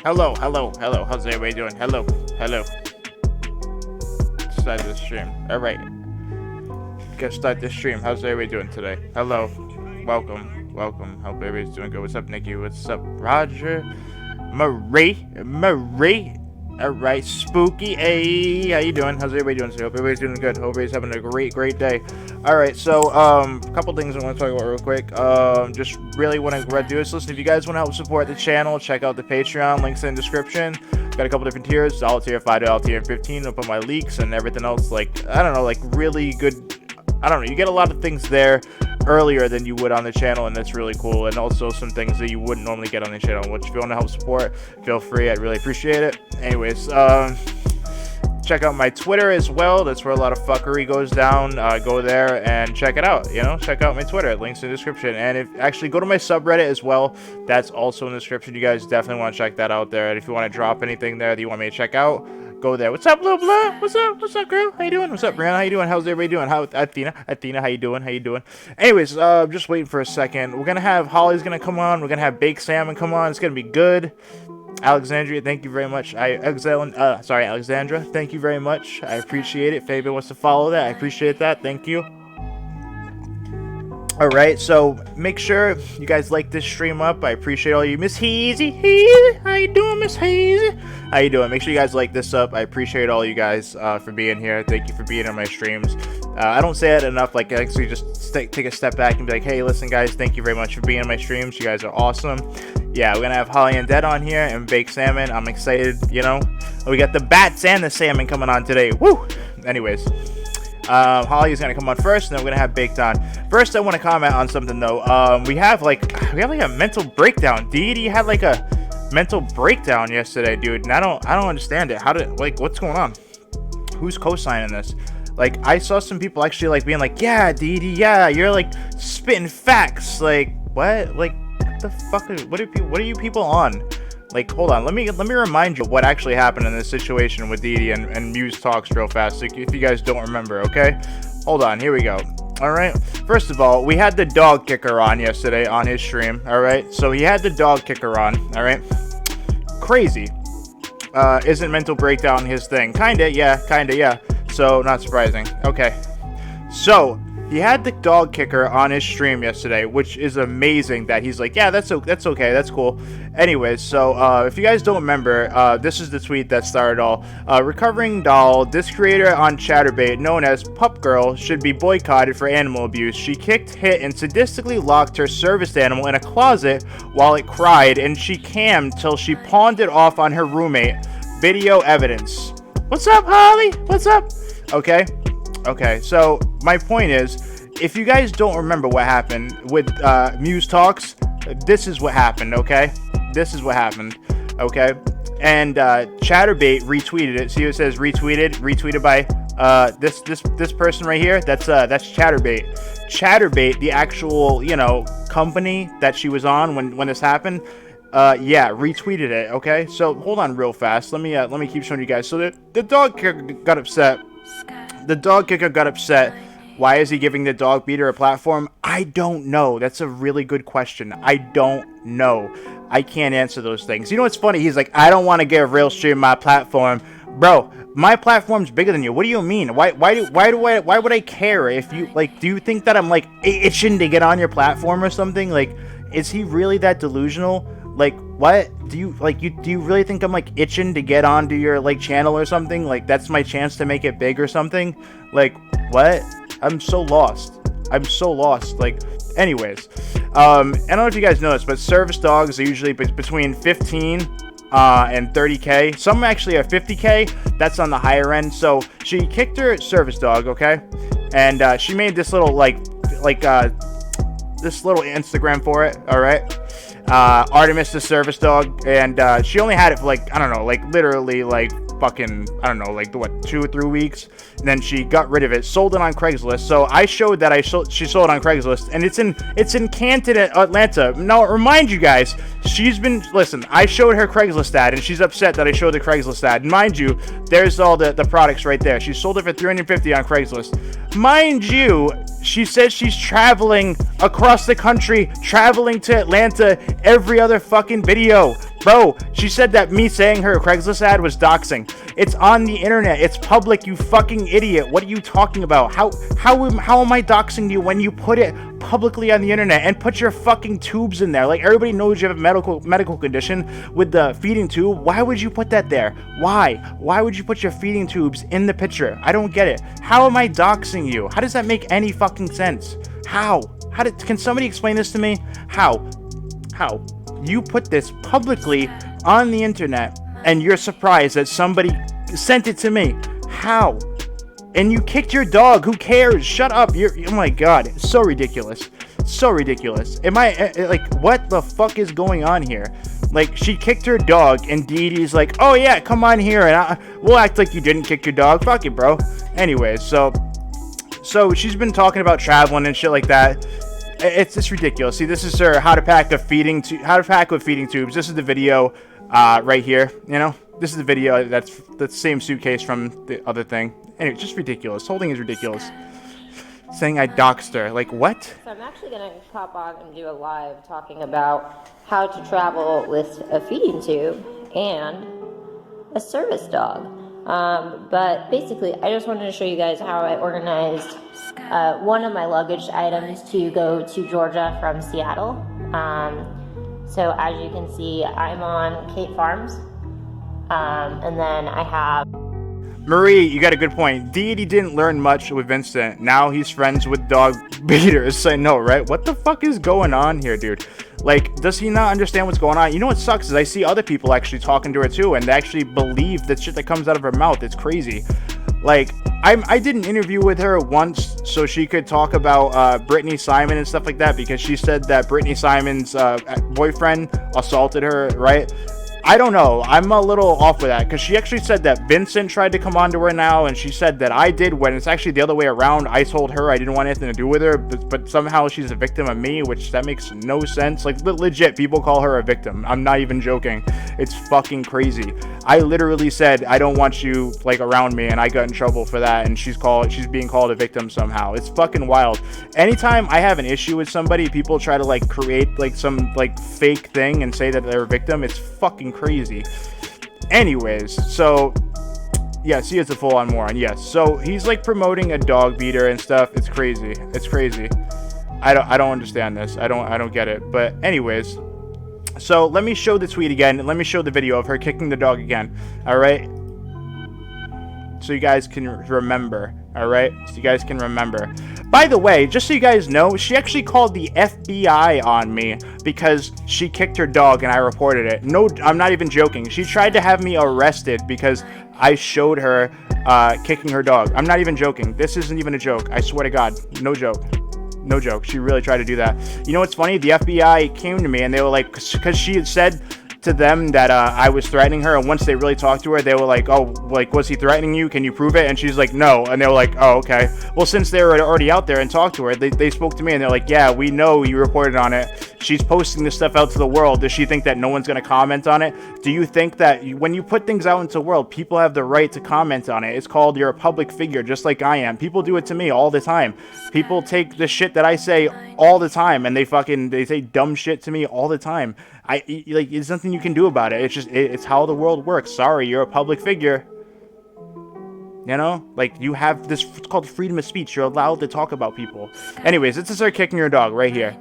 Hello. How's everybody doing? Hello. Start this stream. All right. Let's start this stream. How's everybody doing today? Hello. Welcome. Hope everybody's doing good. What's up, Nikki? What's up, Roger? Marie. All right, Spooky. Hey, how you doing? How's everybody doing today? Hope everybody's doing good. Hope everybody's having a great day. All right, so a couple things I want to talk about real quick. Just really want to do this. Listen, if you guys want to help support the channel, check out the Patreon. Links in the description. Got a couple different tiers: dollar tier, $5 tier, 15. I'll put my leaks and everything else. Like I don't know, like really good. I don't know. You get a lot of things there earlier than you would on the channel, and that's really cool. And also some things that you wouldn't normally get on the channel, which if you want to help support, feel free. I'd really appreciate it. Anyways, check out my Twitter as well. That's where a lot of fuckery goes down. Go there and check it out. Check out my Twitter. Links in the description. And actually go to my subreddit as well. That's also in the description. You guys definitely want to check that out there. And if you want to drop anything there that you want me to check out, go there. What's up, Blue Blue? What's up, girl? How you doing? What's up, Brianna? How you doing? How's everybody doing? Athena, how you doing? Anyways, just waiting for a second. We're gonna have Holly's gonna come on. We're gonna have Baked Salmon come on. It's gonna be good. Alexandria, thank you very much. Alexandra, thank you very much. I appreciate it. If anybody wants to follow that, I appreciate that. Thank you. All right, so make sure you guys like this stream up. I appreciate all you. Miss Hazy, how you doing, Miss Hazy? How you doing? Make sure you guys like this up. I appreciate all you guys for being here. Thank you for being on my streams. I don't say it enough. Like, actually, just take a step back and be like, hey, listen, guys, thank you very much for being on my streams. You guys are awesome. Yeah, we're gonna have Holly Undead on here and Baked Salmon. I'm excited. We got the bats and the salmon coming on today. Woo! Anyways. Holly is gonna come on first, and then we're gonna have Baked on. First, I want to comment on something though. We have like a mental breakdown. Deity had like a mental breakdown yesterday, dude, and I don't understand it. What's going on? Who's co-signing this? Like, I saw some people actually like being like, yeah, Deity, yeah, you're like spitting facts. Like, what? Like, what the fuck? What are you people on? Like, hold on, let me remind you what actually happened in this situation with Deity and Muse Talks real fast, if you guys don't remember, okay? Hold on, here we go. All right, first of all, we had the dog kicker on yesterday on his stream, all right? So he had the dog kicker on, all right? Crazy. Isn't mental breakdown his thing? Kinda, yeah. So, not surprising. Okay. So, he had the dog kicker on his stream yesterday, which is amazing that he's like, yeah, that's okay, that's cool. Anyways, so if you guys don't remember, this is the tweet that started all. Recovering doll, this creator on Chatterbait, known as Pup Girl, should be boycotted for animal abuse. She kicked, hit, and sadistically locked her service animal in a closet while it cried, and she cammed till she pawned it off on her roommate. Video evidence. What's up, Holly? What's up? Okay, so my point is, if you guys don't remember what happened with Muse Talks, this is what happened, okay? This is what happened, okay? And Chatterbait retweeted it. See what it says retweeted by this person right here? That's Chatterbait. Chatterbait, the actual, company that she was on when this happened, yeah, retweeted it, okay? So hold on real fast. Let me keep showing you guys. So the dog kicker got upset. Why is he giving the dog beater a platform? I don't know. That's a really good question. I don't know. I can't answer those things. You know what's funny? He's like, I don't want to give RealStream my platform. Bro, my platform's bigger than you. What do you mean? Why would I care if you, like, do you think that I'm, like, itching to get on your platform or something? Like, is he really that delusional? Like, what? Do you really think I'm, like, itching to get onto your, like, channel or something? Like, that's my chance to make it big or something? Like, what? I'm so lost. Like, anyways. I don't know if you guys know this, but service dogs are usually between 15 and 30K. Some actually are 50K. That's on the higher end. So, she kicked her service dog, okay? And, she made this little, this little Instagram for it, alright? Artemis the service dog, and she only had it for like, I don't know, like literally like fucking, I don't know, like what, 2 or 3 weeks, and then she got rid of it, sold it on Craigslist. So I showed that she sold it on Craigslist, and it's in Canton, Atlanta. Now remind you guys, listen, I showed her Craigslist ad, and she's upset that I showed the Craigslist ad. And mind you, there's all the products right there. She sold it for $350 on Craigslist. Mind you, she says she's traveling across the country, traveling to Atlanta every other fucking video. Bro, she said that me saying her Craigslist ad was doxing. It's on the internet. It's public, you fucking idiot. What are you talking about? How am I doxing you when you put it publicly on the internet and put your fucking tubes in there? Like, everybody knows you have a medical condition with the feeding tube. Why would you put that there? Why would you put your feeding tubes in the picture? I don't get it. How am I doxing you? How does that make any fucking sense? How can somebody explain this to me? How you put this publicly on the internet and you're surprised that somebody sent it to me? How? And you kicked your dog. Who cares? Shut up. Oh my god, it's so ridiculous. So ridiculous. Am I like, what the fuck is going on here? Like, she kicked her dog and Deity's like, oh yeah, come on here and we'll act like you didn't kick your dog. Fuck it, bro. Anyways, so she's been talking about traveling and shit like that. It's just ridiculous. See, this is her how to pack with feeding tubes. This is the video right here. You know, this is the video. That's the same suitcase from the other thing. Anyway, just ridiculous. The whole thing is ridiculous. Saying I doxed her. Like, what? So I'm actually going to pop on and do a live talking about how to travel with a feeding tube and a service dog. But basically, I just wanted to show you guys how I organized one of my luggage items to go to Georgia from Seattle. So as you can see, I'm on Cape Farms, and then I have... Marie, you got a good point. Deity didn't learn much with Vincent. Now he's friends with dog beaters. I know, right? What the fuck is going on here, dude? Like, does he not understand what's going on? You know what sucks is I see other people actually talking to her too, and they actually believe the shit that comes out of her mouth. It's crazy. Like, I did an interview with her once so she could talk about Brittany Simon and stuff like that, because she said that Brittany Simon's boyfriend assaulted her, right? I don't know. I'm a little off with that, because she actually said that Vincent tried to come on to her now, and she said that I did, when it's actually the other way around. I told her I didn't want anything to do with her, but somehow she's a victim of me, which that makes no sense. Like, legit, people call her a victim. I'm not even joking. It's fucking crazy. I literally said I don't want you like around me, and I got in trouble for that, and she's being called a victim somehow. It's fucking wild. Anytime I have an issue with somebody, people try to like create like some like fake thing and say that they're a victim. It's fucking crazy. Anyways, so yes, he is a full-on moron. Yes, so he's like promoting a dog beater and stuff. It's crazy. It's crazy. I don't understand this. I don't get it. But anyways, so let me show the tweet again. Let me show the video of her kicking the dog again. All right, so you guys can remember. All right, so you guys can remember. By the way, just so you guys know, she actually called the FBI on me because she kicked her dog and I reported it. No, I'm not even joking. She tried to have me arrested because I showed her kicking her dog. I'm not even joking. This isn't even a joke. I swear to God. No joke. No joke. She really tried to do that. You know what's funny? The FBI came to me and they were like, because she had said to them that I was threatening her, and once they really talked to her, they were like, oh, like, was he threatening you? Can you prove it? And she's like, no. And they were like, oh, okay. Well, since they were already out there and talked to her, they spoke to me and they're like, yeah, we know you reported on it. She's posting this stuff out to the world. Does she think that no one's going to comment on it? Do you think that when you put things out into the world, people have the right to comment on it? It's called you're a public figure, just like I am. People do it to me all the time. People take the shit that I say all the time and they say dumb shit to me all the time. Like, there's nothing you can do about it. It's just, it's how the world works. Sorry, you're a public figure. You know? Like, you have this, it's called freedom of speech. You're allowed to talk about people. Anyways, this is her kicking her dog right here.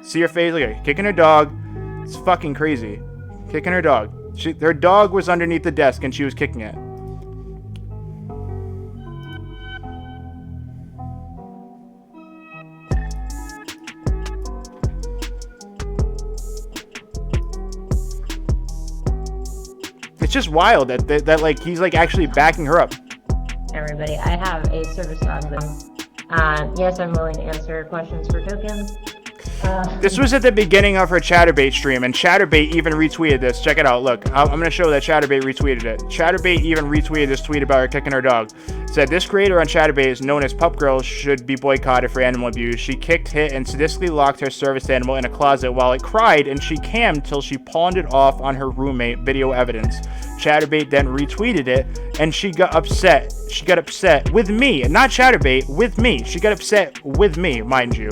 See her face? Look at her. Kicking her dog. It's fucking crazy. Kicking her dog. Her dog was underneath the desk and she was kicking it. It's just wild that like he's like actually backing her up. Everybody, I have a service dog though. Yes, I'm willing to answer questions for tokens. This was at the beginning of her Chatterbait stream, and Chatterbait even retweeted this. Check it out. Look, I'm going to show that Chatterbait retweeted it. Chatterbait even retweeted this tweet about her kicking her dog. It said, this creator on Chatterbait is known as Pup Girl, should be boycotted for animal abuse. She kicked, hit, and sadistically locked her service animal in a closet while it cried, and she cammed till she pawned it off on her roommate. Video evidence. Chatterbait then retweeted it, and she got upset. She got upset with me, not Chatterbait, with me. She got upset with me, mind you.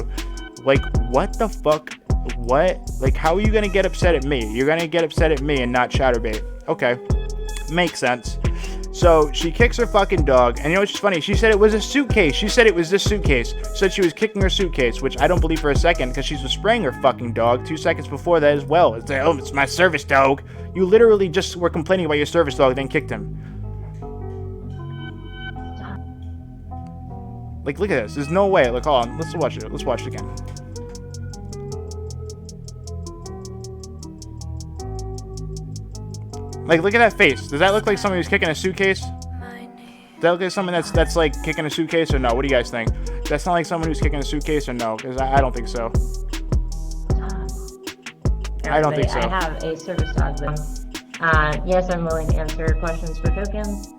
Like, what the fuck? what? Like, how are you gonna get upset at me? You're gonna get upset at me and not Chatterbait. Okay, makes sense. So she kicks her fucking dog, and you know what's funny? She said it was a suitcase. She said it was this suitcase. Said she was kicking her suitcase, which I don't believe for a second, because she was spraying her fucking dog 2 seconds before that as well. It's like, oh, it's my service dog. You literally just were complaining about your service dog, then kicked him. Like, look at this. There's no way. Look, hold on. Let's watch it. Let's watch it again. Like, look at that face. Does that look like somebody who's kicking a suitcase? Does that look like someone that's like kicking a suitcase or no? What do you guys think? That's not like someone who's kicking a suitcase or no? Because I don't think so. I don't think so. I have a service dog, though. Yes, I'm willing to answer questions for tokens.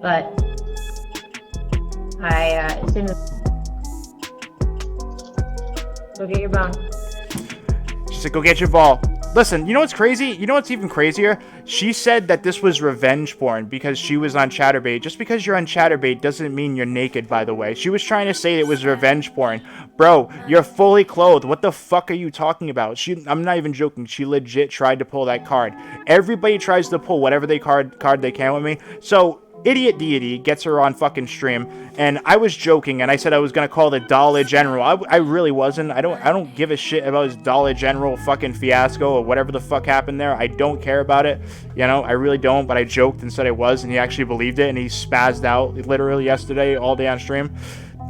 But as soon as... Go get your bone. She said, go get your ball. Listen, you know what's crazy? You know what's even crazier? She said that this was revenge porn because she was on Chatterbait. Just because you're on Chatterbait doesn't mean you're naked, by the way. She was trying to say it was revenge porn. Bro, you're fully clothed. What the fuck are you talking about? I'm not even joking. She legit tried to pull that card. Everybody tries to pull whatever card they can with me. So... Idiot Deity gets her on fucking stream, and I was joking, and I said I was gonna call the Dollar General. I really wasn't. I don't give a shit about his Dollar General fucking fiasco or whatever the fuck happened there. I don't care about it, you know. I really don't. But I joked and said I was, and he actually believed it, and he spazzed out literally yesterday all day on stream.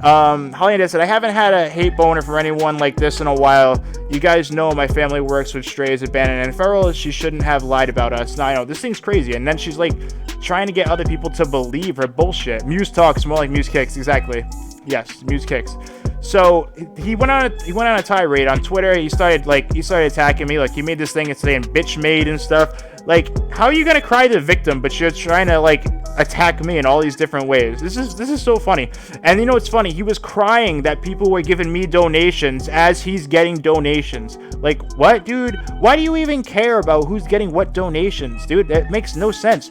Undead said, I haven't had a hate boner for anyone like this in a while. You guys know my family works with strays, abandoned, and feral. She shouldn't have lied about us. Now, I know, this thing's crazy. And then she's like trying to get other people to believe her bullshit. Muse talks, more like Muse kicks. Exactly. Yes, Muse kicks. So he went on a tirade on Twitter. He started attacking me. Like, he made this thing and saying bitch made and stuff. Like, how are you gonna cry the victim, but you're trying to like attack me in all these different ways? This is so funny. And you know what's funny? He was crying that people were giving me donations as he's getting donations. Like, what, dude? Why do you even care about who's getting what donations, dude? That makes no sense.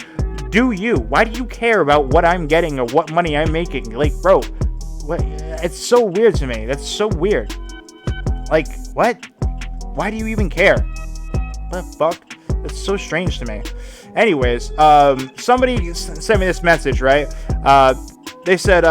Do you? Why do you care about what I'm getting or what money I'm making? Like, bro, what? It's so weird to me. That's so weird. Like, what? Why do you even care? What the fuck? That's so strange to me. Anyways, somebody sent me this message, right? They said,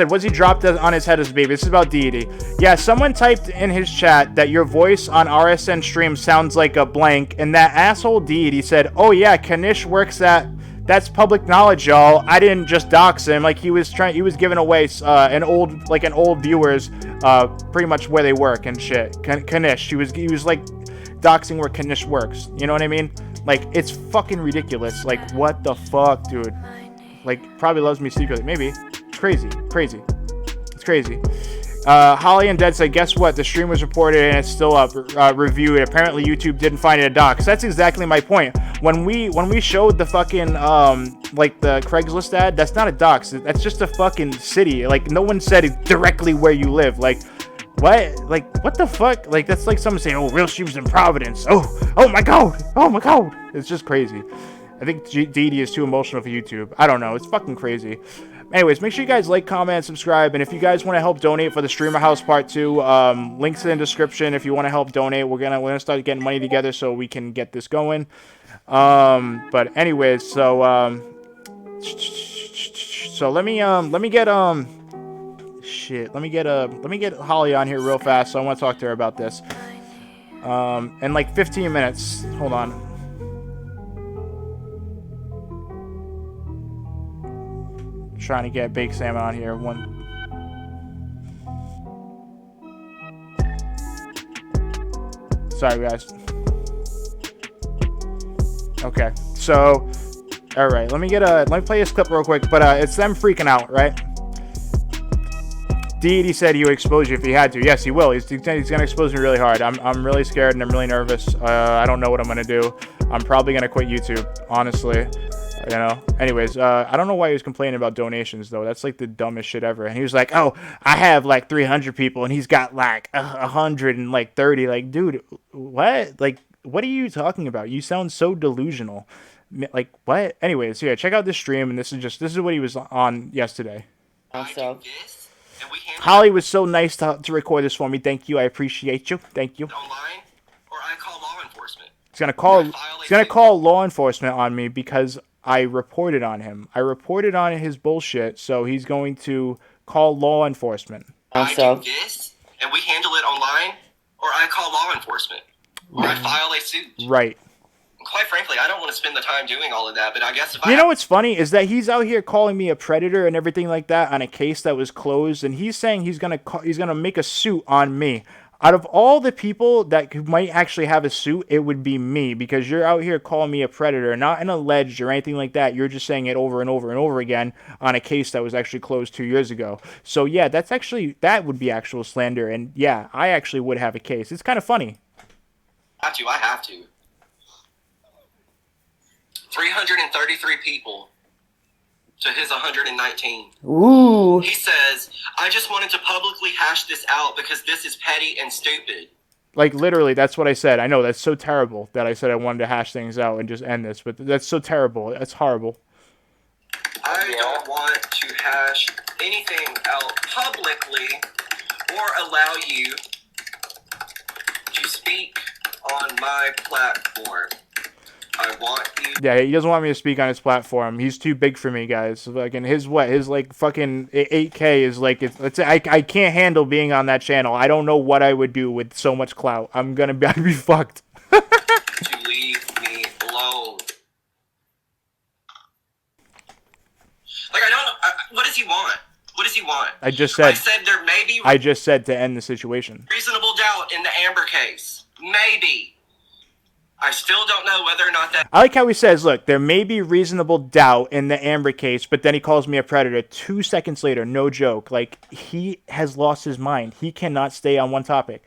was he dropped on his head as a baby? This is about Deity. Yeah, someone typed in his chat that your voice on RSN stream sounds like a blank, and that asshole Deity said, oh yeah, Kanish works at... That's public knowledge, y'all. I didn't just dox him. Like, he was giving away an old viewers pretty much where they work and shit. Kanish. He was like doxing where Kanish works. You know what I mean? Like, it's fucking ridiculous. Like, what the fuck, dude? Like, probably loves me secretly. Maybe. It's crazy. Crazy. It's crazy. Holly and Dead said, guess what? The stream was reported and it's still up, reviewed. Apparently YouTube didn't find it a dox. That's exactly my point. When we showed the fucking, like the Craigslist ad, that's not a dox. That's just a fucking city. Like, no one said directly where you live. Like, what? Like, what the fuck? Like, that's like someone saying, oh, RealStream's in Providence. Oh my god. Oh my god. It's just crazy. I think Deity is too emotional for YouTube. I don't know. It's fucking crazy. Anyways, make sure you guys like, comment, and subscribe. And if you guys want to help donate for the Streamer House Part 2, links in the description. If you want to help donate, we're gonna start getting money together so we can get this going. But anyways, so let me get Holly on here real fast. So I want to talk to her about this. In like 15 minutes. Hold on. Trying to get baked salmon on here. Sorry, guys. Okay, so all right, let me play this clip real quick. But it's them freaking out, right? Deity said he would expose you if he had to. Yes, he will. He's gonna expose me really hard. I'm really scared and I'm really nervous. I don't know what I'm gonna do. I'm probably gonna quit YouTube, honestly. You know. Anyways, I don't know why he was complaining about donations though. That's like the dumbest shit ever. And he was like, "Oh, I have like 300 people, and he's got like 130." Like, dude, what? Like, what are you talking about? You sound so delusional. Like, what? Anyways, so yeah, check out this stream, and this is what he was on yesterday. So, and we handle Holly was so nice to record this for me. Thank you. I appreciate you. Thank you. it online, or I call law enforcement. He's gonna call law enforcement on me because I reported on him. I reported on his bullshit, so he's going to call law enforcement. I do this, and we handle it online, or I call law enforcement, or I file a suit. Right. Quite frankly, I don't want to spend the time doing all of that, but I guess if You know what's funny is that he's out here calling me a predator and everything like that on a case that was closed, and he's saying he's gonna make a suit on me. Out of all the people that might actually have a suit, it would be me, because you're out here calling me a predator, not an alleged or anything like that. You're just saying it over and over and over again on a case that was actually closed 2 years ago. So yeah, that would be actual slander, and yeah, I actually would have a case. It's kind of funny. I have to. 333 people to his 119. Ooh. He says, I just wanted to publicly hash this out because this is petty and stupid. Like, literally, that's what I said. I know, that's so terrible that I said I wanted to hash things out and just end this, but that's so terrible. That's horrible. I don't want to hash anything out publicly or allow you to speak on my platform. I want you. Yeah, he doesn't want me to speak on his platform. He's too big for me, guys. Like, and his like fucking 8K is like I can't handle being on that channel. I don't know what I would do with so much clout. I'd be fucked. To leave me alone. Like, I don't. What does he want? What does he want? I just said there may be. I just said to end the situation. Reasonable doubt in the Amber case. Maybe. I still don't know whether or not that. I like how he says, look, there may be reasonable doubt in the Amber case, but then he calls me a predator 2 seconds later. No joke. Like, he has lost his mind. He cannot stay on one topic.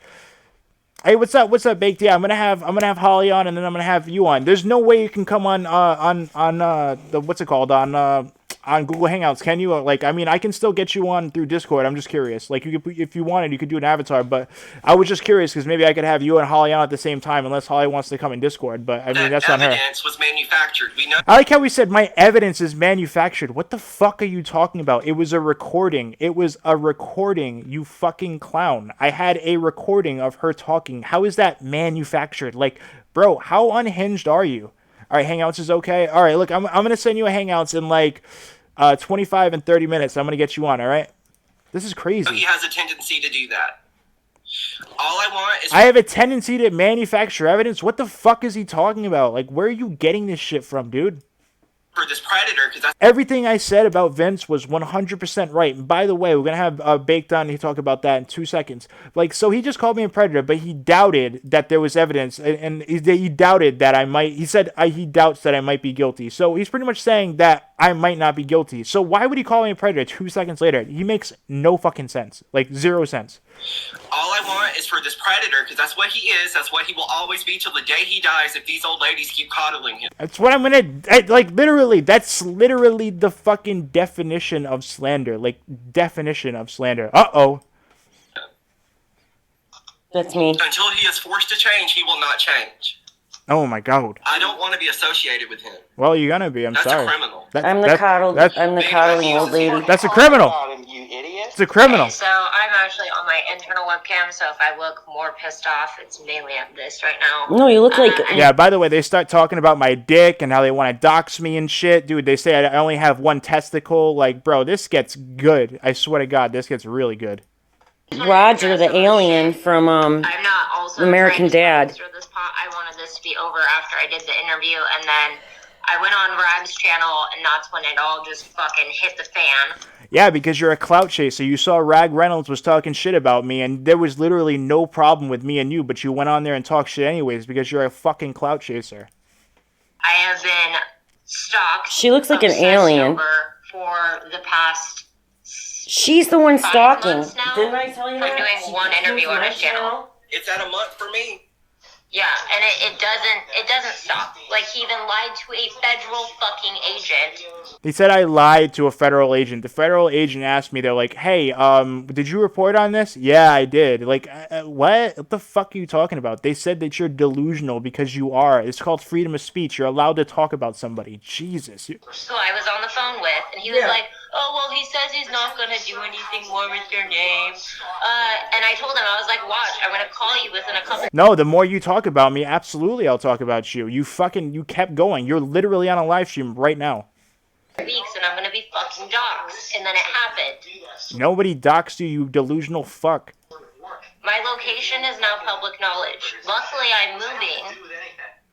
Hey, what's up? What's up, Baked? Yeah, I'm gonna have Holly on, and then I'm gonna have you on. There's no way you can come on the what's it called on Google Hangouts, can you? Like, I mean, I can still get you on through Discord. I'm just curious. Like, you could, if you wanted, you could do an avatar. But I was just curious because maybe I could have you and Holly on at the same time, unless Holly wants to come in Discord. But I mean, that's on her. Evidence was manufactured. We know. I like how he said my evidence is manufactured. What the fuck are you talking about? It was a recording. It was a recording. You fucking clown. I had a recording of her talking. How is that manufactured? Like, bro, how unhinged are you? All right, Hangouts is okay. All right, look, I'm gonna send you a Hangouts in like 25 and 30 minutes. I'm gonna get you on. All right. This is crazy. He has a tendency to do that. All I want is. I have a tendency to manufacture evidence. What the fuck is he talking about? Like, where are you getting this shit from, dude? For this predator, because that's everything I said about Vince was 100% right. And by the way, we're gonna have Baked on. He talk about that in 2 seconds. Like, so he just called me a predator, but he doubted that there was evidence, and he doubted that I might. He said he doubts that I might be guilty. So he's pretty much saying that I might not be guilty. So why would he call me a predator 2 seconds later? He makes no fucking sense. Like, 0 sense. All I want is for this predator, because that's what he is. That's what he will always be till the day he dies if these old ladies keep coddling him. That's what I'm gonna... like, literally, that's literally the fucking definition of slander. Like, definition of slander. Uh-oh. That's me. Until he is forced to change, he will not change. Oh my god. I don't want to be associated with him. Well, you're gonna be. I'm sorry. That's a criminal. I'm the coddling old lady. That's a criminal. You idiot. It's a criminal. Okay, so I'm actually on my internal webcam, so if I look more pissed off, it's mainly at this right now. No, you look like... Yeah, by the way, they start talking about my dick and how they want to dox me and shit. Dude, they say I only have one testicle. Like, bro, this gets good. I swear to God, this gets really good. Roger, the alien from I'm not also American Dad. I wanted this to be over after I did the interview, and then I went on Rab's channel, and that's when it all just fucking hit the fan. Yeah, because you're a clout chaser. You saw Rag Reynolds was talking shit about me, and there was literally no problem with me and you, but you went on there and talked shit anyways because you're a fucking clout chaser. I have been stalked. She looks like an alien. For the past... She's the one stalking. Didn't I tell you that? I'm doing one interview on his channel. It's at a month for me. Yeah, and it doesn't stop. Like, he even lied to a federal fucking agent. He said I lied to a federal agent. The federal agent asked me, they're like, hey, did you report on this? Yeah, I did. Like, what? What the fuck are you talking about? They said that you're delusional because you are. It's called freedom of speech. You're allowed to talk about somebody. Jesus. So I was on the phone with, and he was like, oh, well, he says he's not going to do anything more with your name. And I told him, I was like, watch, I'm going to call you within a couple No, the more you talk about me, absolutely I'll talk about you. You kept going. You're literally on a live stream right now. weeks and I'm going to be fucking doxxed. And then it happened. Nobody doxed you, you delusional fuck. My location is now public knowledge. Luckily, I'm moving,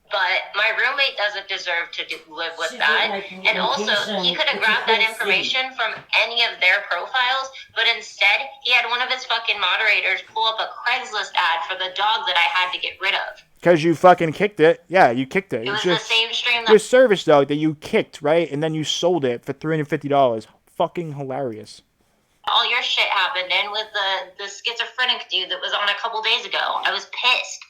but my roommate doesn't deserve to live with that. And also, he could have grabbed that information from any of their profiles, but instead, he had one of his fucking moderators pull up a Craigslist ad for the dog that I had to get rid of. Because you fucking kicked it. Yeah, you kicked it. It was your, the same stream that... Your service dog that you kicked, right? And then you sold it for $350. Fucking hilarious. All your shit happened in with the schizophrenic dude that was on a couple days ago. I was pissed.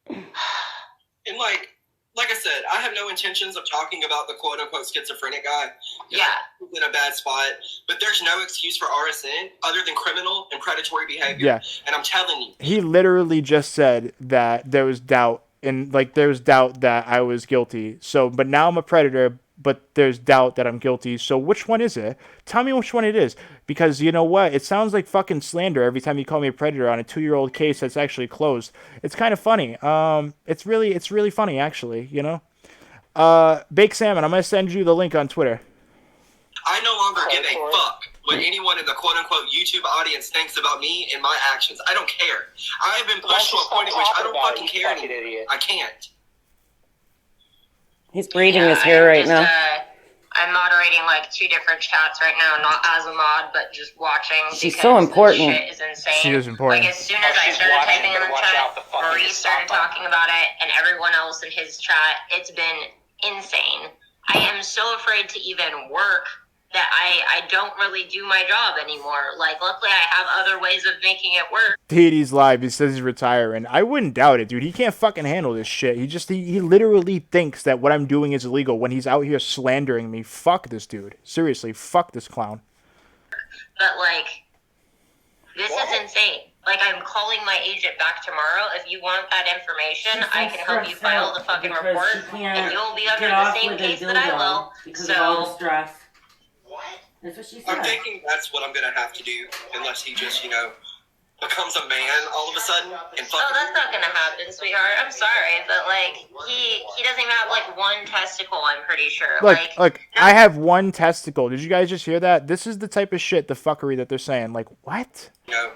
And like I said, I have no intentions of talking about the quote-unquote schizophrenic guy. Yeah. He's in a bad spot. But there's no excuse for RSN other than criminal and predatory behavior. Yeah. And I'm telling you. He literally just said that there was doubt. And, like, there was doubt that I was guilty. So, but now I'm a predator, but there's doubt that I'm guilty. So which one is it? Tell me which one it is. Because you know what? It sounds like fucking slander every time you call me a predator on a 2-year-old case that's actually closed. It's kind of funny. It's really funny, actually, you know? Baked Salmon, I'm going to send you the link on Twitter. I no longer give a fuck what anyone in the quote-unquote YouTube audience thinks about me and my actions. I don't care. I have been pushed to a point at which I don't fucking care anymore. I can't. He's braiding his hair right now. I'm moderating like 2 different chats right now, not as a mod, but just watching. She's so important. This shit is insane. She is important. Like as soon as I started typing in the chat, Marie started talking about it, and everyone else in his chat. It's been insane. I am so afraid to even work that I don't really do my job anymore. Like, luckily I have other ways of making it work. Deity's live. He says he's retiring. I wouldn't doubt it, dude. He can't fucking handle this shit. He literally thinks that what I'm doing is illegal when he's out here slandering me. Fuck this dude. Seriously, fuck this clown. But, like, this is insane. Like, I'm calling my agent back tomorrow. If you want that information, I can help you file the fucking report, and you'll be under the same case that I will. So... That's what she said. I'm thinking that's what I'm going to have to do unless he just, you know, becomes a man all of a sudden. And oh, that's not going to happen, sweetheart. I'm sorry, but, like, he doesn't even have, like, 1 testicle, I'm pretty sure. Look, I have 1 testicle. Did you guys just hear that? This is the type of shit, the fuckery that they're saying. Like, what? You know,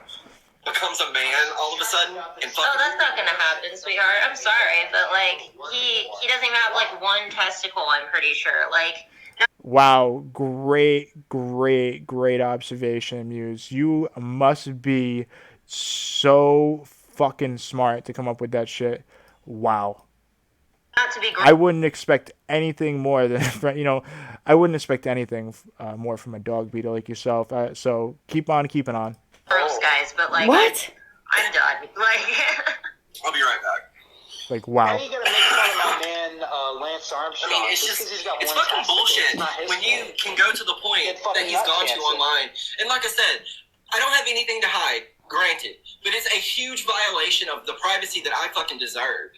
becomes a man all of a sudden. And oh, that's not going to happen, sweetheart. I'm sorry, but, like, he doesn't even have, like, 1 testicle, I'm pretty sure. Like... Wow, great observation, Muse. You must be so fucking smart to come up with that shit. Wow. Not to be great. I wouldn't expect anything more than, you know, I wouldn't expect anything more from a dog beater like yourself. So keep on keeping on. Gross, guys, but like, what? I'm done. Like, I'll be right back. Like, wow. How are you gonna make fun of my man, Lance Armstrong? I mean, it's just, it's fucking bullshit when you can go to the point that he's gone to online. And like I said, I don't have anything to hide, granted, but it's a huge violation of the privacy that I fucking deserve.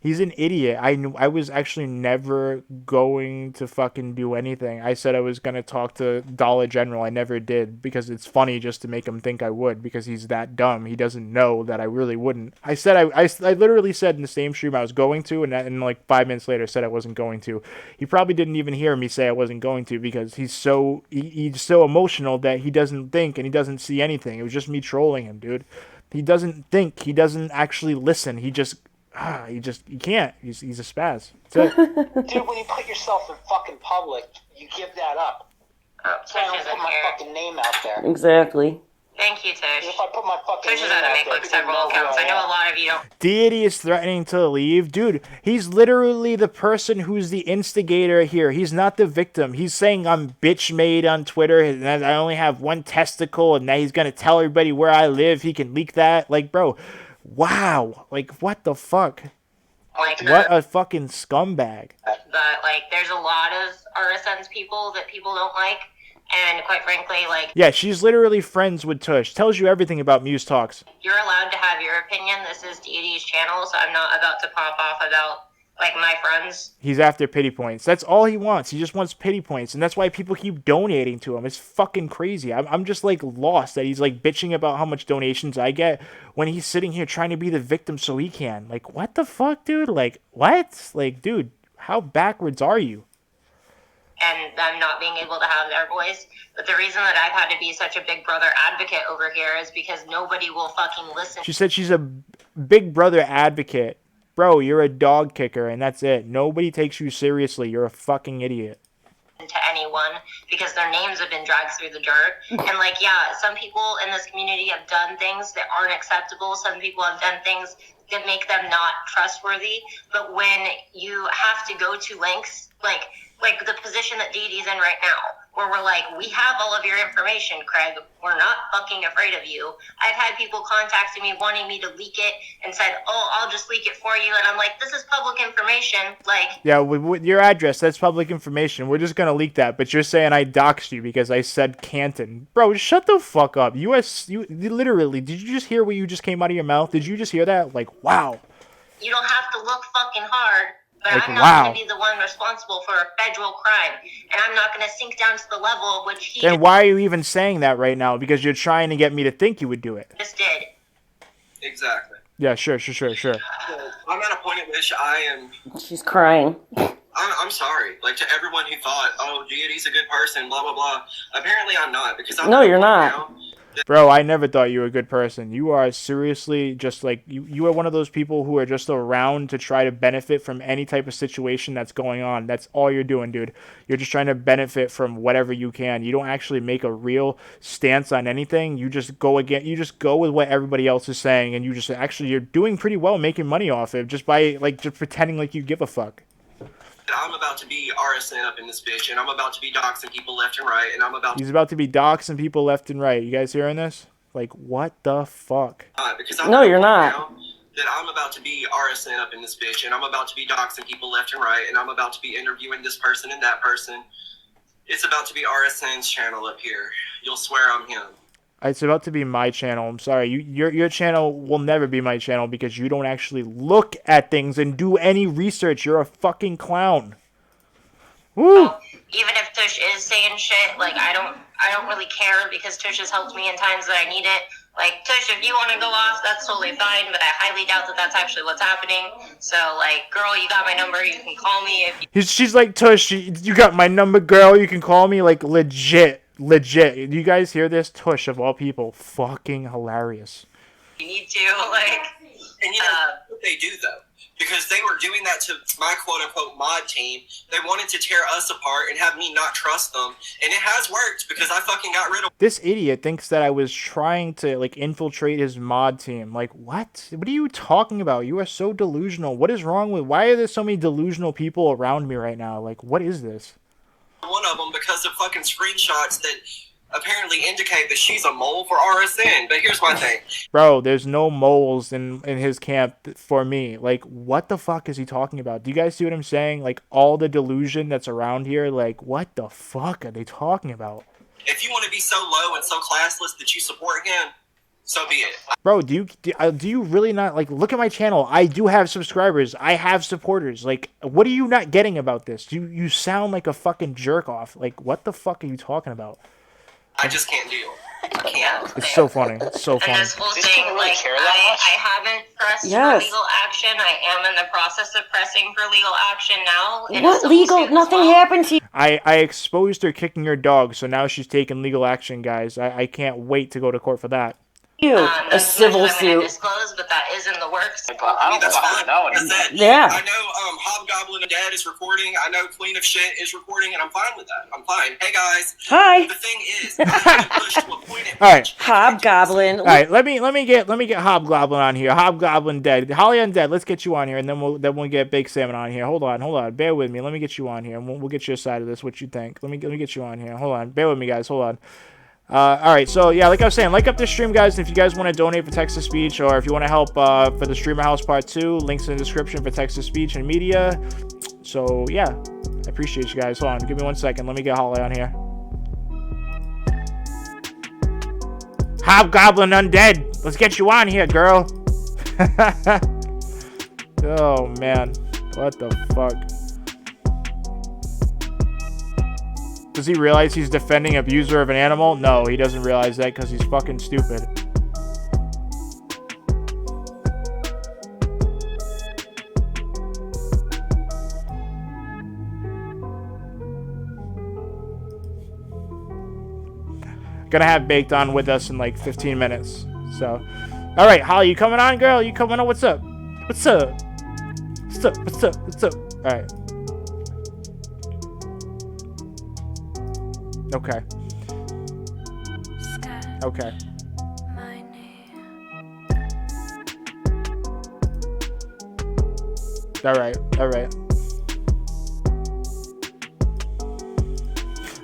He's an idiot. I was actually never going to fucking do anything. I said I was going to talk to Dollar General. I never did because it's funny just to make him think I would because he's that dumb. He doesn't know that I really wouldn't. I said I literally said in the same stream I was going to, and like 5 minutes later said I wasn't going to. He probably didn't even hear me say I wasn't going to because he's so emotional that he doesn't think and he doesn't see anything. It was just me trolling him, dude. He doesn't think. He doesn't actually listen. He can't. He's a spaz. Dude, when you put yourself in fucking public, you give that up. So I don't put my fucking name out there. Exactly. Thank you, Tish. If I put my fucking Tish name has had to out make there, like people several know who accounts. I know am. a lot of you don't. Deity is threatening to leave. Dude, he's literally the person who's the instigator here. He's not the victim. He's saying I'm bitch made on Twitter and that I only have 1 testicle and that he's going to tell everybody where I live. He can leak that. Like, bro, wow. Like, what the fuck? Like, What a fucking scumbag. But, like, there's a lot of RSN's people that people don't like. And quite frankly, like... Yeah, she's literally friends with Tush. Tells you everything about Muse Talks. You're allowed to have your opinion. This is Deity's channel, so I'm not about to pop off about like my friends. He's after pity points. That's all he wants. He just wants pity points, and that's why people keep donating to him. It's fucking crazy. I'm just like lost that he's like bitching about how much donations I get when he's sitting here trying to be the victim so he can. Like, what the fuck, dude? Like, what? Like, dude, how backwards are you? And them not being able to have their voice. But the reason that I've had to be such a big brother advocate over here is because nobody will fucking listen. She said she's a big brother advocate. Bro, you're a dog kicker, and that's it. Nobody takes you seriously. You're a fucking idiot. To anyone because their names have been dragged through the dirt. And like, yeah, some people in this community have done things that aren't acceptable. Some people have done things that make them not trustworthy. But when you have to go to lengths, like the position that Deity's in right now, where we're like, we have all of your information, Craig. We're not fucking afraid of you. I've had people contacting me wanting me to leak it and said, oh, I'll just leak it for you. And I'm like, this is public information. Like, yeah, with your address, that's public information. We're just gonna leak that. But you're saying I doxed you because I said Canton. Bro, shut the fuck up. You literally, did you just hear what you just came out of your mouth? Did you just hear that? Like, wow. You don't have to look fucking hard. But like, I'm not wow. going to be the one responsible for a federal crime. And I'm not going to sink down to the level of which he Then why are you even saying that right now? Because you're trying to get me to think you would do it. just did. Exactly. Yeah, sure. I'm at a point at which I am... She's crying. I'm sorry. Like, to everyone who thought, oh, Deity's a good person, blah, blah, blah. Apparently I'm not. Because I'm No, you're not. Bro, I never thought you were a good person. You are seriously just like, you are one of those people who are just around to try to benefit from any type of situation that's going on. That's all you're doing, dude. You're just trying to benefit from whatever you can. You don't actually make a real stance on anything. You just go with what everybody else is saying, and you're doing pretty well making money off it just by just pretending like you give a fuck. I'm about to be RSN up in this bitch, and I'm about to be doxing people left and right, and He's about to be doxing people left and right. You guys hearing this? Like, what the fuck? No, you're not. That I'm about to be RSN up in this bitch, and I'm about to be doxing people left and right, and I'm about to be interviewing this person and that person. It's about to be RSN's channel up here. You'll swear I'm him. It's about to be my channel. I'm sorry. Your channel will never be my channel because you don't actually look at things and do any research. You're a fucking clown. Woo! Even if Tush is saying shit, like, I don't really care because Tush has helped me in times that I need it. Like, Tush, if you want to go off, that's totally fine, but I highly doubt that that's actually what's happening. So, like, girl, you got my number. You can call me if you... She's like, Tush, you got my number, girl. You can call me, like, legit. Do you guys hear this? Tush, of all people. Fucking hilarious. You need to, like... And you know what they do, though? Because they were doing that to my quote-unquote mod team. They wanted to tear us apart and have me not trust them. And it has worked because I fucking got rid of... This idiot thinks that I was trying to, like, infiltrate his mod team. Like, what? What are you talking about? You are so delusional. What is wrong with... Why are there so many delusional people around me right now? Like, what is this? One of them because of fucking screenshots that apparently indicate that she's a mole for RSN. But here's my thing. Bro, there's no moles in his camp for me. Like, what the fuck is he talking about? Do you guys see what I'm saying? Like, all the delusion that's around here, like, what the fuck are they talking about? If you want to be so low and so classless that you support him, so be it. Bro, do you really not, like, look at my channel. I do have subscribers. I have supporters. Like, what are you not getting about this? You sound like a fucking jerk off. Like, what the fuck are you talking about? I just can't deal. I can't. It's so funny. It's so funny. And this whole thing, like, I haven't pressed for legal action. I am in the process of pressing for legal action now. What legal? Nothing happened to you. I exposed her kicking her dog, so now she's taking legal action, guys. I can't wait to go to court for that. A civil suit. Disclose, but that is in the works. I don't That's fine. know. Yeah. I know Hobgoblin and Dad is recording. I know Queen of Shit is recording, and I'm fine with that. I'm fine. Hey guys. Hi. The thing is, I'm pushed to a point at All right. Hobgoblin. All right. Let me get Hobgoblin on here. Hobgoblin Dead. Holly Undead. Let's get you on here, and then we'll get Big Salmon on here. Hold on. Bear with me. Let me get you on here, and we'll get your side of this. What you think? Let me get you on here. Hold on. Bear with me, guys. Hold on. Alright, so yeah, like I was saying, like up this stream, guys, and if you guys want to donate for text-to-speech, or if you want to help for the Streamer House Part 2, links in the description for text-to-speech and media. So yeah, I appreciate you guys. Hold on, give me 1 second. Let me get Holly on here. Hobgoblin Undead, let's get you on here, girl. Oh man. What the fuck? Does he realize he's defending abuser of an animal? No, he doesn't realize that because he's fucking stupid. Gonna have Baked on with us in like 15 minutes. So, all right, Holly, you coming on, girl? You coming on? What's up? What's up? What's up? What's up? What's up? All right. Okay. Okay. All right. All right.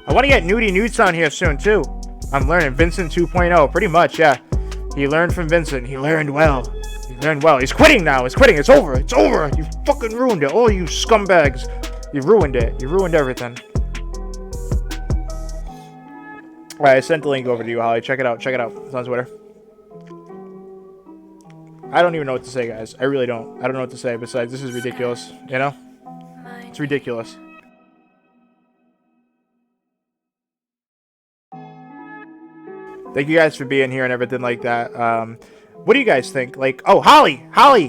I want to get Nudie Newts on here soon too. I'm learning Vincent 2.0, pretty much, yeah. He learned from Vincent. He learned well. He learned well. He's quitting now. He's quitting. It's over. It's over. You fucking ruined it. Oh, you scumbags. You ruined it. You ruined everything. All right, I sent the link over to you, Holly. Check it out. Check it out. It's on Twitter. I don't even know what to say, guys. I really don't. I don't know what to say besides this is ridiculous. You know? It's ridiculous. Thank you guys for being here and everything like that. What do you guys think? Like, oh, Holly,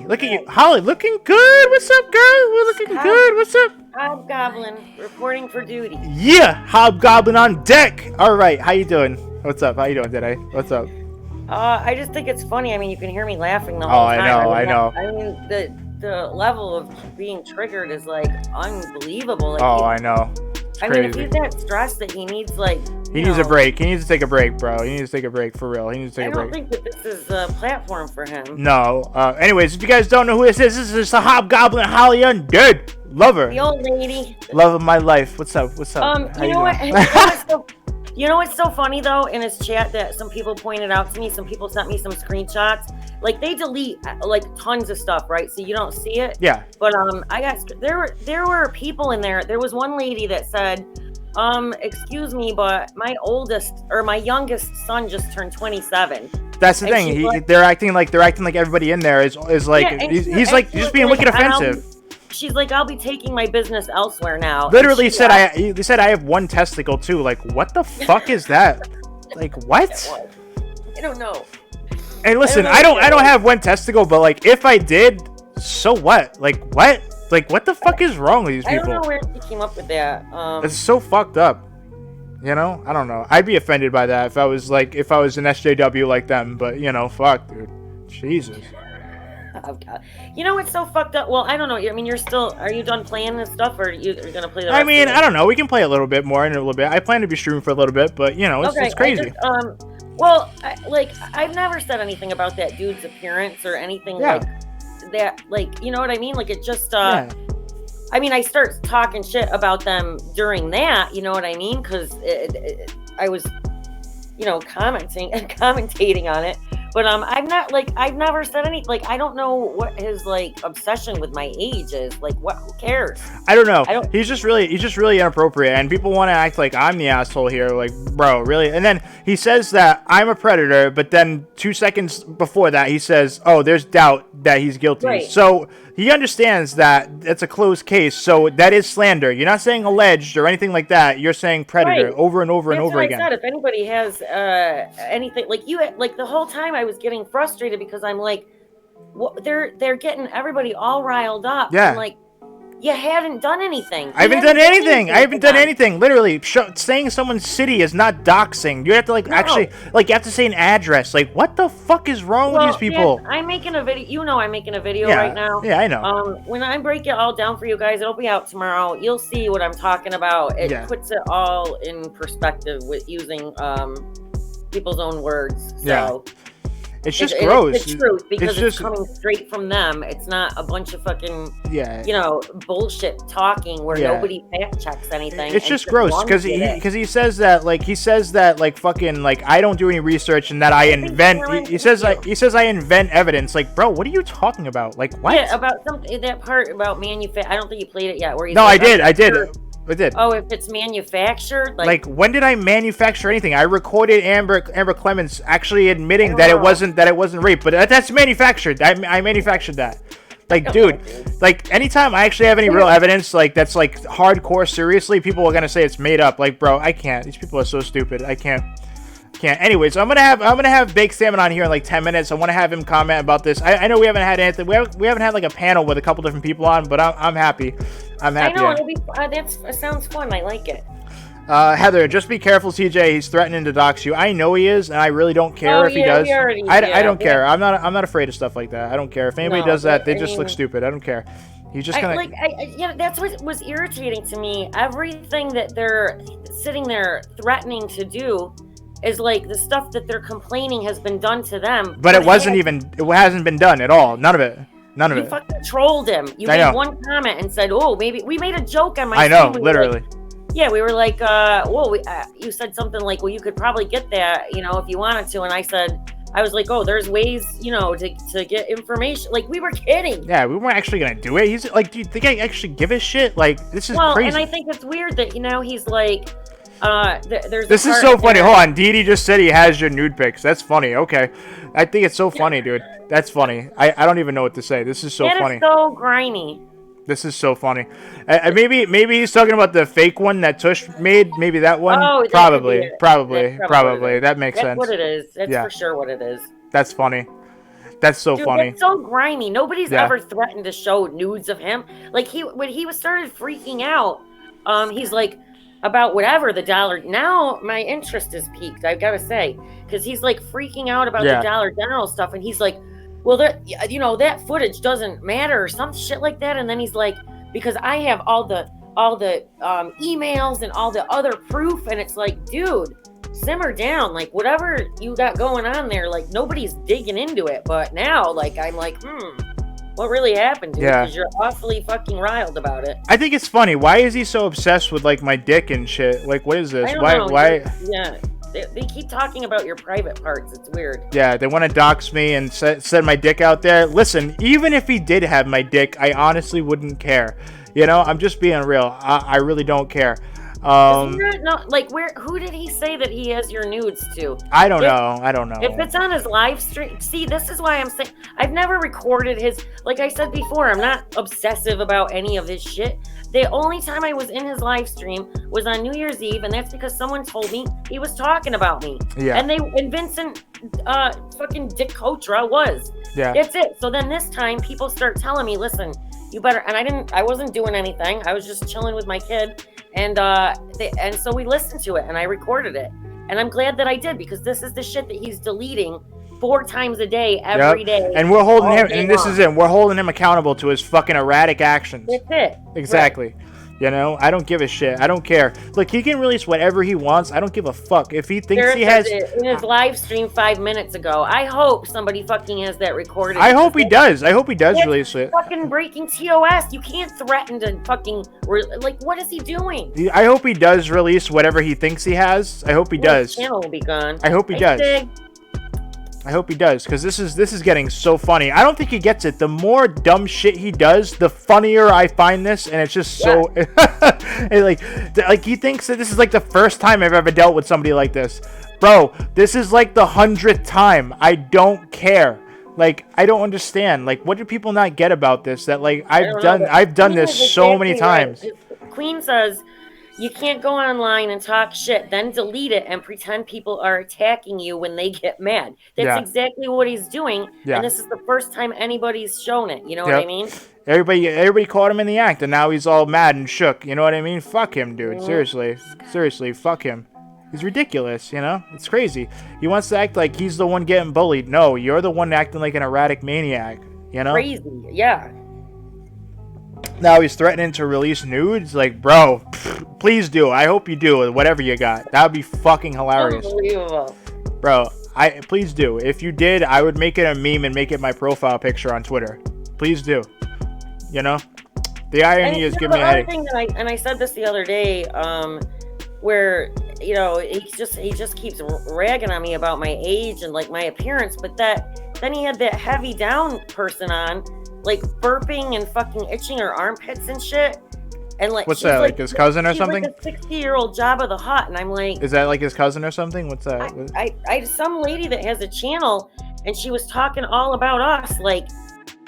look at you. Holly, looking good. What's up, girl? We're looking good. What's up? Hobgoblin, reporting for duty. Yeah, Hobgoblin on deck. All right, how you doing? What's up? How you doing today? What's up? I just think it's funny. I mean, you can hear me laughing the whole time. I know. I mean, the level of being triggered is like unbelievable. Like, I know. I mean, if he's that stressed that he needs like... He needs a break. He needs to take a break, bro. He needs to take a break, for real. He needs to take a break. I don't think that this is a platform for him. No. Anyways, if you guys don't know who this is the Hobgoblin Holly Undead. Love her. The old lady. Love of my life. What's up? What's up? You know what? You know what's so funny, though, in his chat that some people pointed out to me, some people sent me some screenshots. Like, they delete, like, tons of stuff, right? So you don't see it. Yeah. But there were people in there. There was one lady that said, excuse me, but my youngest son just turned 27. That's the thing. They're acting like everybody in there is like, yeah, he's like just being wicked offensive. She's like, I'll be taking my business elsewhere now. Literally said, they said I have one testicle too. Like, what the fuck is that? Like, what? I don't know. And listen, I don't have one testicle, but like, if I did, so what? Like, what? Like, what the fuck is wrong with these people? I don't know where she came up with that. It's so fucked up. You know? I don't know. I'd be offended by that if I was an SJW like them, but you know, fuck, dude. Jesus. Oh, God. You know what's so fucked up? Well, I don't know. I mean, are you done playing this stuff, or are you gonna play the rest I mean, of it? I don't know. We can play a little bit more in a little bit. I plan to be streaming for a little bit, but you know, it's crazy. I've never said anything about that dude's appearance or anything like that. Like, you know what I mean? Like, it just, I mean, I start talking shit about them during that, you know what I mean? Because I was, you know, commentating on it. But I've never said anything. Like, I don't know what his like obsession with my age is. Like, what? Who cares? I don't know. He's just really inappropriate, and people want to act like I'm the asshole here. Like, bro, really? And then he says that I'm a predator, but then 2 seconds before that, he says, "Oh, there's doubt that he's guilty." Right. So he understands that it's a closed case. So that is slander. You're not saying alleged or anything like that. You're saying predator over and over and over again. That's what I said. If anybody has anything like the whole time I was getting frustrated because I'm like, they're getting everybody all riled up. Yeah. I'm like, you hadn't done anything. I haven't done anything. Literally, saying someone's city is not doxing. You have to actually you have to say an address. Like, what the fuck is wrong with these people? Yeah, I'm making a video. You know, I'm making a video right now. Yeah, I know. When I break it all down for you guys, it'll be out tomorrow. You'll see what I'm talking about. It puts it all in perspective with using people's own words. So. Yeah. It's just gross. It's the truth because it's coming straight from them. It's not a bunch of fucking, you know, bullshit talking where nobody fact checks anything. It's just gross because he says that fucking I don't do any research and that I invent. He says I invent evidence. Like, bro, what are you talking about? Like, what? Yeah, about that part about I don't think you played it yet. Where no, I did. I did. Oh, if it's manufactured, like when did I manufacture anything? I recorded Amber Clemens actually admitting that it wasn't rape, but that's manufactured. I manufactured that. Like, dude, like, anytime I actually have any real evidence, like, that's, like, hardcore seriously, people are gonna say it's made up. Like, bro, I can't. These people are so stupid. I can't. Anyway, so I'm gonna have Baked Salmon on here in, like, 10 minutes. I want to have him comment about this. I know we haven't had anything. We haven't had, like, a panel with a couple different people on, but I'm happy. I'm happy. I know. That sounds fun. I like it. Heather, just be careful, TJ. He's threatening to dox you. I know he is, and I really don't care if he does. I don't care. I'm not afraid of stuff like that. I don't care if anybody does that. They just look stupid. I don't care. He's just gonna yeah. That's what was irritating to me. Everything that they're sitting there threatening to do is like the stuff that they're complaining has been done to them. But it hasn't been done at all. None of it. You fucking trolled him. You made one comment and said, "Oh, maybe we made a joke on my." I know, literally. Yeah, we were like, well, you said something like, well, you could probably get that, if you wanted to. And I was like, oh, there's ways, to get information. Like, we were kidding. Yeah, we weren't actually going to do it. He's like, do you think I actually give a shit? Like, this is crazy. And I think it's weird that, he's like, there's this is so funny. Hold on. Deity just said he has your nude pics. That's funny. Okay. I think it's so funny, dude. That's funny. I don't even know what to say. This is so funny. It's so grimy. This is so funny. Maybe he's talking about the fake one that Tush made. Maybe that one. Oh, probably. That makes sense. That's what it is. That's for sure what it is. That's funny. That's so funny. It's so grimy. Nobody's ever threatened to show nudes of him. Like when he started freaking out, he's like about whatever the dollar. Now my interest is piqued. I've got to say, because he's like freaking out about the Dollar General stuff, and he's like, well, that footage doesn't matter or some shit like that. And then he's like, because I have all the emails and all the other proof. And it's like, dude, simmer down. Like, whatever you got going on there, like, nobody's digging into it. But now, like, I'm like, what really happened, dude? Yeah. Because you're awfully fucking riled about it. I think it's funny. Why is he so obsessed with, like, my dick and shit? Like, what is this? I don't know. Why? Yeah. They keep talking about your private parts. It's weird. Yeah, they want to dox me and send my dick out there. Listen, even if he did have my dick, I honestly wouldn't care. I'm just being real. I really don't care. Who did he say that he has your nudes to? I don't know. If it's on his live stream, see, this is why I'm saying I've never recorded his. Like I said before, I'm not obsessive about any of his shit. The only time I was in his live stream was on New Year's Eve, and that's because someone told me he was talking about me. Yeah. And Vincent, fucking Dick Kotra was. Yeah. That's it. So then this time, people start telling me, listen, you better. And I wasn't doing anything. I was just chilling with my kid, and so we listened to it, and I recorded it, and I'm glad that I did, because this is the shit that he's deleting 4 times a day, every day. And we're holding him, and this is it. We're holding him accountable to his fucking erratic actions. That's it. Exactly. Right. I don't give a shit. I don't care. Look, he can release whatever he wants. I don't give a fuck. If he thinks he has... in his live stream 5 minutes ago. I hope somebody fucking has that recorded. I hope he does. I hope he does release it. Fucking breaking TOS. You can't threaten to fucking... what is he doing? I hope he does release whatever he thinks he has. I hope he does. His channel will be gone. I hope he does. I hope he does, because this is getting so funny. I don't think he gets it. The more dumb shit he does, the funnier I find this, and it's just so like he thinks that this is like the first time I've ever dealt with somebody like this. Bro, this is like the 100th time. I don't care. Like, I don't understand. Like, what do people not get about this? That like I've done this so many times. Queen says you can't go online and talk shit, then delete it and pretend people are attacking you when they get mad. That's exactly what he's doing. Yeah. And this is the first time anybody's shown it. You know what I mean? Everybody caught him in the act, and now he's all mad and shook. You know what I mean? Fuck him, dude. Seriously, fuck him. He's ridiculous, It's crazy. He wants to act like he's the one getting bullied. No, you're the one acting like an erratic maniac, Crazy, yeah. Now he's threatening to release nudes. Like, bro, please do. I hope you do. Whatever you got, that would be fucking hilarious. Unbelievable, bro. Please do. If you did, I would make it a meme and make it my profile picture on Twitter. Please do. The irony is giving me a headache. And I said this the other day, where he just keeps ragging on me about my age and like my appearance, but then he had that heavy down person on, like burping and fucking itching her armpits and shit. And like, what's that? Like his cousin or something? Like a 60-year-old Jabba the Hutt, and I'm like, is that like his cousin or something? What's that? I some lady that has a channel, and she was talking all about us. Like,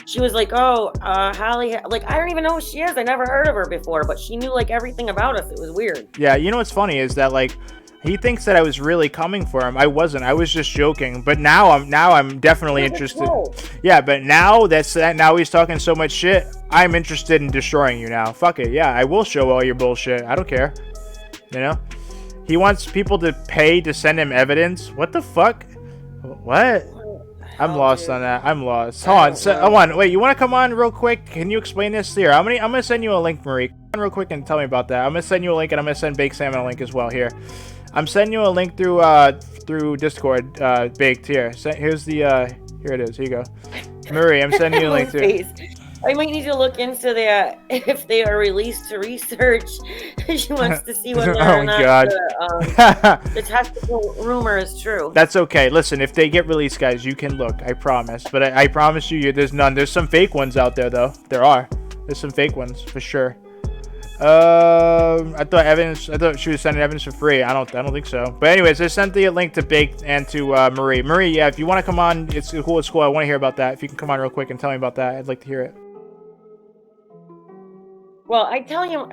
she was like, oh, Holly, like, I don't even know who she is. I never heard of her before, but she knew like everything about us. It was weird. Yeah, you know what's funny is that like he thinks that I was really coming for him. I wasn't. I was just joking. But now I'm definitely interested. Yeah, but now now he's talking so much shit. I'm interested in destroying you now. Fuck it. Yeah, I will show all your bullshit. I don't care. You know? He wants people to pay to send him evidence. What the fuck? What? I'm lost on that. I'm lost. Hold on. Wait, you want to come on real quick? Can you explain this here? I'm gonna send you a link, Marie. Come on real quick and tell me about that. I'm gonna send you a link, and I'm gonna send Baked Salmon a link as well. Here, I'm sending you a link through Discord. Baked here. Here's the here it is. Here you go, Marie. I'm sending you a link too. I might need to look into that if they are released to research. She wants to see whether or not the testicle rumor is true. That's okay. Listen, if they get released, guys, you can look. I promise. But I promise you, there's none. There's some fake ones out there, though. There's some fake ones for sure. I thought she was sending evidence for free. I don't think so. But anyways, I sent the link to Baked and to Marie. Marie, yeah, if you want to come on, it's cool. It's cool. I want to hear about that. If you can come on real quick and tell me about that, I'd like to hear it. Well, I tell you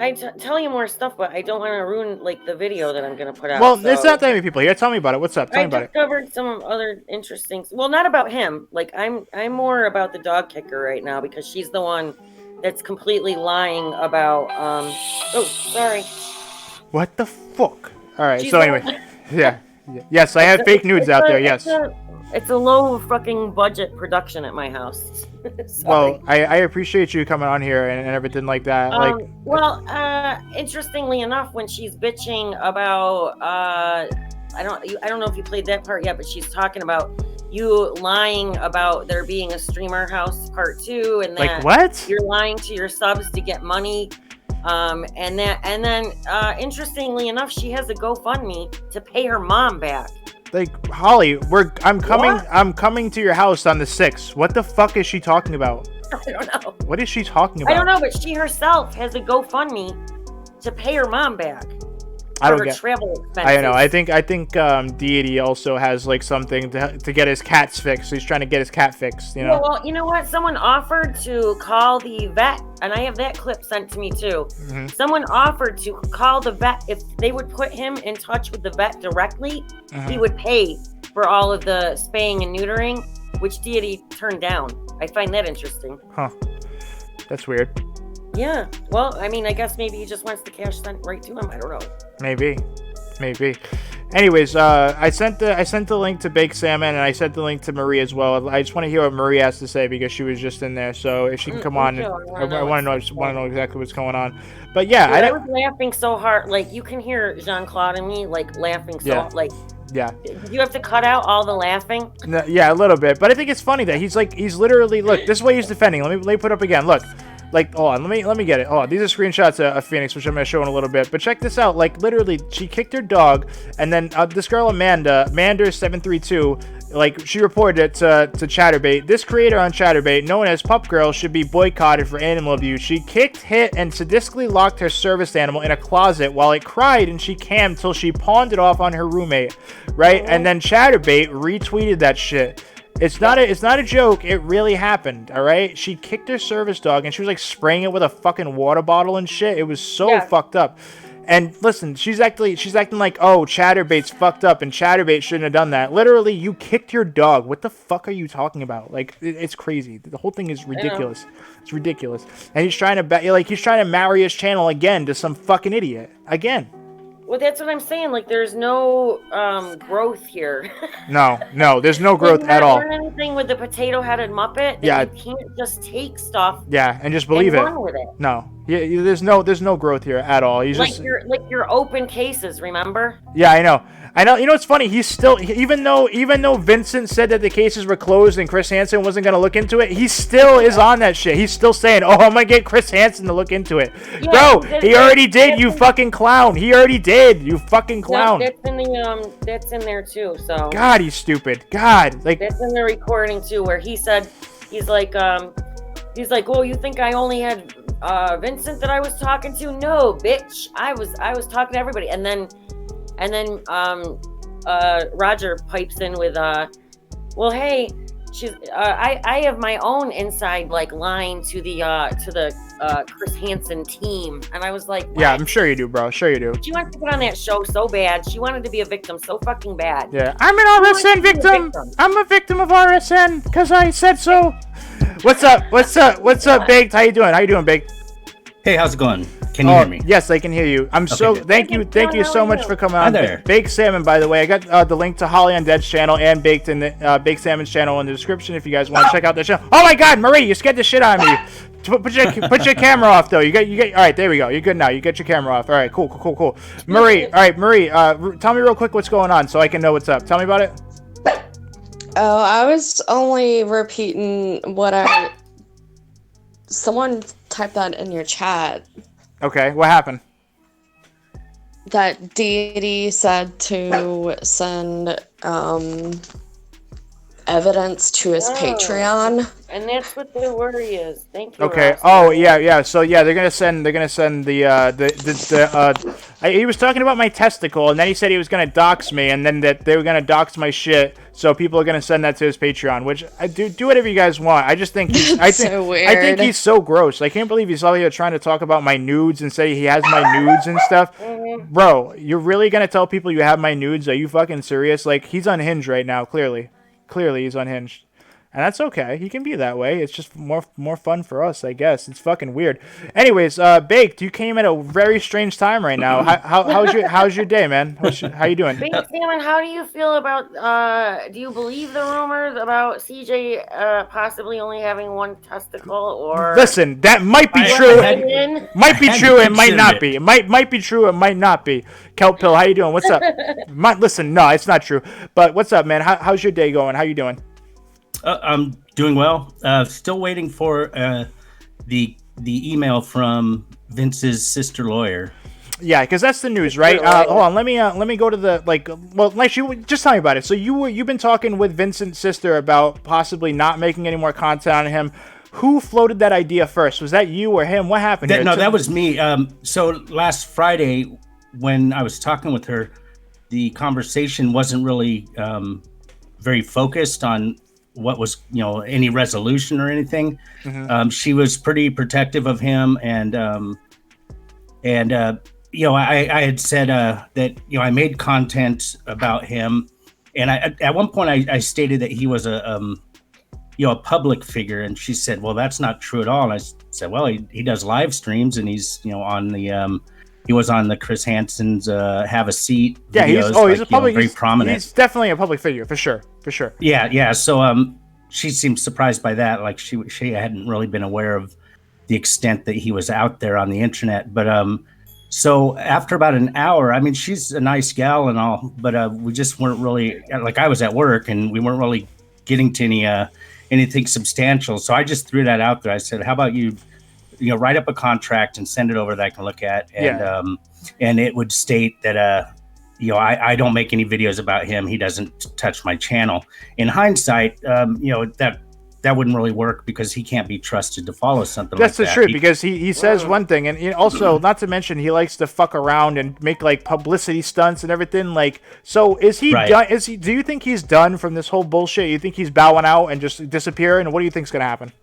more stuff, but I don't want to ruin like the video that I'm gonna put out. Well, there's not that many people here. Tell me about it. What's up? Tell me about it. I discovered some other interesting. Well, not about him. Like I'm more about the dog kicker right now because she's the one that's completely lying about. Oh, sorry. What the fuck? All right. So anyway, yeah. Yes, I have fake nudes out there. Yes. It's a low fucking budget production at my house. Well, I appreciate you coming on here and everything like that. Interestingly enough, when she's bitching about, I don't know if you played that part yet, but she's talking about you lying about there being a streamer house part 2, and that like what? You're lying to your subs to get money. And then interestingly enough, she has a GoFundMe to pay her mom back. Like Holly, I'm coming to your house on the 6th. What the fuck is she talking about? I don't know. What is she talking about? I don't know, but she herself has a GoFundMe to pay her mom back. I don't get travel expenses. I don't know. I think Deity also has like something to get his cats fixed. He's trying to get his cat fixed, you know. Well, you know what? Someone offered to call the vet, and I have that clip sent to me too. Mm-hmm. Someone offered to call the vet if they would put him in touch with the vet directly. Mm-hmm. He would pay for all of the spaying and neutering, which Deity turned down. I find that interesting. Huh. That's weird. Yeah. Well, I mean, I guess maybe he just wants the cash sent right to him. I don't know. Maybe. Anyways, I sent the link to Baked Salmon, and I sent the link to Marie as well. I just want to hear what Marie has to say because she was just in there. So if she can come on, I want to know exactly what's going on. But yeah, I was laughing so hard. Like you can hear Jean-Claude and me like laughing so like. Yeah. You have to cut out all the laughing. No, yeah, a little bit. But I think it's funny that he's literally look. This is what he's defending. Let me put up again. Look. Like, hold on, let me get it. Oh, these are screenshots of Phoenix, which I'm going to show in a little bit. But check this out. Like, literally, she kicked her dog, and then this girl, Amanda732, like, she reported it to Chatterbait. This creator on Chatterbait, known as Pup Girl, should be boycotted for animal abuse. She kicked, hit, and sadistically locked her service animal in a closet while it cried, and she cammed till she pawned it off on her roommate, right? And then Chatterbait retweeted that shit. It's not a joke. It really happened, all right? She kicked her service dog, and she was, like, spraying it with a fucking water bottle and shit. It was so fucked up. And listen, she's acting like, oh, Chatterbait's fucked up, and Chatterbait shouldn't have done that. Literally, you kicked your dog. What the fuck are you talking about? Like, it's crazy. The whole thing is ridiculous. It's ridiculous. And he's trying to marry his channel again to some fucking idiot. Again. Well, that's what I'm saying. Like, there's no growth here. No, there's no growth at all. Learn anything with the potato-headed Muppet? Yeah, you can't just take stuff. Yeah, and just believe and run with it. No, there's no growth here at all. He's like your open cases. Remember? Yeah, I know. You know what's funny? He's still, even though Vincent said that the cases were closed and Chris Hansen wasn't gonna look into it, he still is on that shit. He's still saying, "Oh, I'm gonna get Chris Hansen to look into it." Yeah, bro, he already did. You fucking clown. He already did. You fucking clown. No, that's in there too. So. God, he's stupid. God, like. That's in the recording too, where he said, he's like, "Oh, you think I only had Vincent that I was talking to? No, bitch. I was talking to everybody." And then Roger pipes in with, well, hey, I have my own inside like line to the Chris Hansen team, and I was like, what? Yeah, I'm sure you do, bro. Sure you do. She wanted to get on that show so bad. She wanted to be a victim so fucking bad. Yeah, I'm an RSN victim. I'm a victim of RSN because I said so. What's up? What's up? What's up, Baked? How you doing? How you doing, Baked? Hey, how's it going? Can you hear me? Yes, I can hear you. I'm Okay, so good. thank you so much for coming on. there. Baked Salmon, by the way, I got the link to Holly Undead's channel and Baked Salmon's channel in the description if you guys want to check out their channel. Oh my God, Marie, you scared the shit out of me. Put your camera off though. You get all right. There we go. You're good now. You get your camera off. All right, cool. Marie, all right, Marie. Tell me real quick what's going on so I can know what's up. Tell me about it. Oh, I was only repeating what someone typed that in your chat. Okay, what happened? That Deity said to send evidence to his Patreon. And that's what the worry is. Thank you. Okay. Ross. Oh yeah. So yeah, they're gonna send the he was talking about my testicle, and then he said he was gonna dox me, and then that they were gonna dox my shit. So people are gonna send that to his Patreon, which I do whatever you guys want. I just think I think he's so gross. I can't believe he's out here trying to talk about my nudes and say he has my nudes and stuff. Bro, you're really gonna tell people you have my nudes? Are you fucking serious? Like, he's unhinged right now. Clearly he's unhinged. And that's okay. He can be that way. It's just more fun for us, I guess. It's fucking weird. Anyways, Baked, you came at a very strange time right now. How's your day, man? How you doing? Baked Salmon, how do you feel about? Do you believe the rumors about CJ possibly only having one testicle? Or listen, that might be true. Might be true. It might not be. It might be true. It might not be. Kelp Pill, how you doing? What's up? Listen, no, it's not true. But what's up, man? How's your day going? How you doing? I'm doing well. Still waiting for the email from Vince's sister lawyer. Yeah, because that's the news, right? Hold on, let me go to the actually, just tell me about it. So you've been talking with Vincent's sister about possibly not making any more content on him. Who floated that idea first? Was that you or him? What happened? That was me. So last Friday, when I was talking with her, the conversation wasn't really very focused on what was, any resolution or anything. Mm-hmm. She was pretty protective of him, and I had said that I made content about him, and at one point I stated that he was a public figure, and she said, well, that's not true at all. And I said, well, he does live streams, and he's on the he was on the Chris Hansen's Have a Seat videos. Yeah, he's a public, very prominent. He's definitely a public figure, for sure. Yeah. So she seemed surprised by that. Like she hadn't really been aware of the extent that he was out there on the internet. But so after about an hour, I mean, she's a nice gal and all, but we just weren't really, like, I was at work and we weren't really getting to anything substantial. So I just threw that out there. I said, how about you write up a contract and send it over that I can look at, and it would state that I don't make any videos about him. He doesn't touch my channel. In hindsight, that wouldn't really work because he can't be trusted to follow something like that. That's the truth, because he says one thing, and also, not to mention, he likes to fuck around and make like publicity stunts and everything. Like, so is he done? Do you think he's done from this whole bullshit? You think he's bowing out and just disappearing? What do you think's gonna happen?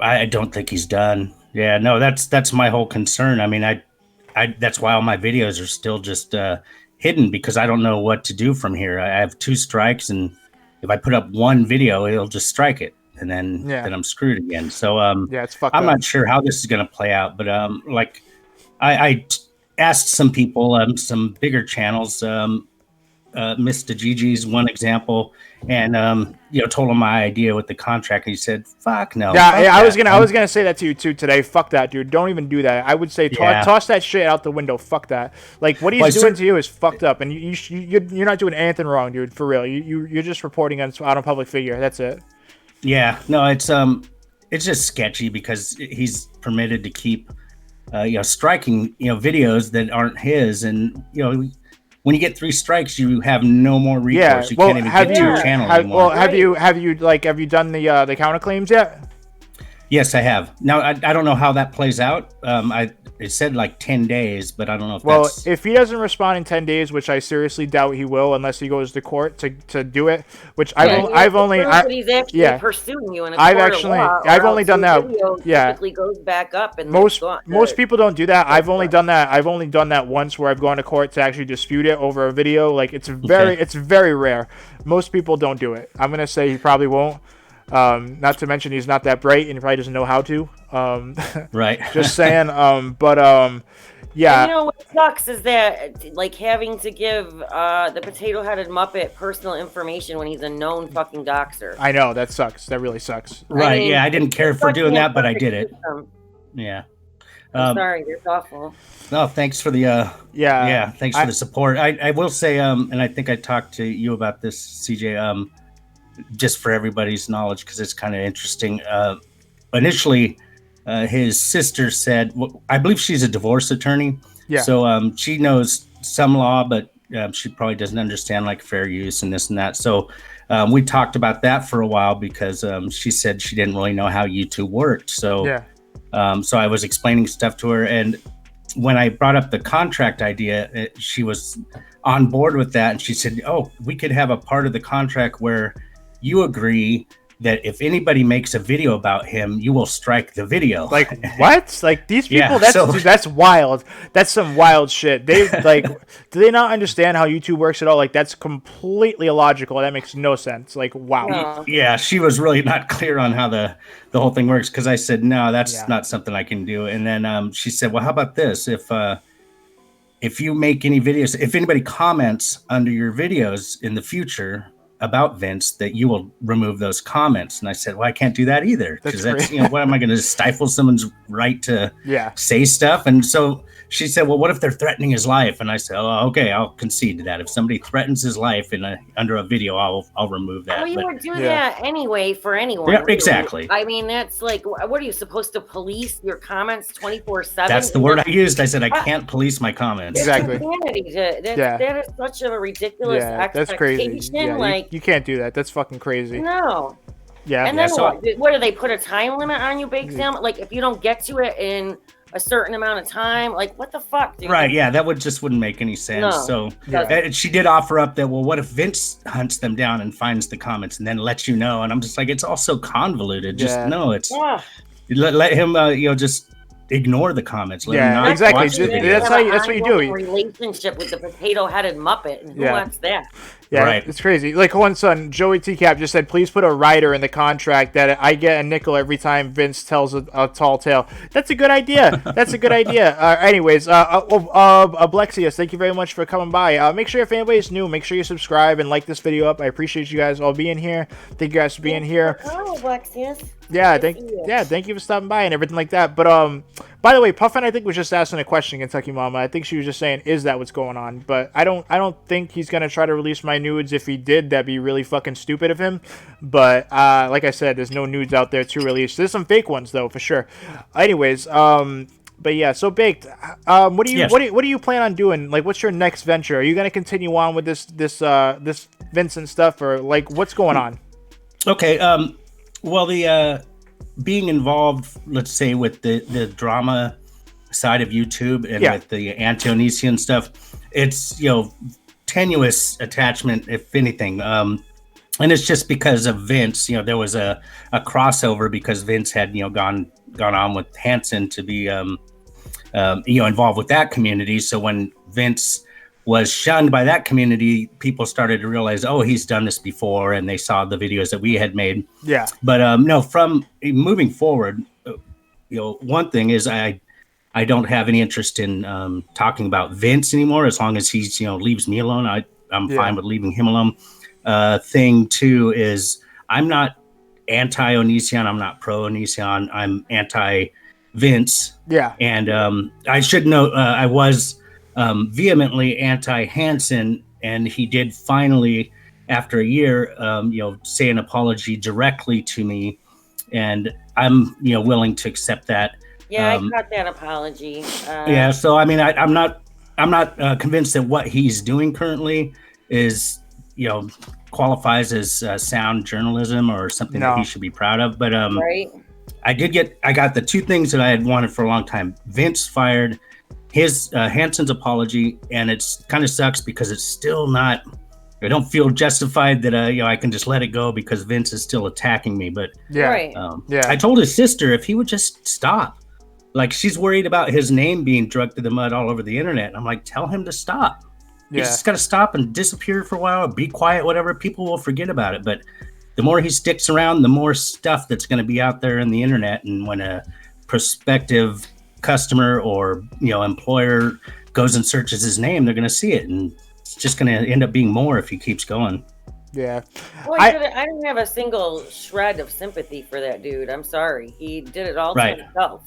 I don't think he's done. Yeah, no, that's my whole concern. I mean, I that's why all my videos are still just hidden, because I don't know what to do from here. I have 2 strikes, and if I put up one video, it'll just strike it, and then I'm screwed again. So it's fucked I'm up. not sure how this is going to play out, but I asked some people, some bigger channels, Mr. Gigi's one example, and told him my idea with the contract, and he said, "Fuck no." Yeah, I was gonna say that to you too today. Fuck that, dude. Don't even do that. I would say toss that shit out the window. Fuck that. Like, what he's doing to you is fucked up, and you're not doing anything wrong, dude. For real, you're just reporting on a public figure. That's it. Yeah, no, it's just sketchy because he's permitted to keep striking videos that aren't his, and when you get 3 strikes, you have no more recourse. Yeah, you can't even get to your channel anymore. Well, have you done the counterclaims yet? Yes, I have. Now I don't know how that plays out. it said like 10 days, but I don't know if Well, that's... if he doesn't respond in 10 days, which I seriously doubt he will, unless he goes to court to do it, which I've only he's actually pursuing you in a I've court actually of law, I've only done that. Yeah, typically goes back up, and most people don't do that. I've only done that once, where I've gone to court to actually dispute it over a video. Like it's very rare. Most people don't do it. I'm gonna say he probably won't. Not to mention he's not that bright and he probably doesn't know how to. Right. Just saying. Yeah. And you know what sucks is that, like, having to give the potato-headed Muppet personal information when he's a known fucking doxer. I know, that sucks. That really sucks. Right. I mean, yeah, I didn't care for doing that, but I did it. Yeah. I'm sorry, it's awful. No, thanks for the thanks for the support. I will say, and I think I talked to you about this, CJ. Just for everybody's knowledge, because it's kind of interesting. Initially, his sister said, I believe she's a divorce attorney. Yeah. So she knows some law, but she probably doesn't understand like fair use and this and that. So we talked about that for a while because she said she didn't really know how YouTube worked. So so I was explaining stuff to her, and when I brought up the contract idea, she was on board with that, and she said, "Oh, we could have a part of the contract where you agree that if anybody makes a video about him, you will strike the video." Like what? Like these people? That's wild. That's some wild shit. They like, do they not understand how YouTube works at all? Like that's completely illogical. That makes no sense. Like wow. Yeah, she was really not clear on how the whole thing works, because I said no, that's not something I can do. And then she said, "Well, how about this? If you make any videos, if anybody comments under your videos in the future about Vince, that you will remove those comments." And I said, "Well, I can't do that either, because that's what am I going to stifle someone's right to say stuff?" And so she said, "Well, what if they're threatening his life?" And I said, "Oh, okay, I'll concede to that. If somebody threatens his life under a video, I'll remove that." Well, you would do that anyway for anyone. Yeah, really. exactly. I mean, that's like, what are you supposed to police your comments 24/7? That's the word I used. I said I can't police my comments. Exactly. That is such a ridiculous expectation. That's crazy. Yeah, like you can't do that. That's fucking crazy. No. Yeah. And then what do they put a time limit on you, Big Sam? Like if you don't get to it in a certain amount of time, like what the fuck, dude? Right, yeah, that wouldn't make any sense. No, so she did offer up that, well, what if Vince hunts them down and finds the comments and then lets you know? And I'm just like, it's all so convoluted. Just let him just ignore the comments. Let him not exactly. watch the video. That's what you do. Relationship with the potato-headed Muppet, and who wants that? Yeah, right. It's crazy. Like one son, Joey TCap just said, "Please put a rider in the contract that I get a nickel every time Vince tells a tall tale." That's a good idea. That's a good idea. Anyways, Blexius, thank you very much for coming by. Make sure if anybody's new, make sure you subscribe and like this video up. I appreciate you guys all being here. Thank you guys for being here. Oh, Blexius. Yeah, thank you for stopping by and everything like that. But by the way, Puffin I think was just asking a question, Kentucky Mama. I think she was just saying, "Is that what's going on?" But I don't think he's gonna try to release my nudes. If he did, that'd be really fucking stupid of him. But like I said, there's no nudes out there to release. There's some fake ones though, for sure. Anyways, but yeah, so Baked, what do you plan on doing? Like, what's your next venture? Are you gonna continue on with this Vincent stuff, or like what's going on? Okay, well, the being involved, let's say, with the drama side of YouTube and with the anti-Onision stuff, it's tenuous attachment, if anything. And it's just because of Vince. There was a crossover because Vince had gone on with Hansen to be involved with that community. So when Vince was shunned by that community, people started to realize, oh, he's done this before, and they saw the videos that we had made. Yeah. But no, from moving forward, one thing is I don't have any interest in talking about Vince anymore, as long as he's leaves me alone. I'm fine with leaving him alone. Thing two is I'm not anti-Onision. I'm not pro-Onision. I'm anti-Vince. Yeah. And I should note I was vehemently anti-Hansen, and he did finally, after a year, say an apology directly to me, and I'm willing to accept that. Yeah, I got that apology. Yeah, so I mean, I'm not convinced that what he's doing currently is qualifies as sound journalism or something that he should be proud of. But right. I got the two things that I had wanted for a long time. Vince fired his Hansen's apology, and it's kind of sucks because it's still not. I don't feel justified that I can just let it go because Vince is still attacking me. But I told his sister if he would just stop. Like, she's worried about his name being dragged through the mud all over the internet. And I'm like, tell him to stop. You just got to stop and disappear for a while, be quiet, whatever. People will forget about it. But the more he sticks around, the more stuff that's going to be out there in the internet. And when a prospective customer or employer goes and searches his name, they're going to see it, and it's just going to end up being more if he keeps going. Yeah. Well, I didn't have a single shred of sympathy for that dude. I'm sorry. He did it all to himself.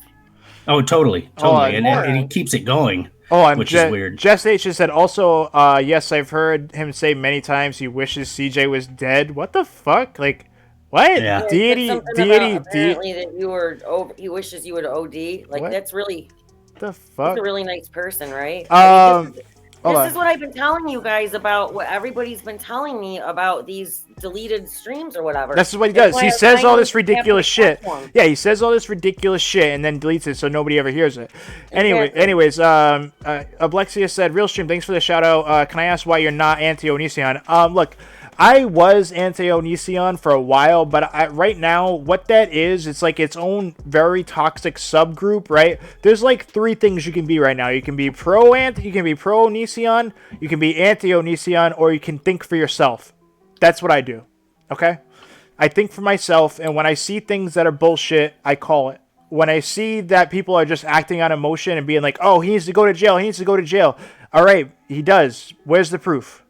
Oh, totally. And he keeps it going. Which is weird. Jess H just said, also, yes, I've heard him say many times he wishes CJ was dead. What the fuck? Like, what? Yeah. Deity. Apparently that you were he wishes you would OD. Like, what? That's really... The fuck? He's a really nice person, right? This is what I've been telling you guys about what everybody's been telling me about these deleted streams or whatever. This is what he does. He says all this ridiculous shit. Yeah, he says all this ridiculous shit and then deletes it so nobody ever hears it. Anyways, Ablexia said, RealStream, thanks for the shout out. Can I ask why you're not anti-Onision? Look, I was anti-Onision for a while, but right now, what that is, it's like its own very toxic subgroup, right? There's like 3 things you can be right now. You can be pro-Onision, you can be anti-Onision, or you can think for yourself. That's what I do, okay? I think for myself, and when I see things that are bullshit, I call it. When I see that people are just acting on emotion and being like, oh, he needs to go to jail, all right, he does. Where's the proof?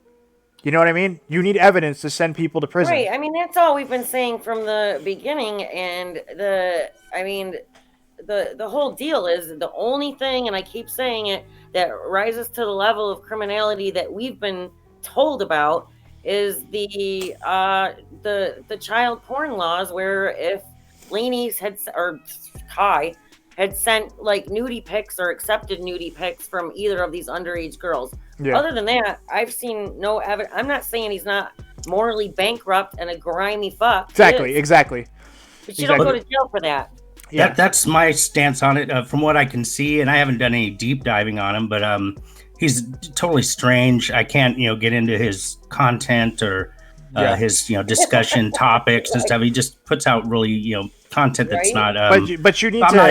You know what I mean? You need evidence to send people to prison. Right. I mean, that's all we've been saying from the beginning. And the whole deal is the only thing, and I keep saying it, that rises to the level of criminality that we've been told about is the child porn laws, where if Laney's or Kai had sent like nudie pics or accepted nudie pics from either of these underage girls. Yeah. Other than that, I've seen no evidence. I'm not saying he's not morally bankrupt and a grimy fuck. Exactly. But you don't go to jail for that. Yeah, that's my stance on it. From what I can see, and I haven't done any deep diving on him, but he's totally strange. I can't, get into his content or his, discussion topics and stuff. He just puts out really, content that's not. But you need I'm not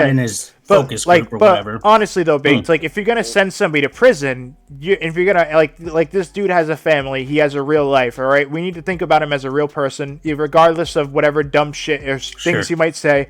in his focus group or whatever. Honestly, though, Bates, like if you're gonna send somebody to prison, if you're gonna like this dude has a family, he has a real life. All right, we need to think about him as a real person, regardless of whatever dumb shit or things he might say.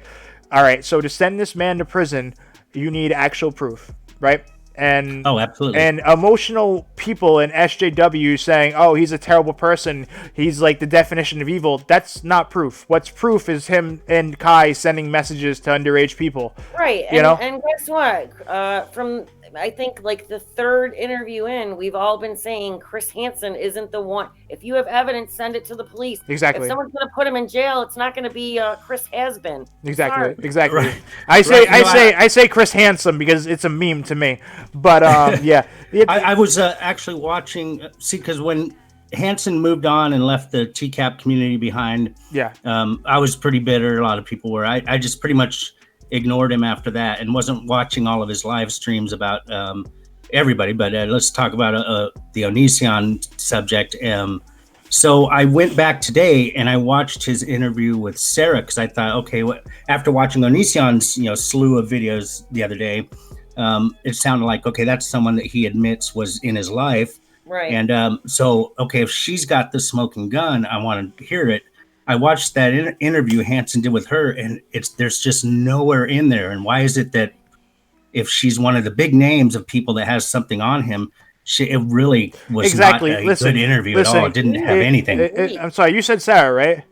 All right, so to send this man to prison, you need actual proof, right? And absolutely. And emotional people in SJW saying, "Oh, he's a terrible person. He's like the definition of evil." That's not proof. What's proof is him and Kai sending messages to underage people. Right. And guess what? From I think like the 3rd interview in, we've all been saying Chris Hansen isn't the one. If you have evidence, send it to the police. Exactly. If someone's going to put him in jail, it's not going to be Chris Has-Been. Exactly. Sorry. Exactly. Right. I say Chris Hansen because it's a meme to me. But yeah. I was actually watching. See, because when Hansen moved on and left the TCAP community behind, I was pretty bitter. A lot of people were. I just pretty much ignored him after that and wasn't watching all of his live streams about everybody. But let's talk about the Onision subject. So I went back today and I watched his interview with Sarah because I thought, okay, after watching Onision's slew of videos the other day, it sounded like, okay, that's someone that he admits was in his life. Right. And so, okay, if she's got the smoking gun, I want to hear it. I watched that interview Hansen did with her, and there's just nowhere in there. And why is it that if she's one of the big names of people that has something on him, it really was not a good interview at all. It didn't have anything. I'm sorry, you said Sarah, right?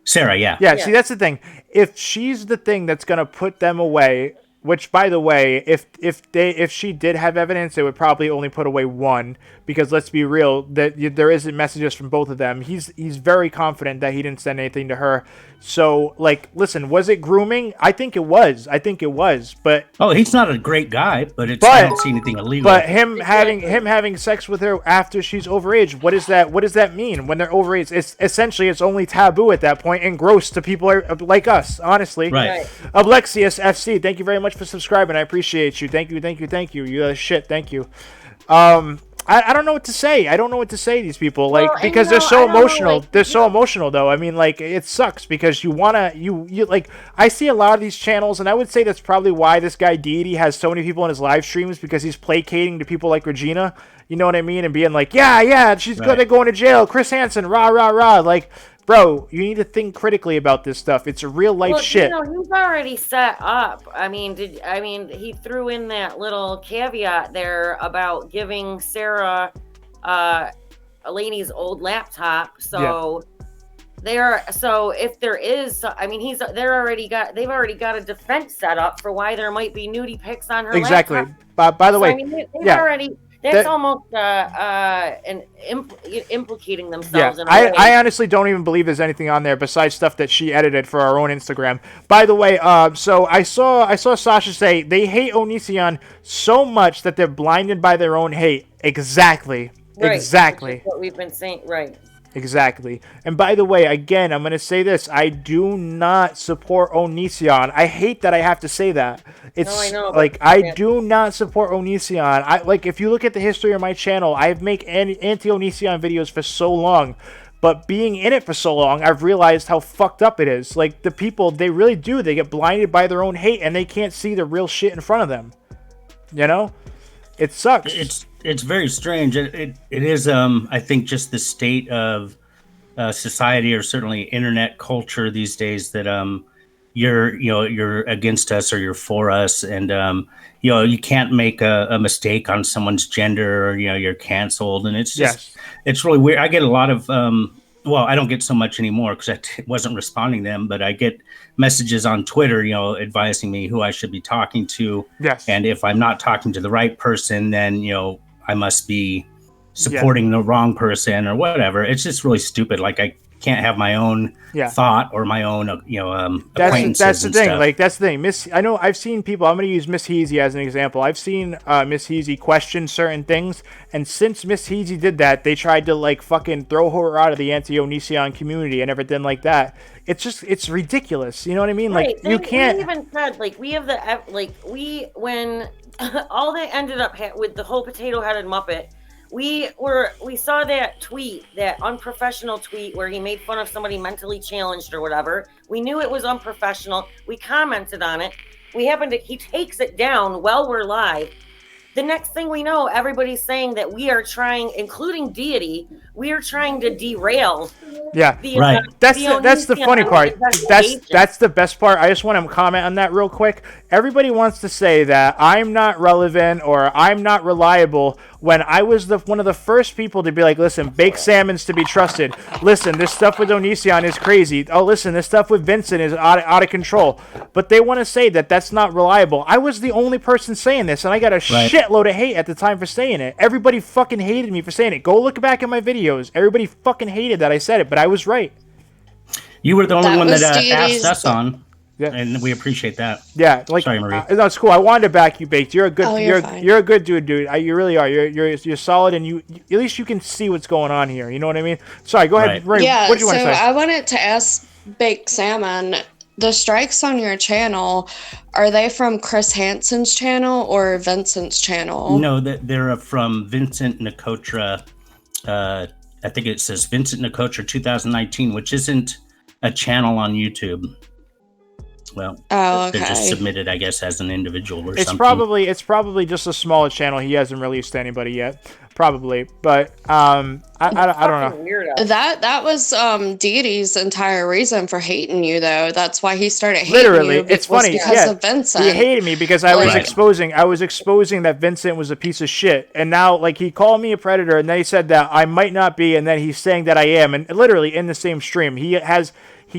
Sarah, yeah. Yeah, see, that's the thing. If she's the thing that's going to put them away, Which, by the way, if she did have evidence, it would probably only put away one, because let's be real, that there isn't messages from both of them. He's very confident that he didn't send anything to her. So, like, listen, was it grooming? I think it was. But he's not a great guy, but I don't see anything illegal. But him having sex with her after she's overage, what does that mean? When they're overage, it's only taboo at that point and gross to people like us, honestly. Right. Oblexius FC, thank you very much for subscribing. I appreciate you. Thank you. You're the shit. Thank you. I don't know what to say. I don't know what to say to these people, like, because they're so emotional. They're so emotional, though. I mean, like, it sucks because you like, I see a lot of these channels, and I would say that's probably why this guy Deity has so many people in his live streams, because he's placating to people like Regina. You know what I mean? And being like, yeah, she's good at going to jail. Chris Hansen, rah, rah, rah. Like, bro, you need to think critically about this stuff. It's a real life shit. He's already set up. I mean, he threw in that little caveat there about giving Sarah Elaine's old laptop. So if there is, I mean, they've already got a defense set up for why there might be nudie pics on her exactly. laptop. By the way, I mean, they've already. That's almost implicating themselves. Yeah, I honestly don't even believe there's anything on there besides stuff that she edited for our own Instagram. By the way, so I saw Sasha say they hate Onision so much that they're blinded by their own hate. Exactly. Right. Exactly. What we've been saying, right. Exactly. And by the way, again, I'm going to say this. I do not support Onision. I hate that I have to say that. I know. Like, I do not support Onision. If you look at the history of my channel, I've made anti-Onision videos for so long. But being in it for so long, I've realized how fucked up it is. Like, the people, they really do. They get blinded by their own hate, and they can't see the real shit in front of them. You know? It sucks. It's very strange. It is, I think, just the state of society, or certainly internet culture these days, that you're against us or you're for us, and you can't make a mistake on someone's gender, or you're canceled, and it's just it's really weird. I get a lot of I don't get so much anymore because I wasn't responding to them, but I get messages on Twitter, advising me who I should be talking to. Yes. And if I'm not talking to the right person, then I must be supporting the wrong person or whatever. It's just really stupid. Like, I can't have my own thought or my own acquaintances. That's the thing. Stuff. Like, that's the thing. I know I've seen people. I'm going to use Miss Heezy as an example. I've seen Miss Heezy question certain things, and since Miss Heezy did that, they tried to when throw her out of the anti-Onision community and everything like that. It's ridiculous. You know what I mean? Right. Like, you can't. We even said we have when all that ended up with the whole potato-headed Muppet. We saw that tweet, that unprofessional tweet where he made fun of somebody mentally challenged or whatever. We knew it was unprofessional. We commented on it. He takes it down while we're live. The next thing we know, everybody's saying that we are trying, including Deity, we are trying to derail. Yeah, right. That's the funny part. That's the best part. I just want to comment on that real quick. Everybody wants to say that I'm not relevant or I'm not reliable, when I was one of the first people to be like, listen, baked salmon's to be trusted. Listen, this stuff with Onision is crazy. Oh, listen, this stuff with Vincent is out of control. But they want to say that that's not reliable. I was the only person saying this, and I got a shitload of hate at the time for saying it. Everybody fucking hated me for saying it. Go look back at my videos. Everybody fucking hated that I said it, but I was right. You were the only one that asked us on. Yeah, and we appreciate that. Yeah, sorry, Marie. No, it's cool. I wanted to back you, Baked. You're a good. You're a good dude. You really are. You're solid, and you at least you can see what's going on here. You know what I mean? Sorry, go ahead. Ray, yeah. What do you want to say? I wanted to ask Baked Salmon. The strikes on your channel, are they from Chris Hansen's channel or Vincent's channel? No, they're from Vincent Nicotra. I think it says Vincent Nicotra 2019, which isn't a channel on YouTube. Well, they're just submitted, I guess, as an individual or something. It's probably just a smaller channel. He hasn't released to anybody yet. probably. But I don't know. Weirdo. That was Deity's entire reason for hating you, though. That's why he started hating Literally, you. it's funny. Because of Vincent. He hated me because I was Right. exposing that Vincent was a piece of shit. And now, like, he called me a predator, and then he said that I might not be, and then he's saying that I am. And literally in the same stream, he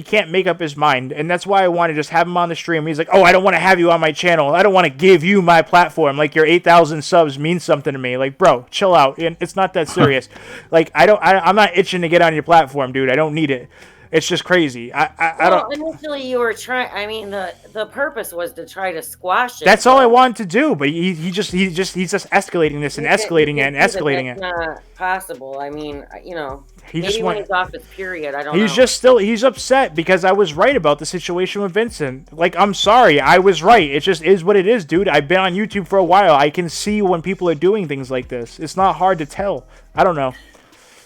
can't make up his mind, and that's why I want to just have him on the stream. He's like, oh, I don't want to have you on my channel. I don't want to give you my platform. Like, your 8,000 subs means something to me. Like, bro, chill out. And it's not that serious. Like, I'm not itching to get on your platform, dude. I don't need it. It's just crazy. I don't. Initially, you were trying. I mean, the purpose was to try to squash it. That's all I wanted to do, but he's just escalating this and escalating it and escalating it. Not possible. I mean, you know, He maybe just when went. he's off his period. I don't know. He's upset because I was right about the situation with Vincent. Like, I'm sorry, I was right. It just is what it is, dude. I've been on YouTube for a while. I can see when people are doing things like this. It's not hard to tell. I don't know.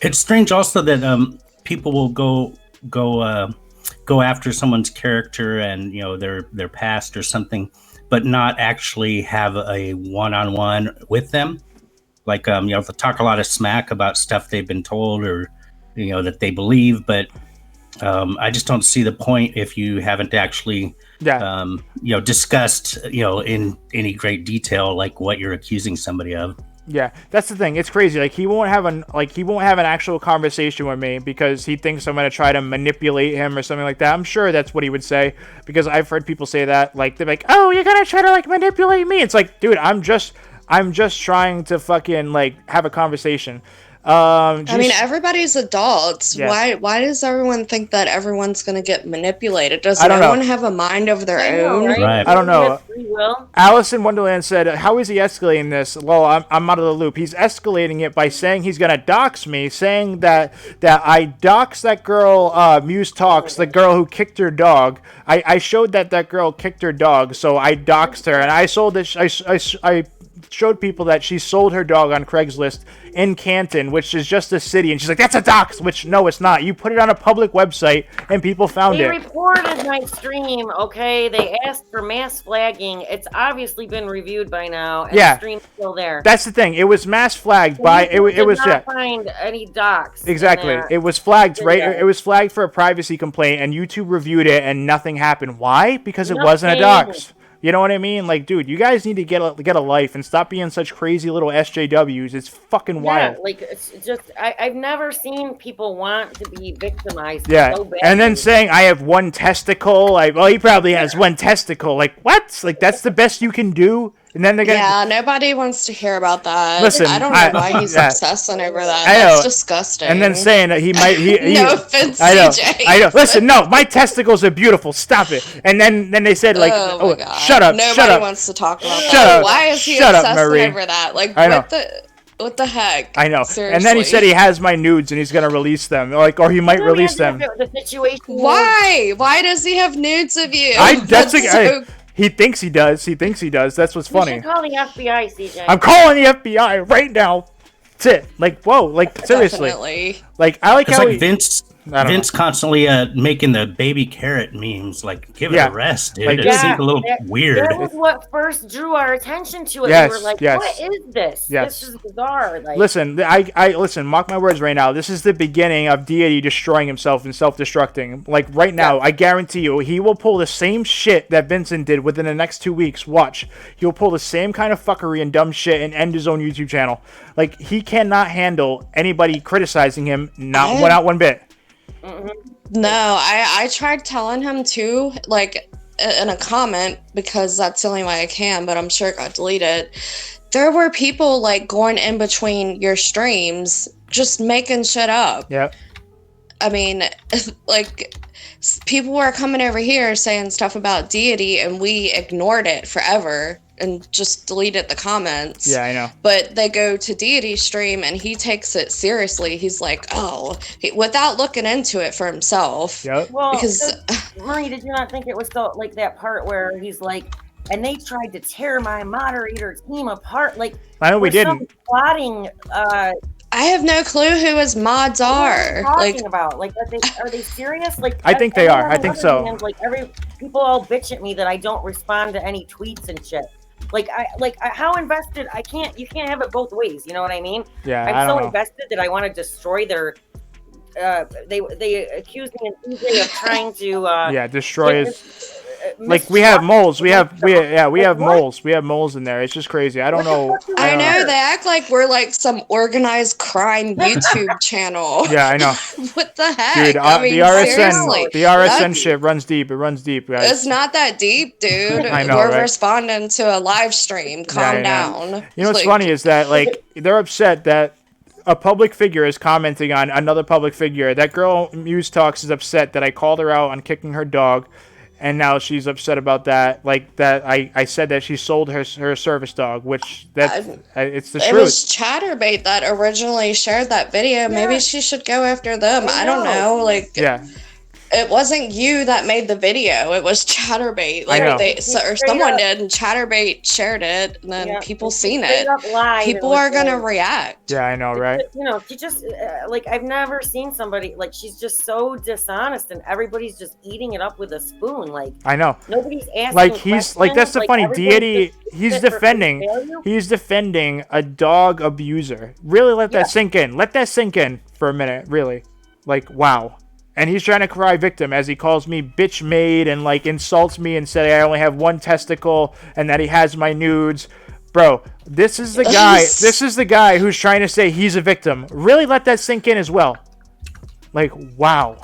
It's strange also that people will go after someone's character and, you know, their past or something, but not actually have a one-on-one with them. Like, you know, they'll talk a lot of smack about stuff they've been told or, you know, that they believe, but I just don't see the point if you haven't actually, you know, discussed, you know, in any great detail, like what you're accusing somebody of. Yeah, that's the thing. It's crazy. Like, he won't have an actual conversation with me because he thinks I'm gonna try to manipulate him or something like that. I'm sure that's what he would say because I've heard people say that. Like, they're like, "Oh, you're gonna try to like manipulate me?" It's like, dude, I'm just trying to fucking like have a conversation. I mean, everybody's adults. Yeah. Why does everyone think that everyone's going to get manipulated? Does I don't know. everyone have a mind of their own? Right. I don't know. He has free will. Alice in Wonderland said, how is he escalating this? Well, I'm out of the loop. He's escalating it by saying he's going to dox me, saying that I doxed that girl, Muse Talks, the girl who kicked her dog. I showed that girl kicked her dog, so I doxed her, and I sold this. I showed people that she sold her dog on Craigslist in Canton, which is just a city, and she's like, that's a dox, which no, it's not. You put it on a public website and people found They it. reported my stream, okay? They asked for mass flagging. It's obviously been reviewed by now, and Yeah. the stream's still there. That's the thing. It was mass flagged by it was not find any docs. Exactly. It was flagged, right? It was flagged for a privacy complaint, and YouTube reviewed it, and nothing happened. Why? Because it wasn't a dox. You know what I mean? Like, dude, you guys need to get a life and stop being such crazy little SJWs. It's fucking wild. Yeah, like, it's just, I've never seen people want to be victimized so badly. And then saying, I have one testicle. Well, he probably has one testicle. Like, what? Like, that's the best you can do? And then they're gonna... Yeah, nobody wants to hear about that. Listen, I don't know why he's obsessing over that. I know. That's disgusting. And then saying that he might... No offense, I know. CJ. I know. Listen, no, my testicles are beautiful. Stop it. And then they said, like, oh my God. Shut up, Nobody shut up. wants to talk about Shut that. up. Why is he Shut up, obsessing Marie. over that? Like, I know. what the heck? I know. Seriously. And then he said he has my nudes and he's gonna release them. Like, or he might release them. The situation. Why? Why does he have nudes of you? He thinks he does. That's what's funny. You should call the FBI, CJ. I'm calling the FBI right now. That's it. Like, whoa. Like, seriously. Definitely. Like, I like It's how like Vince constantly making the baby carrot memes. Like, give it a rest, dude. Like, it seemed a little weird. That was what first drew our attention to it. Yes, We were like, yes. what is this? Yes. This is bizarre. Like, listen, listen, mark my words right now. This is the beginning of Deity destroying himself and self-destructing. Like, right now, I guarantee you, he will pull the same shit that Vincent did within the next 2 weeks. Watch. He'll pull the same kind of fuckery and dumb shit and end his own YouTube channel. Like, he cannot handle anybody criticizing him, not one bit. No, I tried telling him to, like, in a comment, because that's the only way I can, but I'm sure it got deleted. There were people, like, going in between your streams, just making shit up. Yep. I mean, like, people were coming over here saying stuff about Deity, and we ignored it forever and just deleted the comments. Yeah, I know. But they go to Deity's stream and he takes it seriously. He's like, without looking into it for himself. Yep. well, Because Marie, did you not think it was so, like, that part where he's like, and they tried to tear my moderator team apart? Like, I know we didn't. Plotting, I have no clue who his mods are. What are you Like, talking about? Like, are they serious? Like, I think they are. I think so. Like, people all bitch at me that I don't respond to any tweets and shit. How invested? You can't have it both ways. You know what I mean? Yeah, I'm I don't so know. invested that I want to destroy their. They accused me in Tuesday of trying to. Destroy his. Like we have moles, we have moles, we have moles in there. It's just crazy. I don't know. I know they act like we're like some organized crime YouTube channel. Yeah, I know. What the heck? Dude, I mean, seriously, the RSN shit runs deep. It runs deep, guys. It's not that deep, dude. I know, We're right? responding to a live stream. Calm down. You know what's funny is that like they're upset that a public figure is commenting on another public figure. That girl Muse Talks is upset that I called her out on kicking her dog. And now she's upset about that. Like that, I said that she sold her service dog, which it's the truth. It was Chatterbait that originally shared that video. Maybe she should go after them. I don't know. Like, it wasn't you that made the video. It was Chatterbait. Like someone did, and Chatterbait shared it, and then people seen it. People are gonna react. Yeah, I know, right? You know, she just like I've never seen somebody like she's just so dishonest, and everybody's just eating it up with a spoon. Like I know. Nobody's asking. Like he's like that's the funny Deity. He's defending a dog abuser. Really, let that sink in. Let that sink in for a minute. Really, like wow. And he's trying to cry victim as he calls me bitch maid and like insults me and said I only have one testicle and that he has my nudes. Bro, this is the guy. This is the guy who's trying to say he's a victim. Really let that sink in as well. Like, wow.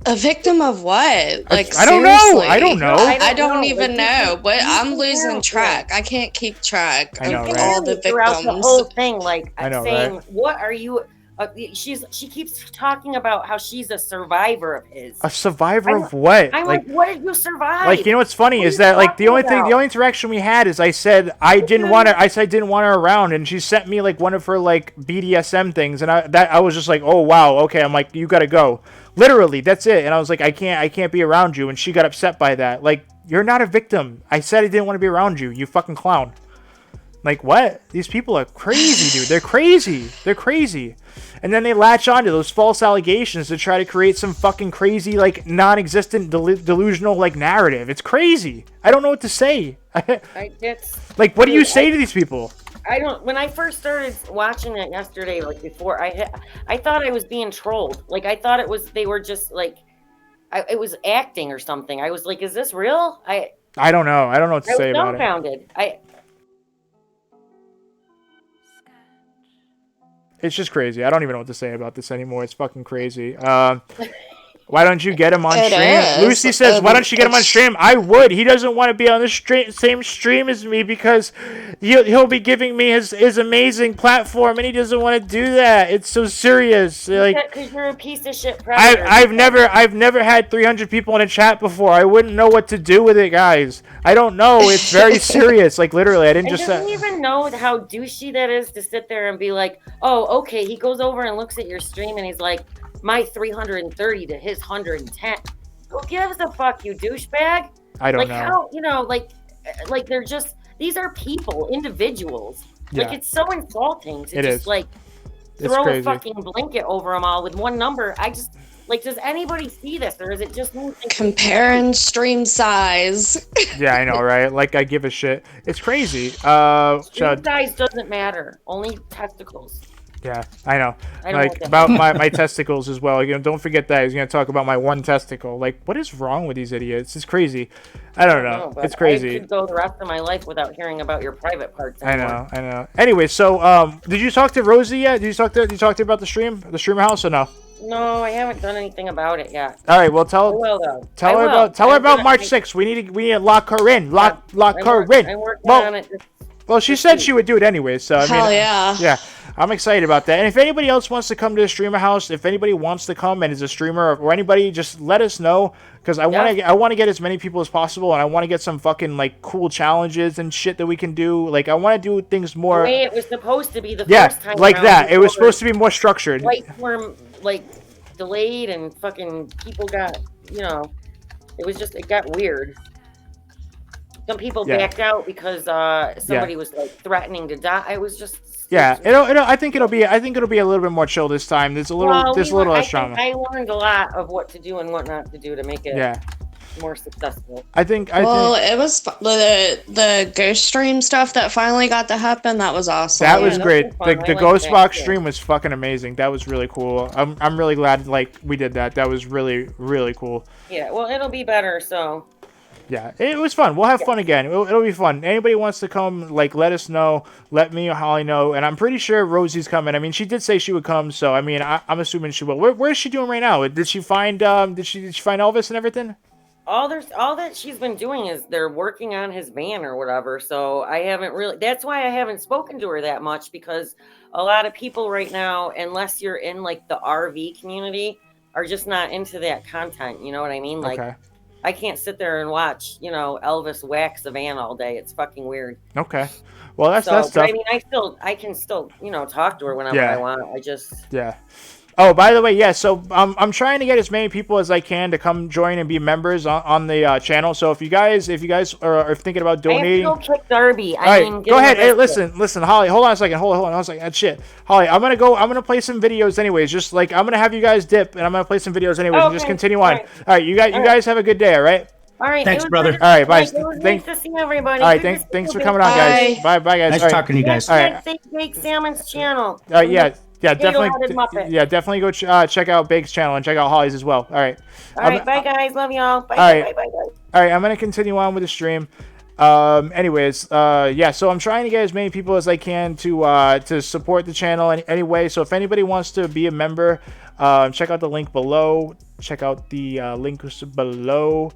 A victim of what? Like, I don't know. I don't know. I don't even know. But I'm losing track. I can't keep track of all the victims. Throughout the whole thing, like I know, saying, right? "What are you?" She keeps talking about how she's a survivor of his. A survivor of what? I'm like, what did you survive? Like, you know what's funny is that like the only interaction we had is I said I didn't want her around, and she sent me like one of her like BDSM things, and I was just like, oh wow, okay. I'm like, you gotta go. Literally, that's it. And I was like, I can't be around you, and she got upset by that. Like, you're not a victim. I said I didn't want to be around you. You fucking clown. Like, what? These people are crazy, dude. They're crazy. They're crazy. And then they latch onto those false allegations to try to create some fucking crazy, like, non-existent, delusional, like, narrative. It's crazy. I don't know what to say. Like, what do you say to these people? I don't. When I first started watching it yesterday, like, before, I thought I was being trolled. Like, I thought they were just, like, it was acting or something. I was like, is this real? I don't know. I don't know what to say about it. I was dumbfounded. It's just crazy. I don't even know what to say about this anymore. It's fucking crazy. Why don't you get him on stream? Lucy says, why don't you get him on stream? I would. He doesn't want to be on the same stream as me because he'll be giving me his amazing platform, and he doesn't want to do that. It's so serious. Like, because you're a piece of shit predator. I've never had 300 people in a chat before. I wouldn't know what to do with it, guys. I don't know. It's very serious. Like, literally, I didn't just... doesn't even know how douchey that is to sit there and be like, oh, okay. He goes over and looks at your stream, and he's like, my 330 to his 110. Who gives a fuck, you douchebag? I don't know. How, you know, like they're just, these are people, individuals. Yeah. Like, it's so insulting to just like throw a fucking blanket over them all with one number. I just, like, does anybody see this, or is it just me? Comparing stream size. Yeah, I know, right? Like, I give a shit. It's crazy. Stream size doesn't matter. Only testicles. Yeah, I know. Like, about my testicles as well. You know, don't forget that. He's going to talk about my one testicle. Like, what is wrong with these idiots? It's crazy. I don't know. It's crazy. I could go the rest of my life without hearing about your private parts anymore. I know. Anyway, so, did you talk to Rosie yet? Did you talk to her about the streamer house or no? No, I haven't done anything about it yet. All right, well, tell her about March 6th. We need to lock her in. Lock her in. I'm working on it. Well, she said she would do it anyway, so I mean, hell yeah. Yeah, I'm excited about that. And if anybody else wants to come to the streamer house, if anybody wants to come and is a streamer or anybody, just let us know, because I want to get as many people as possible, and I want to get some fucking like cool challenges and shit that we can do. Like, I want to do things more. The way it was supposed to be the first time. Yeah, like that. It was supposed to be more structured. Right form, like, delayed, and fucking people got, you know, it got weird. Some people backed out because somebody was like threatening to die. I was just I think it'll be a little bit more chill this time. There's a little less drama. I learned a lot of what to do and what not to do to make it. Yeah. more successful. I think. Well, it was the ghost stream stuff that finally got to happen. That was awesome. That was great. The like Ghost that, Box too. stream was fucking amazing. That was really cool. I'm really glad like we did that. That was really really cool. Yeah, well, it'll be better. So Yeah, it was fun. We'll have fun again. It'll be fun. Anybody wants to come, like, let us know. Let me or Holly know. And I'm pretty sure Rosie's coming. I mean, she did say she would come, so I mean, I'm assuming she will. Where's she doing right now? Did she find did she find Elvis and everything? all that she's been doing is they're working on his van or whatever. So I haven't really. That's why I haven't spoken to her that much, because a lot of people right now, unless you're in like the RV community, are just not into that content. You know what I mean? Like. Okay. I can't sit there and watch, Elvis wax a van all day. It's fucking weird. Okay. Well, that's But tough. I mean, I can still, talk to her whenever Yeah. I want. I just. Yeah. Oh, by the way, yeah. So I'm trying to get as many people as I can to come join and be members on the channel. So if you guys are thinking about donating, I have to go kick Darby. all right, go ahead. Hey, listen, Holly. Hold on a second. Hold on a second. Shit, Holly. I'm gonna play some videos anyways. Just like I'm gonna have you guys dip, and I'm gonna play some videos anyways, and just continue on. All right, you guys have a good day. All right. All right. Thanks, brother. All right, bye. It was nice to see everybody. All right, thanks for coming on, guys. Bye, guys. Nice All right. talking to you guys. All right. Bake Salmon's channel. Yeah, Potato-headed Muppet. definitely go check out Bake's channel and check out Holly's as well. All right. All right, bye guys. Love y'all. Bye, All right. bye, bye, bye. All right, I'm gonna continue on with the stream. Anyways, yeah. So I'm trying to get as many people as I can to support the channel anyway. So if anybody wants to be a member, check out the link below. Check out the links below.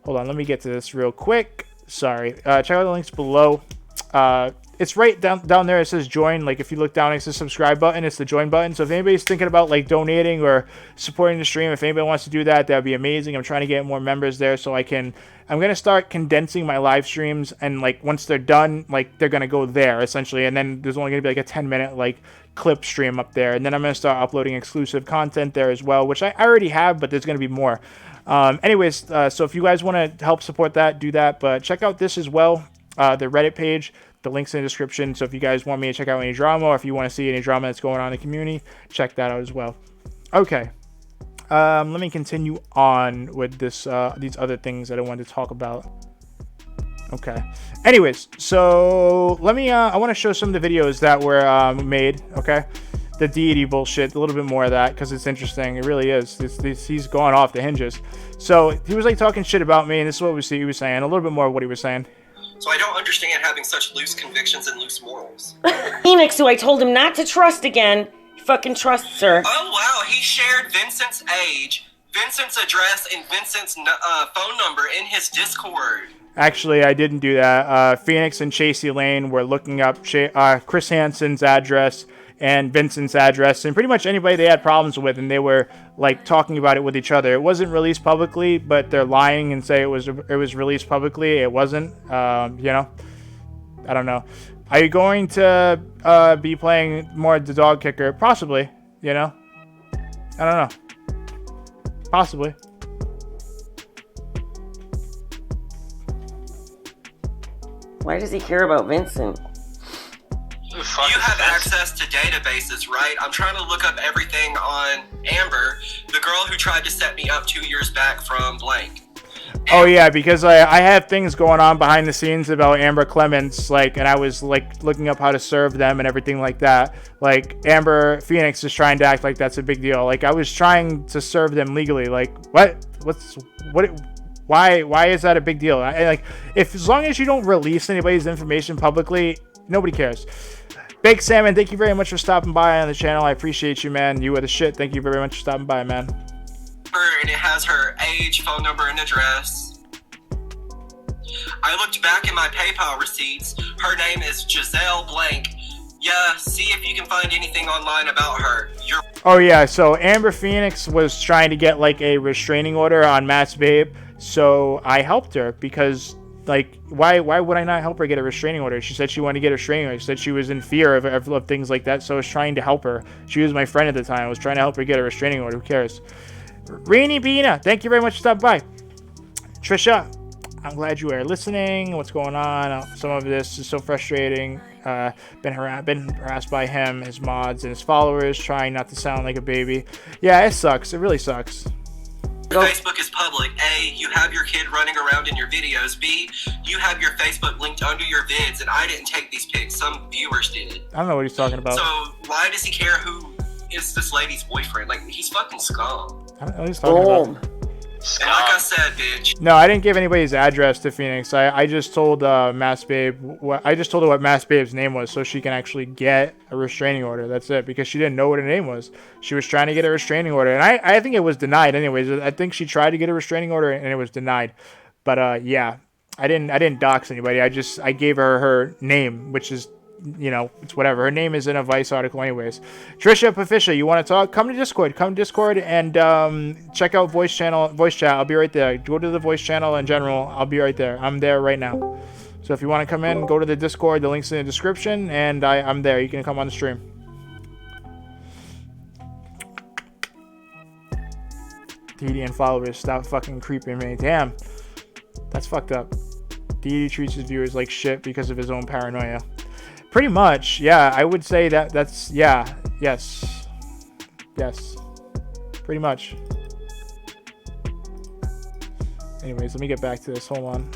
Hold on, let me get to this real quick. Sorry. Check out the links below. It's right down there. It says join. Like if you look down, it says subscribe button. It's the join button. So if anybody's thinking about like donating or supporting the stream, if anybody wants to do that, that'd be amazing. I'm trying to get more members there so I'm gonna start condensing my live streams, and like once they're done, like they're gonna go there essentially, and then there's only gonna be like a 10-minute like clip stream up there, and then I'm gonna start uploading exclusive content there as well, which I already have, but there's gonna be more. Anyways, so if you guys want to help support that, do that. But check out this as well, the Reddit page. The link's in the description. So if you guys want me to check out any drama, or if you want to see any drama that's going on in the community, check that out as well. Okay. Let me continue on with this these other things that I wanted to talk about. Okay. Anyways, so let me I want to show some of the videos that were made, okay? The Deity bullshit, a little bit more of that, because it's interesting. It really is. He's going off the hinges. So he was like talking shit about me, and this is what he was saying. A little bit more of what he was saying. So I don't understand having such loose convictions and loose morals. Phoenix, who I told him not to trust again, he fucking trusts her. Oh wow, he shared Vincent's age, Vincent's address, and Vincent's phone number in his Discord. Actually, I didn't do that. Phoenix and Chasey Lane were looking up Chris Hansen's address and Vincent's address, and pretty much anybody they had problems with, and they were like talking about it with each other. It wasn't released publicly, but they're lying and say it was released publicly. It wasn't. I don't know. Are you going to be playing more the dog kicker? Possibly. I don't know. Possibly. Why does he care about Vincent? You have access to databases, right? I'm trying to look up everything on Amber, the girl who tried to set me up 2 years back from blank. Oh yeah, because I have things going on behind the scenes about Amber Clements, and I was looking up how to serve them and everything like that. Like Amber Phoenix is trying to act like that's a big deal. Like I was trying to serve them legally. Like what? Why is that a big deal? As long as you don't release anybody's information publicly, nobody cares. Baked Salmon, thank you very much for stopping by on the channel. I appreciate you, man. You are the shit. Thank you very much for stopping by, man. And it has her age, phone number, and address. I looked back in my PayPal receipts. Her name is Giselle Blank. Yeah, see if you can find anything online about her. Oh yeah, so Amber Phoenix was trying to get a restraining order on Matt's babe, so I helped her because why would I not help her get a restraining order? She said she wanted to get a restraining order. She said she was in fear of things like that, so I was trying to help her. She was my friend at the time. I was trying to help her get a restraining order. Who cares? Rainy Beana, thank you very much for stopping by. Trisha, I'm glad you are listening. What's going on? Some of this is so frustrating. Been harassed by him, his mods, and his followers, trying not to sound like a baby. Yeah, it sucks. It really sucks. Facebook is public. A, you have your kid running around in your videos. B, you have your Facebook linked under your vids, and I didn't take these pics. Some viewers did. I don't know what he's talking about. So why does he care who is this lady's boyfriend? Like, he's fucking scum. I don't know what he's talking about. And like I said, bitch. No, I didn't give anybody's address to Phoenix. I just told Mass Babe I just told her what Mass Babe's name was so she can actually get a restraining order. That's it, because she didn't know what her name was. She was trying to get a restraining order, and I think it was denied anyways. I think she tried to get a restraining order and it was denied. But yeah, I didn't dox anybody. I gave her name, which is, you know, it's whatever. Her name is in a Vice article anyways. Trisha Patricia, you want to talk? Come to Discord. Come to Discord and check out voice chat. I'll be right there. Go to the voice channel in general. I'll be right there. I'm there right now. So if you want to come in, go to the Discord. The link's in the description, and I'm there. You can come on the stream. Deity and followers, stop fucking creeping me. Damn, that's fucked up. Deity treats his viewers like shit because of his own paranoia. Pretty much, yeah. I would say that's yeah, yes, pretty much. Anyways, let me get back to this. Hold on.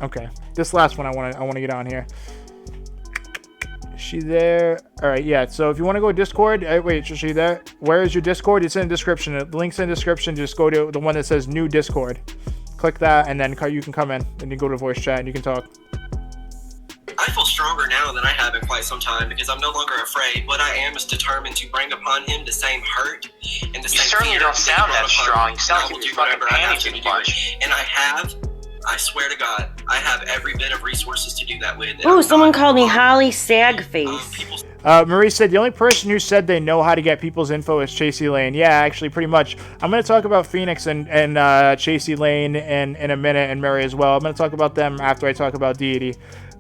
Okay, this last one I want to get on here. Is she there? All right, yeah. So if you want to go to Discord, wait, is she there? Where is your Discord? It's in the description. The link's in the description. Just go to the one that says New Discord. Click that, and then you can come in. Then you go to voice chat, and you can talk. I feel stronger now than I have in quite some time because I'm no longer afraid. What I am is determined to bring upon him the same hurt and the same fear. You certainly don't sound that strong. You sound like you're fucking panicking a bunch. And I swear to God, I have every bit of resources to do that with. Ooh, someone called me Holly Sagface. Marie said the only person who said they know how to get people's info is Chasey Lane. Yeah, actually, pretty much. I'm going to talk about Phoenix and Chasey Lane in a minute, and Mary as well. I'm going to talk about them after I talk about Deity.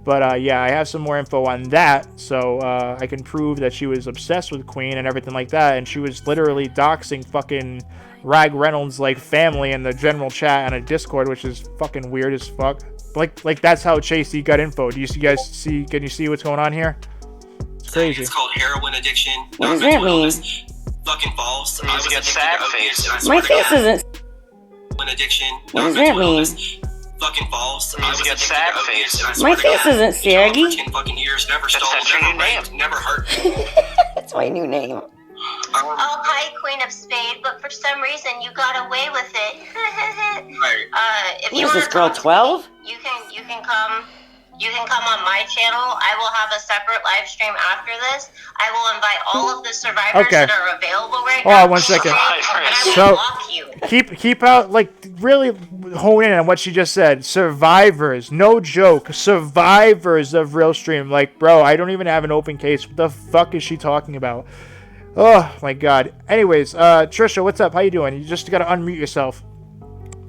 But yeah, I have some more info on that, so I can prove that she was obsessed with Queen and everything like that, and she was literally doxing fucking Rag Reynolds' like family in the general chat on a Discord, which is fucking weird as fuck. Like that's how Chasey got info. Do you guys see? Can you see what's going on here? It's crazy. It's called heroin addiction. What does that mean? Fucking false. It means you get sad face. My face isn't. Addiction. What does that mean? Fucking false. It means you get sad face. My face isn't saggy. Fucking years, never stole, That's your never new name. raped, never hurt. That's my new name. Oh, hi, Queen of Spade, but for some reason you got away with it. If Who you is this wanna girl, talk to 12? me, you can come on my channel. I will have a separate live stream after this. I will invite all of the survivors that are available right now. Hold on 1 second. And I will block you. Keep out, like, really hone in on what she just said. Survivors, no joke. Survivors of RealStream. Like, bro, I don't even have an open case. What the fuck is she talking about? Oh my god. Anyways, Trisha, what's up? How you doing? You just gotta unmute yourself.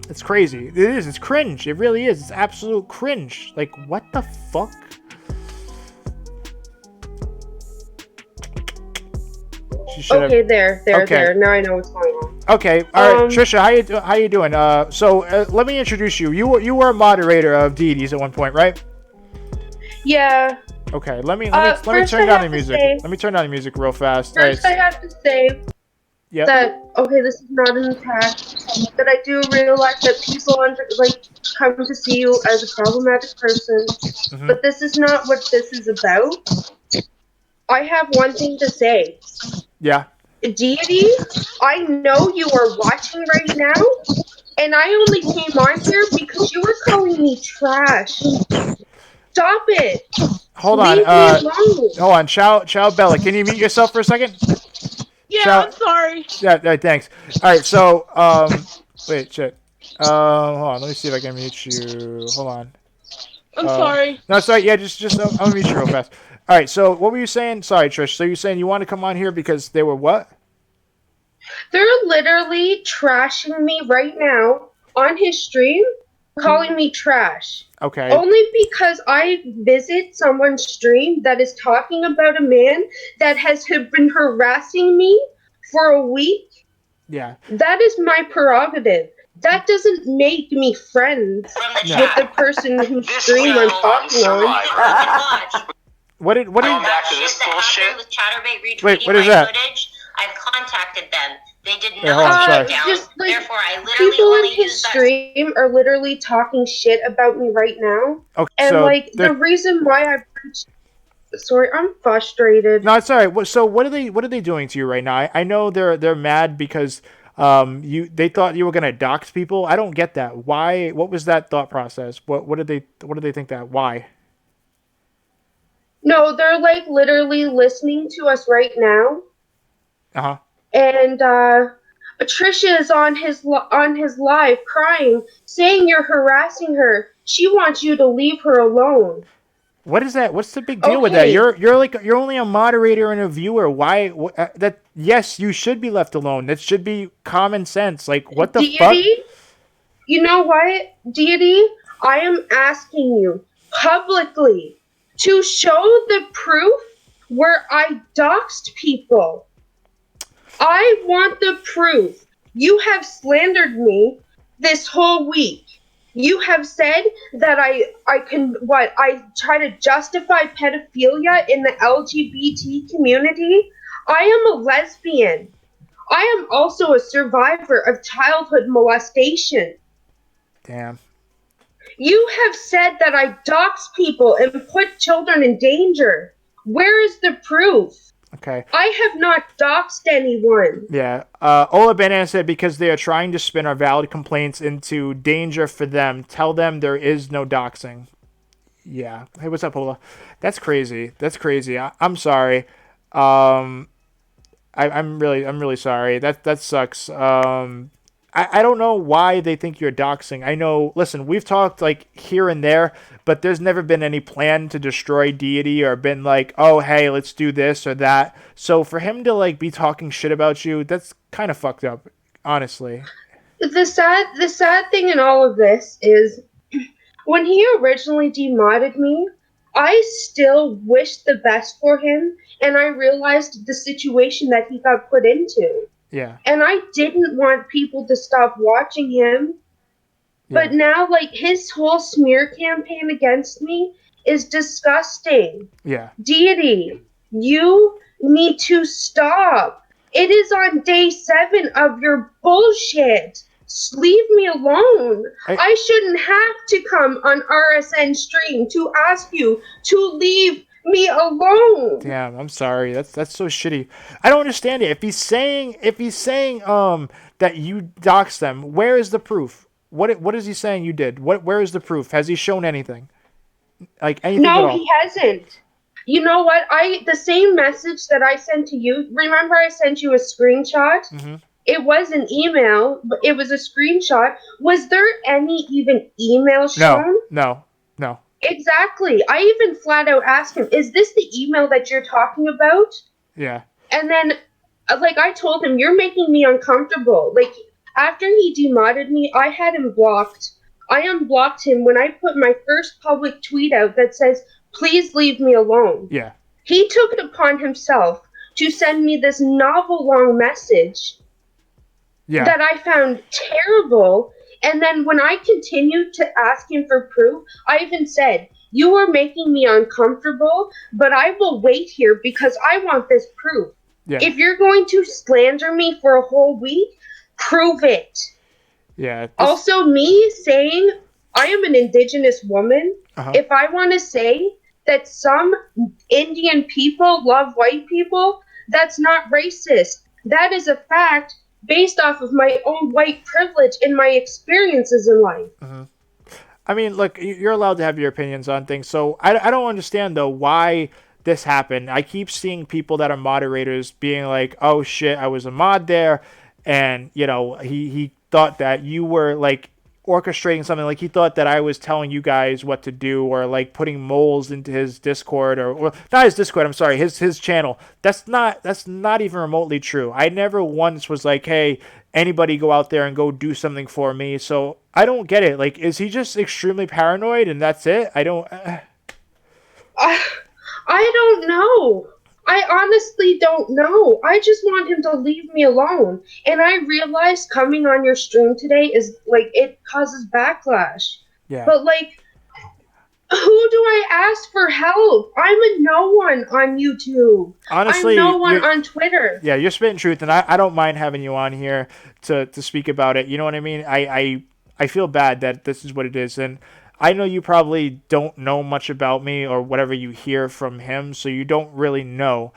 It's crazy. It is. It's cringe. It really is. It's absolute cringe. Like, what the fuck? Okay, there. Now I know what's going on. Okay, all right, Trisha, how you doing? So let me introduce you. You were a moderator of Deities at one point, right? Yeah. Okay, let me turn down the music. Let me turn down the music real fast. First, I have to say that this is not an attack. That I do realize that people come to see you as a problematic person, but this is not what this is about. I have one thing to say. Yeah. Deity, I know you are watching right now, and I only came on here because you were calling me trash. Stop it. Hold on. Hold on. Ciao Bella. Can you mute yourself for a second? Yeah, I'm sorry. Yeah, thanks. All right, so wait, shit. Hold on. Let me see if I can mute you. Hold on. I'm sorry. No, sorry. Yeah, just I'm gonna mute you real fast. All right. So what were you saying? Sorry, Trish. So you're saying you want to come on here because they were what? They're literally trashing me right now on his stream, calling me trash. Okay. Only because I visit someone's stream that is talking about a man that has been harassing me for a week. Yeah. That is my prerogative. that doesn't make me friends with the person whose stream I'm talking on. What did back to this bullshit with Chatterbait retweeting Wait, what is my that? footage? I've contacted them. They did Hold not on, sorry. take it down. Just, like, Therefore, I literally people only in his use that. stream are literally talking shit about me right now. Okay, And so like the reason why I sorry, I'm frustrated. No, it's all right. So what are they doing to you right now? I know they're mad because they thought you were gonna dox people. I don't get that. Why? What was that thought process? What did they think that? Why? No, they're like literally listening to us right now. Uh-huh. And Trisha is on his live crying, saying you're harassing her. She wants you to leave her alone. What is that? What's the big deal with that? You're only a moderator and a viewer. Why that? Yes, you should be left alone. That should be common sense. Like what the Deity, fuck? you know what, Deity? I am asking you publicly to show the proof where I doxed people. I want the proof. You have slandered me this whole week. You have said that I try to justify pedophilia in the LGBT community. I am a lesbian. I am also a survivor of childhood molestation. Damn. You have said that I dox people and put children in danger. Where is the proof? Okay. I have not doxed anyone. Yeah. Ola Banana said because they are trying to spin our valid complaints into danger for them. Tell them there is no doxing. Yeah. Hey, what's up, Ola? That's crazy. I'm sorry. I'm really sorry. That sucks. I don't know why they think you're doxing. I know, listen, we've talked like here and there, but there's never been any plan to destroy Deity or been like, oh, hey, let's do this or that. So for him to like be talking shit about you, that's kind of fucked up, honestly. The sad thing in all of this is when he originally demodded me, I still wished the best for him, and I realized the situation that he got put into. Yeah. And I didn't want people to stop watching him. Yeah. But now, like, his whole smear campaign against me is disgusting. Yeah. Deity, you need to stop. It is on day 7 of your bullshit. Leave me alone. I shouldn't have to come on RSN stream to ask you to leave me alone. Damn, I'm sorry. That's so shitty. I don't understand it. If he's saying that you doxed them, where is the proof? What is he saying you did? Where is the proof? Has he shown anything? Like anything at all? No, he hasn't. You know what? The same message that I sent to you. Remember, I sent you a screenshot. Mm-hmm. It was an email, but it was a screenshot. Was there any even email shown? No. Exactly. I even flat out asked him, is this the email that you're talking about? Yeah. And then, like, I told him, you're making me uncomfortable. Like, after he demodded me, I had him blocked. I unblocked him when I put my first public tweet out that says, please leave me alone. Yeah. He took it upon himself to send me this novel-long message that I found terrible. And then when I continued to ask him for proof, I even said, you are making me uncomfortable, but I will wait here because I want this proof. Yeah. If you're going to slander me for a whole week, prove it. Yeah. Also, me saying I am an indigenous woman, if I want to say that some Indian people love white people, that's not racist. That is a fact based off of my own white privilege and my experiences in life. I mean, look, you're allowed to have your opinions on things. So I don't understand, though, why this happened. I keep seeing people that are moderators being like, oh, shit, I was a mod there. And, you know, he thought that you were, like, orchestrating something. Like, he thought that I was telling you guys what to do or, like, putting moles into his Discord or not his Discord, I'm sorry, his channel. That's not even remotely true. I never once was like, hey, anybody go out there and go do something for me. So I don't get it. Like, is he just extremely paranoid and that's it? I don't know. I honestly don't know. I just want him to leave me alone. And I realized coming on your stream today is, like, it causes backlash. Yeah. But, like, who do I ask for help? I'm a no one on YouTube. Honestly, I'm no one on Twitter. Yeah, you're spitting truth, and I don't mind having you on here to speak about it. You know what I mean? I feel bad that this is what it is, and I know you probably don't know much about me or whatever you hear from him, so you don't really know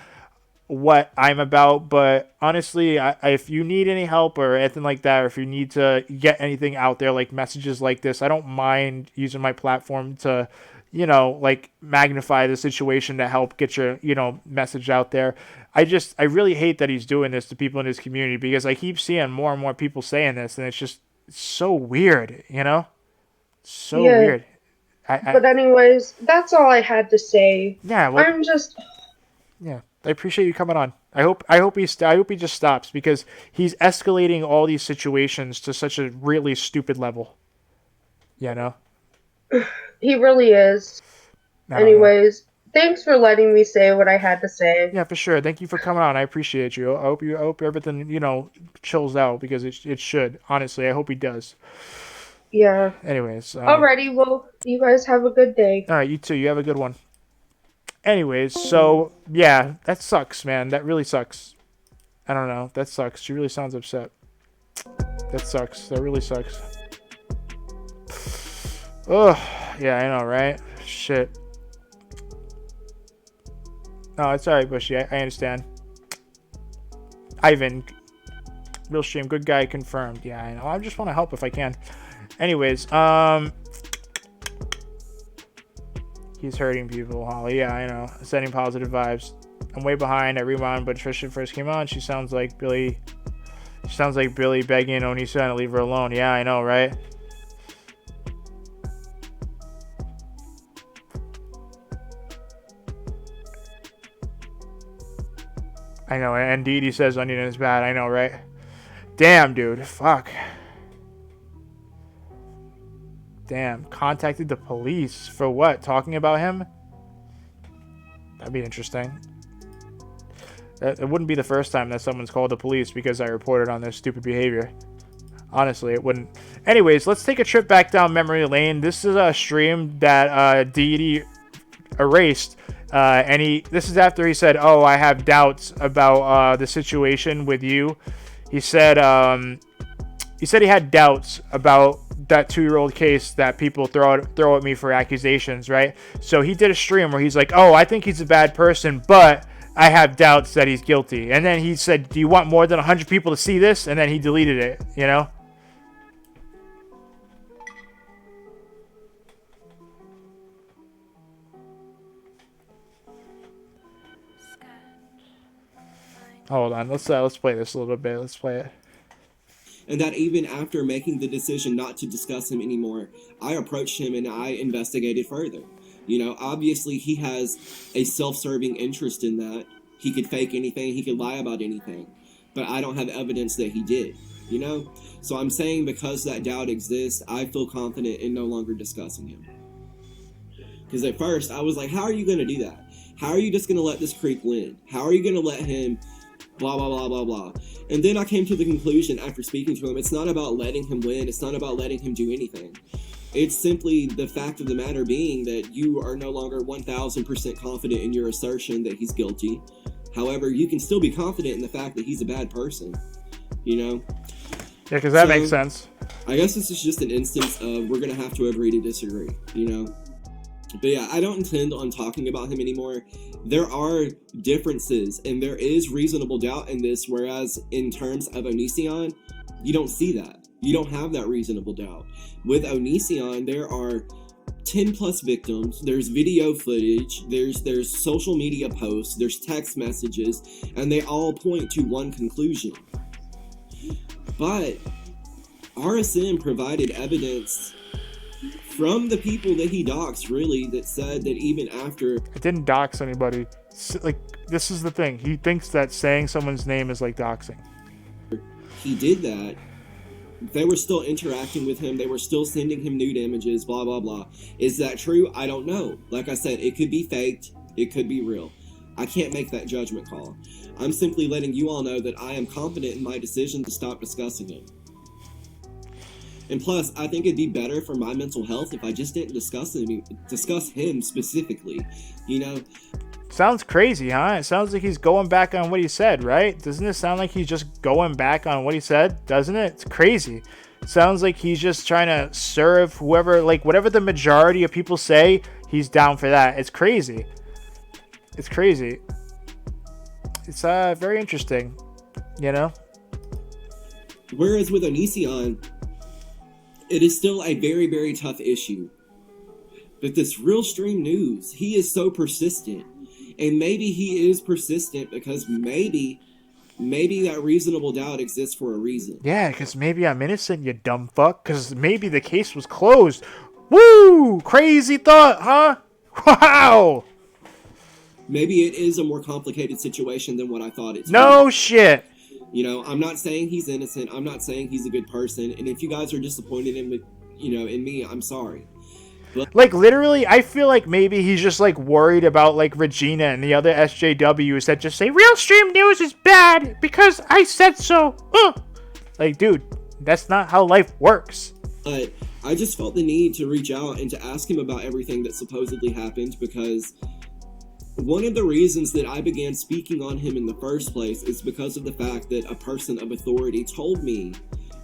what I'm about. But honestly, if you need any help or anything like that, or if you need to get anything out there, like messages like this, I don't mind using my platform to, you know, like magnify the situation to help get your, you know, message out there. I really hate that he's doing this to people in his community, because I keep seeing more and more people saying this, and it's so weird, you know? So weird. But anyways, that's all I had to say. Yeah, well, Yeah, I appreciate you coming on. I hope he just stops, because he's escalating all these situations to such a really stupid level. You know? he really is. Anyways, thanks for letting me say what I had to say. Yeah, for sure. Thank you for coming on. I appreciate you. I hope everything, you know, chills out, because it should. Honestly, I hope he does. Yeah. Anyways. Alrighty, well, you guys have a good day. All right, you too. You have a good one. Anyways, so, yeah, that sucks, man. That really sucks. I don't know. That sucks. She really sounds upset. That sucks. That really sucks. Ugh. Yeah, I know, right? Shit. No, it's alright, Bushy. I understand. Ivan. RealStream. Good guy confirmed. Yeah, I know. I just want to help if I can. Anyways, he's hurting people, Holly. Yeah, I know. Sending positive vibes. I'm way behind. I rewound, but Trisha first came on. She sounds like Billy. She sounds like Billy begging Onisa to leave her alone. Yeah, I know, right? I know. And Deity says onion is bad. I know, right? Damn, dude. Fuck. Damn. Contacted the police. For what? Talking about him? That'd be interesting. It wouldn't be the first time that someone's called the police because I reported on their stupid behavior. Honestly, it wouldn't. Anyways, let's take a trip back down memory lane. This is a stream that Deity erased. And this is after he said, "Oh, I have doubts about the situation with you." He said he had doubts about that 2-year-old case that people throw at me for accusations, right? So he did a stream where he's like, "Oh, I think he's a bad person, but I have doubts that he's guilty." And then he said, "Do you want more than 100 people to see this?" And then he deleted it, you know? Hold on, let's play this a little bit. Let's play it. And that even after making the decision not to discuss him anymore, I approached him and I investigated further. You know, obviously he has a self-serving interest in that. He could fake anything, he could lie about anything. But I don't have evidence that he did, you know? So I'm saying because that doubt exists, I feel confident in no longer discussing him. Because at first, I was like, how are you going to do that? How are you just going to let this creep win? How are you going to let him blah, blah, blah, blah, blah? And then I came to the conclusion after speaking to him, it's not about letting him win. It's not about letting him do anything. It's simply the fact of the matter being that you are no longer 1000% confident in your assertion that he's guilty. However, you can still be confident in the fact that he's a bad person, you know? Yeah, because that makes sense. I guess this is just an instance of we're going to have to agree to disagree, you know? But yeah, I don't intend on talking about him anymore. There are differences, and there is reasonable doubt in this, whereas in terms of Onision, you don't see that. You don't have that reasonable doubt. With Onision, there are 10 plus victims, there's video footage, there's social media posts, there's text messages, and they all point to one conclusion. But RSN provided evidence from the people that he doxed, really, that said that even after... I didn't dox anybody. Like, this is the thing. He thinks that saying someone's name is like doxing. He did that. They were still interacting with him. They were still sending him nude images, blah, blah, blah. Is that true? I don't know. Like I said, it could be faked. It could be real. I can't make that judgment call. I'm simply letting you all know that I am confident in my decision to stop discussing it. And plus, I think it'd be better for my mental health if I just didn't discuss him specifically, you know? Sounds crazy, huh? It sounds like he's going back on what he said, right? Doesn't it sound like he's just going back on what he said? Doesn't it? It's crazy. It sounds like he's just trying to serve whoever, like, whatever the majority of people say, he's down for that. It's crazy. It's crazy. It's very interesting, you know? Whereas with Onision, it is still a very, very tough issue. But this RealStreamnewZ, he is so persistent. And maybe he is persistent because maybe that reasonable doubt exists for a reason. Yeah, because maybe I'm innocent, you dumb fuck. Because maybe the case was closed. Woo! Crazy thought, huh? Wow! Maybe it is a more complicated situation than what I thought it was. No shit! You know, I'm not saying he's innocent. I'm not saying he's a good person. And if you guys are disappointed in me, I'm sorry. But like, literally, I feel like maybe he's just, like, worried about, like, Regina and the other SJWs that just say, RealStreamnewZ is bad because I said so. Like, dude, that's not how life works. But I just felt the need to reach out and to ask him about everything that supposedly happened because one of the reasons that I began speaking on him in the first place is because of the fact that a person of authority told me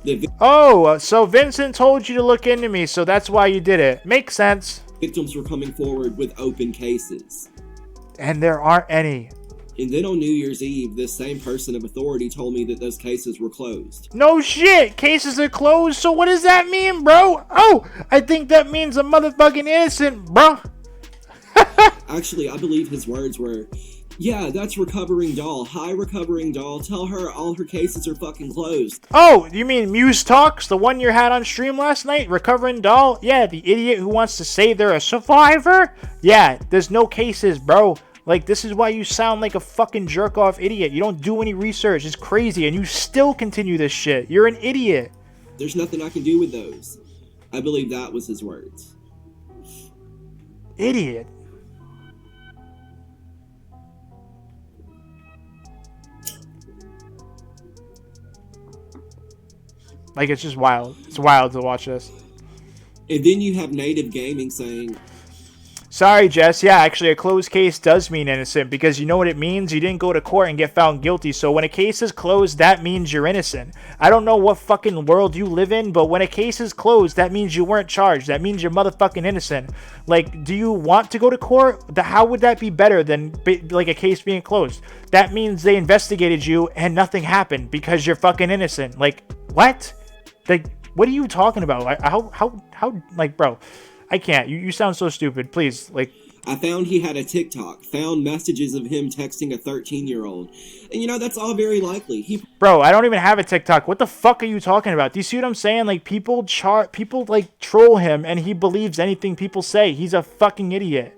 that so Vincent told you to look into me, so that's why you did it. Makes sense. Victims were coming forward with open cases. And there aren't any. And then on New Year's Eve, this same person of authority told me that those cases were closed. No shit! Cases are closed, so what does that mean, bro? Oh, I think that means I'm motherfucking innocent, bro. Actually, I believe his words were, yeah, that's Recovering Doll. Hi, Recovering Doll. Tell her all her cases are fucking closed. Oh, you mean Muse Talks? The one you had on stream last night? Recovering Doll? Yeah, the idiot who wants to say they're a survivor? Yeah, there's no cases, bro. Like, this is why you sound like a fucking jerk-off idiot. You don't do any research. It's crazy, and you still continue this shit. You're an idiot. There's nothing I can do with those. I believe that was his words. Idiot. Like, it's just wild. It's wild to watch this. And then you have Native Gaming saying, sorry, Jess. Yeah, actually, a closed case does mean innocent because you know what it means? You didn't go to court and get found guilty. So when a case is closed, that means you're innocent. I don't know what fucking world you live in, but when a case is closed, that means you weren't charged. That means you're motherfucking innocent. Like, do you want to go to court? How would that be better than, like, a case being closed? That means they investigated you and nothing happened because you're fucking innocent. Like, what? Like, what are you talking about? Like, how, like, bro, I can't. You sound so stupid. Please, like. I found he had a TikTok, found messages of him texting a 13-year-old. And, you know, that's all very likely. Bro, I don't even have a TikTok. What the fuck are you talking about? Do you see what I'm saying? Like, people, like, troll him, and he believes anything people say. He's a fucking idiot.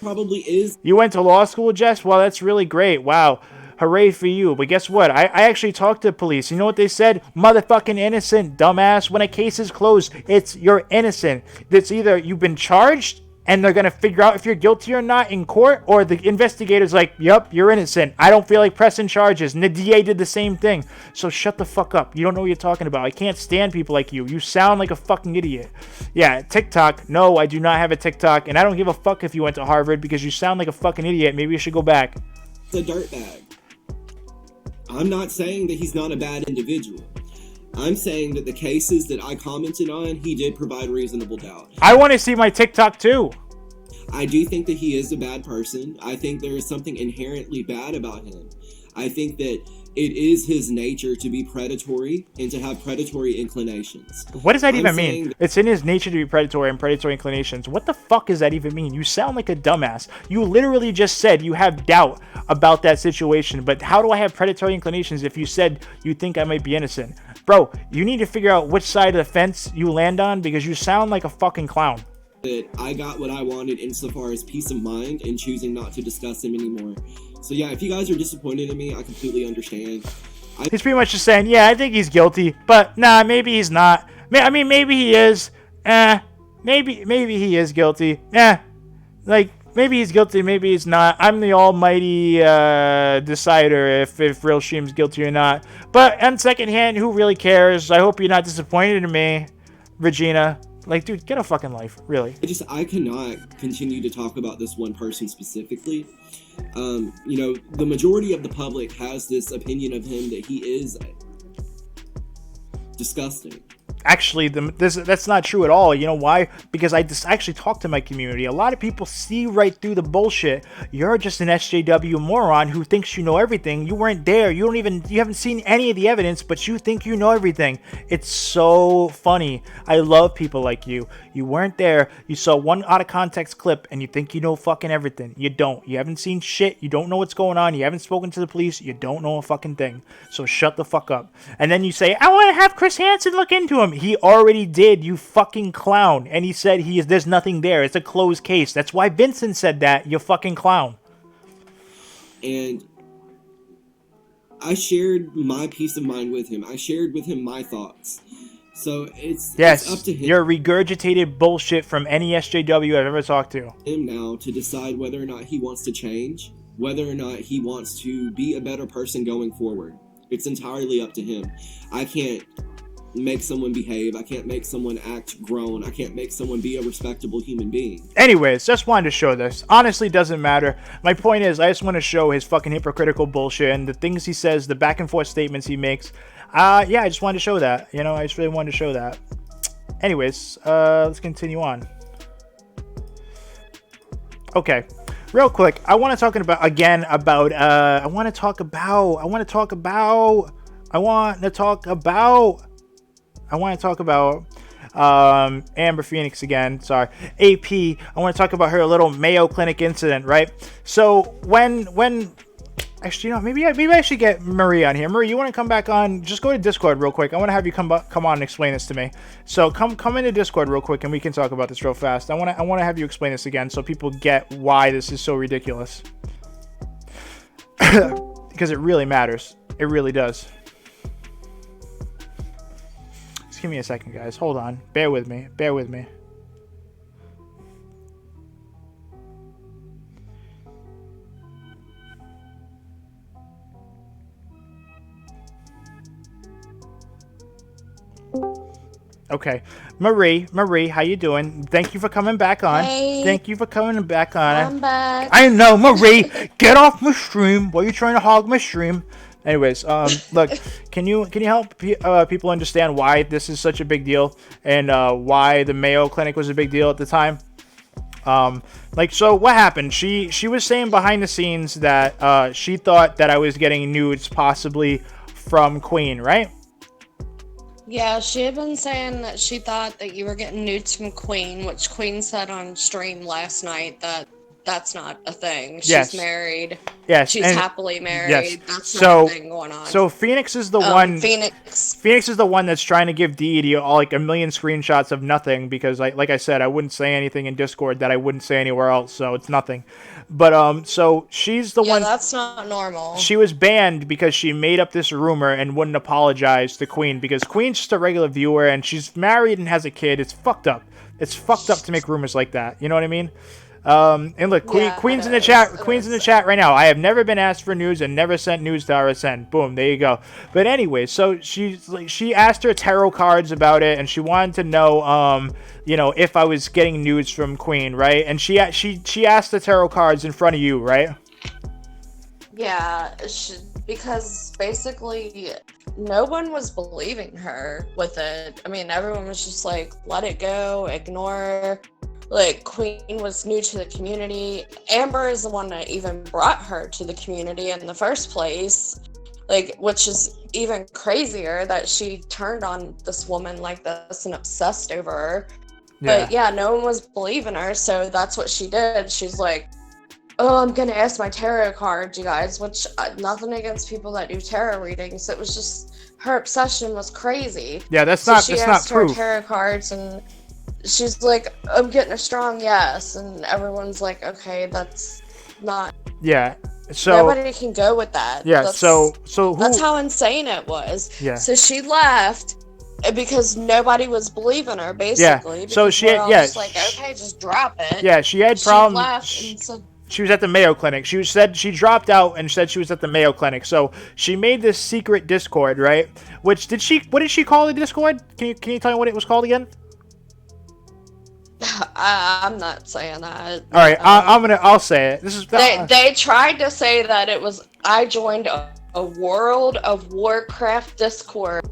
Probably is. You went to law school, Jess? Well, that's really great. Wow. Hooray for you. But guess what? I actually talked to police. You know what they said? Motherfucking innocent, dumbass. When a case is closed, you're innocent. It's either you've been charged and they're going to figure out if you're guilty or not in court, or the investigator's like, yep, you're innocent. I don't feel like pressing charges. And the DA did the same thing. So shut the fuck up. You don't know what you're talking about. I can't stand people like you. You sound like a fucking idiot. Yeah, TikTok. No, I do not have a TikTok. And I don't give a fuck if you went to Harvard because you sound like a fucking idiot. Maybe you should go back. The dirtbag. I'm not saying that he's not a bad individual. I'm saying that the cases that I commented on, he did provide reasonable doubt. I want to see my TikTok too. I do think that he is a bad person. I think there is something inherently bad about him. I think that it is his nature to be predatory and to have predatory inclinations. What does that even mean? It's in his nature to be predatory and predatory inclinations. What the fuck does that even mean? You sound like a dumbass. You literally just said you have doubt about that situation, but how do I have predatory inclinations if you said you think I might be innocent? Bro, you need to figure out which side of the fence you land on because you sound like a fucking clown. That I got what I wanted insofar as peace of mind and choosing not to discuss him anymore. So yeah, if you guys are disappointed in me, I completely understand. He's pretty much just saying, yeah, I think he's guilty, but nah, maybe he's not. I mean, maybe he is. Maybe he is guilty. Like, maybe he's guilty, maybe he's not. I'm the almighty decider if RealStream's guilty or not. But on second hand, who really cares? I hope you're not disappointed in me, Regina. Like, dude, get a fucking life, really. I cannot continue to talk about this one person specifically. You know, the majority of the public has this opinion of him that he is disgusting. Actually, that's not true at all. You know why? Because I just actually talked to my community. A lot of people see right through the bullshit. You're just an SJW moron who thinks you know everything. You weren't there. You haven't seen any of the evidence, but you think you know everything. It's so funny. I love people like you. You weren't there. You saw one out of context clip and you think you know fucking everything. You don't. You haven't seen shit. You don't know what's going on. You haven't spoken to the police. You don't know a fucking thing. So shut the fuck up. And then you say, I want to have Chris Hansen look into him. He already did, you fucking clown. And he said there's nothing there. It's a closed case. That's why Vincent said that, you fucking clown. And I shared my peace of mind with him. I shared with him my thoughts. So it's up to him. You're regurgitated bullshit from any SJW I've ever talked to. Him now to decide whether or not he wants to change, whether or not he wants to be a better person going forward. It's entirely up to him. I can't make someone behave. I can't make someone act grown. I can't make someone be a respectable human being. Anyways, just wanted to show this. Honestly, doesn't matter. My point is, I just want to show his fucking hypocritical bullshit and the things he says, the back and forth statements he makes. Yeah, I just wanted to show that. You know, I just really wanted to show that. Anyways, let's continue on. Okay. Real quick, I want to talk about Amber Phoenix again. Sorry, AP. I want to talk about her little Mayo Clinic incident, right? So when actually, you know, maybe I should get Marie on here. Marie, you want to come back on? Just go to Discord real quick. I want to have you come on and explain this to me. So come into Discord real quick and we can talk about this real fast. I want to have you explain this again so people get why this is so ridiculous. Because it really matters. It really does. Just give me a second, guys. Hold on. Bear with me. Bear with me. Okay, Marie, how you doing? Thank you for coming back on. Hey. Thank you for coming back on. I'm back. I know, Marie, get off my stream. Why are you trying to hog my stream? Anyways, look, can you help people understand why this is such a big deal and why the Mayo Clinic was a big deal at the time? So what happened? She was saying behind the scenes that she thought that I was getting nudes possibly from Queen, right? Yeah, she had been saying that she thought that you were getting nudes from Queen, which Queen said on stream last night that that's not a thing. She's married. Yes. She's happily married. Yes. That's not a thing going on. So Phoenix is the one. Phoenix is the one that's trying to give Deity like a million screenshots of nothing because, like I said, I wouldn't say anything in Discord that I wouldn't say anywhere else, so it's nothing. But so she's the one. Yeah, that's not normal. She was banned because she made up this rumor and wouldn't apologize to Queen because Queen's just a regular viewer and she's married and has a kid. It's fucked up. It's fucked up to make rumors like that. You know what I mean? And look, Queen's in the chat. Queen's in the chat right now. I have never been asked for news and never sent news to RSN. Boom, there you go. But anyway, so she asked her tarot cards about it, and she wanted to know, if I was getting news from Queen, right? And she asked the tarot cards in front of you, right? Yeah, because basically no one was believing her with it. I mean, everyone was just like, let it go, ignore. Like, Queen was new to the community. Amber is the one that even brought her to the community in the first place. Like, which is even crazier that she turned on this woman like this and obsessed over her. Yeah. But yeah, no one was believing her, so that's what she did. She's like, oh, I'm gonna ask my tarot cards, you guys, which nothing against people that do tarot readings. It was just, her obsession was crazy. Yeah, that's so not she that's asked not proof. her tarot cards and she's like, I'm getting a strong yes, and everyone's like, okay, that's not. Yeah, so nobody can go with that. Yeah, so that's how insane it was. Yeah. So she left, because nobody was believing her, basically. Yeah. So she had, just like, okay, just drop it. Yeah, she had problems. She was at the Mayo Clinic. She said she dropped out and said she was at the Mayo Clinic. So she made this secret Discord, right? What did she call the Discord? Can you tell me what it was called again? I'm not saying that. All right, I'll say it. This is they tried to say that it was I joined a World of Warcraft Discord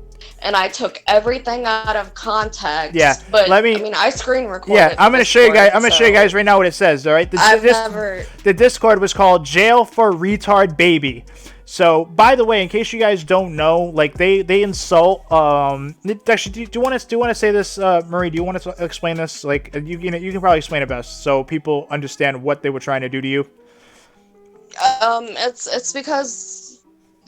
and I took everything out of context. Yeah, but I screen recorded. Yeah, I'm gonna show you guys. I'm gonna show you guys right now what it says. All right, the Discord was called Jail for Retard Baby. So, by the way, in case you guys don't know, like they insult. Actually, do you want to say this, Marie? Do you want to explain this? Like, you can probably explain it best so people understand what they were trying to do to you. It's because,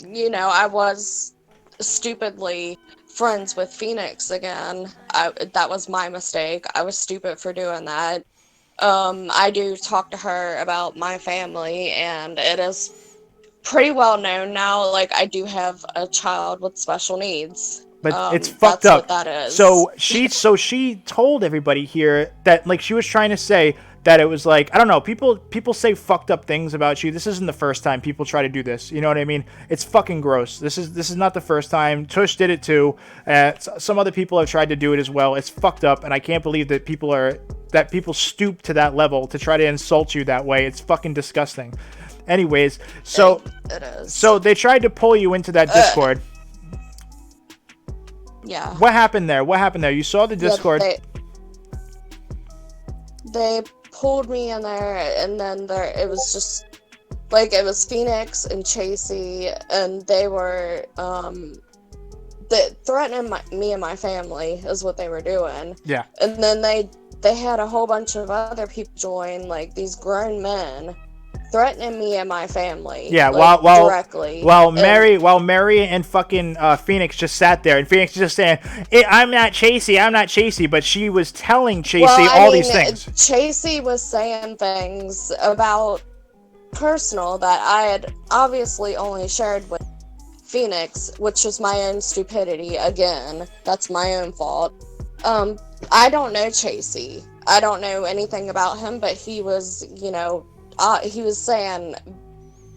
I was stupidly friends with Phoenix again. That was my mistake. I was stupid for doing that. I do talk to her about my family, and it is pretty well known now. Like, I do have a child with special needs. But it's fucked up. What that is. So she told everybody here that, like, she was trying to say that it was like, I don't know, people say fucked up things about you. This isn't the first time people try to do this. You know what I mean? It's fucking gross. This is not the first time. Tush did it too. Some other people have tried to do it as well. It's fucked up, and I can't believe that people stoop to that level to try to insult you that way. It's fucking disgusting. Anyways, so it is. So they tried to pull you into that Discord. Yeah. What happened there? You saw the Discord. They pulled me in there, and then it was just like, it was Phoenix and Chasey, and they were threatening me and my family is what they were doing. Yeah. And then they had a whole bunch of other people join, like these grown men, threatening me and my family. Yeah, like, directly. While Mary and fucking Phoenix just sat there, and Phoenix just saying, I'm not Chasey, but she was telling Chasey these things. Chasey was saying things about personal that I had obviously only shared with Phoenix, which was my own stupidity. Again, that's my own fault. I don't know Chasey. I don't know anything about him, but he was, he was saying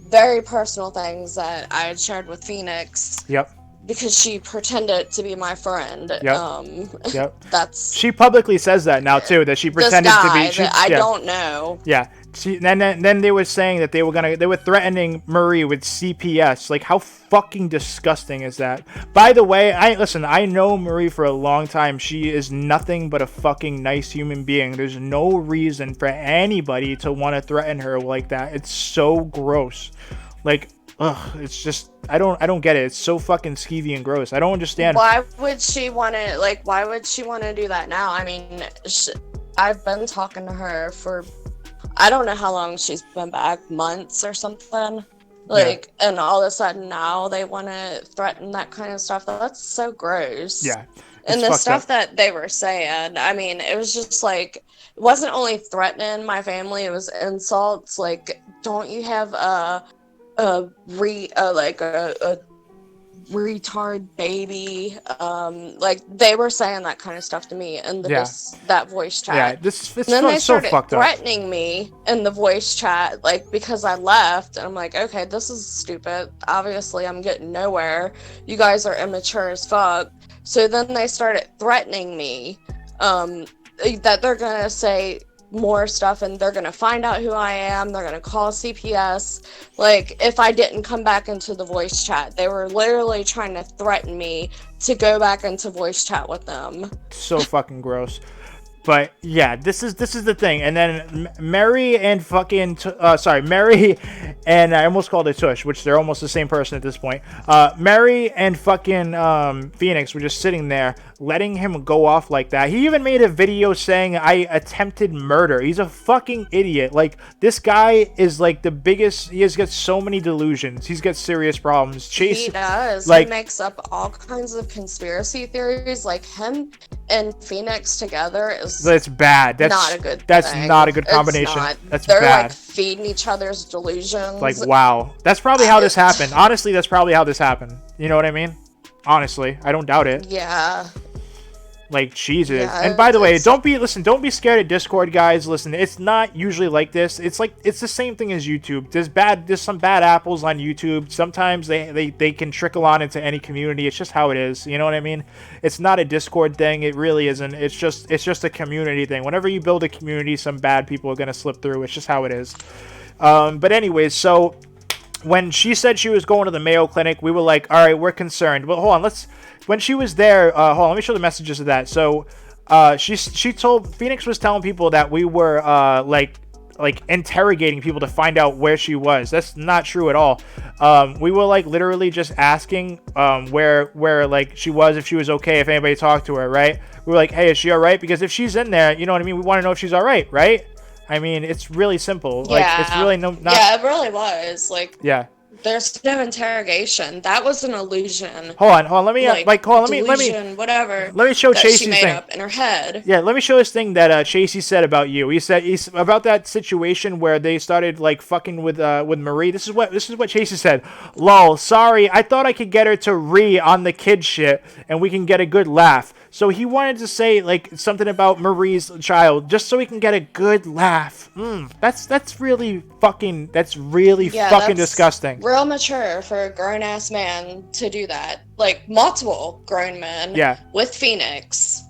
very personal things that I had shared with Phoenix. Yep. Because she pretended to be my friend. Yep. Yep. She publicly says that now too. That she pretended to be. I don't know. Yeah. Then they were saying that they were threatening Marie with CPS. Like, how fucking disgusting is that? By the way, I know Marie for a long time. She is nothing but a fucking nice human being. There's no reason for anybody to want to threaten her like that. It's so gross. Like, ugh, it's just, I don't get it. It's so fucking skeevy and gross. I don't understand. Why would she want to do that now? I mean, I've been talking to her for, I don't know how long she's been back, months or something. Like, yeah. And all of a sudden now they want to threaten that kind of stuff. That's so gross. Yeah. And the stuff that they were saying, I mean, it was just like, it wasn't only threatening my family, it was insults. Like, don't you have a retard baby? Like, they were saying that kind of stuff to me in that voice chat. Yeah, this and then they started so fucked up. threatening me in the voice chat, like, because I left, and I'm like, okay, this is stupid. Obviously, I'm getting nowhere. You guys are immature as fuck. So then they started threatening me, that they're gonna say more stuff and they're gonna find out who I am. They're gonna call CPS. Like, if I didn't come back into the voice chat, they were literally trying to threaten me to go back into voice chat with them. So fucking gross. But yeah, this is the thing. And then Mary and Mary and I almost called it Tush, which they're almost the same person at this point. Mary and fucking Phoenix were just sitting there letting him go off like that. He even made a video saying I attempted murder. He's a fucking idiot. Like, this guy is like the biggest. He has got so many delusions. He's got serious problems. He does. Like, he makes up all kinds of conspiracy theories. Like, him and Phoenix together is that's bad. That's not a good thing. That's not a good combination. That's They're bad. Like, feeding each other's delusions. Like, wow. That's probably how this happened. Honestly, that's probably how this happened. You know what I mean? Honestly, I don't doubt it. Yeah. Like, Jesus. Yeah, And by the way, don't be scared of Discord, guys. Listen, it's not usually like this. It's the same thing as YouTube. There's some bad apples on YouTube. Sometimes they can trickle on into any community. It's just how it is. You know what I mean? It's not a Discord thing. It really isn't. It's just a community thing. Whenever you build a community, some bad people are gonna slip through. It's just how it is. But anyways, so when she said she was going to the Mayo Clinic, we were like, all right, we're concerned. Well, hold on, when she was there, hold on, let me show the messages of that. So, she told, Phoenix was telling people that we were, like interrogating people to find out where she was. That's not true at all. We were like literally just asking, where like she was, if she was okay, if anybody talked to her, right? We were like, hey, is she all right? Because if she's in there, you know what I mean? We want to know if she's all right, right? I mean, it's really simple. Yeah. Like, it's really yeah, it really was. Like, yeah. There's no interrogation. That was an illusion. Hold on. Let me whatever. Let me show Chasey's she made thing up in her head. Yeah, let me show this thing that Chasey said about you. He said about that situation where they started like fucking with Marie. This is what Chasey said. Lol, sorry, I thought I could get her to on the kid shit and we can get a good laugh. So he wanted to say like something about Marie's child just so he can get a good laugh. That's really fucking disgusting. Real mature for a grown-ass man to do that. Like, multiple grown men. Yeah. With Phoenix.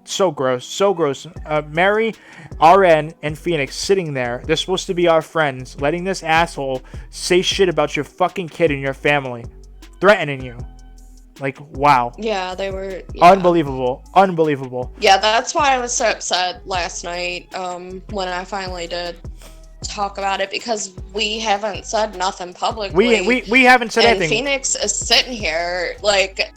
So gross. Mary, RN, and Phoenix sitting there. They're supposed to be our friends. Letting this asshole say shit about your fucking kid and your family. Threatening you. Like, wow. Yeah, they were... Yeah. Unbelievable. Yeah, that's why I was so upset last night when I finally did talk about it, because we haven't said nothing publicly. We haven't said anything. And Phoenix is sitting here, like,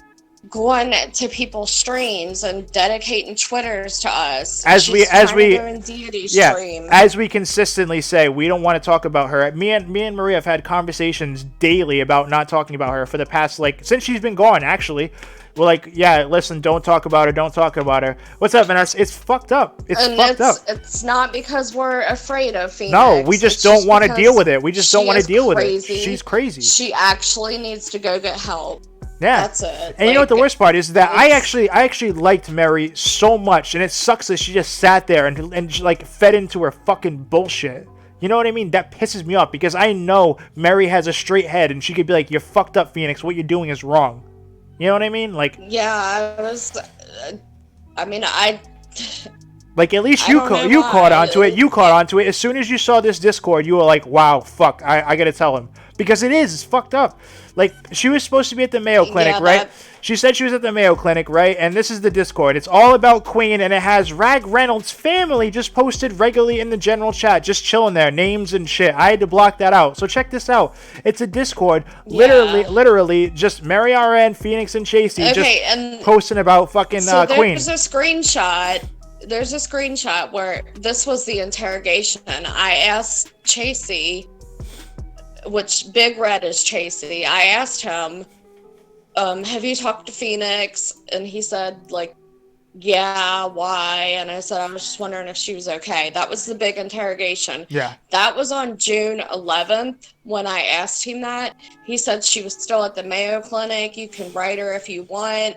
going to people's streams and dedicating Twitters to us. As we Deity stream. As we consistently say, we don't want to talk about her. Me and Maria have had conversations daily about not talking about her for the past, like, since she's been gone, actually. We're like, yeah, listen, don't talk about her. What's up, Vanessa? It's fucked up. It's not because we're afraid of Phoenix. No, we just don't want to deal with it. We just don't want to deal with it. She's crazy. She actually needs to go get help. Yeah, that's it. And you know what the worst part is? That I actually liked Mary so much, and it sucks that she just sat there and like fed into her fucking bullshit. You know what I mean? That pisses me off because I know Mary has a straight head, and she could be like, "You're fucked up, Phoenix. What you're doing is wrong." You know what I mean? Like, yeah, I was. Like, at least you caught onto it. You caught onto it as soon as you saw this Discord. You were like, "Wow, fuck! I gotta tell him," because it's fucked up. Like, she was supposed to be at the Mayo Clinic, right? She said she was at the Mayo Clinic, right? And this is the Discord. It's all about Queen, and it has Rag Reynolds' family just posted regularly in the general chat, just chilling there, names and shit. I had to block that out. So check this out. It's a Discord, literally just Mary RN, Phoenix, and Chasey just posting about fucking Queen. There's a screenshot where this was the interrogation. I asked Chasey, which Big Red is Chasey. I asked him, have you talked to Phoenix? And he said, like, yeah, why? And I said, I was just wondering if she was okay. That was the big interrogation. Yeah. That was on June 11th when I asked him that. He said she was still at the Mayo Clinic. You can write her if you want.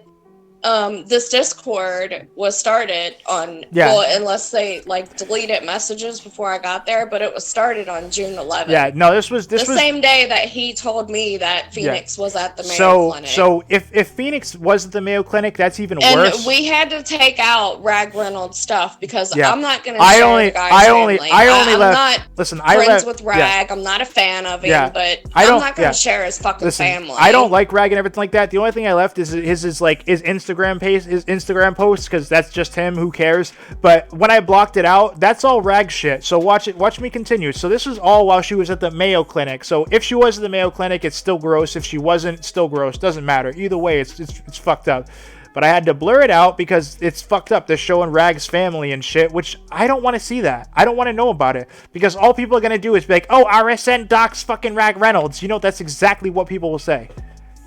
This Discord was started on, well, unless they like deleted messages before I got there, but it was started on June 11th. Yeah, no, this was the same day that he told me that Phoenix was at the Mayo Clinic. So if Phoenix was at the Mayo Clinic, that's even worse. And we had to take out Rag Reynolds stuff because I'm not going to share the guy's family. I'm not friends with Rag. I'm not a fan of him, but I'm not going to share his fucking family. I don't like Rag and everything like that. The only thing I left is his Instagram posts, because that's just him. Who cares? But when I blocked it out, that's all Rag shit. So watch me continue. So this was all while she was at the Mayo Clinic. So if she was at the Mayo Clinic, it's still gross. If she wasn't, still gross. Doesn't matter. Either way, it's fucked up. But I had to blur it out because it's fucked up. They're showing Rag's family and shit, which I don't want to see that. I don't want to know about it. Because all people are going to do is be like, oh, RSN docs fucking Rag Reynolds. You know, that's exactly what people will say.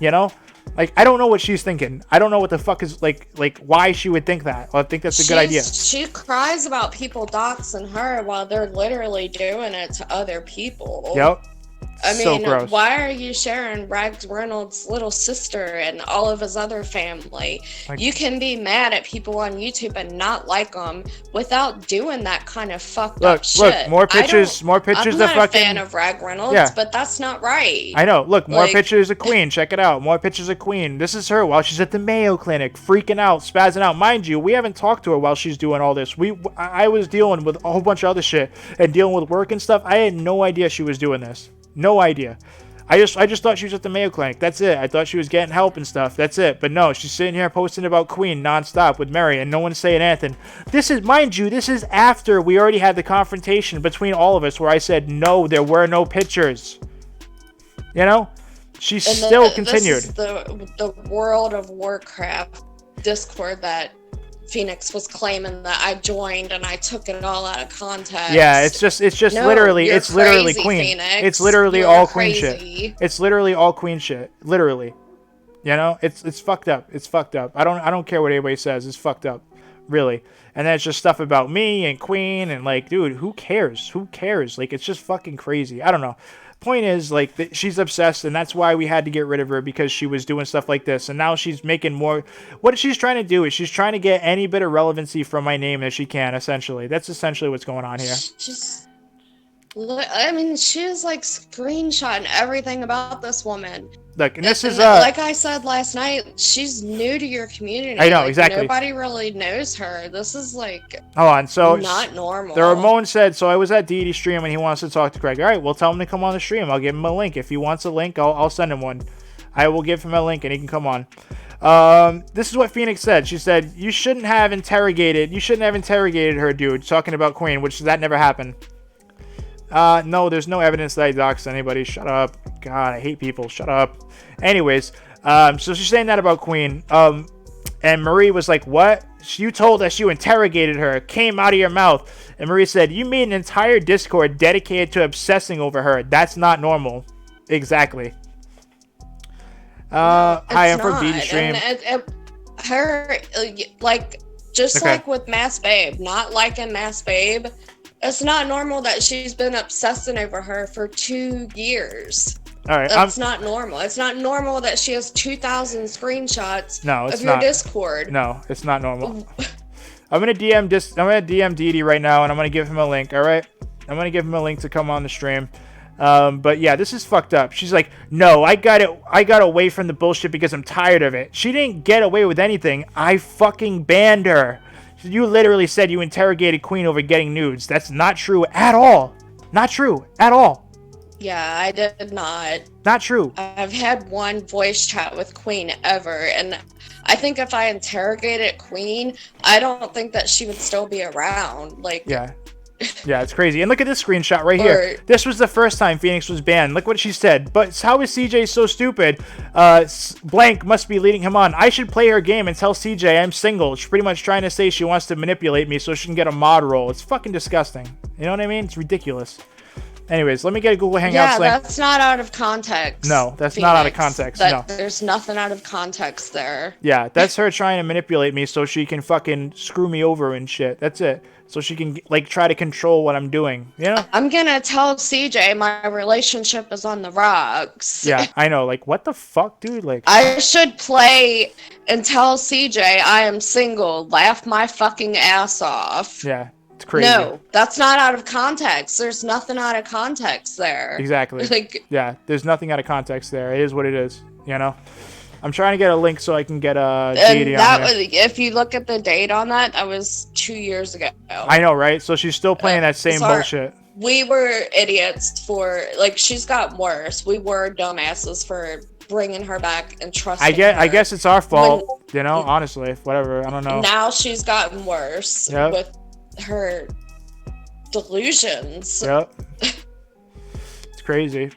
You know? Like, I don't know what she's thinking. I don't know what the fuck is, like why she would think that. Well, I think that's a good idea. She cries about people doxing her while they're literally doing it to other people. Yep. I So mean, gross. why are you sharing Rags Reynolds' little sister and all of his other family? Like, you can be mad at people on YouTube and not like them without doing that kind of fucked up shit. Look, more pictures I'm of not fucking. a fan of Rag Reynolds, Yeah. but that's not right. I know. Look, more Like- pictures of Queen. Check it out. More pictures of Queen. This is her while she's at the Mayo Clinic, freaking out, spazzing out. Mind you, we haven't talked to her while she's doing all this. I was dealing with a whole bunch of other shit and dealing with work and stuff. I had no idea she was doing this. No idea. I just thought she was at the Mayo Clinic. That's it. I thought she was getting help and stuff. That's it. But no, she's sitting here posting about Queen nonstop with Mary, and no one's saying anything. This is, mind you, this is after we already had the confrontation between all of us where I said, no, there were no pictures. You know? She still continued. This is the World of Warcraft Discord that Phoenix was claiming that I joined and I took it all out of context. Yeah, it's just No, literally, you're it's literally crazy, Queen. Phoenix. It's literally You're all crazy. Queen shit. It's literally all Queen shit. Literally. You know? It's fucked up. It's fucked up. I don't care what anybody says. It's fucked up. Really. And then it's just stuff about me and Queen and like, dude, who cares? Who cares? Like, it's just fucking crazy. I don't know. Point is, like, she's obsessed, and that's why we had to get rid of her, because she was doing stuff like this, and now she's making more. What she's trying to do is she's trying to get any bit of relevancy from my name that she can, essentially. That's essentially what's going on here. I mean, she is like screenshotting everything about this woman. Look, and this is like I said last night, she's new to your community. I know, Like, exactly. Nobody really knows her. This is like hold on, so not normal. The Ramon said, so I was at Deity stream and he wants to talk to Craig. All right, well, tell him to come on the stream. I'll give him a link. If he wants a link, I'll send him one. I will give him a link and he can come on. This is what Phoenix said. She said, you shouldn't have interrogated her, dude, talking about Queen, which that never happened. No, there's no evidence that I doxed anybody. Shut up. God, I hate people. Shut up. Anyways, so she's saying that about Queen. And Marie was like, what? You told us you interrogated her. It came out of your mouth. And Marie said, you made an entire Discord dedicated to obsessing over her. That's not normal. Exactly. Hi, I'm from Deity Stream. Her, like, just like with Mass Babe, not liking Mass Babe, it's not normal that she's been obsessing over her for 2 years. All right, that's not normal. It's not normal that she has 2,000 screenshots of your Discord. No, it's not normal. I'm gonna DM Deity right now, and I'm gonna give him a link. All right, I'm gonna give him a link to come on the stream. But yeah, this is fucked up. She's like, no, I got away from the bullshit because I'm tired of it. She didn't get away with anything. I fucking banned her. You literally said you interrogated Queen over getting nudes. That's not true at all. Not true at all. Yeah, I did not. Not true. I've had one voice chat with Queen ever, and I think if I interrogated Queen, I don't think that she would still be around. Like, yeah, it's crazy. And look at this screenshot right here. This was the first time Phoenix was banned. Look what she said. But how is CJ so stupid? Blank must be leading him on. I should play her game and tell CJ I'm single. She's pretty much trying to say she wants to manipulate me so she can get a mod role. It's fucking disgusting. You know what I mean? It's ridiculous. Anyways, let me get a Google Hangouts link. Yeah, that's not out of context. No, that's not out of context. No. There's nothing out of context there. Yeah, that's her trying to manipulate me so she can fucking screw me over and shit. That's it. So she can, like, try to control what I'm doing. You know? I'm gonna tell CJ my relationship is on the rocks. Yeah, I know. Like, what the fuck, dude? Like, I should play and tell CJ I am single. Laugh my fucking ass off. Yeah. It's crazy. No, that's not out of context. There's nothing out of context there. Exactly. Like, yeah, there's nothing out of context there. It is what it is, you know? I'm trying to get a link so I can get a Deity on here. If you look at the date on that, that was 2 years ago. I know, right? So she's still playing that same bullshit. We were idiots for, like, she's gotten worse. We were dumbasses for bringing her back and trusting her. I guess it's our fault, you know? Honestly, whatever. I don't know. Now she's gotten worse with her delusions. Yep. It's crazy.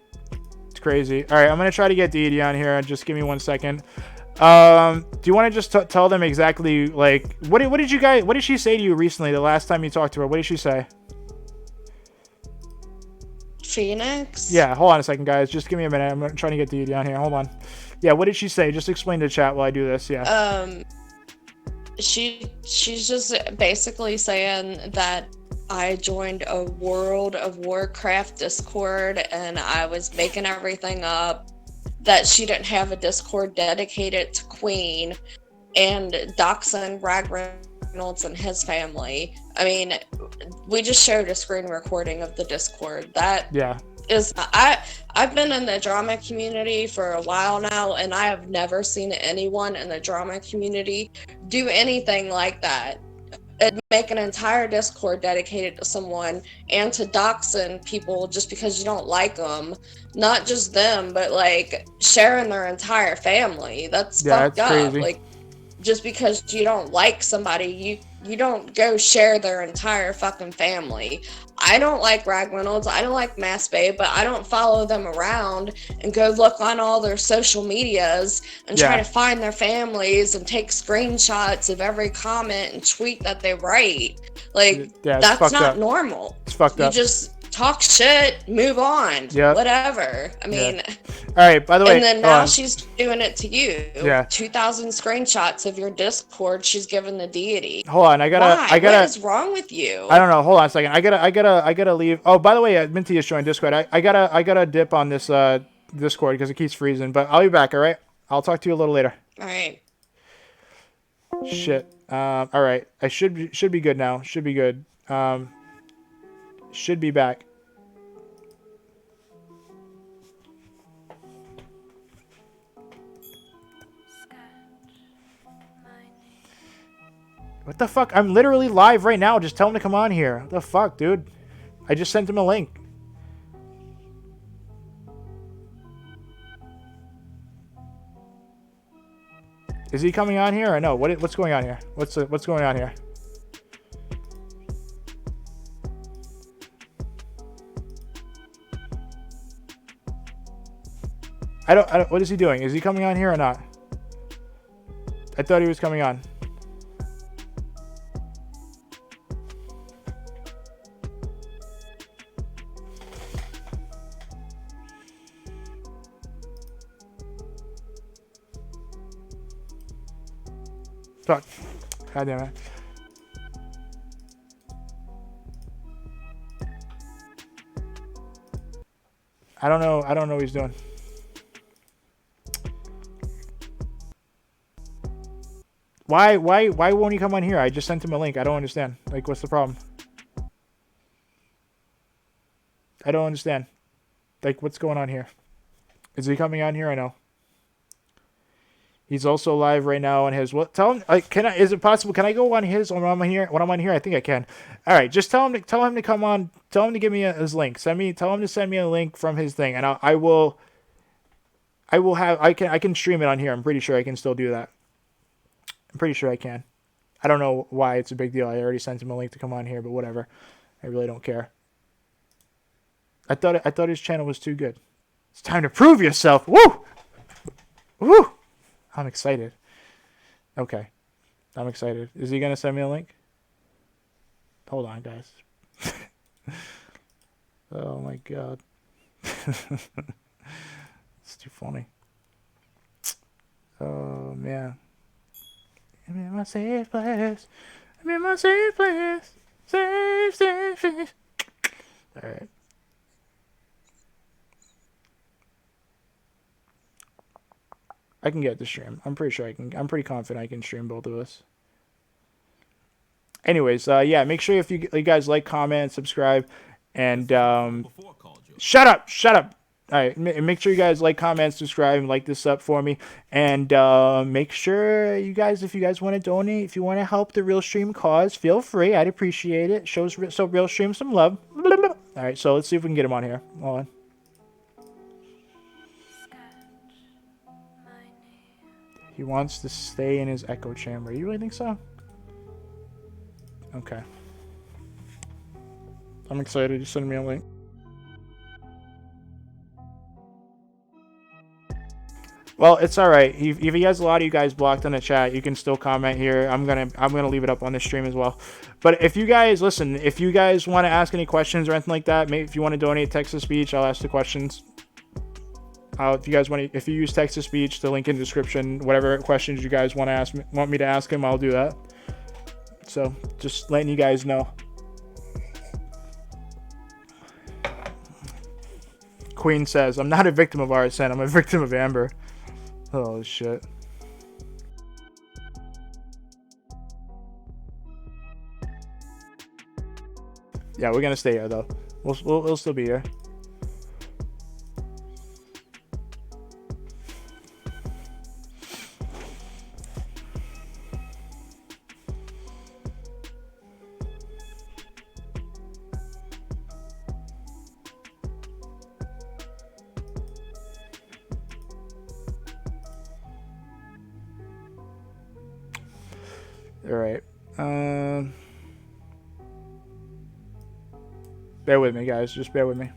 It's crazy. All right, I'm gonna try to get Deity on here. Just give me 1 second. Do you want to just tell them exactly, like, what did she say to you recently? The last time you talked to her, what did she say? Phoenix? Yeah, hold on a second, guys. Just give me a minute. I'm trying to get Deity on here. Hold on. Yeah, what did she say? Just explain to chat while I do this. Yeah. She's just basically saying that I joined a World of Warcraft Discord and I was making everything up, that she didn't have a Discord dedicated to Queen, and doxing Rag Reynolds and his family. I mean, we just showed a screen recording of the Discord. That is, I've been in the drama community for a while now, and I have never seen anyone in the drama community do anything like that. And make an entire Discord dedicated to someone and to doxing people just because you don't like them. Not just them, but like sharing their entire family. That's fucked up. Crazy. Like, just because you don't like somebody, you don't go share their entire fucking family. I don't like Rag Reynolds, I don't like Mass Babe, but I don't follow them around and go look on all their social medias and try to find their families and take screenshots of every comment and tweet that they write. Like, that's not normal. It's fucked up. You just talk shit, move on, whatever. I mean, all right, by the way, and then now she's doing it to you. 2,000 screenshots of your Discord she's given the Deity. Hold on, I gotta. What is wrong with you? I don't know. Hold on a second. I gotta leave. Oh, by the way, Minty is joined Discord. I gotta dip on this Discord because it keeps freezing. But I'll be back. All right. I'll talk to you a little later. All right. Shit. All right. I should be good now. Should be good. Should be back. What the fuck? I'm literally live right now. Just tell him to come on here. What the fuck, dude? I just sent him a link. Is he coming on here or no? What's going on here? What's going on here? I don't. What is he doing? Is he coming on here or not? I thought he was coming on. Fuck. God damn it. I don't know what he's doing. Why won't he come on here? I just sent him a link. I don't understand. Like, what's the problem? I don't understand. Like, what's going on here? Is he coming on here? I know. He's also live right now on his. What? Tell him. Like, is it possible? Can I go on his when I'm on here? When I'm on here, I think I can. All right, just tell him to come on. Tell him to give me his link. Tell him to send me a link from his thing, and I will have. I can stream it on here. I'm pretty sure I can still do that. I'm pretty sure I can. I don't know why it's a big deal. I already sent him a link to come on here, but whatever. I really don't care. I thought his channel was too good. It's time to prove yourself. Woo! Woo! I'm excited. Okay. I'm excited. Is he going to send me a link? Hold on, guys. Oh, my God. It's too funny. Oh, man. I'm in my safe place. I'm in my safe place. Safe, safe, safe. All right. I can get the stream. I'm pretty sure I can. I'm pretty confident I can stream both of us. Anyways, yeah, make sure if you guys like, comment, subscribe, and shut up. All right, make sure you guys like, comment, subscribe, and like this up for me, and make sure you guys, if you guys want to donate, if you want to help the RealStream cause, feel free. I'd appreciate it. Show RealStream some love. All right, so let's see if we can get him on here. Hold on. He wants to stay in his echo chamber. You really think so? Okay. I'm excited. Just send me a link. Well, it's all right. If he has a lot of you guys blocked on the chat, you can still comment here. I'm gonna leave it up on the stream as well. But if you guys listen, if you guys want to ask any questions or anything like that, maybe if you want to donate text to speech, I'll ask the questions. If you guys if you use text to speech, the link in the description, whatever questions you guys want me to ask him, I'll do that. So just letting you guys know. Queen says, I'm not a victim of RSN. I'm a victim of Amber. Oh, shit. Yeah, we're gonna stay here though. We'll still be here. All right. Bear with me, guys. Just bear with me.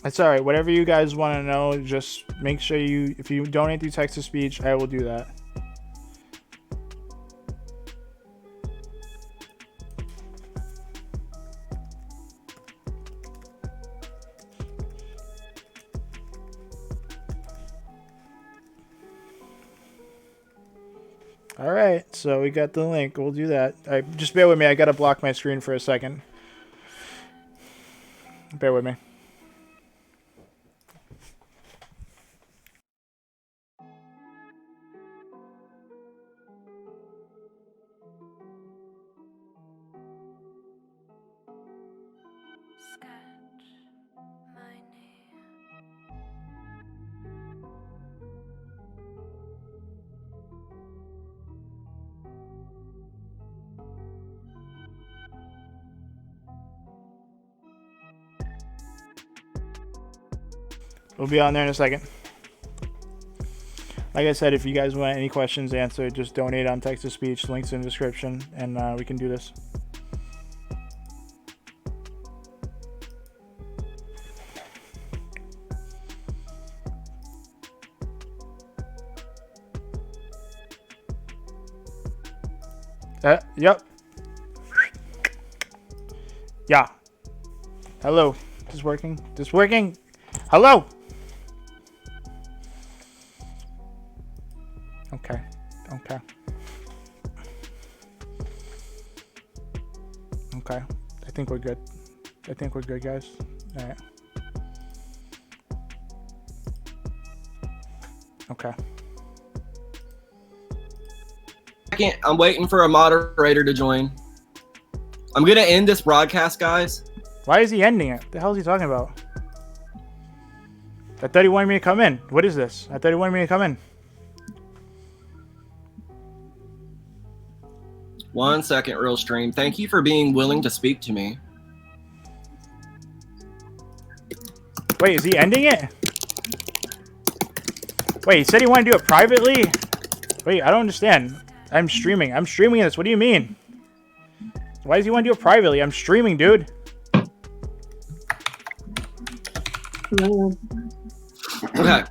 It's all right. Whatever you guys want to know, just make sure if you donate through text-to-speech, I will do that. All right, so we got the link. We'll do that. Just bear with me. I gotta block my screen for a second. Bear with me. We'll be on there in a second. Like I said, if you guys want any questions answered, just donate on text-to-speech. Links in the description, and we can do this. Yep. Yeah. Hello. This working? This working? Hello. Okay. Okay. Okay. I think we're good. I think we're good, guys. All right. Okay. I'm waiting for a moderator to join. I'm gonna end this broadcast, guys. Why is he ending it? The hell is he talking about? I thought he wanted me to come in. What is this? I thought he wanted me to come in. 1 second, RealStream. Thank you for being willing to speak to me. Wait, is he ending it? Wait, he said he wanted to do it privately? Wait, I don't understand. I'm streaming. I'm streaming this. What do you mean? Why does he want to do it privately? I'm streaming, dude. Okay.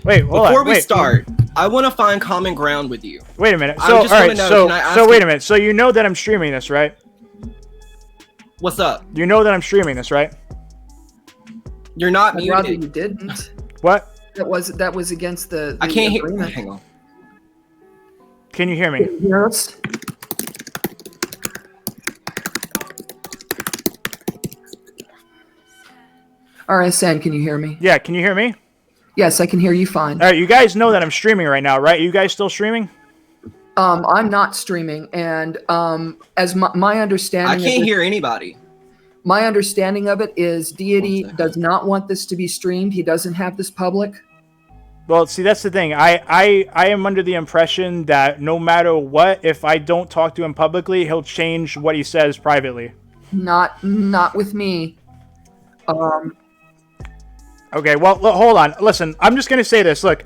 Wait, hold on. Before we start, I want to find common ground with you. Wait a minute. So, all right. So wait a minute. So you know that I'm streaming this, right? What's up? You know that I'm streaming this, right? You're not muted. Rather you didn't. What? That was against the I can't hear. agreement. Hang on. Can you hear me? Can you hear us? RSN, can you hear me? Yeah, can you hear me? Yes, I can hear you fine. All right, you guys know that I'm streaming right now, right? You guys still streaming? I'm not streaming, and as my understanding, I can't hear anybody. My understanding of it is Deity does not want this to be streamed. He doesn't have this public. Well, see, that's the thing. I am under the impression that no matter what, if I don't talk to him publicly, he'll change what he says privately. Not with me. Okay, well, hold on. Listen, I'm just going to say this. Look,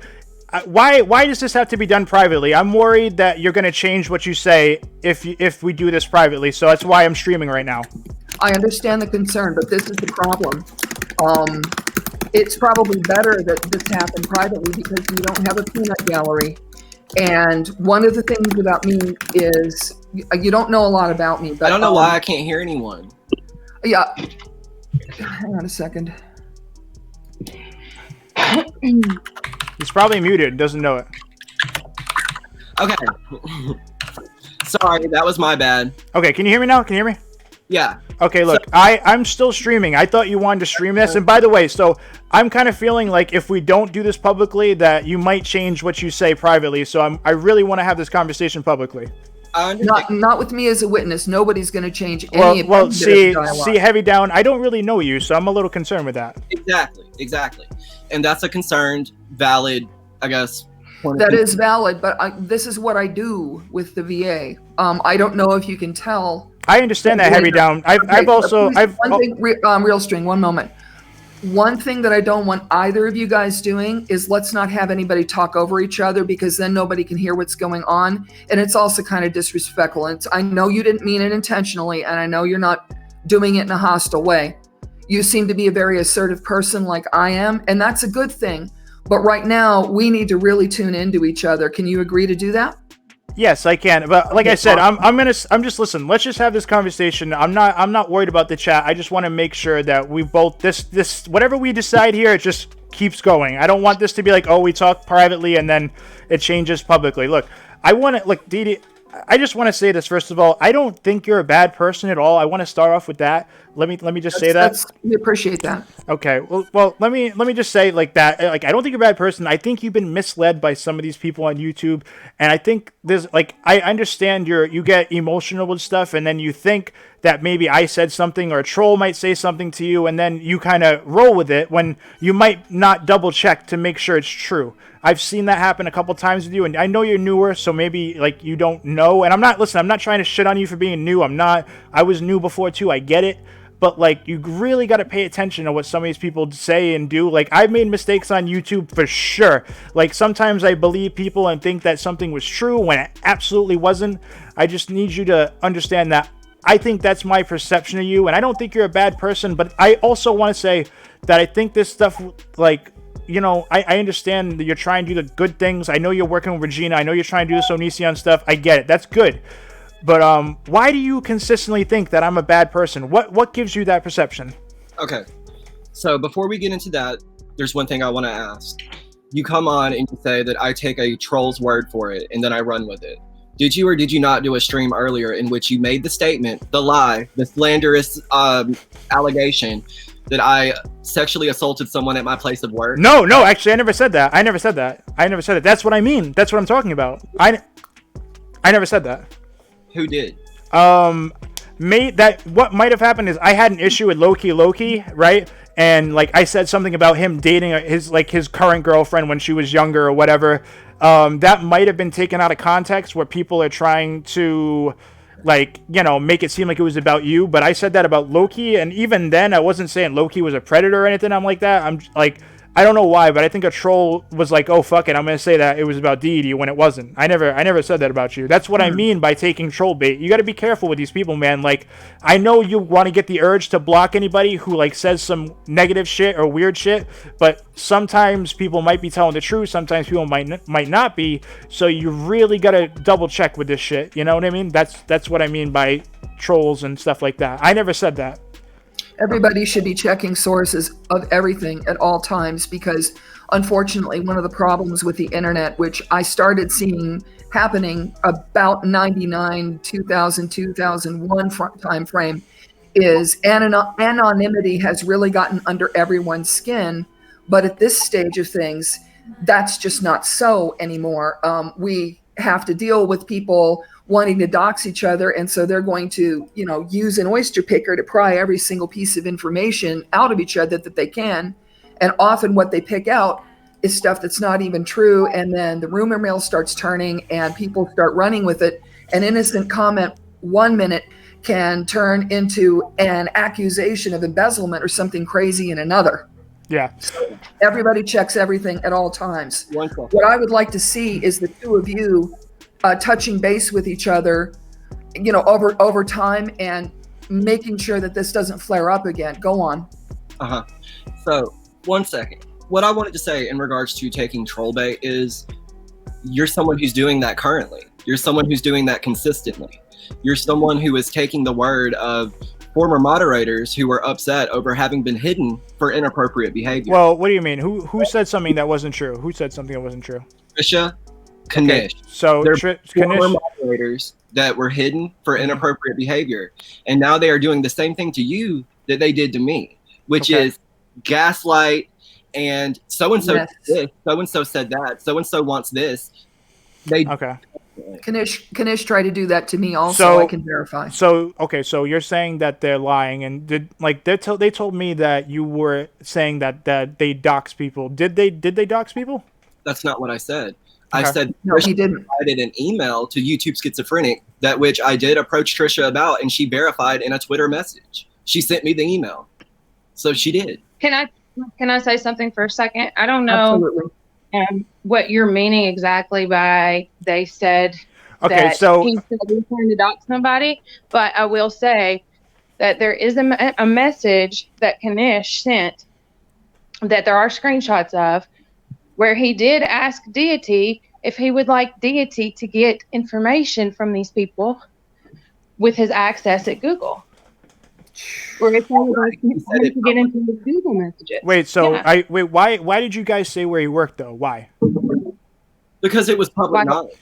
why does this have to be done privately? I'm worried that you're going to change what you say if we do this privately, so that's why I'm streaming right now. I understand the concern, but this is the problem. It's probably better that this happened privately because you don't have a peanut gallery. And one of the things about me is you don't know a lot about me, but I don't know why I can't hear anyone. Yeah. Hang on a second. He's probably muted, doesn't know it. Okay. Sorry, that was my bad. Okay, can you hear me now? Can you hear me? Yeah. Okay, look, I'm still streaming. I thought you wanted to stream this. And by the way, so I'm kind of feeling like if we don't do this publicly, that you might change what you say privately. So I really want to have this conversation publicly. Not with me as a witness. Nobody's going to change any well, see, Heavy Down, I don't really know you, so I'm a little concerned with that. Exactly. And that's a concerned, valid, I guess. That is valid, but this is what I do with the VA. I don't know if you can tell. I understand that, Heavy Down. RealStream, one moment. One thing that I don't want either of you guys doing is let's not have anybody talk over each other, because then nobody can hear what's going on. And it's also kind of disrespectful. And I know you didn't mean it intentionally, and I know you're not doing it in a hostile way. You seem to be a very assertive person like I am, and that's a good thing. But right now, we need to really tune into each other. Can you agree to do that? Yes, I can. But like I said, I'm just listen. Let's just have this conversation. I'm not worried about the chat. I just want to make sure that we both this whatever we decide here, it just keeps going. I don't want this to be like, oh, we talk privately and then it changes publicly. Look, I want to look, Deity. I just want to say this first of all. I don't think you're a bad person at all. I want to start off with that. Let me just say that. We appreciate that. Okay. Well, let me just say like that. Like, I don't think you're a bad person. I think you've been misled by some of these people on YouTube, and I think there's like I understand you get emotional with stuff, and then you think that maybe I said something or a troll might say something to you, and then you kind of roll with it when you might not double check to make sure it's true. I've seen that happen a couple times with you, and I know you're newer, so maybe like you don't know. And I'm not trying to shit on you for being new. I'm not. I was new before too. I get it. But like, you really got to pay attention to what some of these people say and do. Like, I've made mistakes on YouTube for sure. Like, sometimes I believe people and think that something was true when it absolutely wasn't. I just need you to understand that I think that's my perception of you, and I don't think you're a bad person. But I also want to say that I think this stuff, like, you know, I understand that you're trying to do the good things. I know you're working with Regina. I know you're trying to do this Onision stuff. I get it. That's good. But why do you consistently think that I'm a bad person? What gives you that perception? Okay. So before we get into that, there's one thing I want to ask. You come on and you say that I take a troll's word for it and then I run with it. Did you or did you not do a stream earlier in which you made the statement, the lie, the slanderous allegation that I sexually assaulted someone at my place of work? No, actually, I never said that. I never said that. That's what I mean. That's what I'm talking about. I never said that. Who did? What might have happened is I had an issue with Loki, right? And like I said something about him dating his current girlfriend when she was younger or whatever. That might have been taken out of context where people are trying to, like, you know, make it seem like it was about you. But I said that about Loki, and even then I wasn't saying Loki was a predator or anything. I'm like that. I'm like, I don't know why, but I think a troll was like, oh, fuck it, I'm going to say that it was about Deity when it wasn't. I never said that about you. That's what I mean by taking troll bait. You got to be careful with these people, man. Like, I know you want to get the urge to block anybody who, like, says some negative shit or weird shit, but sometimes people might be telling the truth. Sometimes people might not be. So you really got to double check with this shit. You know what I mean? That's what I mean by trolls and stuff like that. I never said that. Everybody should be checking sources of everything at all times, because unfortunately, one of the problems with the internet, which I started seeing happening about 99, 2000, 2001 time frame, is anonymity has really gotten under everyone's skin. But at this stage of things, that's just not so anymore. We have to deal with people wanting to dox each other, and so they're going to, you know, use an oyster picker to pry every single piece of information out of each other that they can. And often what they pick out is stuff that's not even true, and then the rumor mill starts turning and people start running with it. An innocent comment 1 minute can turn into an accusation of embezzlement or something crazy in another. Yeah. So everybody checks everything at all times. What I would like to see is the two of you touching base with each other, you know, over time, and making sure that this doesn't flare up again. Go on. So 1 second. What I wanted to say in regards to taking troll bait is you're someone who's doing that currently. You're someone who's doing that consistently. You're someone who is taking the word of former moderators who were upset over having been hidden for inappropriate behavior. Well, what do you mean? Who said something that wasn't true? Who said something that wasn't true? Trisha, Kanish. So they're Kanish former moderators that were hidden for inappropriate behavior, and now they are doing the same thing to you that they did to me, which is gaslight and so and so did this, so and so said that, so and so wants this. They Kanish tried to do that to me also. I can verify. So so you're saying that they're lying, and they told me that you were saying that they dox people. Did they dox people? That's not what I said. I said no, he didn't. Provided an email to YouTube Schizophrenic, that which I did approach Trisha about, and she verified in a Twitter message. She sent me the email, so she did. Can I say something for a second? I don't know what you're meaning exactly by they said that so he said he's trying to dox somebody, but I will say that there is a message that Kanish sent that there are screenshots of, where he did ask Deity if he would like Deity to get information from these people with his access at Google. Or if he would like to get into his Google messages. Wait, so why did you guys say where he worked though? Why? Because it was public knowledge.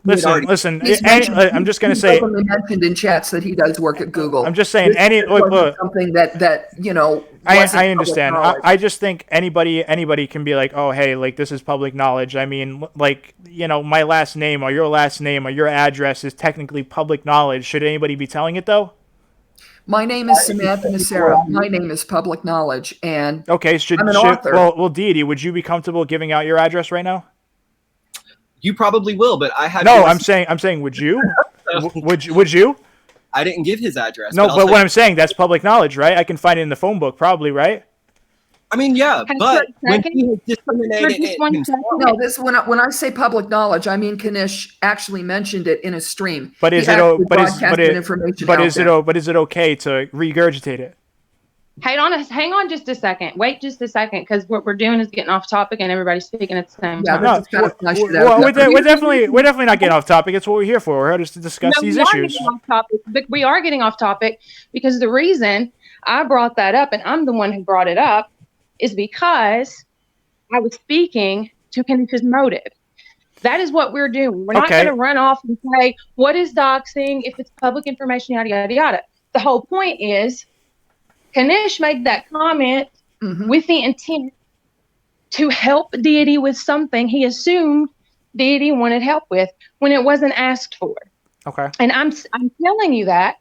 Listen. I'm just gonna say. He mentioned in chats that he does work at Google. I'm just saying look, something that you know. I understand. I just think anybody can be like, oh hey, like this is public knowledge. I mean, like my last name or your last name or your address is technically public knowledge. Should anybody be telling it though? My name is Samantha Nacera. My name is public knowledge, and I'm an author. Well, Deity, would you be comfortable giving out your address right now? You probably will, but I have. No, I'm saying, would you? would you? I didn't give his address. No, but what I'm saying, that's public knowledge, right? I can find it in the phone book, probably, right? I mean, yeah, but when he has discriminated when I say public knowledge, I mean Kanish actually mentioned it in a stream. But is it okay to regurgitate it? Hang on just a second. Wait just a second, because what we're doing is getting off topic and everybody's speaking at the same time. We're definitely not getting off topic. It's what we're here for. We're here to discuss these issues. We are getting off topic because the reason I brought that up, and I'm the one who brought it up, is because I was speaking to Kanish's motive. That is what we're doing. We're not going to run off and say, what is doxing, if it's public information, yada, yada, yada. The whole point is, Kanish made that comment with the intent to help Deity with something he assumed Deity wanted help with when it wasn't asked for. Okay. And I'm telling you that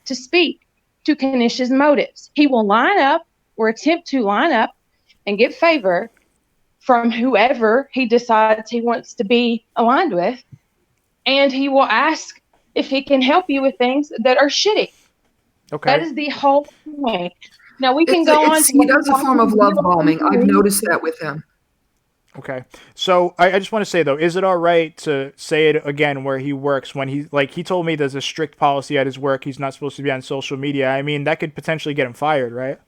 to speak to Kanish's motives. He will line up or attempt to line up and get favor from whoever he decides he wants to be aligned with, and he will ask if he can help you with things that are shitty. Okay. That is the whole point. Now we can go on. He does a form of love bombing. I've noticed that with him. Okay. So I just want to say though, is it all right to say it again where he works when he told me there's a strict policy at his work. He's not supposed to be on social media. I mean, that could potentially get him fired, right?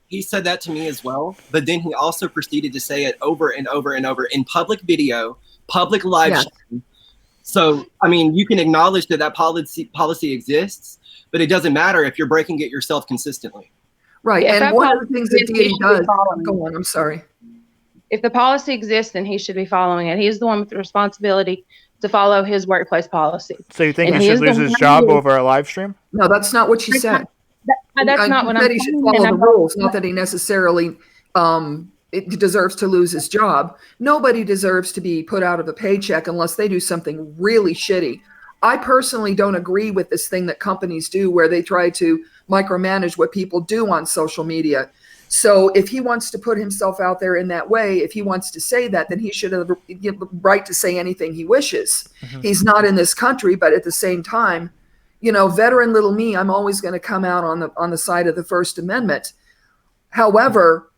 He said that to me as well, but then he also proceeded to say it over and over and over in public video, public live stream. So, I mean, you can acknowledge that policy exists, but it doesn't matter if you're breaking it yourself consistently. Right, and one of the things that Deity does, go on, I'm sorry. If the policy exists, then he should be following it. He's the one with the responsibility to follow his workplace policy. So you think he should lose his job over a live stream? No, that's not what she said. That's not what I'm saying. He should follow the rules, not that he necessarily deserves to lose his job. Nobody deserves to be put out of a paycheck unless they do something really shitty. I personally don't agree with this thing that companies do where they try to micromanage what people do on social media. So if he wants to put himself out there in that way, if he wants to say that, then he should have the right to say anything he wishes. He's not in this country, but at the same time, you know, veteran little me, I'm always going to come out on the side of the First Amendment. However,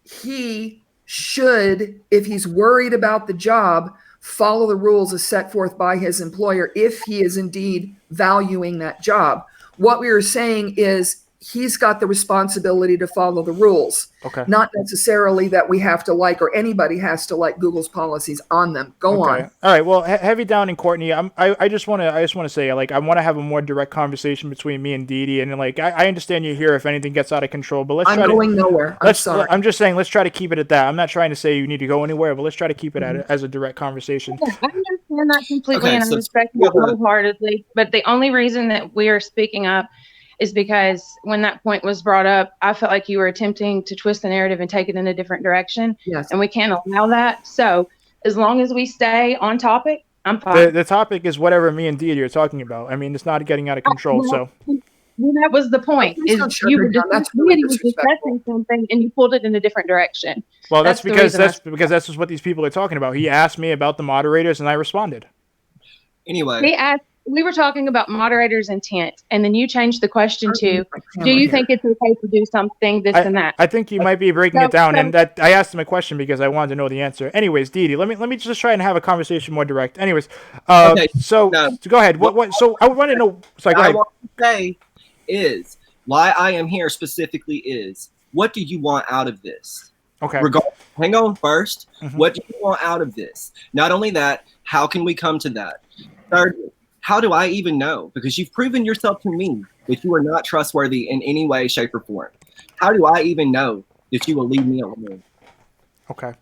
he should, if he's worried about the job, follow the rules as set forth by his employer if he is indeed valuing that job. What we are saying is he's got the responsibility to follow the rules. Okay. Not necessarily that we have to like, or anybody has to like Google's policies on them. Go on. All right. Well, heavy down in Courtney. I just want to say, like, I want to have a more direct conversation between me and Deity, and like, I understand you're here if anything gets out of control, but let's. I'm going nowhere. I'm sorry. I'm just saying, let's try to keep it at that. I'm not trying to say you need to go anywhere, but let's try to keep it as a direct conversation. Yeah, I understand that completely, and I respect it wholeheartedly. But the only reason that we are speaking up is because when that point was brought up, I felt like you were attempting to twist the narrative and take it in a different direction. Yes. And we can't allow that. So as long as we stay on topic, I'm fine. The topic is whatever me and Deity are talking about. I mean, it's not getting out of control. So that was the point. Is you were discussing something and you pulled it in a different direction. Well, that's because that's just what these people are talking about. He asked me about the moderators, and I responded. Anyway, we were talking about moderators' intent, and then you changed the question to, do you think it's okay to do something, this and that? I think you might be breaking it down, and that I asked him a question because I wanted to know the answer. Anyways, Deity, let me just try and have a conversation more direct. Anyways, so go ahead. What? So I want to know. Sorry, go ahead. What I want to say is why I am here specifically is what do you want out of this? Okay. Hang on first. What do you want out of this? Not only that, how can we come to that? Thirdly, how do I even know? Because you've proven yourself to me that you are not trustworthy in any way, shape, or form. How do I even know that you will leave me alone? Okay.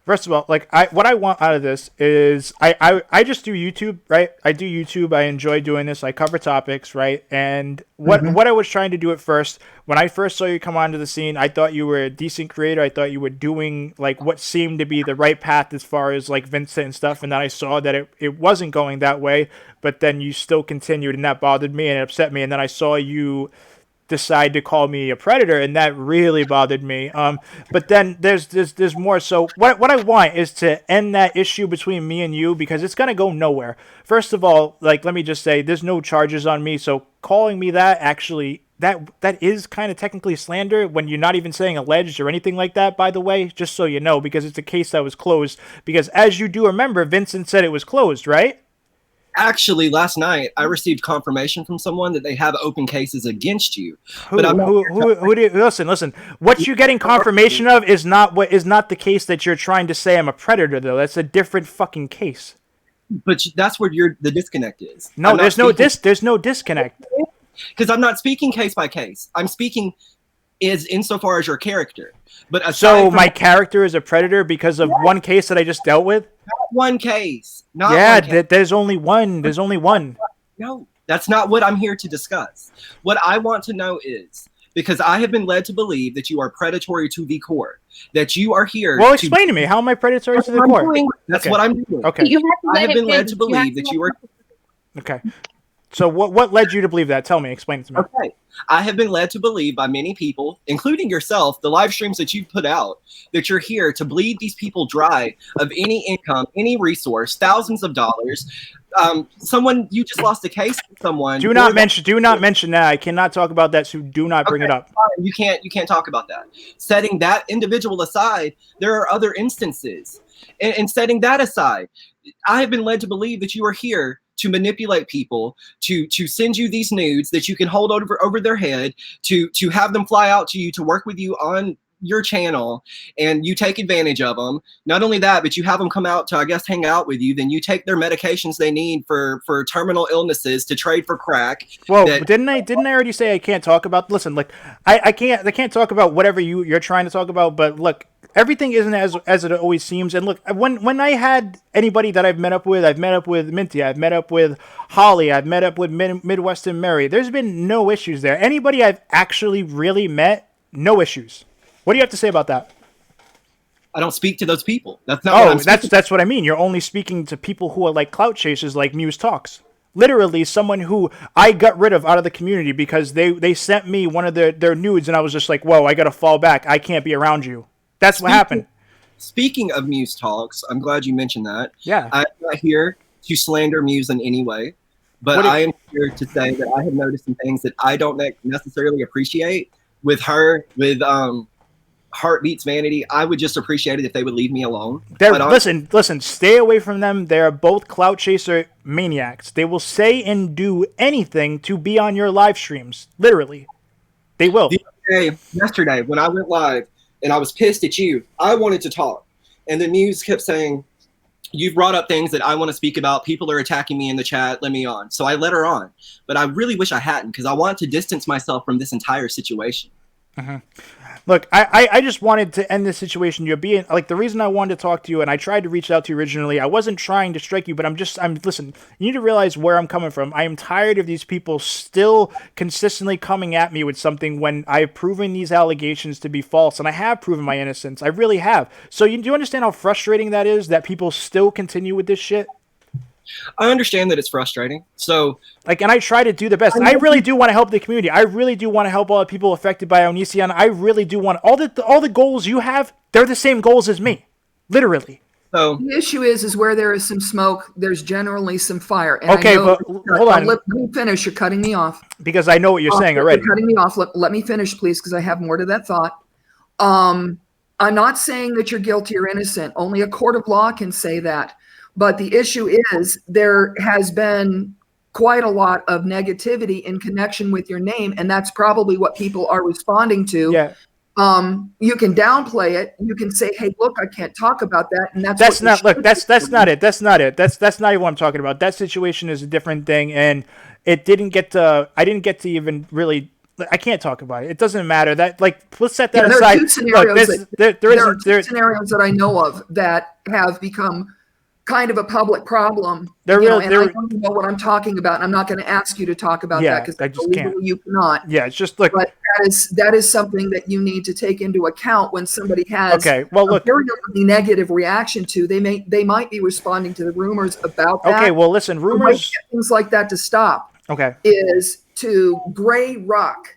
First of all, like what I want out of this is I just do YouTube, right? I do YouTube. I enjoy doing this. I cover topics, right? And what I was trying to do at first, when I first saw you come onto the scene, I thought you were a decent creator. I thought you were doing like what seemed to be the right path as far as like Vincent and stuff. And then I saw that it wasn't going that way, but then you still continued, and that bothered me and it upset me. And then I saw you decide to call me a predator, and that really bothered me. But then there's more. So what I want is to end that issue between me and you, because it's gonna go nowhere. First of all, like, let me just say, there's no charges on me, so calling me that actually that is kind of technically slander when you're not even saying alleged or anything like that, by the way, just so you know, because it's a case that was closed. Because as you do remember, Vincent said it was closed, right? Actually, last night I received confirmation from someone that they have open cases against you. Listen. What you're getting confirmation of is not the case that you're trying to say I'm a predator, though. That's a different fucking case. But that's where the disconnect is. No, there's no disconnect. Because I'm not speaking case by case. I'm speaking insofar as your character. But so my character is a predator because of one case that I just dealt with? Not one case. There's only one. There's only one. No, that's not what I'm here to discuss. What I want to know is, because I have been led to believe that you are predatory to the core, that you are here. Well, explain to me, how am I predatory to the core? That's what I'm doing. Okay. I have been led to believe that you are. Okay. So what led you to believe that? Tell me. Explain it to me. Okay. I have been led to believe by many people, including yourself, the live streams that you put out, that you're here to bleed these people dry of any income, any resource, thousands of dollars. You just lost a case with someone. Do not mention that. I cannot talk about that, so do not bring it up. Fine. You can't talk about that. Setting that individual aside, there are other instances. And setting that aside, I have been led to believe that you are here to manipulate people, to send you these nudes that you can hold over their head, to have them fly out to you to work with you on your channel, and you take advantage of them. Not only that, but you have them come out to, I guess, hang out with you. Then you take their medications they need for terminal illnesses to trade for crack. Well, didn't I already say I can't talk about? Listen, look, I can't talk about whatever you're trying to talk about. But look, everything isn't as it always seems. And look, when I had anybody that I've met up with Minty, I've met up with Holly, I've met up with Midwestern Mary. There's been no issues there. Anybody I've actually really met, no issues. What do you have to say about that? I don't speak to those people. That's not. That's what I mean. You're only speaking to people who are like clout chasers, like Muse Talks. Literally, someone who I got rid of out of the community because they sent me one of their nudes, and I was just like, whoa, I gotta fall back. I can't be around you. That's what happened. Speaking of Muse Talks, I'm glad you mentioned that. Yeah. I'm not here to slander Muse in any way, but I am here to say that I have noticed some things that I don't necessarily appreciate with her, with Heartbeats Vanity. I would just appreciate it if they would leave me alone. Listen, stay away from them. They're both clout chaser maniacs. They will say and do anything to be on your live streams. Literally. They will. Yesterday, when I went live and I was pissed at you, I wanted to talk. And the news kept saying, you've brought up things that I want to speak about. People are attacking me in the chat. Let me on. So I let her on. But I really wish I hadn't, because I want to distance myself from this entire situation. Look, I just wanted to end this situation. You're being like, the reason I wanted to talk to you, and I tried to reach out to you originally, I wasn't trying to strike you, but listen, you need to realize where I'm coming from. I am tired of these people still consistently coming at me with something when I've proven these allegations to be false, and I have proven my innocence. I really have. So do you understand how frustrating that is, that people still continue with this shit? I understand that it's frustrating. So, and I try to do the best. I really do want to help the community. I really do want to help all the people affected by Onision. I really do want all the goals you have. They're the same goals as me, literally. So the issue is where there is some smoke, there's generally some fire. And okay, but hold on. Let me finish. You're cutting me off. Because I know what you're saying already. You're cutting me off. Let me finish, please, because I have more to that thought. I'm not saying that you're guilty or innocent. Only a court of law can say that. But the issue is there has been quite a lot of negativity in connection with your name, and that's probably what people are responding to. Yeah. You can downplay it. You can say, "Hey, look, I can't talk about that," and that's not it. That's not it. That's not even what I'm talking about. That situation is a different thing, and it didn't get to. I didn't get to even really. I can't talk about it. It doesn't matter. That let's set that aside. There are two scenarios that I know of that have become kind of a public problem. I don't know what I'm talking about. And I'm not going to ask you to talk about that because I just can't. You cannot. Yeah, it's just like. But that is something that you need to take into account when somebody has a very negative reaction to. They might be responding to the rumors about that. Okay, well, listen, rumors. Things like that to stop. Okay. Is to gray rock,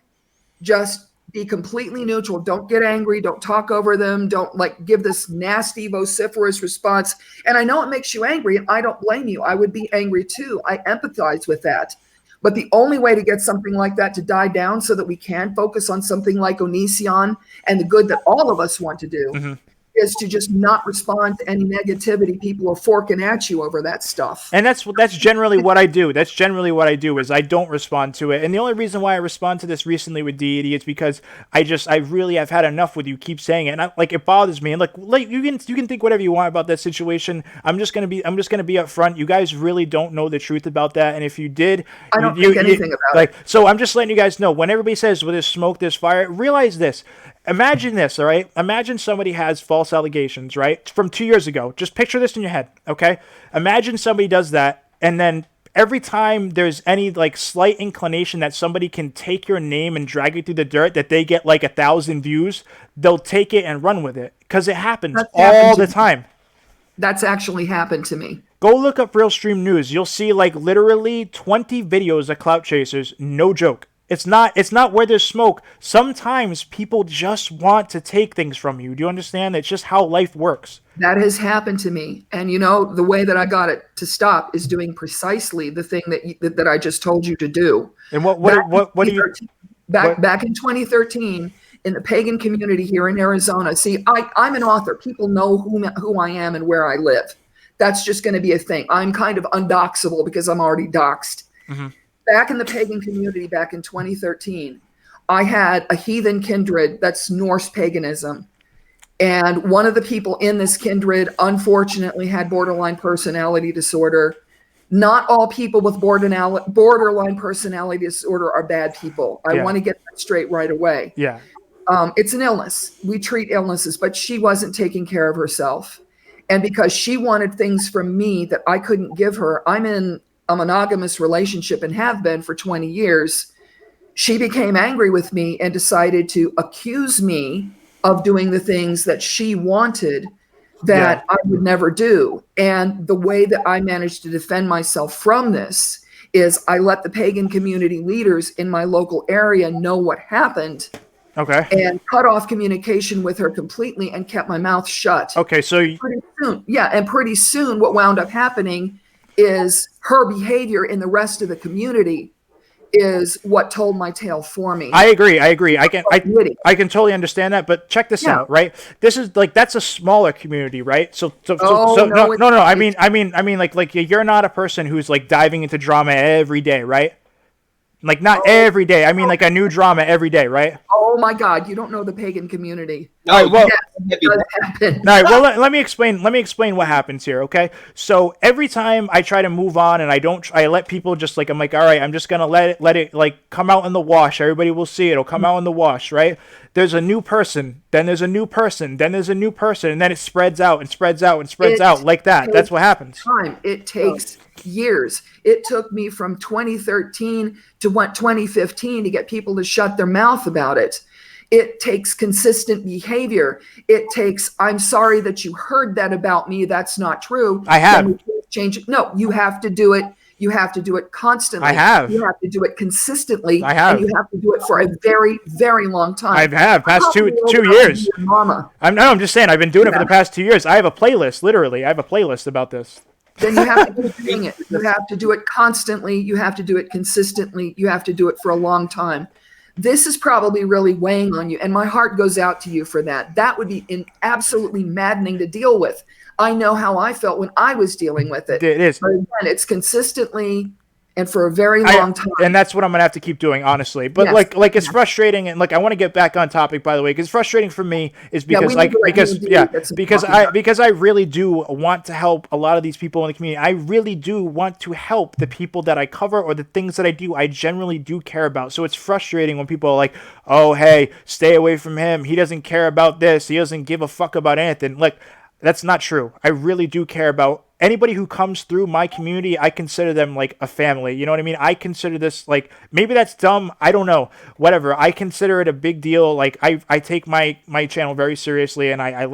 just be completely neutral. Don't get angry. Don't talk over them. Don't give this nasty, vociferous response. And I know it makes you angry, and I don't blame you. I would be angry too. I empathize with that. But the only way to get something like that to die down so that we can focus on something like Onision and the good that all of us want to do is to just not respond to any negativity. People are forking at you over that stuff. And that's generally what I do. That's generally what I do is I don't respond to it. And the only reason why I respond to this recently with Deity is because I really have had enough with you keep saying it. And it bothers me. And you can think whatever you want about that situation. I'm just gonna be upfront. You guys really don't know the truth about that. And if you did, I don't think anything about it. So I'm just letting you guys know, when everybody says, well, there's smoke, there's fire, realize this. Imagine this, all right? Imagine somebody has false allegations, right? From 2 years ago. Just picture this in your head, okay? Imagine somebody does that, and then every time there's any slight inclination that somebody can take your name and drag it through the dirt, that they get 1,000 views, they'll take it and run with it. Because it happens all the time. That's actually happened to me. Go look up RealStreamnewZ. You'll see literally 20 videos of clout chasers. No joke. It's not where there's smoke. Sometimes people just want to take things from you. Do you understand? It's just how life works. That has happened to me. And the way that I got it to stop is doing precisely the thing that I just told you to do. And what do you back in 2013 in the pagan community here in Arizona? See, I'm an author. People know who I am and where I live. That's just going to be a thing. I'm kind of undoxable because I'm already doxed. Back in the pagan community, back in 2013, I had a heathen kindred, that's Norse paganism. And one of the people in this kindred, unfortunately, had borderline personality disorder. Not all people with borderline personality disorder are bad people. I want to get that straight right away. Yeah. It's an illness. We treat illnesses, but she wasn't taking care of herself. And because she wanted things from me that I couldn't give her, I'm in a monogamous relationship and have been for 20 years. She became angry with me and decided to accuse me of doing the things that she wanted that I would never do. And the way that I managed to defend myself from this is I let the pagan community leaders in my local area know what happened. Okay. And cut off communication with her completely and kept my mouth shut. Okay, so pretty soon what wound up happening is her behavior in the rest of the community is what told my tale for me. I agree. I can totally understand that, but check this out, right? This is that's a smaller community, right? No. I mean, you're not a person who's diving into drama every day, right? Like not every day. I mean like a new drama every day, right? Oh my God, you don't know the pagan community. All right, well, it does happen. all right, well, let me explain. Let me explain what happens here, okay? So every time I try to move on, and I let people just like I'm like, all right, I'm just gonna let it like come out in the wash. Everybody will see it. It'll come out in the wash, right? There's a new person, then there's a new person, then there's a new person, and then it spreads out and spreads out and spreads out like that. That's what happens. It takes years. It took me from 2013 to 2015 to get people to shut their mouth about it. It takes consistent behavior. It takes, I'm sorry that you heard that about me. That's not true. I have. Change it. No, you have to do it. You have to do it constantly. I have. You have to do it consistently. I have. And you have to do it for a very, very long time. I have past two years. Mama. I'm just saying I've been doing it for the past 2 years. I have a playlist, literally. I have a playlist about this. Then you have to keep doing it. You have to do it constantly. You have to do it consistently. You have to do it for a long time. This is probably really weighing on you, and my heart goes out to you for that. That would be absolutely maddening to deal with. I know how I felt when I was dealing with it. It is. But again, it's consistently and for a very long time. And that's what I'm going to have to keep doing, honestly. But Yes. like it's frustrating, and like I want to get back on topic, by the way, because frustrating for me is because because I really do want to help a lot of these people in the community. I really do want to help the people that I cover or the things that I do. I generally do care about. So it's frustrating when people are like, "Oh, hey, stay away from him. He doesn't care about this. He doesn't give a fuck about anything." Like, that's not true. I really do care about anybody who comes through my community. I consider them like a family. You know what I mean? I consider this like, maybe that's dumb. I don't know. Whatever. I consider it a big deal. Like I take my channel very seriously, and I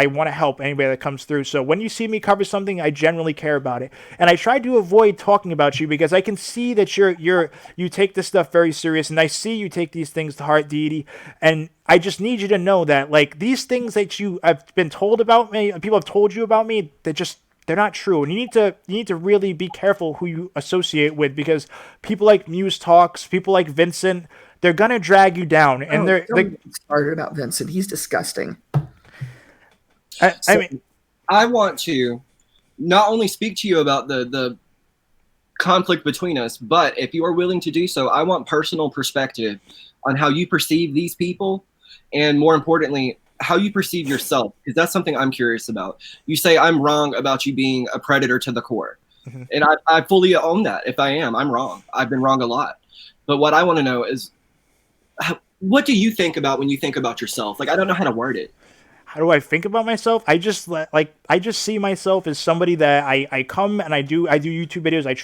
want to help anybody that comes through. So when you see me cover something, I generally care about it. And I try to avoid talking about you because I can see that you take this stuff very serious, and I see you take these things to heart, Deity. And I just need you to know that like these things that you have been told about me, people have told you about me, they're not true. And you need to really be careful who you associate with, because people like Muse Talks, people like Vincent, they're gonna drag you down. And they're started about Vincent. He's disgusting. I want to not only speak to you about the conflict between us, but if you are willing to do so, I want personal perspective on how you perceive these people, and more importantly, how you perceive yourself, because that's something I'm curious about. You say I'm wrong about you being a predator to the core. Mm-hmm. And I fully own that. If I am, I'm wrong. I've been wrong a lot. But what I want to know is, what do you think about when you think about yourself? Like, I don't know how to word it. How do I think about myself? I just see myself as somebody that I come and I do YouTube videos. I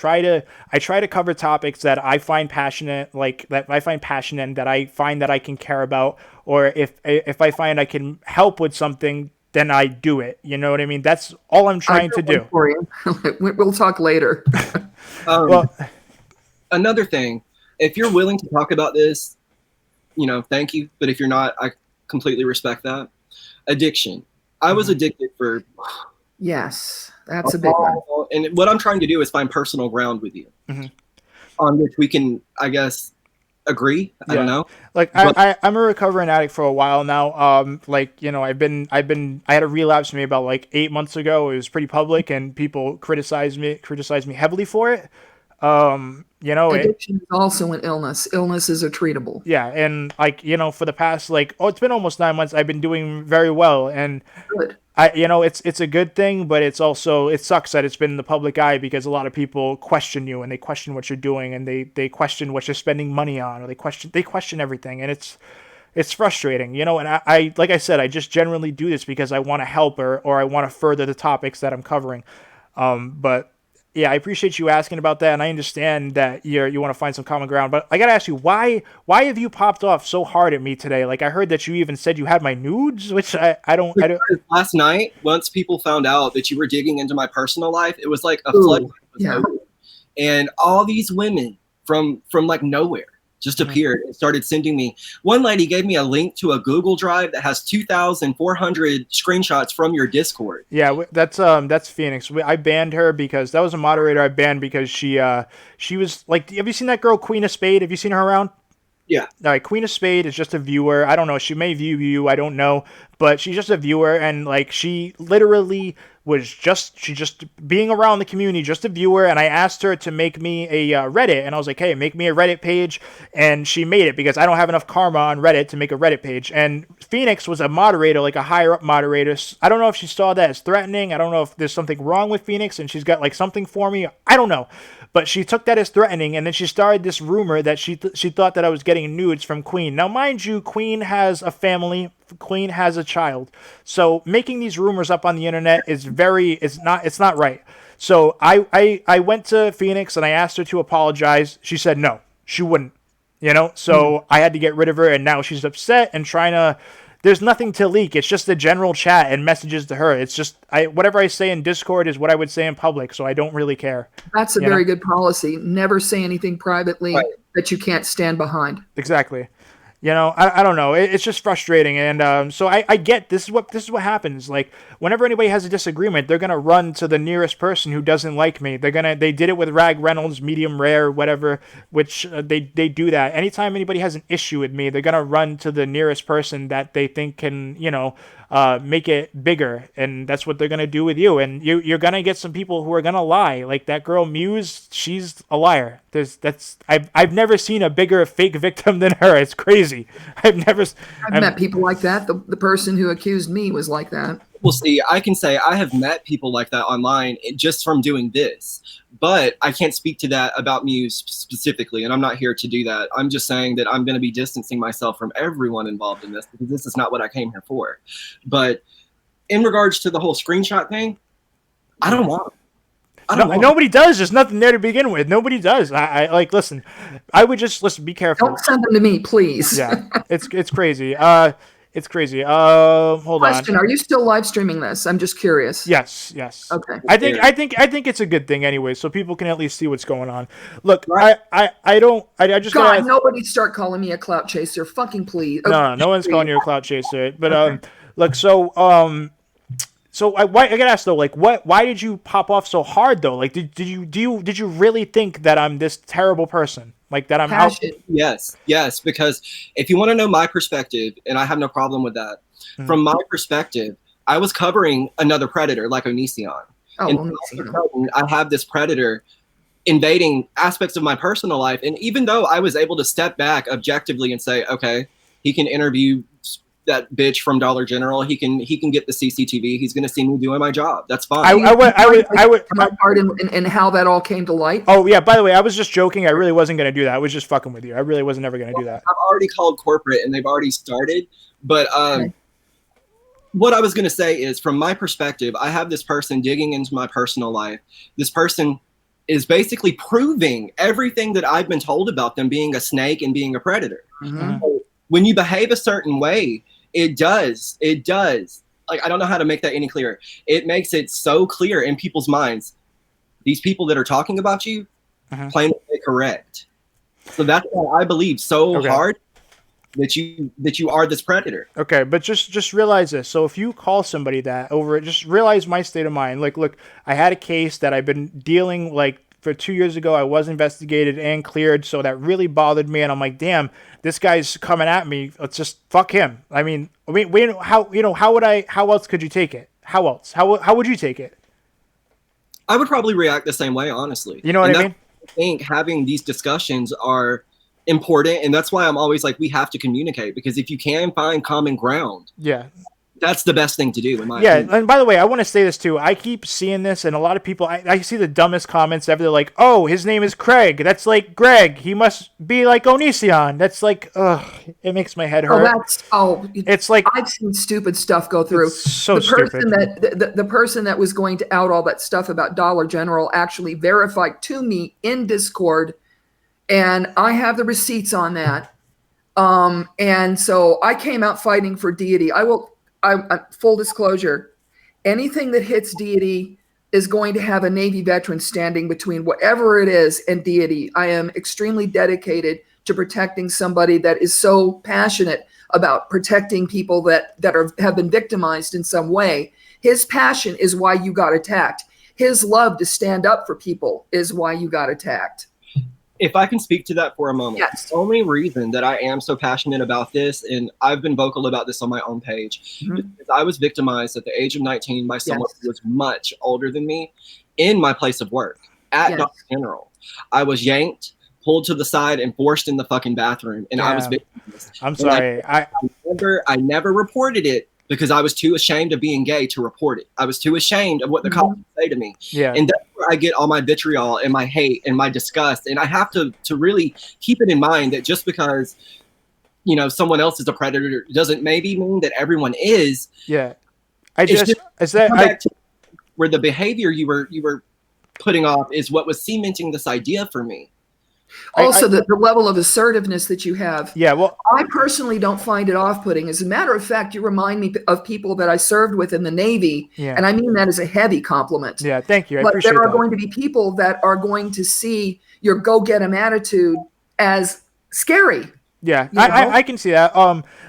try to cover topics that I find passionate, that I find that I can care about, or if I find I can help with something, then I do it. You know what I mean? That's all I'm trying to do. For you. We'll talk later. Well, another thing, if you're willing to talk about this, thank you. But if you're not, I completely respect that. Addiction. I was addicted for... Yes, that's a big one. And what I'm trying to do is find personal ground with you, on which we can, I guess, agree. I don't know. Like, I'm a recovering addict for a while now. I had a relapse maybe about like 8 months ago. It was pretty public, and people criticized me heavily for it. Addiction is also an illness. Illnesses are treatable. Yeah, and for the past it's been almost 9 months. I've been doing very well, and good. It's a good thing, but it sucks that it's been in the public eye, because a lot of people question you, and they question what you're doing, and they question what you're spending money on, or they question everything, and it's frustrating, and I like I said, I just generally do this because I want to help or I want to further the topics that I'm covering, but. Yeah, I appreciate you asking about that, and I understand that you want to find some common ground. But I gotta ask you, why have you popped off so hard at me today? Like, I heard that you even said you had my nudes, which I don't. Last night, once people found out that you were digging into my personal life, it was like a flood. Yeah. And all these women from like nowhere just appeared and started sending me. One lady gave me a link to a Google Drive that has 2,400 screenshots from your Discord. Yeah, that's Phoenix. I banned her because that was a moderator I banned because she was like, have you seen that girl Queen of Spade? Have you seen her around? Yeah. All right, Queen of Spade is just a viewer. I don't know. She may view you. I don't know. But she's just a viewer, and she literally was she just being around the community, just a viewer, and I asked her to make me a Reddit, and I was like, hey, make me a Reddit page, and she made it because I don't have enough karma on Reddit to make a Reddit page. And Phoenix was a moderator, like a higher up moderator. I don't know if she saw that as threatening. I don't know if there's something wrong with Phoenix and she's got like something for me. I don't know. But she took that as threatening, and then she started this rumor that she thought that I was getting nudes from Queen. Now, mind you, Queen has a family. Queen has a child. So making these rumors up on the internet is it's not right. So I went to Phoenix and I asked her to apologize. She said no, she wouldn't. So I had to get rid of her, and now she's upset and trying to. There's nothing to leak. It's just a general chat and messages to her. It's just whatever I say in Discord is what I would say in public, so I don't really care. That's a very good policy. Never say anything privately that you can't stand behind. Exactly. I don't know. It's just frustrating, and so I get this is what happens. Like whenever anybody has a disagreement, they're gonna run to the nearest person who doesn't like me. They did it with Rag Reynolds, medium rare, whatever. Which they do that. Anytime anybody has an issue with me, they're gonna run to the nearest person that they think can make it bigger, and that's what they're gonna do with you. And you're gonna get some people who are gonna lie. Like that girl Muse, she's a liar. I've never seen a bigger fake victim than her. It's crazy. I've met people like that. The person who accused me was like that. Well, see, I can say I have met people like that online just from doing this, but I can't speak to that about Muse specifically, and I'm not here to do that. I'm just saying that I'm going to be distancing myself from everyone involved in this because this is not what I came here for. But in regards to the whole screenshot thing, I don't want it. Nobody does. There's nothing there to begin with. Nobody does. Listen, I would just be careful. Don't send them to me, please. Yeah, it's crazy. It's crazy. Hold Question, on. Are you still live streaming this? I'm just curious. Yes. Okay. I think it's a good thing anyway, so people can at least see what's going on. Look, I just God, nobody start calling me a clout chaser. Fucking please. Okay. No one's calling you a clout chaser. But look, So I gotta ask though, like, why did you pop off so hard though? Like, did you really think that I'm this terrible person? Like that I'm out? Yes, because if you want to know my perspective, and I have no problem with that, from my perspective, I was covering another predator like Onision. And all of a sudden, I have this predator invading aspects of my personal life, and even though I was able to step back objectively and say, okay, he can interview that bitch from Dollar General. He can get the CCTV. He's going to see me doing my job. That's fine. I would part in how that all came to light. Oh yeah. By the way, I was just joking. I really wasn't going to do that. I was just fucking with you. I really wasn't ever going to do that. I've already called corporate and they've already started. But what I was going to say is, from my perspective, I have this person digging into my personal life. This person is basically proving everything that I've been told about them being a snake and being a predator. Mm-hmm. So when you behave a certain way, it does. Like, I don't know how to make that any clearer. It makes it so clear in people's minds. These people that are talking about you claim that they're correct. So that's why I believe so hard that you are this predator. Okay, but just realize this. So if you call somebody that over, just realize my state of mind. Like, look, I had a case that I've been dealing for 2 years ago. I was investigated and cleared, so that really bothered me. And I'm like, damn, this guy's coming at me. Let's just fuck him. I mean, how else could you take it? How else? How would you take it? I would probably react the same way, honestly. You know what I mean? I think having these discussions are important, and that's why I'm always like, we have to communicate, because if you can find common ground, that's the best thing to do in my opinion. And by the way, I want to say this too. I keep seeing this, and a lot of people, I see the dumbest comments ever. They're like, oh, his name is Craig. That's like Greg. He must be like Onision. That's like, ugh, it makes my head hurt. It's like, I've seen stupid stuff go through. So the person that was going to out all that stuff about Dollar General actually verified to me in Discord, and I have the receipts on that. And so I came out fighting for Deity. Full disclosure, anything that hits Deity is going to have a Navy veteran standing between whatever it is and Deity. I am extremely dedicated to protecting somebody that is so passionate about protecting people that have been victimized in some way. His passion is why you got attacked. His love to stand up for people is why you got attacked. If I can speak to that for a moment, Yes. the only reason that I am so passionate about this, and I've been vocal about this on my own page, is because I was victimized at the age of 19 by someone who was much older than me in my place of work at Dollar General. I was yanked, pulled to the side, and forced in the fucking bathroom, and I was victimized. I'm sorry. I never reported it because I was too ashamed of being gay to report it. I was too ashamed of what the cops would say to me. Yeah. And that's where I get all my vitriol and my hate and my disgust. And I have to really keep it in mind that just because, you know, someone else is a predator doesn't maybe mean that everyone is. Yeah. Where the behavior you were putting off is what was cementing this idea for me. Also, the level of assertiveness that you have. Yeah, well, I personally don't find it off-putting. As a matter of fact, you remind me of people that I served with in the Navy, and I mean that as a heavy compliment. Yeah, thank you. I but appreciate there are that. going to be people that are going to see your go-get-'em attitude as scary. Yeah, I can see that.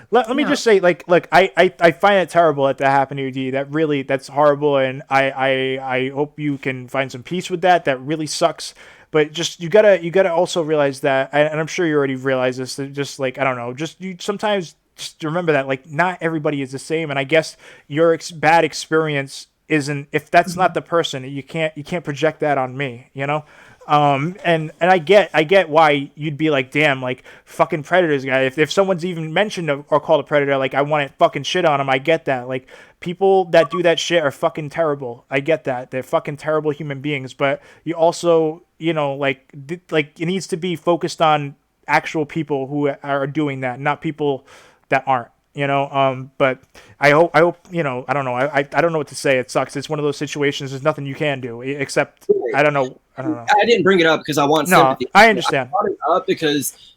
Let me just say, like, look, I find it terrible that happened to you, D. That's horrible, and I hope you can find some peace with that. That really sucks. But just you gotta also realize that, and I'm sure you already realize this. That just like I don't know, just you sometimes just remember that like not everybody is the same, and I guess your bad experience isn't. If that's not the person, you can't project that on me, you know. And I get why you'd be like, damn, like fucking predators, guy. If someone's even mentioned or called a predator, like I want to fucking shit on them. I get that. Like people that do that shit are fucking terrible. I get that. They're fucking terrible human beings. But you also, you know, like it needs to be focused on actual people who are doing that, not people that aren't. You know, but I hope, you know, I don't know. I don't know what to say. It sucks. It's one of those situations. There's nothing you can do except, I don't know. I didn't bring it up because I want sympathy. I understand. I brought it up because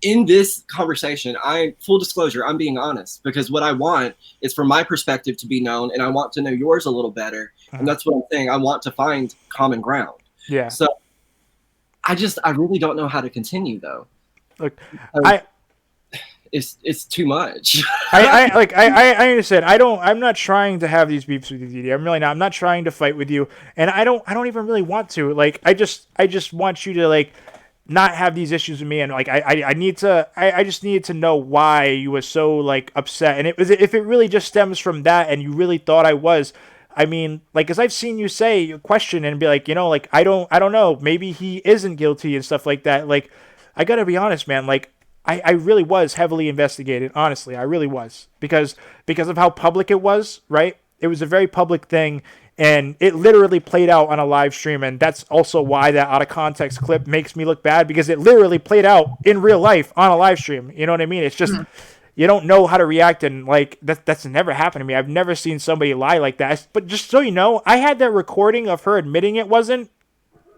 in this conversation, full disclosure, I'm being honest because what I want is for my perspective to be known and I want to know yours a little better. And that's what I'm saying. I want to find common ground. Yeah. So I really don't know how to continue though. Look, it's too much. I understand. I'm not trying to have these beefs with you, Didi. I'm really not. I'm not trying to fight with you, and I don't even really want to. Like, I just want you to like not have these issues with me, and like I just needed to know why you were so like upset, and if it really just stems from that, and you really thought I was. I mean, like, as I've seen you say, question and be like, you know, like I don't know, maybe he isn't guilty and stuff like that. Like, I gotta be honest, man. Like, I really was heavily investigated. Honestly, I really was because of how public it was. Right, it was a very public thing, and it literally played out on a live stream, and that's also why that out of context clip makes me look bad because it literally played out in real life on a live stream. You know what I mean? It's just. You don't know how to react, and like that's never happened to me. I've never seen somebody lie like that. But just so you know, I had that recording of her admitting it wasn't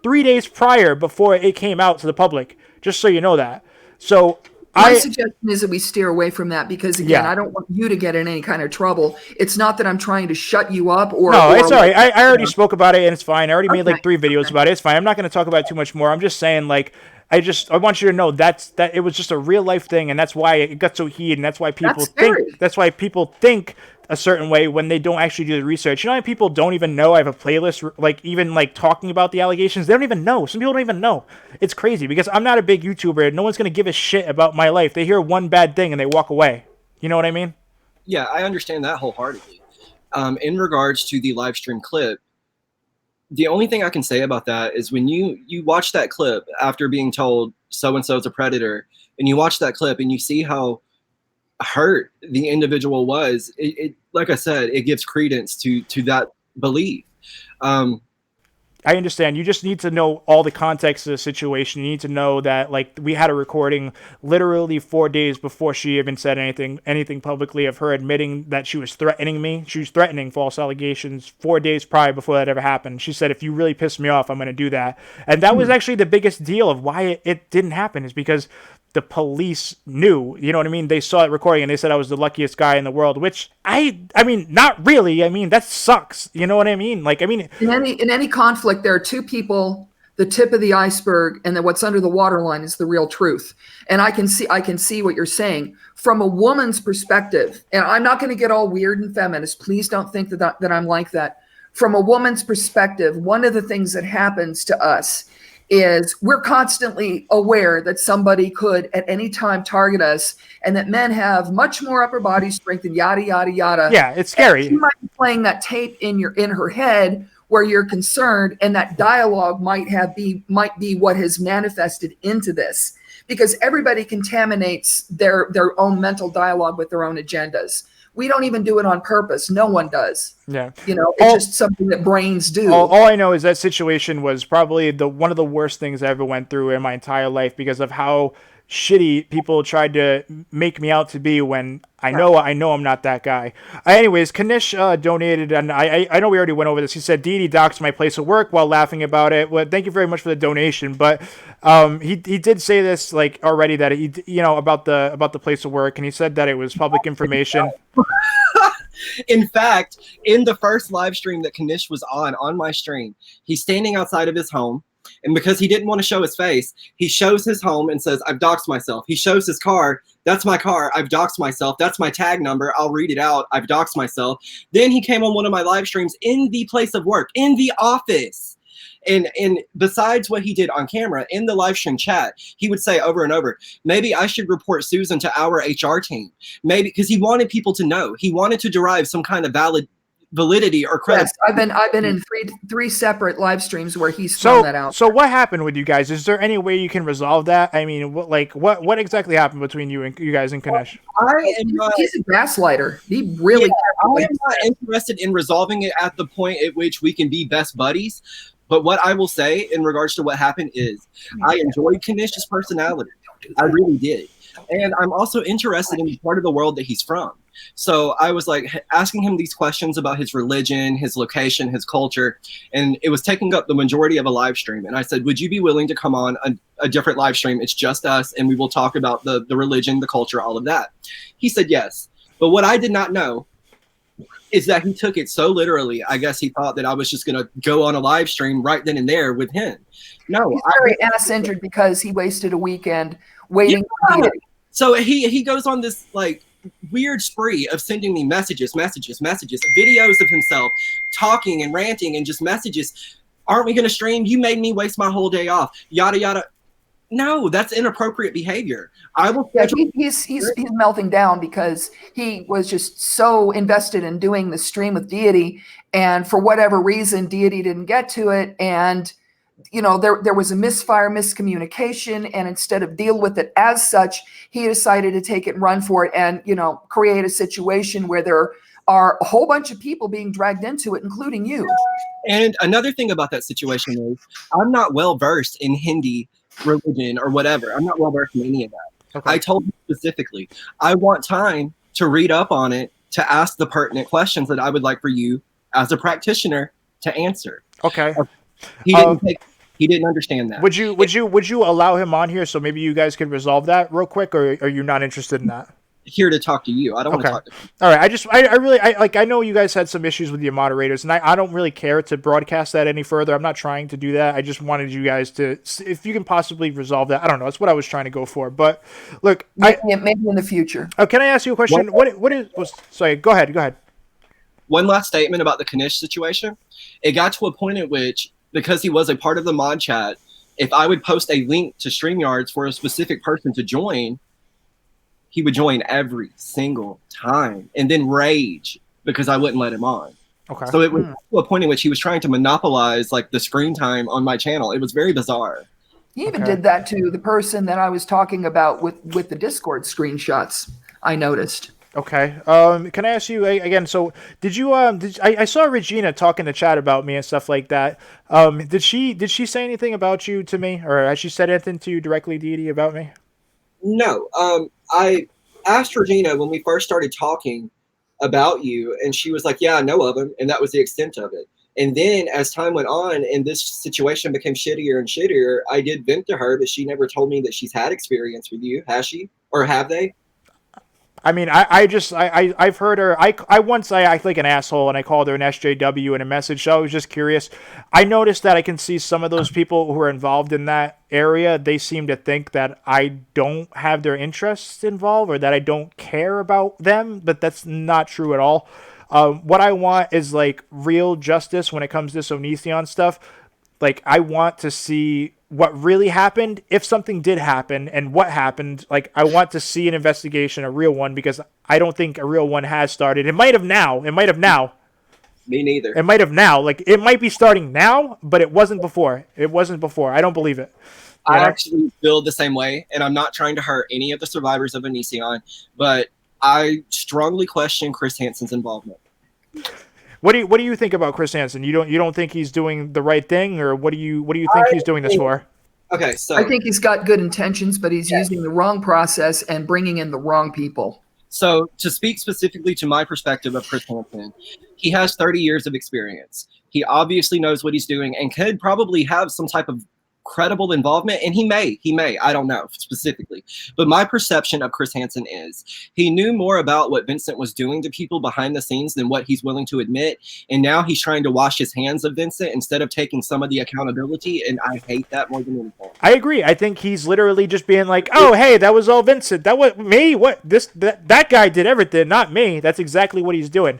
3 days prior before it came out to the public. Just so you know that. So my suggestion is that we steer away from that because again, I don't want you to get in any kind of trouble. It's not that I'm trying to shut you up or it's all right. I already spoke about it and it's fine. I already made like 3 videos about it. It's fine. I'm not going to talk about it too much more. I'm just saying like. I want you to know that it was just a real life thing, and that's why it got so heated, and that's why people think a certain way when they don't actually do the research. You know how people don't even know I have a playlist, like even like talking about the allegations. They don't even know. Some people don't even know. It's crazy because I'm not a big YouTuber. No one's gonna give a shit about my life. They hear one bad thing and they walk away. You know what I mean? Yeah, I understand that wholeheartedly. In regards to the live stream clip. The only thing I can say about that is when you watch that clip after being told so-and-so is a predator, and you watch that clip and you see how hurt the individual was, it like I said, it gives credence to that belief. I understand. You just need to know all the context of the situation. You need to know that, like, we had a recording literally 4 days before she even said anything publicly of her admitting that she was threatening me. She was threatening false allegations 4 days prior before that ever happened. She said, if you really piss me off, I'm going to do that. And that was actually the biggest deal of why it didn't happen is because the police knew, you know what I mean? They saw it recording and they said I was the luckiest guy in the world, which I mean, not really. I mean, that sucks. You know what I mean? Like, I mean, in any conflict, there are two people, the tip of the iceberg, and then what's under the waterline is the real truth. And I can see what you're saying from a woman's perspective. And I'm not going to get all weird and feminist. Please don't think that I'm like that. From a woman's perspective, one of the things that happens to us is we're constantly aware that somebody could at any time target us, and that men have much more upper body strength and yada yada yada. Yeah, it's scary. And she might be playing that tape in her head where you're concerned, and that dialogue might be what has manifested into this, because everybody contaminates their own mental dialogue with their own agendas. We don't even do it on purpose. No one does. Yeah. It's just something that brains do. All I know is that situation was probably one of the worst things I ever went through in my entire life, because of how shitty people tried to make me out to be when I know I'm not that guy. Anyways, Kanish donated, and I know we already went over this. He said, Deity doxed my place of work while laughing about it. Well, thank you very much for the donation. But he did say this like already, that he about the place of work, and he said that it was public information. In fact, in the first live stream that Kanish was on my stream, he's standing outside of his home. And because he didn't want to show his face, he shows his home and says, I've doxed myself. He shows his car. That's my car. I've doxed myself. That's my tag number. I'll read it out. I've doxed myself. Then he came on one of my live streams in the place of work, in the office. And besides what he did on camera, in the live stream chat, he would say over and over, maybe I should report Susan to our HR team. Maybe, because he wanted people to know. He wanted to derive some kind of validity or credit. Yes, I've been in three separate live streams where he's thrown that out. So what happened with you guys? Is there any way you can resolve that? I mean, what exactly happened between you guys and Kanish? He's a gaslighter. He really. I am not interested in resolving it at the point at which we can be best buddies. But what I will say in regards to what happened is, I enjoyed Kanish's personality. I really did. And I'm also interested in the part of the world that he's from. So I was like asking him these questions about his religion, his location, his culture, and it was taking up the majority of a live stream. And I said, would you be willing to come on a different live stream? It's just us, and we will talk about the religion, the culture, all of that. He said yes. But what I did not know is that he took it so literally. I guess he thought that I was just going to go on a live stream right then and there with him. No. He's very ass-injured because he wasted a weekend waiting for Deity. So he goes on this like weird spree of sending me messages, videos of himself talking and ranting and just messages. Aren't we going to stream? You made me waste my whole day off. Yada, yada. No, that's inappropriate behavior. I will. Yeah, he's melting down because he was just so invested in doing the stream with Deity, and for whatever reason, Deity didn't get to it, and there was a miscommunication, and instead of deal with it as such, he decided to take it and run for it, and create a situation where there are a whole bunch of people being dragged into it, including you. And another thing about that situation is, I'm not well versed in Hindi religion or whatever. I'm not well versed in any of that. Okay. I told him specifically, I want time to read up on it, to ask the pertinent questions that I would like for you as a practitioner to answer. Okay. He didn't understand that. Would you allow him on here so maybe you guys could resolve that real quick, or are you not interested in that? Here to talk to you. I don't want to talk to you. All right. I know you guys had some issues with your moderators, and I don't really care to broadcast that any further. I'm not trying to do that. I just wanted you guys to, if you can possibly resolve that. I don't know. That's what I was trying to go for. But look, maybe in the future. Can I ask you a question? Sorry, go ahead. One last statement about the Kanish situation. It got to a point at which, because he was a part of the mod chat, if I would post a link to StreamYards for a specific person to join, he would join every single time and then rage because I wouldn't let him on. Okay. So it was to a point in which he was trying to monopolize like the screen time on my channel. It was very bizarre. He even did that to the person that I was talking about with the Discord screenshots, I noticed. Okay. Can I ask you again? So did you I saw Regina talk in the chat about me and stuff like that. Did she say anything about you to me, or has she said anything to you directly, Deity, about me? No. I asked Regina when we first started talking about you, and she was like, yeah, I know of him, and that was the extent of it. And then as time went on and this situation became shittier and shittier, I did vent to her, but she never told me that she's had experience with you. Has she? Or have they? I mean, I've heard her. I once act like an asshole, and I called her an SJW in a message. So I was just curious. I noticed that I can see some of those people who are involved in that area. They seem to think that I don't have their interests involved, or that I don't care about them. But that's not true at all. What I want is like real justice when it comes to Onision stuff. Like, I want to see what really happened, if something did happen, and what happened. Like, I want to see an investigation, a real one, because I don't think a real one has started. It might have now. Me neither. It might have now. Like, it might be starting now, but it wasn't before. I don't believe it. I actually feel the same way, and I'm not trying to hurt any of the survivors of Onision, but I strongly question Chris Hansen's involvement. What do you think about Chris Hansen? You don't think he's doing the right thing, or what do you think he's doing this for? Okay, so I think he's got good intentions, but he's using the wrong process and bringing in the wrong people. So to speak specifically to my perspective of Chris Hansen, he has 30 years of experience. He obviously knows what he's doing and could probably have some type of credible involvement, and he may, I don't know specifically, but my perception of Chris Hansen is he knew more about what Vincent was doing to people behind the scenes than what he's willing to admit, and now he's trying to wash his hands of Vincent instead of taking some of the accountability, and I hate that more than anything. I agree. I think he's literally just being like, oh, hey, that was all Vincent. That was me. That guy did everything, not me. That's exactly what he's doing.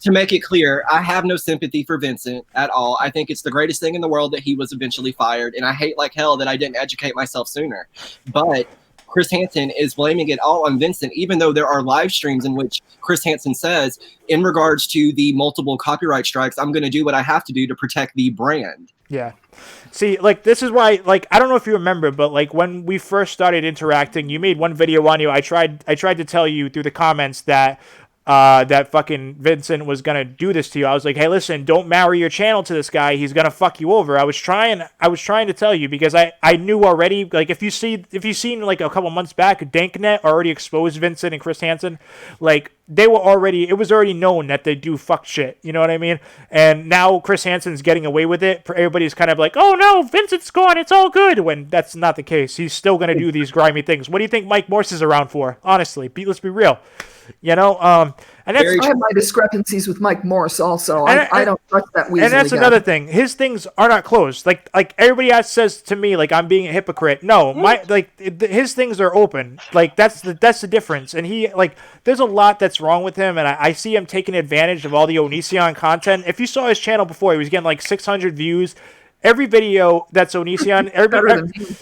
To make it clear, I have no sympathy for Vincent at all. I think it's the greatest thing in the world that he was eventually fired, and I hate like hell that I didn't educate myself sooner. But Chris Hansen is blaming it all on Vincent, even though there are live streams in which Chris Hansen says, in regards to the multiple copyright strikes, I'm going to do what I have to do to protect the brand. Yeah. See, like, this is why, like, I don't know if you remember, but, like, when we first started interacting, you made one video on you. I tried to tell you through the comments that that fucking Vincent was gonna do this to you. I was like, hey, listen, don't marry your channel to this guy. He's gonna fuck you over. I was trying to tell you, because I knew already. Like, if you've seen like a couple months back, Danknet already exposed Vincent and Chris Hansen. Like, it was already known that they do fuck shit. You know what I mean? And now Chris Hansen's getting away with it. Everybody's kind of like, oh no, Vincent's gone, it's all good. When that's not the case. He's still gonna do these grimy things. What do you think Mike Morse is around for? Honestly, let's be real. You know, and that's I have my discrepancies with Mike Morse also. I don't trust that weasel. And that's another thing. His things are not closed. Like everybody else says to me, like I'm being a hypocrite. No, his things are open. Like that's the difference. And he, like, there's a lot that's wrong with him, and I see him taking advantage of all the Onision content. If you saw his channel before, he was getting like 600 views. Every video that's Onision,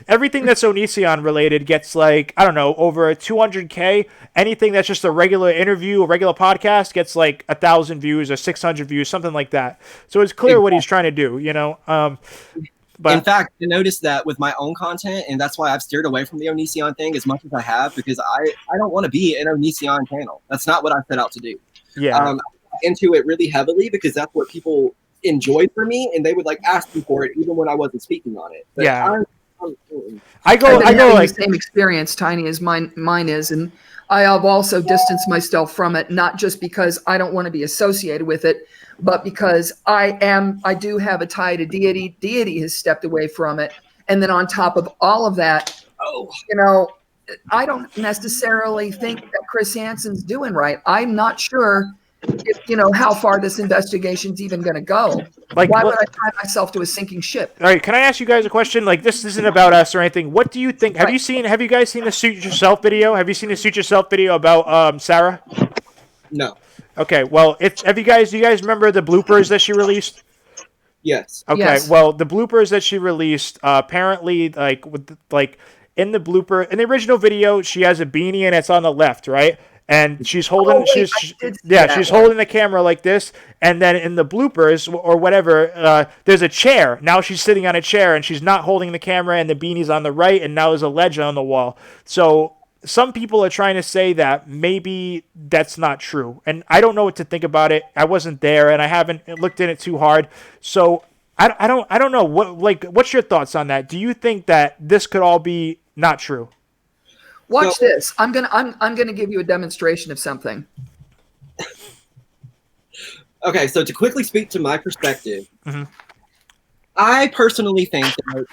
everything that's Onision related gets like, I don't know, over 200K. Anything that's just a regular interview, a regular podcast gets like 1,000 views or 600 views, something like that. So it's clear what he's trying to do, you know? But in fact, I noticed that with my own content, and that's why I've steered away from the Onision thing as much as I have, because I don't want to be an Onision channel. That's not what I set out to do. Yeah. I'm into it really heavily because that's what people enjoyed for me, and they would like ask me for it even when I wasn't speaking on it. But yeah, I go like the same experience, Tiny, as mine is, and I have also distanced myself from it, not just because I don't want to be associated with it, but because I do have a tie to Deity. Deity has stepped away from it, and then on top of all of that, you know, I don't necessarily think that Chris Hansen's doing right. I'm not sure if, you know, how far this investigation's even going to go. Like, why would I tie myself to a sinking ship? All right, can I ask you guys a question? Like, this isn't about us or anything. What do you think? Have you guys seen the Suit Yourself video? Have you seen the Suit Yourself video about Sarah? No. Okay, well, do you guys remember the bloopers that she released? Yes. Okay, yes. Well, the bloopers that she released, apparently, in the original video, she has a beanie and it's on the left, right? And she's holding, she's holding the camera like this. And then in the bloopers or whatever, there's a chair. Now she's sitting on a chair and she's not holding the camera, and the beanie's on the right. And now there's a legend on the wall. So some people are trying to say that maybe that's not true. And I don't know what to think about it. I wasn't there and I haven't looked in it too hard. So I don't know. What's your thoughts on that? Do you think that this could all be not true? Watch this. I'm gonna give you a demonstration of something. Okay, so to quickly speak to my perspective, I personally think that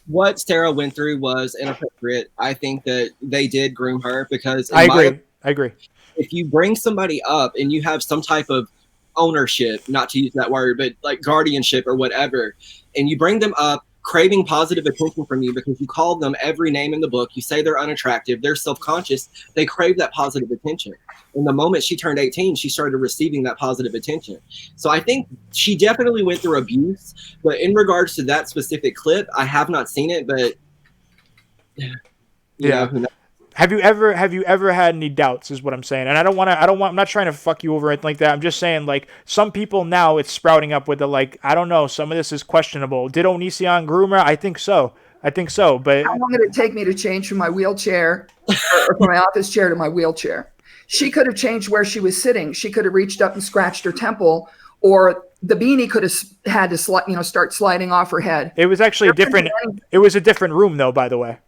what Sarah went through was inappropriate. I think that they did groom her because I agree. If you bring somebody up and you have some type of ownership, not to use that word, but like guardianship or whatever, and you bring them up, craving positive attention from you because you called them every name in the book. You say they're unattractive. They're self-conscious. They crave that positive attention. And the moment she turned 18, she started receiving that positive attention. So I think she definitely went through abuse. But in regards to that specific clip, I have not seen it, but you know, who knows? Have you ever had any doubts is what I'm saying. And I'm not trying to fuck you over it like that. I'm just saying, like, some people now it's sprouting up with the, like, I don't know, some of this is questionable. Did Onision groom her? I think so. But how long did it take me to change from my wheelchair or from my office chair to my wheelchair? She could have changed where she was sitting. She could have reached up and scratched her temple, or the beanie could have had to start sliding off her head. It was actually it was a different room though, by the way.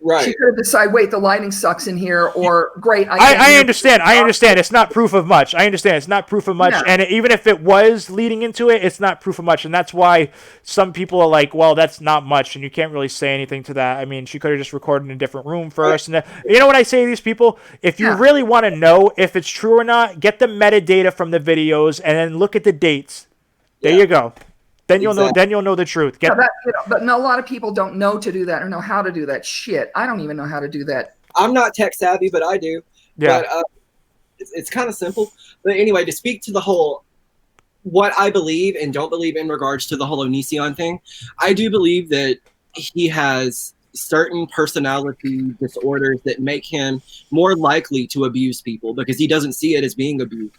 Right. She could have decided, wait, the lighting sucks in here, or great. I understand. It's not proof of much. I understand. It's not proof of much. No. And even if it was leading into it, it's not proof of much. And that's why some people are like, well, that's not much. And you can't really say anything to that. I mean, she could have just recorded in a different room first. And you know what I say to these people? If you really want to know if it's true or not, get the metadata from the videos and then look at the dates. There you go. Then you'll know. Then you'll know the truth. But a lot of people don't know to do that or know how to do that. Shit, I don't even know how to do that. I'm not tech savvy, but I do. Yeah. But it's kind of simple. But anyway, to speak to the whole what I believe and don't believe in regards to the whole Onision thing, I do believe that he has certain personality disorders that make him more likely to abuse people because he doesn't see it as being abused.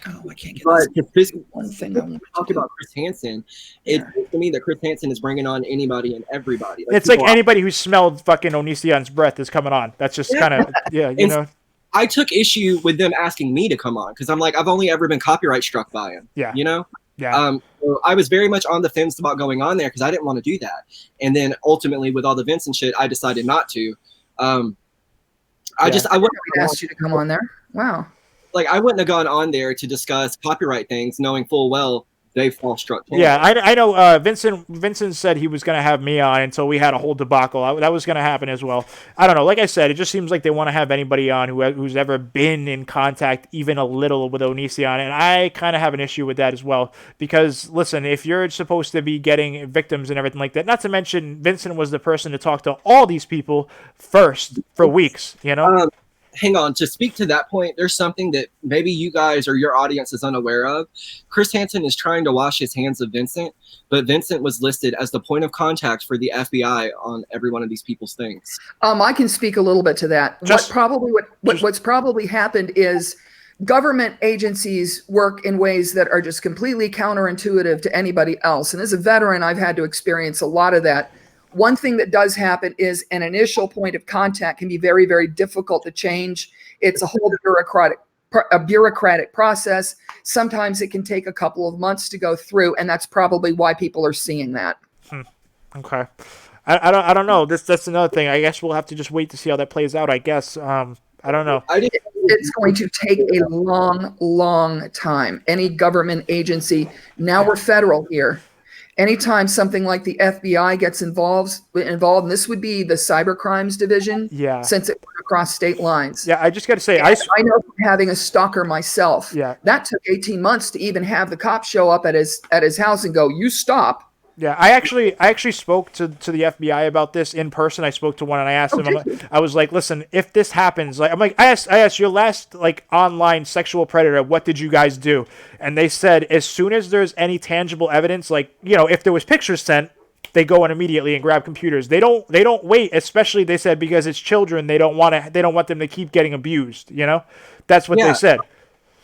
I can't get this. One thing I want to talk about Chris Hansen. It seems to me that Chris Hansen is bringing on anybody and everybody. It's like anybody who smelled fucking Onision's breath is coming on. That's just kind of, you know. I took issue with them asking me to come on because I'm like, I've only ever been copyright struck by him. Yeah. You know? Yeah. So I was very much on the fence about going on there because I didn't want to do that. And then ultimately with all the events and shit, I decided not to. I wouldn't asked you to come on there. Wow. Like, I wouldn't have gone on there to discuss copyright things, knowing full well they fall struck. Yeah, I know. Vincent said he was going to have me on until we had a whole debacle. That was going to happen as well. I don't know. Like I said, it just seems like they want to have anybody on who's ever been in contact even a little with Onision, and I kind of have an issue with that as well. Because listen, if you're supposed to be getting victims and everything like that, not to mention Vincent was the person to talk to all these people first for weeks. You know. Hang on, to speak to that point, there's something that maybe you guys or your audience is unaware of. Chris Hansen is trying to wash his hands of Vincent, but Vincent was listed as the point of contact for the FBI on every one of these people's things. I can speak a little bit to that. What's probably happened is government agencies work in ways that are just completely counterintuitive to anybody else. And as a veteran, I've had to experience a lot of that. One thing that does happen is an initial point of contact can be very, very difficult to change. It's a whole bureaucratic process. Sometimes it can take a couple of months to go through, and that's probably why people are seeing that. Okay. I don't know. That's another thing. I guess we'll have to just wait to see how that plays out, I guess. I don't know. It's going to take a long, long time. Any government agency, now we're federal here. Anytime something like the FBI gets involved, and this would be the cyber crimes division, since it went across state lines. Yeah, I just got to say, I know from having a stalker myself. Yeah, that took 18 months to even have the cops show up at his house and go, "You stop." Yeah, I actually spoke to the FBI about this in person. I spoke to one and I asked them. I was like, "Listen, if this happens, like, I asked your last like online sexual predator, what did you guys do?" And they said as soon as there's any tangible evidence, like, you know, if there was pictures sent, they go in immediately and grab computers. They don't wait, especially they said because it's children. They don't want them to keep getting abused. You know, that's what they said.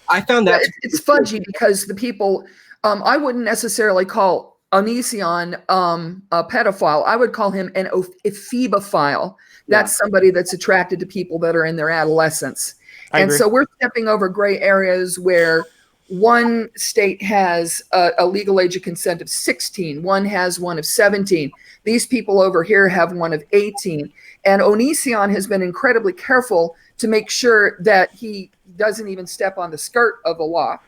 I found that it's fudgy because the people. I wouldn't necessarily call Onision a pedophile. I would call him an ephebophile. That's somebody that's attracted to people that are in their adolescence. And so we're stepping over gray areas where one state has a legal age of consent of 16. One has one of 17. These people over here have one of 18. And Onision has been incredibly careful to make sure that he doesn't even step on the skirt of the law,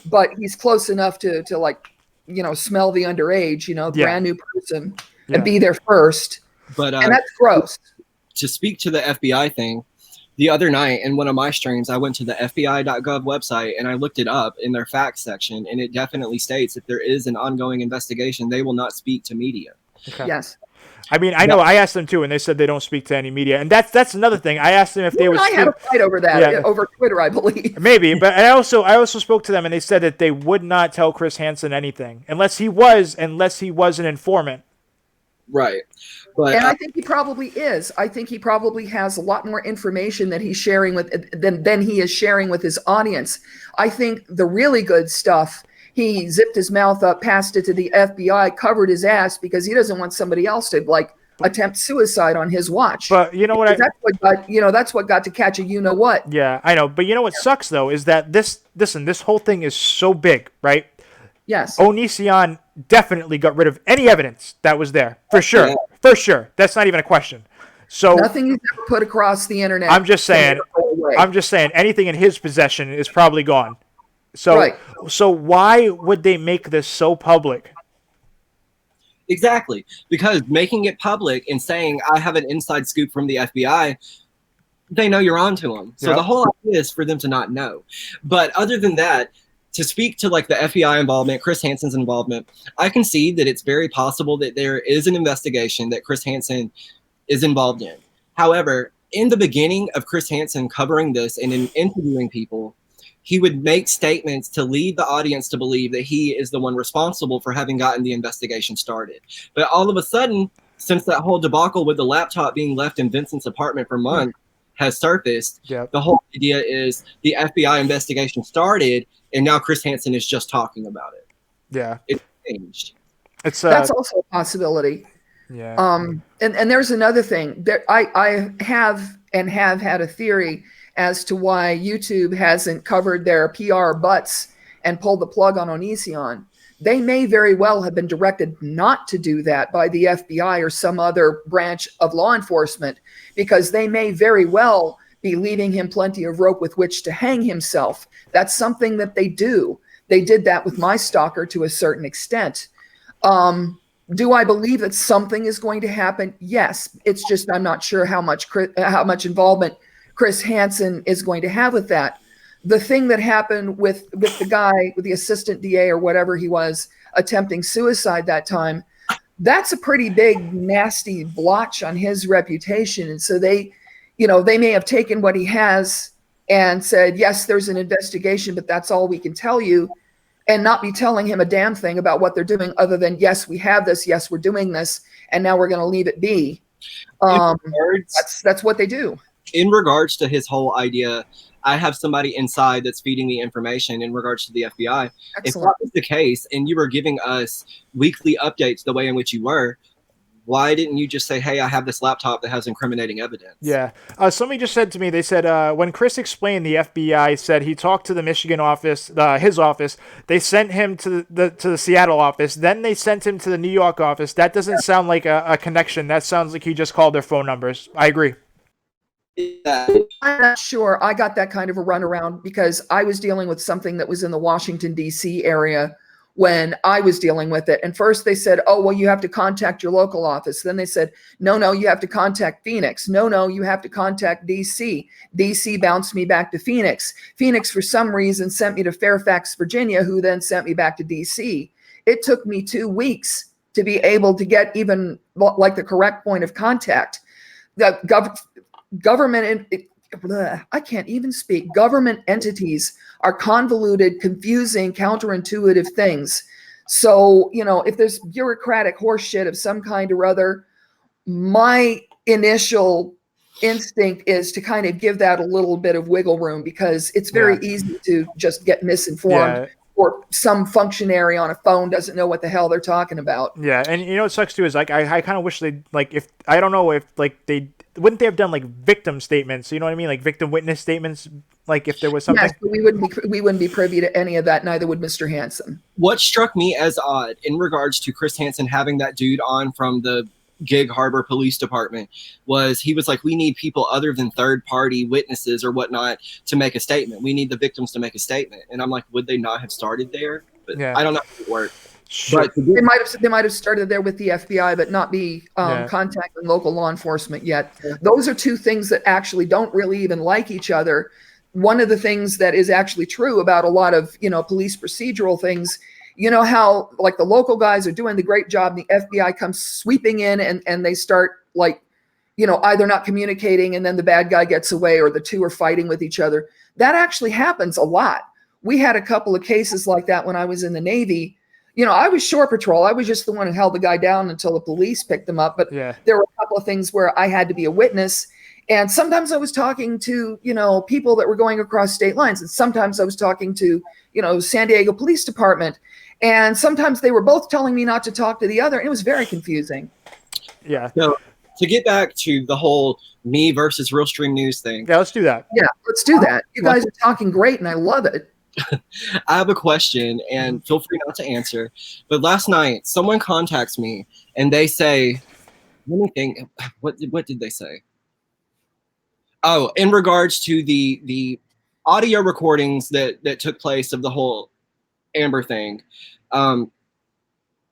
but he's close enough to like, you know, smell the underage, you know, brand new person and be there first. But and that's gross. To speak to the FBI thing, the other night in one of my streams, I went to the FBI.gov website and I looked it up in their facts section, and it definitely states if there is an ongoing investigation, they will not speak to media. Okay. Yes. I mean, I know I asked them too, and they said they don't speak to any media, and that's another thing. I asked them if they would. I had a fight over that over Twitter, I believe. Maybe, but I also spoke to them, and they said that they would not tell Chris Hansen anything unless he was an informant. Right. But, and I think he probably is. I think he probably has a lot more information that he's sharing with than he is sharing with his audience. I think the really good stuff, he zipped his mouth up, passed it to the FBI, covered his ass because he doesn't want somebody else to attempt suicide on his watch. But you know what? That's what got to catch a you-know-what. Yeah, I know. But you know what sucks though is that this whole thing is so big, right? Yes. Onision definitely got rid of any evidence that was there. For sure. Yeah. For sure. That's not even a question. So nothing he's ever put across the internet. I'm just saying anything in his possession is probably gone. So So why would they make this so public? Exactly. Because making it public and saying I have an inside scoop from the FBI, they know you're onto them. So the whole idea is for them to not know. But other than that, to speak to like the FBI involvement, Chris Hansen's involvement, I concede that it's very possible that there is an investigation that Chris Hansen is involved in. However, in the beginning of Chris Hansen covering this and in interviewing people, he would make statements to lead the audience to believe that he is the one responsible for having gotten the investigation started. But all of a sudden, since that whole debacle with the laptop being left in Vincent's apartment for months has surfaced, the whole idea is the FBI investigation started, and now Chris Hansen is just talking about it. Yeah. It's changed. That's also a possibility. Yeah. And there's another thing. I have had a theory as to why YouTube hasn't covered their PR butts and pulled the plug on Onision. They may very well have been directed not to do that by the FBI or some other branch of law enforcement, because they may very well be leaving him plenty of rope with which to hang himself. That's something that they do. They did that with my stalker to a certain extent. Do I believe that something is going to happen? Yes. It's just I'm not sure how much involvement Chris Hansen is going to have with that. The thing that happened with the guy, with the assistant DA or whatever he was, attempting suicide that time, that's a pretty big, nasty blotch on his reputation. And so they may have taken what he has and said, yes, there's an investigation, but that's all we can tell you, and not be telling him a damn thing about what they're doing other than, yes, we have this, yes, we're doing this, and now we're going to leave it be. That's what they do. In regards to his whole idea, I have somebody inside that's feeding me information in regards to the FBI. Excellent. If that was the case and you were giving us weekly updates the way in which you were, why didn't you just say, hey, I have this laptop that has incriminating evidence? Yeah. Somebody just said to me, they said, when Chris explained, the FBI said he talked to the Michigan office, his office. They sent him to the Seattle office. Then they sent him to the New York office. That doesn't sound like a connection. That sounds like he just called their phone numbers. I agree. I'm not sure I got that kind of a runaround because I was dealing with something that was in the Washington, D.C. area when I was dealing with it. And first they said, oh, well, you have to contact your local office. Then they said, no, you have to contact Phoenix. No, you have to contact D.C. D.C. bounced me back to Phoenix. Phoenix, for some reason, sent me to Fairfax, Virginia, who then sent me back to D.C. It took me 2 weeks to be able to get even like the correct point of contact. The government, I can't even speak. Government entities are convoluted, confusing, counterintuitive things. So, if there's bureaucratic horseshit of some kind or other, my initial instinct is to kind of give that a little bit of wiggle room because it's very easy to just get misinformed. Or some functionary on a phone doesn't know what the hell they're talking about. Yeah, and what sucks too is like I kind of wish they wouldn't they have done like victim statements? You know what I mean, like victim witness statements. Like if there was something. Yes, but we wouldn't be privy to any of that. Neither would Mr. Hansen. What struck me as odd in regards to Chris Hansen having that dude on from the Gig Harbor Police Department was he was like, we need people other than third-party witnesses or whatnot to make a statement. We need the victims to make a statement. And I'm like, would they not have started there? But I don't know how it worked. But They might have started there with the FBI, but not be contacting local law enforcement yet. Those are two things that actually don't really even like each other. One of the things that is actually true about a lot of, police procedural things, how like the local guys are doing the great job, the FBI comes sweeping in and they start like, either not communicating and then the bad guy gets away or the two are fighting with each other. That actually happens a lot. We had a couple of cases like that when I was in the Navy. I was shore patrol. I was just the one who held the guy down until the police picked him up. But there were a couple of things where I had to be a witness. And sometimes I was talking to, people that were going across state lines. And sometimes I was talking to, San Diego Police Department. And sometimes they were both telling me not to talk to the other. And it was very confusing. Yeah. So to get back to the whole me versus RealStreamnewZ thing. Yeah, let's do that. Yeah, let's do that. You guys are talking great and I love it. I have a question and feel free not to answer. But last night, someone contacts me and they say, let me think, what did they say? Oh, in regards to the audio recordings that took place of the whole Amber thing,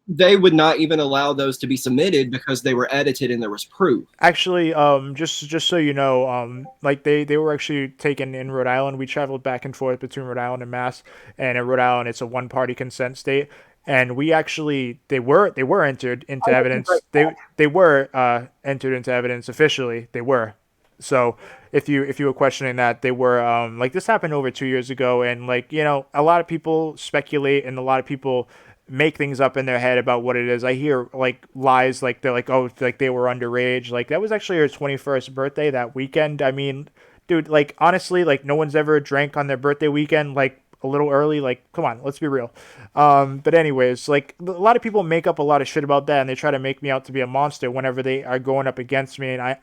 they would not even allow those to be submitted because they were edited and there was proof. Actually, just so you know, like they were actually taken in Rhode Island. We traveled back and forth between Rhode Island and Mass, and in Rhode Island it's a one-party consent state. And we actually they were entered into evidence. They were entered into evidence officially. They were. So if you were questioning that, they were like this happened over 2 years ago, and like a lot of people speculate and a lot of people make things up in their head about what it is. I hear like lies, like they're like, oh, like they were underage. Like that was actually her 21st birthday that weekend. I mean, dude, like honestly, like no one's ever drank on their birthday weekend like a little early. Like, come on, let's be real. But anyways, like a lot of people make up a lot of shit about that and they try to make me out to be a monster whenever they are going up against me. And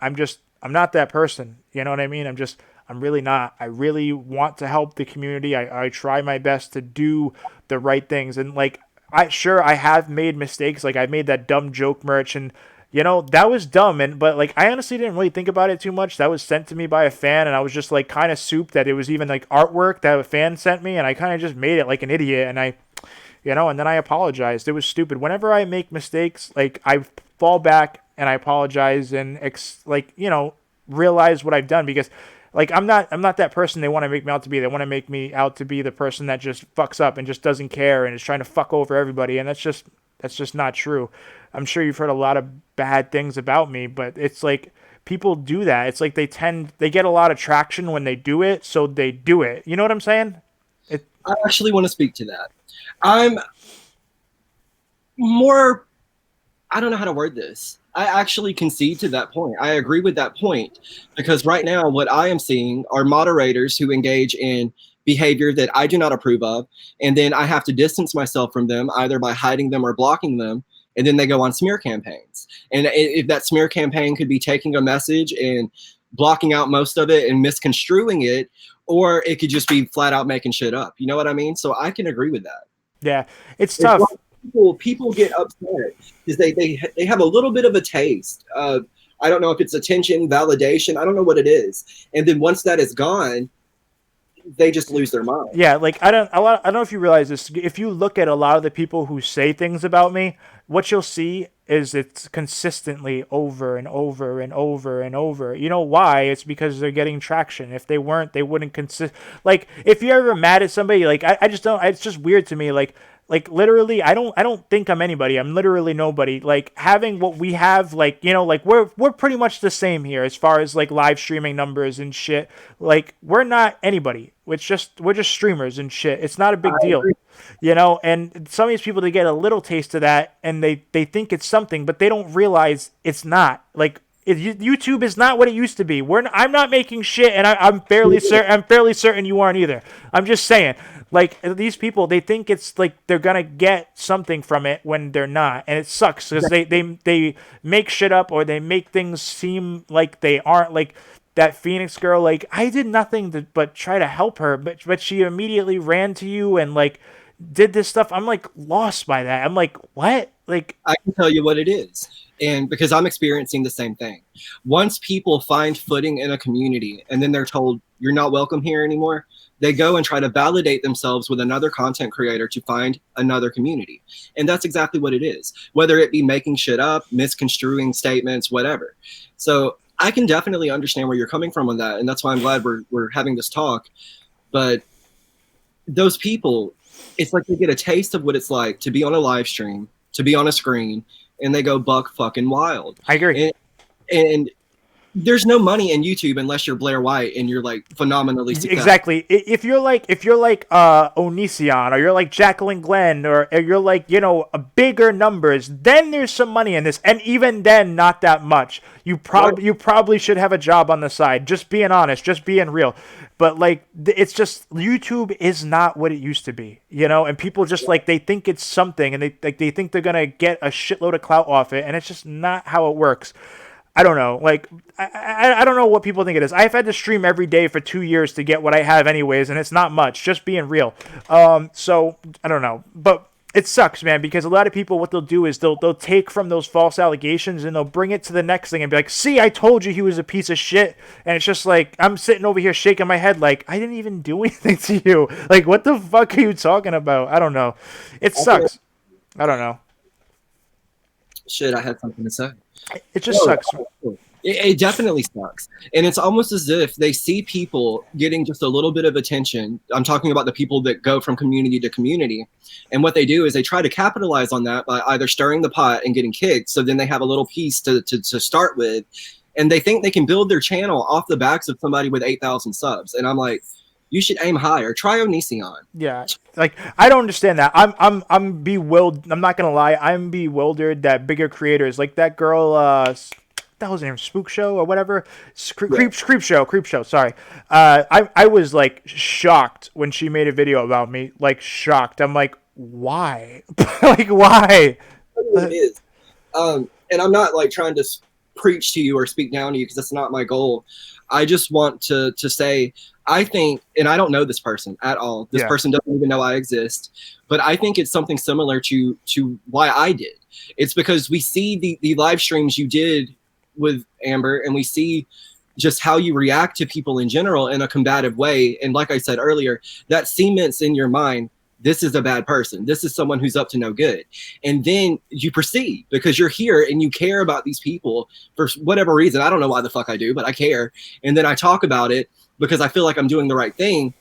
I'm not that person. You know what I mean? I'm really not. I really want to help the community. I try my best to do the right things. And like, I have made mistakes. Like I made that dumb joke merch and that was dumb. But like, I honestly didn't really think about it too much. That was sent to me by a fan and I was just like kind of soup that it was even like artwork that a fan sent me. And I kind of just made it like an idiot. And and then I apologized. It was stupid. Whenever I make mistakes, like I fall back and I apologize and realize what I've done because like I'm not that person they want to make me out to be. They want to make me out to be the person that just fucks up and just doesn't care and is trying to fuck over everybody, and that's just not true. I'm sure you've heard a lot of bad things about me, but it's like people do that. It's like they get a lot of traction when they do it, so they do it. You know what I'm saying? I actually want to speak to that. I'm more, I don't know how to word this. I actually concede to that point. I agree with that point because right now what I am seeing are moderators who engage in behavior that I do not approve of. And then I have to distance myself from them either by hiding them or blocking them. And then they go on smear campaigns. And if that smear campaign could be taking a message and blocking out most of it and misconstruing it, or it could just be flat out making shit up. You know what I mean? So I can agree with that. Yeah, it's tough. People get upset because they have a little bit of a taste of, I don't know if it's attention, validation, I don't know what it is. And then once that is gone, they just lose their mind. Yeah, like I don't know if you realize this. If you look at a lot of the people who say things about me, what you'll see is it's consistently over and over and over and over. You know why? It's because they're getting traction. If they weren't, they wouldn't like if you're ever mad at somebody, like I just don't, it's just weird to me. Like literally, I don't think I'm anybody. I'm literally nobody. Like having what we have, like, like we're pretty much the same here as far as like live streaming numbers and shit. Like we're not anybody. We're just streamers and shit. It's not a big deal, and some of these people, they get a little taste of that and they think it's something, but they don't realize it's not. Like YouTube is not what it used to be. I'm not making shit, and I'm fairly certain you aren't either. I'm just saying. Like, these people, they think it's like they're gonna get something from it when they're not, and it sucks because they make shit up or they make things seem like they aren't. Like that Phoenix girl, like I did nothing but try to help her, but she immediately ran to you and like did this stuff. I'm like lost by that. I'm like, what? Like I can tell you what it is. And because I'm experiencing the same thing. Once people find footing in a community and then they're told you're not welcome here anymore, they go and try to validate themselves with another content creator to find another community. And that's exactly what it is, whether it be making shit up, misconstruing statements, whatever. So I can definitely understand where you're coming from on that. And that's why I'm glad we're having this talk. But those people, it's like they get a taste of what it's like to be on a live stream, to be on a screen, and they go buck fucking wild. I agree. And there's no money in YouTube unless you're Blair White and you're like phenomenally successful. Exactly. If you're like Onision, or you're like Jacqueline Glenn, or you're like, you know, bigger numbers, then there's some money in this. And even then, not that much. You probably should have a job on the side. Just being honest, just being real. But like, it's just, YouTube is not what it used to be, you know. And people just like, they think it's something, and they think they're gonna get a shitload of clout off it, and it's just not how it works. I don't know. Like, I don't know what people think it is. I've had to stream every day for 2 years to get what I have anyways, and it's not much, just being real. So, I don't know. But it sucks, man, because a lot of people, what they'll do is they'll take from those false allegations and they'll bring it to the next thing and be like, see, I told you he was a piece of shit. And it's just like, I'm sitting over here shaking my head like, I didn't even do anything to you. Like, what the fuck are you talking about? I don't know. It sucks. I don't know. Shit, I had something to say. It just sucks. It definitely sucks. And it's almost as if they see people getting just a little bit of attention. I'm talking about the people that go from community to community. And what they do is they try to capitalize on that by either stirring the pot and getting kicked. So then they have a little piece to start with. And they think they can build their channel off the backs of somebody with 8,000 subs. And I'm like, you should aim higher. Try Onision. Yeah, like, I don't understand that. I'm bewildered. I'm not gonna lie. I'm bewildered that bigger creators like that girl. That was her name, Spook Show or whatever. Creep Show. Sorry. I was like shocked when she made a video about me. Like, shocked. I'm like, why? Like, why? It is. And I'm not like trying to preach to you or speak down to you because that's not my goal. I just want to say, I think, and I don't know this person at all. This person doesn't even know I exist, but I think it's something similar to why I did. It's because we see the live streams you did with Amber, and we see just how you react to people in general in a combative way. And like I said earlier, that cements in your mind, this is a bad person. This is someone who's up to no good. And then you proceed because you're here and you care about these people for whatever reason. I don't know why the fuck I do, but I care. And then I talk about it because I feel like I'm doing the right thing.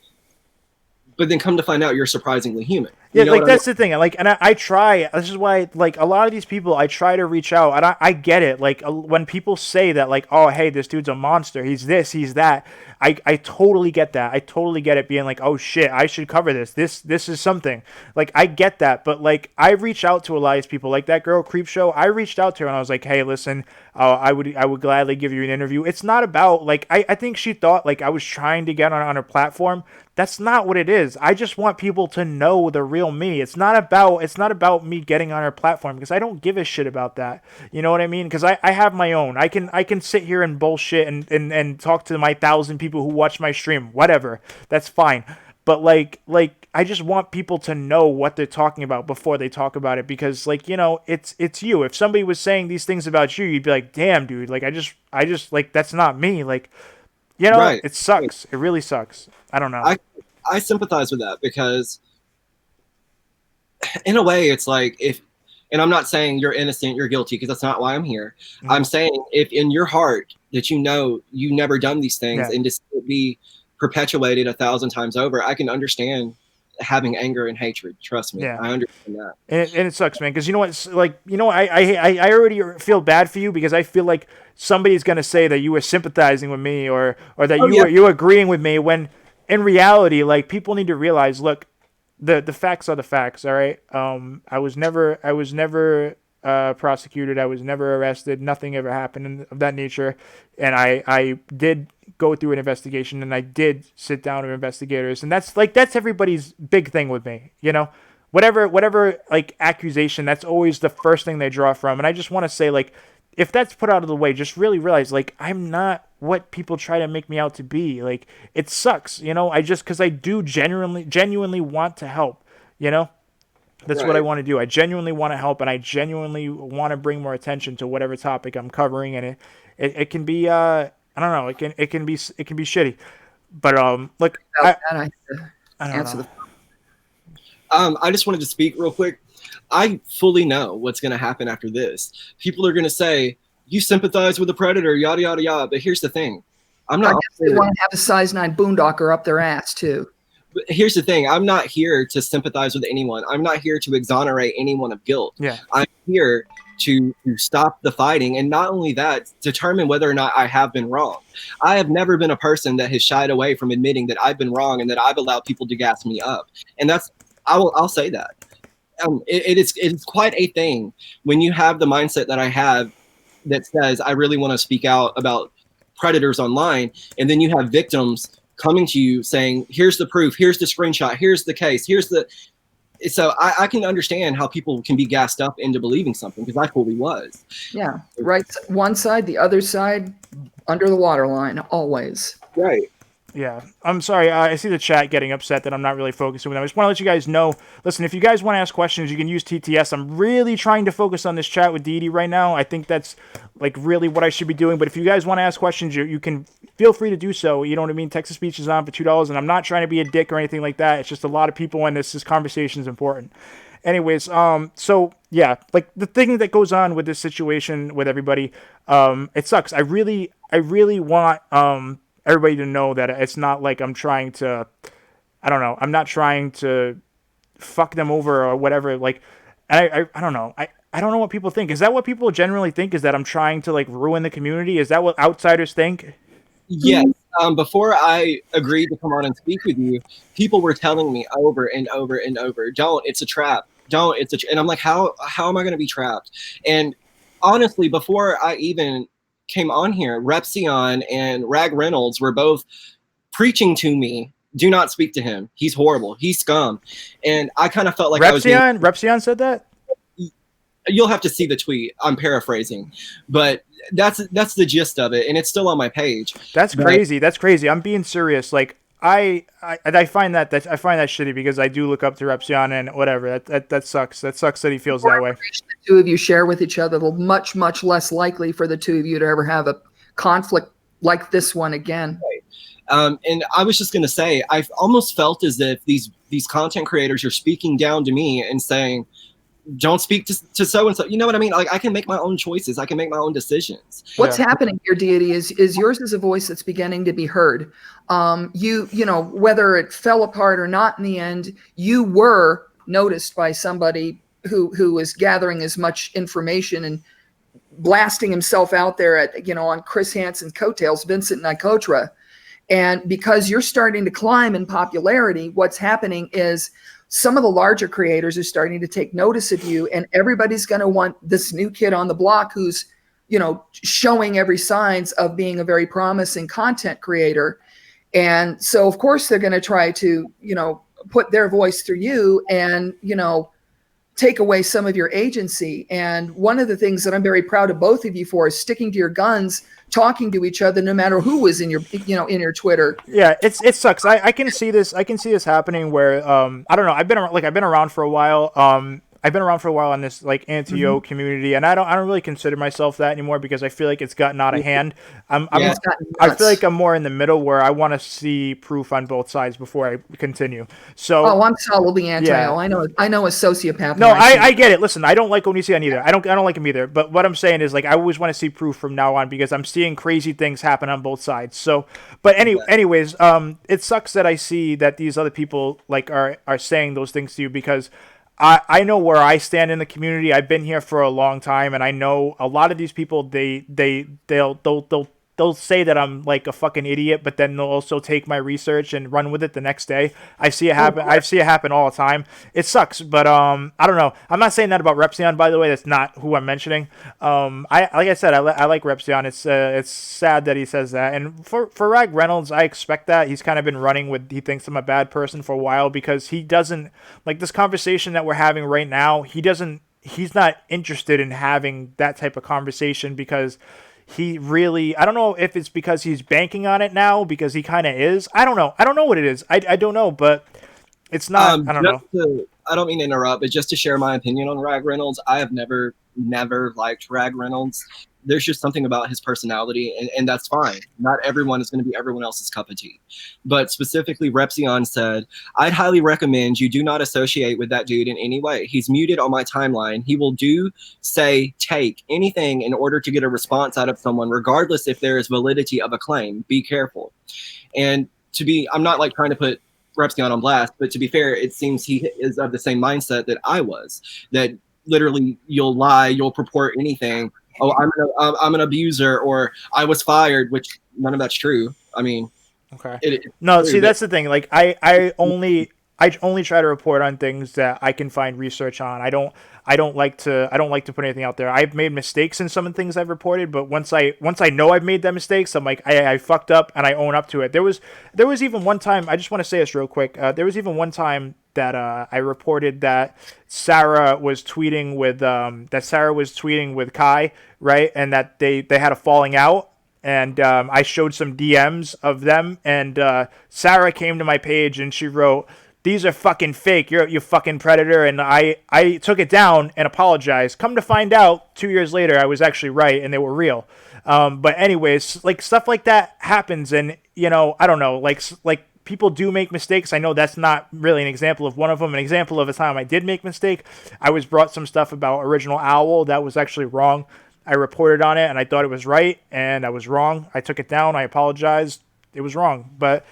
But then come to find out you're surprisingly human. Yeah, like, that's the thing. Like, and I try. This is why, like, a lot of these people, I try to reach out, and I get it. Like, when people say that, like, oh, hey, this dude's a monster. He's this, he's that. I totally get that. I totally get it being like, oh shit, I should cover this. This is something. Like, I get that. But like, I reach out to a lot of these people. Like that girl Creep Show. I reached out to her and I was like, hey, listen, I would gladly give you an interview. It's not about, like, I think she thought like I was trying to get on her platform. That's not what it is. I just want people to know the real me. It's not about me getting on her platform because I don't give a shit about that. You know what I mean? Because I have my own. I can sit here and bullshit and talk to my 1,000 people who watch my stream. Whatever. That's fine. But like I just want people to know what they're talking about before they talk about it, because, like, you know, it's you. If somebody was saying these things about you, you'd be like, damn, dude, like, I just like, that's not me. Like, you know, It sucks. It really sucks. I don't know. I sympathize with that because in a way it's like, and I'm not saying you're innocent, you're guilty, because that's not why I'm here. Mm-hmm. I'm saying if in your heart that you know you've never done these things and just be perpetuated 1,000 times over, I can understand having anger and hatred. Trust me. I understand that. And it sucks, man, because you know what? Like, you know, I already feel bad for you because I feel like somebody's gonna say that you were sympathizing with me or that you were agreeing with me, when in reality, like, people need to realize, look, the facts are the facts. All right. I was never prosecuted. I was never arrested. Nothing ever happened of that nature. And I did go through an investigation, and I did sit down with investigators. And that's everybody's big thing with me, you know, whatever like accusation, that's always the first thing they draw from. And I just want to say, like, if that's put out of the way, just really realize, like, I'm not what people try to make me out to be. Like, it sucks, you know, because I do genuinely want to help, you know. That's what I want to do. I genuinely want to help, and I genuinely want to bring more attention to whatever topic I'm covering. And it can be I don't know, it can be shitty, But look, I I don't answer know. I just wanted to speak real quick. I fully know what's going to happen after this. People are going to say, you sympathize with the predator, yada, yada, yada. But here's the thing. I'm not. I guess they want to have a size 9 boondocker up their ass, too. But here's the thing. I'm not here to sympathize with anyone. I'm not here to exonerate anyone of guilt. Yeah. I'm here to stop the fighting. And not only that, determine whether or not I have been wrong. I have never been a person that has shied away from admitting that I've been wrong and that I've allowed people to gas me up. And I'll say that. It's quite a thing when you have the mindset that I have that says I really want to speak out about predators online, and then you have victims coming to you saying, here's the proof, here's the screenshot, here's the case, so I can understand how people can be gassed up into believing something, because I fully was. Yeah, right. One side, the other side, under the waterline, always. Right. Yeah, I'm sorry. I see the chat getting upset that I'm not really focusing with them. I just want to let you guys know, listen, if you guys want to ask questions, you can use TTS. I'm really trying to focus on this chat with Deity right now. I think that's like really what I should be doing. But if you guys want to ask questions, you can feel free to do so. You know what I mean? Text-to-speech is on for $2, and I'm not trying to be a dick or anything like that. It's just a lot of people, and this conversation is important. Anyways, so yeah, like the thing that goes on with this situation with everybody, it sucks. I really want everybody to know that it's not like I'm trying to, I don't know, I'm not trying to fuck them over or whatever. Like, I don't know. I don't know what people think. Is that what people generally think? Is that I'm trying to like ruin the community? Is that what outsiders think? Yes. Before I agreed to come on and speak with you, people were telling me over and over and over, don't, it's a trap. Don't, and I'm like, how am I going to be trapped? And honestly, before I even came on here, Repsion and Rag Reynolds were both preaching to me, do not speak to him. He's horrible. He's scum. And I kind of felt like Repsion said that? You'll have to see the tweet. I'm paraphrasing, but that's the gist of it, and it's still on my page. That's crazy. That's crazy. I'm being serious. Like I find that shitty, because I do look up to Repsion and whatever. That sucks. That sucks that he feels that way. The two of you share with each other, it'll much less likely for the two of you to ever have a conflict like this one again. Right. And I was just going to say, I've almost felt as if these content creators are speaking down to me and saying, don't speak to so-and-so. You know what I mean? Like, I can make my own choices. I can make my own decisions. What's happening here, Deity, is yours is a voice that's beginning to be heard. You know, whether it fell apart or not in the end, you were noticed by somebody who was gathering as much information and blasting himself out there at, you know, on Chris Hansen's coattails, Vincent Nykotra. And because you're starting to climb in popularity, what's happening is some of the larger creators are starting to take notice of you, and everybody's going to want this new kid on the block who's, you know, showing every signs of being a very promising content creator. And so, of course, they're going to try to, you know, put their voice through you and, you know, take away some of your agency. And one of the things that I'm very proud of both of you for is sticking to your guns, talking to each other, no matter who was in your, you know, in your Twitter. Yeah, it sucks. I can see this. I can see this happening where I don't know. I've been around for a while. I've been around for a while in this like anti-O community, and I don't really consider myself that anymore, because I feel like it's gotten out of hand. I feel like I'm more in the middle, where I want to see proof on both sides before I continue. So I'm solidly anti-O. Yeah. I know a sociopath. No, I get it. Listen, I don't like Onision either. I don't like him either. But what I'm saying is, like, I always want to see proof from now on, because I'm seeing crazy things happen on both sides. So, but anyways, it sucks that I see that these other people like are saying those things to you, because I know where I stand in the community. I've been here for a long time, and I know a lot of these people, they'll say that I'm like a fucking idiot, but then they'll also take my research and run with it the next day. I see it happen. I see it happen all the time. It sucks, but I don't know. I'm not saying that about Repsion, by the way. That's not who I'm mentioning. Like I said, I like Repsion. It's sad that he says that. And for Rag Reynolds, I expect that. He's kind of been running with, he thinks I'm a bad person for a while, because he doesn't like this conversation that we're having right now. He's not interested in having that type of conversation, because he really, I don't know if it's because he's banking on it now, because he kind of is. I don't know. I don't know what it is. I don't know, but it's not, I don't know. I don't mean to interrupt, but just to share my opinion on Rag Reynolds, I have never liked Rag Reynolds. there's just something about his personality, and that's fine. Not everyone is going to be everyone else's cup of tea. But specifically, Repsion said, I'd highly recommend you do not associate with that dude in any way. He's muted on my timeline. He will do, say, take anything in order to get a response out of someone, regardless if there is validity of a claim. Be careful. And I'm not like trying to put Repsion on blast, but to be fair, it seems he is of the same mindset that I was, that literally you'll lie, you'll purport anything. Oh, I'm an abuser, or I was fired, which none of that's true. I mean, okay. No, see, that's the thing. Like, I only try to report on things that I can find research on. I don't like to put anything out there. I've made mistakes in some of the things I've reported, but once I know I've made that mistakes, I'm like, I fucked up and I own up to it. There was even one time, I just want to say this real quick. There was even one time that I reported that Sarah was tweeting with Kai, right? And that they had a falling out. And I showed some DMs of them, and Sarah came to my page and she wrote, "These are fucking fake. You fucking predator." And I took it down and apologized. Come to find out, 2 years later, I was actually right and they were real. But anyways, like, stuff like that happens, and I don't know, like people do make mistakes. I know that's not really an example of one of them. An example of a time I did make mistake. I was brought some stuff about Original Owl that was actually wrong. I reported on it and I thought it was right, and I was wrong. I took it down. I apologized. It was wrong. But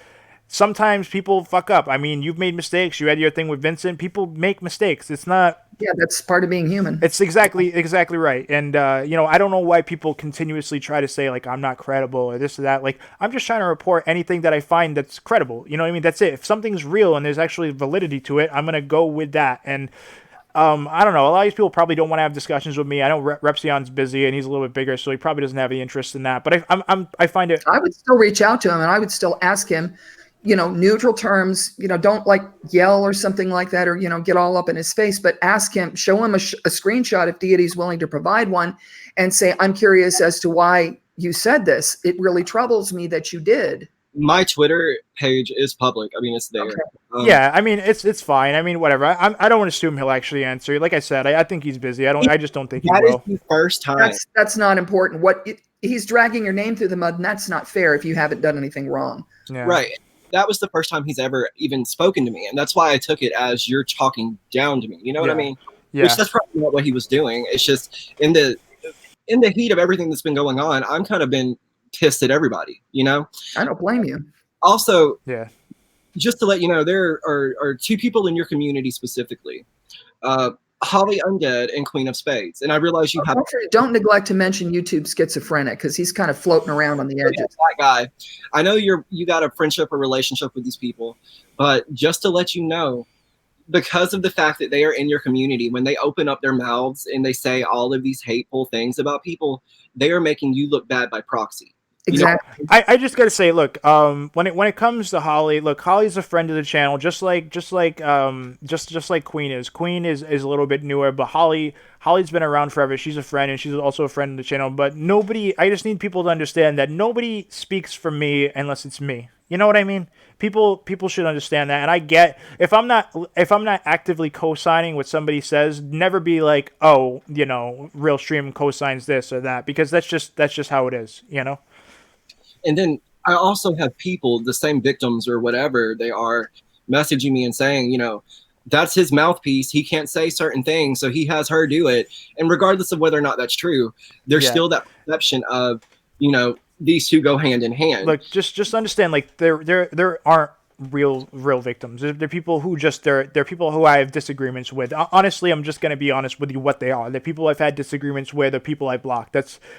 sometimes people fuck up. I mean, you've made mistakes. You had your thing with Vincent. People make mistakes. It's not... Yeah, that's part of being human. It's exactly right. And, I don't know why people continuously try to say, like, I'm not credible or this or that. Like, I'm just trying to report anything that I find that's credible. You know what I mean? That's it. If something's real and there's actually validity to it, I'm going to go with that. And I don't know. A lot of these people probably don't want to have discussions with me. I know Repsion's busy and he's a little bit bigger, so he probably doesn't have any interest in that. But I find it... I would still reach out to him, and I would still ask him, neutral terms, don't like yell or something like that, or, get all up in his face, but ask him, show him a screenshot if Deity's willing to provide one, and say, I'm curious as to why you said this. It really troubles me that you did. My Twitter page is public. I mean, it's there. Okay. Yeah, I mean, it's fine. I mean, whatever. I don't assume he'll actually answer. Like I said, I think he's busy. I just don't think he will. That is the first time. That's not important. He's dragging your name through the mud, and that's not fair if you haven't done anything wrong. Yeah. Right. That was the first time he's ever even spoken to me, and that's why I took it as you're talking down to me. You know what I mean? Yeah. Which that's probably not what he was doing. It's just in the heat of everything that's been going on, I'm kind of been pissed at everybody. I don't blame you. Also, yeah. Just to let you know, there are two people in your community specifically, Holly Undead and Queen of Spades. And I realize you have... Don't neglect to mention YouTube Schizophrenic, because he's kind of floating around on the edges. That guy. I know you got a friendship or relationship with these people, but just to let you know, because of the fact that they are in your community, when they open up their mouths and they say all of these hateful things about people, they are making you look bad by proxy. Exactly. I just gotta say, look, when it comes to Holly, look, Holly's a friend of the channel, just like Queen is. Queen is a little bit newer, but Holly's been around forever. She's a friend, and she's also a friend of the channel. But I just need people to understand that nobody speaks for me unless it's me. You know what I mean? People should understand that. And I get, if I'm not actively co-signing what somebody says, never be like, oh, RealStream co-signs this or that, because that's just how it is, And then I also have people, the same victims or whatever they are, messaging me and saying, that's his mouthpiece. He can't say certain things, so he has her do it. And regardless of whether or not that's true, there's still that perception of, these two go hand in hand. Look, just understand, like, there aren't real victims. They're people who they're people who I have disagreements with. Honestly, I'm just gonna be honest with you what they are. They're people I've had disagreements with, or people I blocked.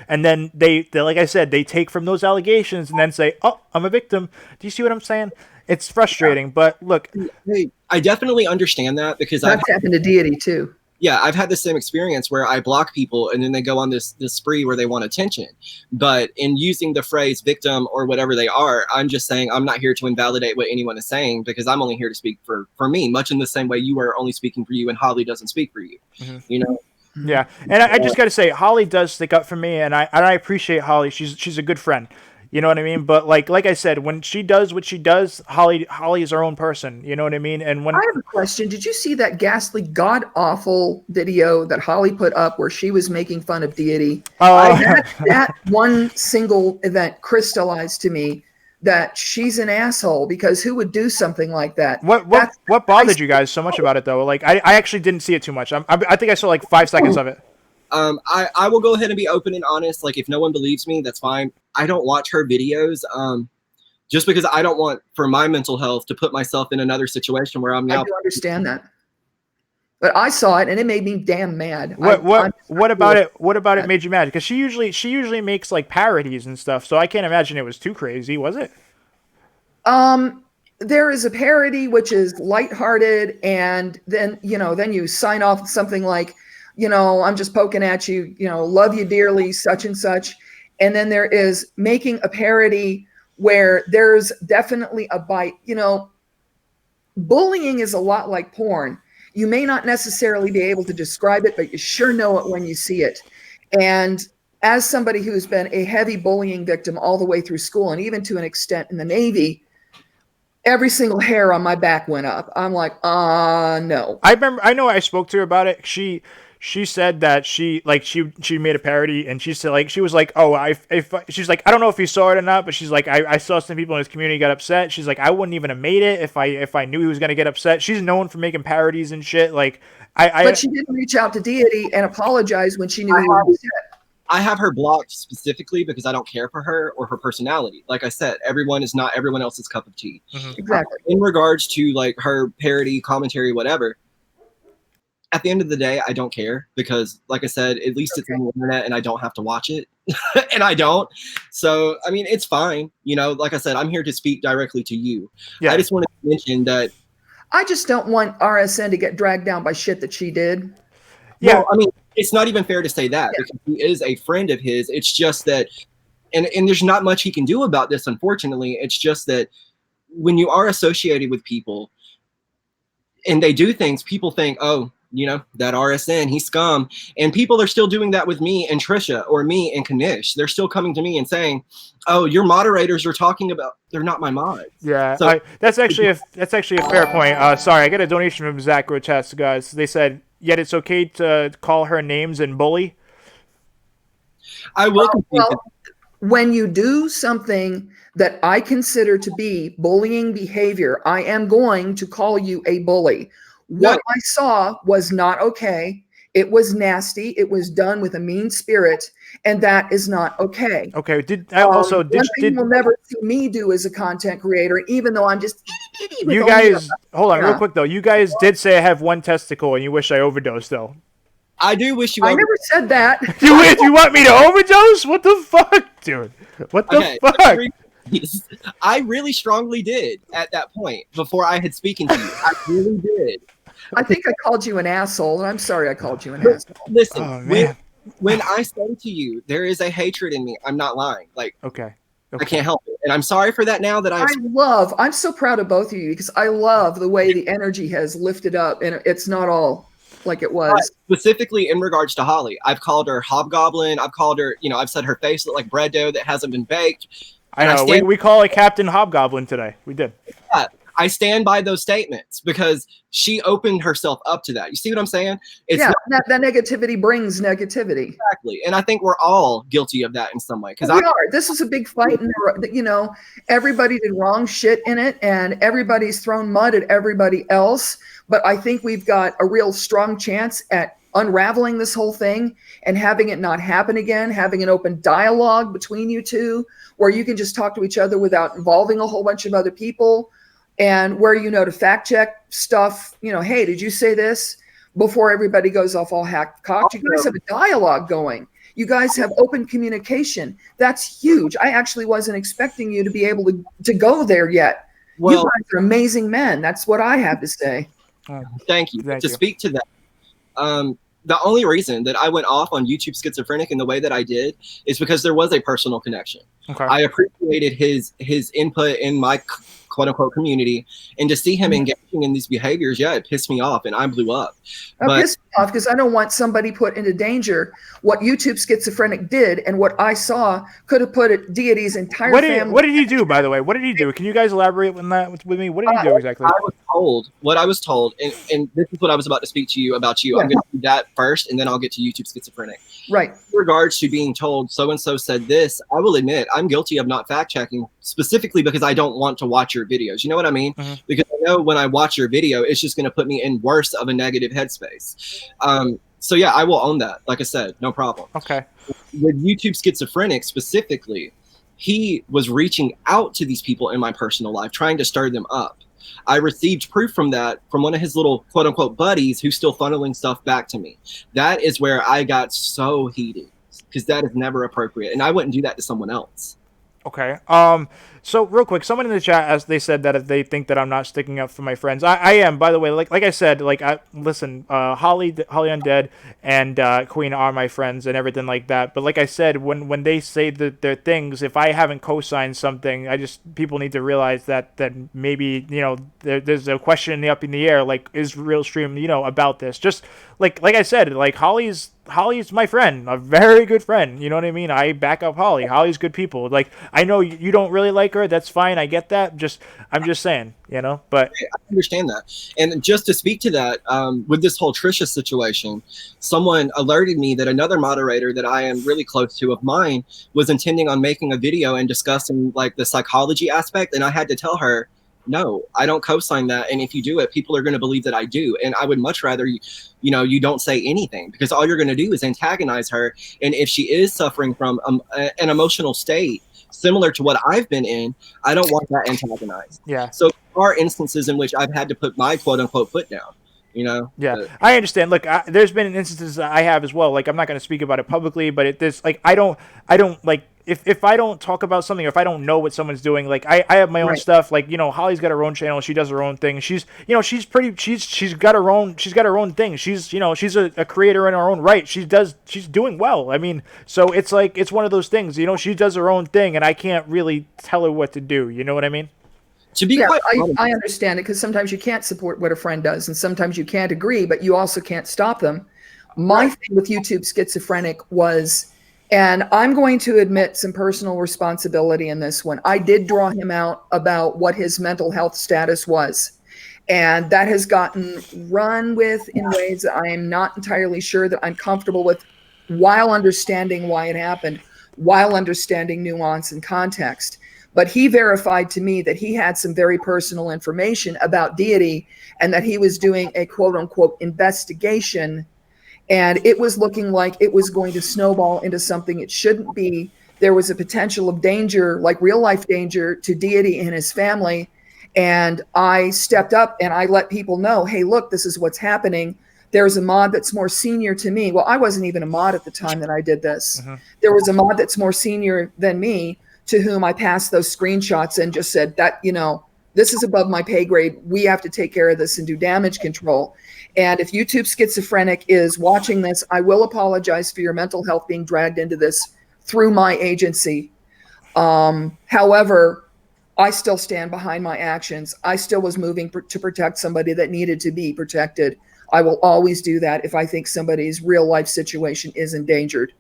And then they like I said, they take from those allegations and then say, oh, I'm a victim. Do you see what I'm saying? It's frustrating, but look, hey, I definitely understand that, because that's happened to Deity too. Yeah, I've had the same experience where I block people and then they go on this spree where they want attention. But in using the phrase victim or whatever they are, I'm just saying I'm not here to invalidate what anyone is saying, because I'm only here to speak for me, much in the same way you are only speaking for you and Holly doesn't speak for you. Mm-hmm. Yeah, and I just got to say, Holly does stick up for me, and I appreciate Holly. She's a good friend. You know what I mean? But like I said, when she does what she does, Holly is her own person. You know what I mean? And when I have a question, did you see that ghastly, god awful video that Holly put up where she was making fun of Deity? That one single event crystallized to me that she's an asshole, because who would do something like that? What bothered you guys so much about it though? Like I actually didn't see it too much. I think I saw like 5 seconds of it. I will go ahead and be open and honest. Like, if no one believes me, that's fine. I don't watch her videos just because I don't want, for my mental health, to put myself in another situation where I'm now. I do understand that, but I saw it and it made me damn mad. What about it? What about it made you mad? Because she usually makes like parodies and stuff, so I can't imagine it was too crazy, was it? There is a parody which is lighthearted, and then you sign off with something like, I'm just poking at you, love you dearly, such and such. And then there is making a parody where there's definitely a bite. Bullying is a lot like porn. You may not necessarily be able to describe it, but you sure know it when you see it. And as somebody who's been a heavy bullying victim all the way through school, and even to an extent in the Navy, every single hair on my back went up. I'm like, no. I know I spoke to her about it. She said that she made a parody, and she said she was like, she's like, I don't know if you saw it or not, but she's like, I saw some people in his community get upset. She's like, I wouldn't even have made it if I knew he was gonna get upset. She's known for making parodies and shit. But she didn't reach out to Deity and apologize when she knew he was upset. I have her blocked specifically because I don't care for her or her personality. Like I said, everyone is not everyone else's cup of tea. Mm-hmm. Exactly. In regards to her parody, commentary, whatever, at the end of the day, I don't care because, like I said, at least it's on the internet and I don't have to watch it. And I don't. So, I mean, it's fine. Like I said, I'm here to speak directly to you. Yeah. I just wanted to mention that. I just don't want RSN to get dragged down by shit that she did. Yeah. Well, I mean, it's not even fair to say that because he is a friend of his. It's just that, and there's not much he can do about this, unfortunately. It's just that when you are associated with people and they do things, people think, oh, that RSN, he's scum. And people are still doing that with me and Trisha or me and Kanish. They're still coming to me and saying, oh, your moderators are talking about, they're not my mods. Yeah, so, that's actually a fair point. Sorry, I got a donation from Zach Grotesque, guys. They said, yet it's okay to call her names and bully. I will. When you do something that I consider to be bullying behavior, I am going to call you a bully. What I saw was not okay. It was nasty. It was done with a mean spirit, and that is not okay. Okay. You'll never see me do as a content creator, even though I'm just. You guys, hold on, real quick though. You guys did say I have one testicle, and you wish I overdosed though. I do wish you. I never said that. You want me to overdose? What the fuck, dude? What the fuck? I really strongly did at that point before I had spoken to you. I really did. I think I called you an asshole, and I'm sorry I called you an asshole. Listen, when I say to you, there is a hatred in me. I'm not lying. Okay. I can't help it, and I'm sorry for that. Now that I'm so proud of both of you because I love the way the energy has lifted up, and it's not all like it was. Specifically in regards to Holly, I've called her hobgoblin. I've called her, I've said her face looked like bread dough that hasn't been baked. I know. We call it Captain Hobgoblin today. We did. Yeah. I stand by those statements because she opened herself up to that. You see what I'm saying? That negativity brings negativity. Exactly. And I think we're all guilty of that in some way. We are. This is a big fight. And, everybody did wrong shit in it and everybody's thrown mud at everybody else. But I think we've got a real strong chance at unraveling this whole thing and having it not happen again, having an open dialogue between you two where you can just talk to each other without involving a whole bunch of other people. And where to fact check stuff, hey, did you say this? Before everybody goes off all hacked-cocked. You guys have a dialogue going. You guys have open communication. That's huge. I actually wasn't expecting you to be able to go there yet. Well, you guys are amazing men. That's what I have to say. Thank you. To speak to that, the only reason that I went off on YouTube Schizophrenic in the way that I did is because there was a personal connection. Okay. I appreciated his input in my quote unquote community, and to see him engaging in these behaviors, yeah, it pissed me off and I blew up. It pissed me off because I don't want somebody put into danger. What YouTube Schizophrenic did and what I saw could have put Deity's entire family. What did he do, by the way? What did he do? Can you guys elaborate on that with me? What did he do exactly? What I was told, and this is what I was about to speak to you about you. Yeah. I'm going to do that first, and then I'll get to YouTube Schizophrenic. Right. In regards to being told so-and-so said this, I will admit I'm guilty of not fact-checking, specifically because I don't want to watch your videos. You know what I mean? Mm-hmm. Because I know when I watch your video, it's just going to put me in worse of a negative headspace. So yeah, I will own that. Like I said, no problem. Okay. With YouTube Schizophrenic specifically, he was reaching out to these people in my personal life, trying to stir them up. I received proof from that from one of his little quote unquote buddies who's still funneling stuff back to me. That is where I got so heated, because that is never appropriate. And I wouldn't do that to someone else. Okay. So real quick, someone in the chat, as they said that they think that I'm not sticking up for my friends. I am, by the way. Like I said, listen, Holly Undead and Queen are my friends and everything like that. But like I said, when they say that their things, if I haven't co-signed something, people need to realize that maybe there's a question up in the air. Like, is RealStream about this? Just like I said, like Holly's my friend, a very good friend. You know what I mean? I back up Holly. Holly's good people. Like, I know you don't really like her. That's fine. I get that. I'm just saying, but I understand that. And just to speak to that, with this whole Trisha situation, someone alerted me that another moderator that I am really close to of mine was intending on making a video and discussing like the psychology aspect. And I had to tell her, no, I don't co-sign that. And if you do it, people are going to believe that I do. And I would much rather, you don't say anything, because all you're going to do is antagonize her. And if she is suffering from an emotional state similar to what I've been in, I don't want that antagonized. Yeah. So there are instances in which I've had to put my quote unquote foot down. Yeah, I understand. Look, there's been instances that I have as well. Like, I'm not going to speak about it publicly, but I don't like, if I don't talk about something, or if I don't know what someone's doing, like I have my own stuff. Like, Holly's got her own channel. She does her own thing. She's got her own thing. She's a creator in her own right. She's doing well. I mean, so it's like, it's one of those things, she does her own thing, and I can't really tell her what to do. You know what I mean? I understand it, because sometimes you can't support what a friend does, and sometimes you can't agree, but you also can't stop them. My thing with YouTube Schizophrenic was, and I'm going to admit some personal responsibility in this one, I did draw him out about what his mental health status was. And that has gotten run with in ways that I am not entirely sure that I'm comfortable with, while understanding why it happened, while understanding nuance and context. But he verified to me that he had some very personal information about Deity, and that he was doing a quote unquote investigation, and it was looking like it was going to snowball into something it shouldn't be. There was a potential of danger, like real life danger, to Deity and his family. And I stepped up and I let people know, hey, look, this is what's happening. There's a mod that's more senior to me. Well, I wasn't even a mod at the time that I did this. There was a mod that's more senior than me, to whom I passed those screenshots and just said that, this is above my pay grade. We have to take care of this and do damage control. And if YouTube Schizophrenic is watching this, I will apologize for your mental health being dragged into this through my agency. However, I still stand behind my actions. I still was moving to protect somebody that needed to be protected. I will always do that if I think somebody's real life situation is endangered.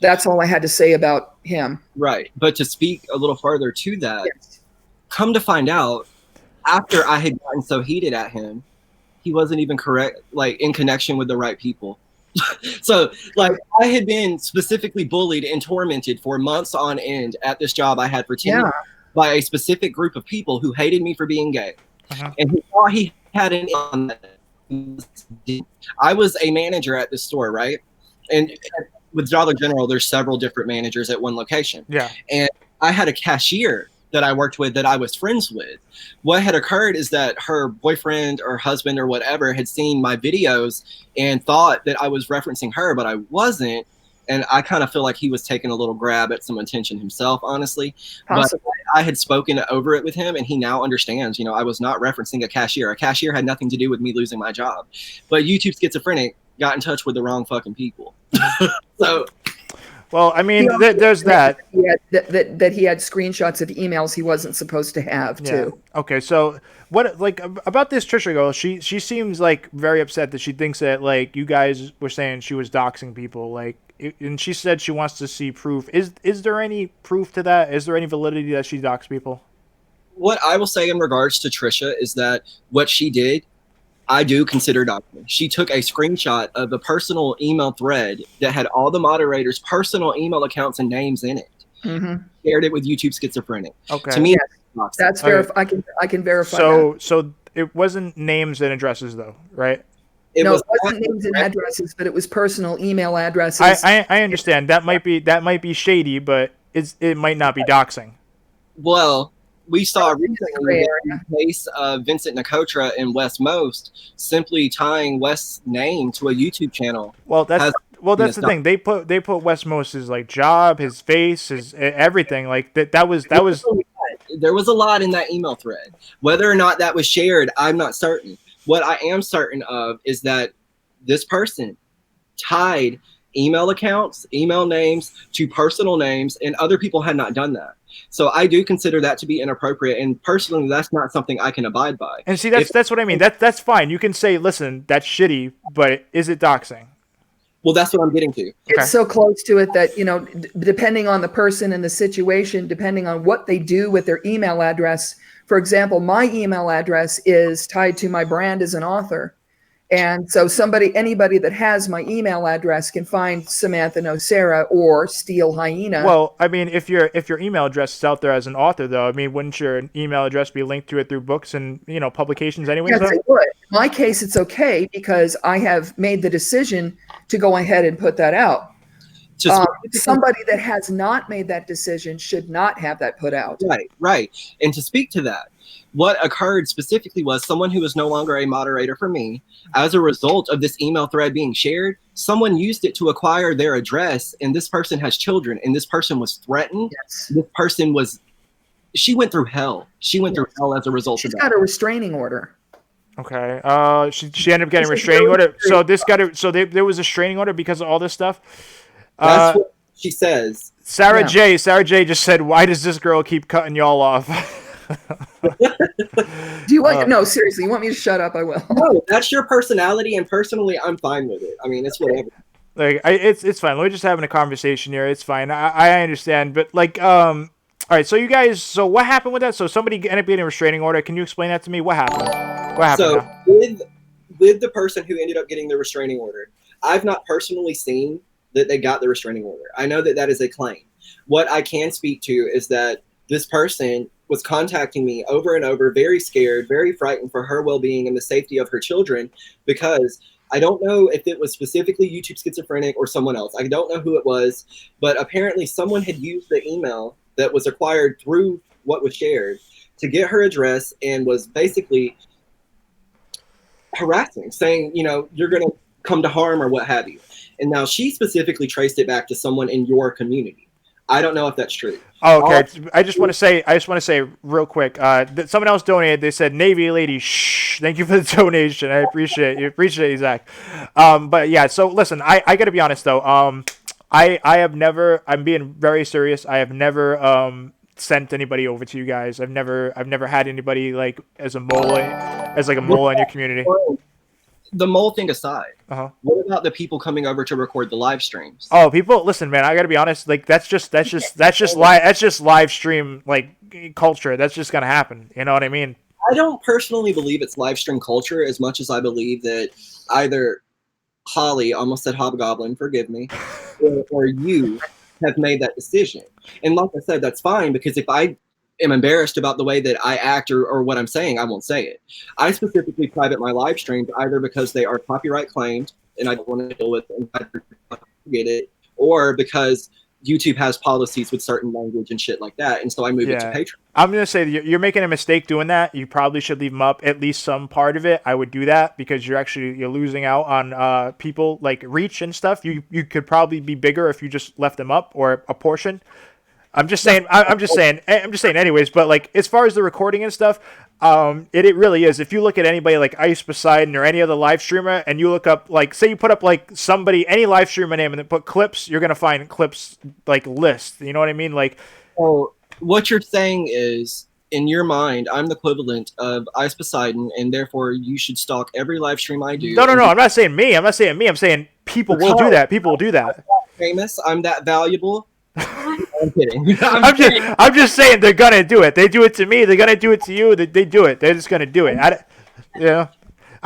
That's all I had to say about him. Right. But to speak a little further to that, come to find out, after I had gotten so heated at him, he wasn't even correct, like in connection with the right people. So like, I had been specifically bullied and tormented for months on end at this job I had for 10 years by a specific group of people who hated me for being gay. And he thought he had an on that. I was a manager at this store, right? And with Dollar General, there's several different managers at one location. Yeah. And I had a cashier that I worked with that I was friends with. What had occurred is that her boyfriend or husband or whatever had seen my videos and thought that I was referencing her, but I wasn't. And I kind of feel like he was taking a little grab at some attention himself, honestly. Possibly. But I had spoken over it with him, and he now understands, I was not referencing a cashier. A cashier had nothing to do with me losing my job. But YouTube Schizophrenic got in touch with the wrong fucking people. So Well, I mean, there's that. That he had screenshots of emails he wasn't supposed to have too. Okay, so what like about this Trisha girl? She seems like very upset that she thinks that like you guys were saying she was doxing people. Like, and she said she wants to see proof. Is there any proof to that? Is there any validity that she doxed people? What I will say in regards to Trisha is that what she did, I do consider doxing. She took a screenshot of the personal email thread that had all the moderators' personal email accounts and names in it. Shared it with YouTube Schizophrenic. Okay. To me, that's verified. I can verify. So it wasn't names and addresses though, right? It wasn't names and addresses, but it was personal email addresses. I understand that might be shady, but it might not be doxing. Well, we saw recently the case of Vincent Nicotra and West Most simply tying West's name to a YouTube channel. Well, that's the thing. They put West Most's like job, his face, his everything. Like that was. There was a lot in that email thread. Whether or not that was shared, I'm not certain. What I am certain of is that this person tied email accounts, email names to personal names, and other people had not done that. So I do consider that to be inappropriate, and personally, that's not something I can abide by. And see, that's what I mean. That's fine. You can say, listen, that's shitty, but is it doxing? Well, that's what I'm getting to. It's so close to it that, depending on the person and the situation, depending on what they do with their email address. For example, my email address is tied to my brand as an author. And so anybody that has my email address can find Samantha Nocera or Steel Hyena. Well, I mean, if your email address is out there as an author, though, I mean, wouldn't your email address be linked to it through books and publications anyway? Yes, it would. In my case, it's okay because I have made the decision to go ahead and put that out. Somebody that has not made that decision should not have that put out. Right. And to speak to that, what occurred specifically was someone who was no longer a moderator for me, as a result of this email thread being shared, someone used it to acquire their address, and this person has children, and this person was threatened. Yes. This person she went through hell. She went through hell as a result of that. She's got a restraining order. Okay. She ended up getting a restraining order. So there was a restraining order because of all this stuff. That's what she says. Sarah J just said, "Why does this girl keep cutting y'all off?" Do you want no, seriously, you want me to shut up? I will. No, that's your personality, and personally, I'm fine with it. I mean, it's whatever. Like, it's fine. We're just having a conversation here. It's fine. I understand, but like, all right. So you guys, so what happened with that? So somebody ended up getting a restraining order. Can you explain that to me? What happened? So with the person who ended up getting the restraining order, I've not personally seen that they got the restraining order. I know that is a claim. What I can speak to is that this person was contacting me over and over, very scared, very frightened for her well-being and the safety of her children, because I don't know if it was specifically YouTube Schizophrenic or someone else. I don't know who it was, but apparently someone had used the email that was acquired through what was shared to get her address and was basically harassing, saying, you're going to come to harm or what have you. And now she specifically traced it back to someone in your community. I don't know if that's true. Oh, okay. I just want to say real quick that someone else donated. They said, Navy lady, shh. Thank you for the donation. I appreciate you. Appreciate you, Zach. But yeah, so listen, I got to be honest though. I have never, I'm being very serious. I have never sent anybody over to you guys. I've never had anybody like as a mole in your community. The mole thing aside, what about the people coming over to record the live streams? Oh, people, listen, man. I gotta be honest. Like that's just live stream like culture. That's just gonna happen. You know what I mean? I don't personally believe it's live stream culture as much as I believe that either Holly, almost said Hobgoblin, forgive me, or you have made that decision. And like I said, that's fine, because if I am embarrassed about the way that I act or what I'm saying, I won't say it. I specifically private my live streams either because they are copyright claimed and I don't want to deal with it and I get it, or because YouTube has policies with certain language and shit like that, and so I moved it to Patreon. I'm gonna say that you're making a mistake doing that. You probably should leave them up, at least some part of it. I would do that because you're losing out on people like reach and stuff. You could probably be bigger if you just left them up, or a portion. I'm just saying anyways, but like as far as the recording and stuff, It really is. If you look at anybody like Ice Poseidon or any other live streamer, and you look up, like, say you put up like somebody, any live streamer name, and then put clips, you're gonna find clips like list. You know what I mean? Like, oh, what you're saying is, in your mind, I'm the equivalent of Ice Poseidon, and therefore you should stalk every live stream I do. No. I'm not saying me. I'm not saying me. I'm saying people will do that. People will do that. I'm that famous. I'm that valuable. I'm kidding. I'm just saying they're gonna do it. They do it to me. They're gonna do it to you. They do it. They're just gonna do it. I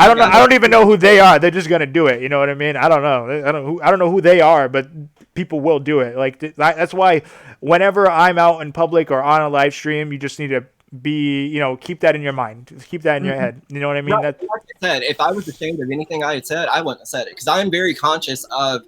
don't know. I don't even know who they are. They're just gonna do it. You know what I mean? I don't know. I don't know who they are, but people will do it. Like, that's why whenever I'm out in public or on a live stream, you just need to be, keep that in your mind. Keep that in your head. You know what I mean? Like I said, if I was ashamed of anything I had said, I wouldn't have said it, because I'm very conscious of.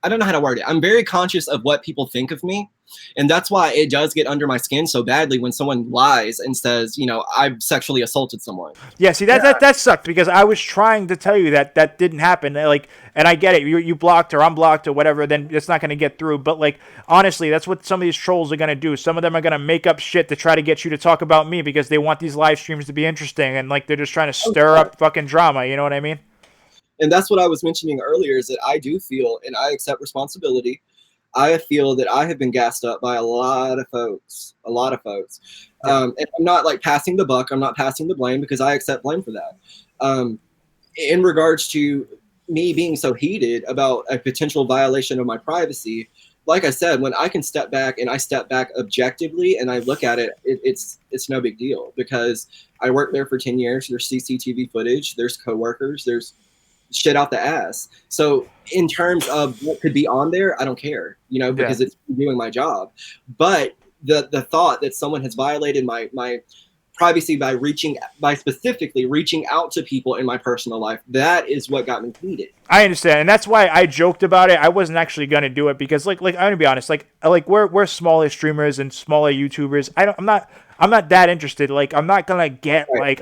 I don't know how to word it. I'm very conscious of what people think of me. And that's why it does get under my skin so badly when someone lies and says, I've sexually assaulted someone. Yeah, see, that sucked, because I was trying to tell you that didn't happen. Like, and I get it. You blocked or unblocked or whatever, then it's not going to get through. But, like, honestly, that's what some of these trolls are going to do. Some of them are going to make up shit to try to get you to talk about me because they want these live streams to be interesting. And, like, they're just trying to stir up fucking drama. You know what I mean? And that's what I was mentioning earlier, is that I do feel, and I accept responsibility, I feel that I have been gassed up by a lot of folks. And I'm not like passing the buck. I'm not passing the blame, because I accept blame for that. In regards to me being so heated about a potential violation of my privacy, like I said, when I can step back and I step back objectively and I look at it, it's no big deal, because I worked there for 10 years. There's CCTV footage. There's coworkers. There's shit out the ass. So in terms of what could be on there, I don't care, because it's doing my job. But the thought that someone has violated my privacy by specifically reaching out to people in my personal life, that is what got me heated. I understand, and that's why I joked about it. I wasn't actually gonna do it, because like I'm gonna be honest, like we're smaller streamers and smaller YouTubers. I'm not that interested. Like, I'm not gonna get like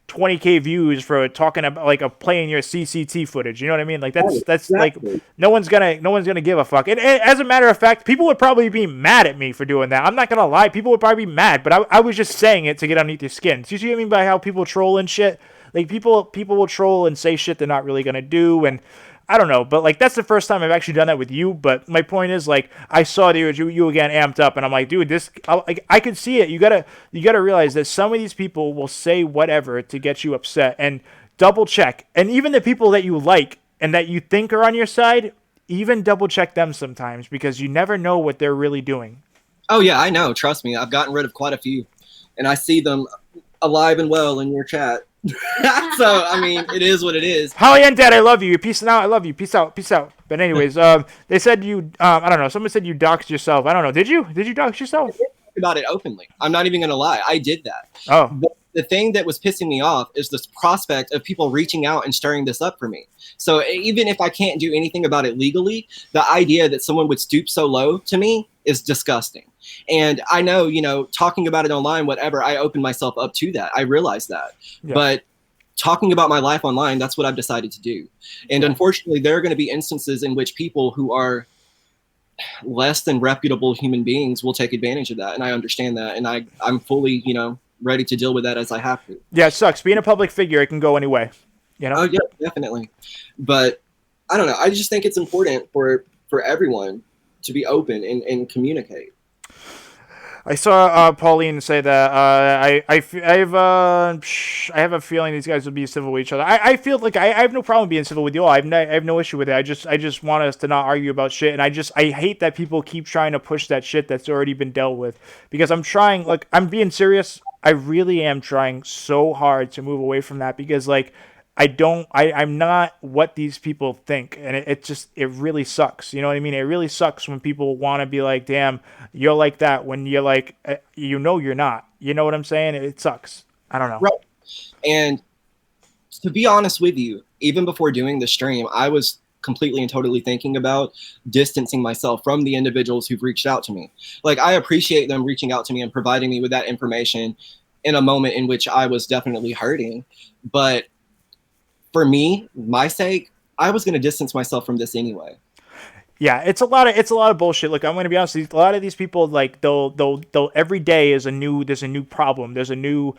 20K views for talking about like playing your CCT footage. You know what I mean? Like, that's exactly. like no one's gonna give a fuck. And as a matter of fact, people would probably be mad at me for doing that. I'm not gonna lie, people would probably be mad, but I was just saying it to get underneath your skin. Do you see what I mean by how people troll and shit? Like, people will troll and say shit they're not really gonna do, and I don't know, but like, that's the first time I've actually done that with you. But my point is, like, I saw you again amped up, and I'm like, dude, I can see it. You gotta realize that some of these people will say whatever to get you upset, and double check. And even the people that you like and that you think are on your side, even double check them sometimes, because you never know what they're really doing. Oh yeah, I know. Trust me, I've gotten rid of quite a few, and I see them alive and well in your chat. So I mean, it is what it is. Holly Undead, I love you. You're peacing out. I love you. Peace out. Peace out. But anyways, they said you. I don't know. Someone said you doxed yourself. I don't know. Did you dox yourself? I did talk about it openly. I'm not even gonna lie. I did that. Oh. But the thing that was pissing me off is this prospect of people reaching out and stirring this up for me. So even if I can't do anything about it legally, the idea that someone would stoop so low to me is disgusting. And I know, talking about it online, whatever, I opened myself up to that. I realize that. Yeah. But talking about my life online, that's what I've decided to do. And unfortunately, there are going to be instances in which people who are less than reputable human beings will take advantage of that. And I understand that. And I'm fully, ready to deal with that as I have to. Yeah, it sucks. Being a public figure, it can go any way. Oh, yeah, definitely. But I don't know. I just think it's important for everyone to be open and communicate. I saw Pauline say that I have a feeling these guys will be civil with each other. I feel like I have no problem being civil with you all. I have no issue with it. I just want us to not argue about shit, and I hate that people keep trying to push that shit that's already been dealt with, because I'm trying, like, I'm being serious. I really am trying so hard to move away from that, because like I'm not what these people think, and it really sucks. You know what I mean? It really sucks when people want to be like, damn, you're like that, when you're like, you're not. You know what I'm saying? It sucks. I don't know. Right. And to be honest with you, even before doing the stream, I was completely and totally thinking about distancing myself from the individuals who've reached out to me. Like, I appreciate them reaching out to me and providing me with that information in a moment in which I was definitely hurting. But for me, my sake, I was going to distance myself from this anyway. Yeah, it's a lot of bullshit. Look, I'm gonna be honest with you, a lot of these people, like, they'll every day there's a new problem. There's a new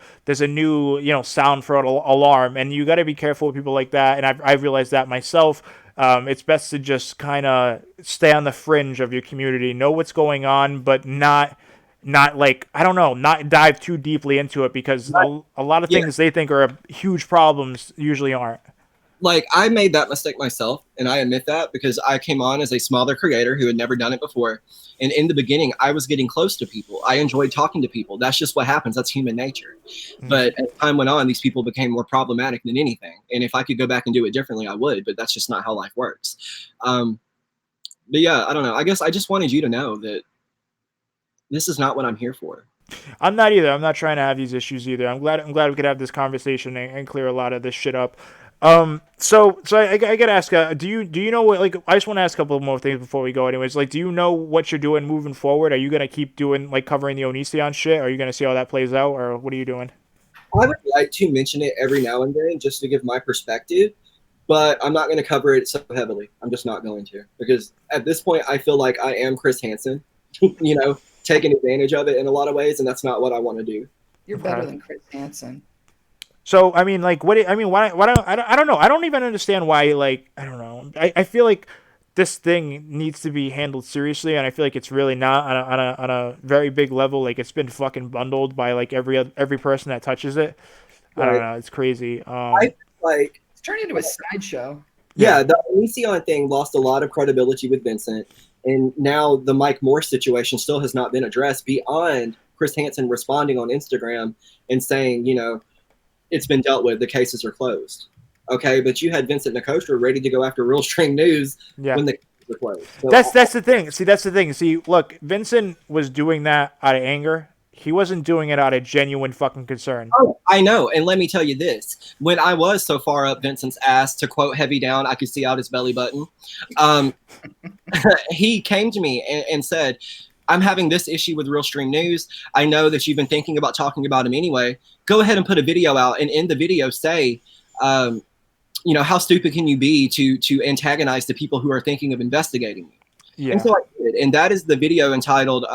sound for an alarm, and you got to be careful with people like that. And I've realized that myself. It's best to just kind of stay on the fringe of your community, know what's going on, but not like, I don't know, not dive too deeply into it, because a lot of things they think are huge problems usually aren't. Like, I made that mistake myself, and I admit that, because I came on as a smaller creator who had never done it before. And in the beginning, I was getting close to people. I enjoyed talking to people. That's just what happens. That's human nature. But as time went on, these people became more problematic than anything. And if I could go back and do it differently, I would. But that's just not how life works. But yeah, I don't know. I guess I just wanted you to know that this is not what I'm here for. I'm not either. I'm not trying to have these issues either. I'm glad we could have this conversation and clear a lot of this shit up. So I gotta ask, do you know what, like, I just want to ask a couple more things before we go anyways. Like, do you know what you're doing moving forward? Are you going to keep doing, like, covering the Onision shit? Are you going to see how that plays out, or what are you doing? I would like to mention it every now and then just to give my perspective, but I'm not going to cover it so heavily. I'm just not going to, because at this point I feel like I am Chris Hansen, you know, taking advantage of it in a lot of ways, and that's not what I want to do. You're better than Chris Hansen. So, I mean, like, why I don't know. I don't even understand why, like, I don't know. I feel like this thing needs to be handled seriously, and I feel like it's really not on a very big level. Like, it's been fucking bundled by, like, every person that touches it. Right. I don't know. It's crazy. I like, it's turned into a sideshow. Yeah, the Onision thing lost a lot of credibility with Vincent, and now the Mike Moore situation still has not been addressed beyond Chris Hansen responding on Instagram and saying, you know, it's been dealt with, the cases are closed. Okay, but you had Vincent Nicotra ready to go after RealStreamnewZ when the cases were closed. So that's the thing. See, that's the thing. See, look, Vincent was doing that out of anger. He wasn't doing it out of genuine fucking concern. Oh, I know. And let me tell you this. When I was so far up Vincent's ass, to quote Heavy Down, I could see out his belly button. He came to me and said, I'm having this issue with RealStreamnewZ. I know that you've been thinking about talking about him anyway. Go ahead and put a video out, and in the video say, you know, how stupid can you be to antagonize the people who are thinking of investigating you? Yeah. And so I did, and that is the video entitled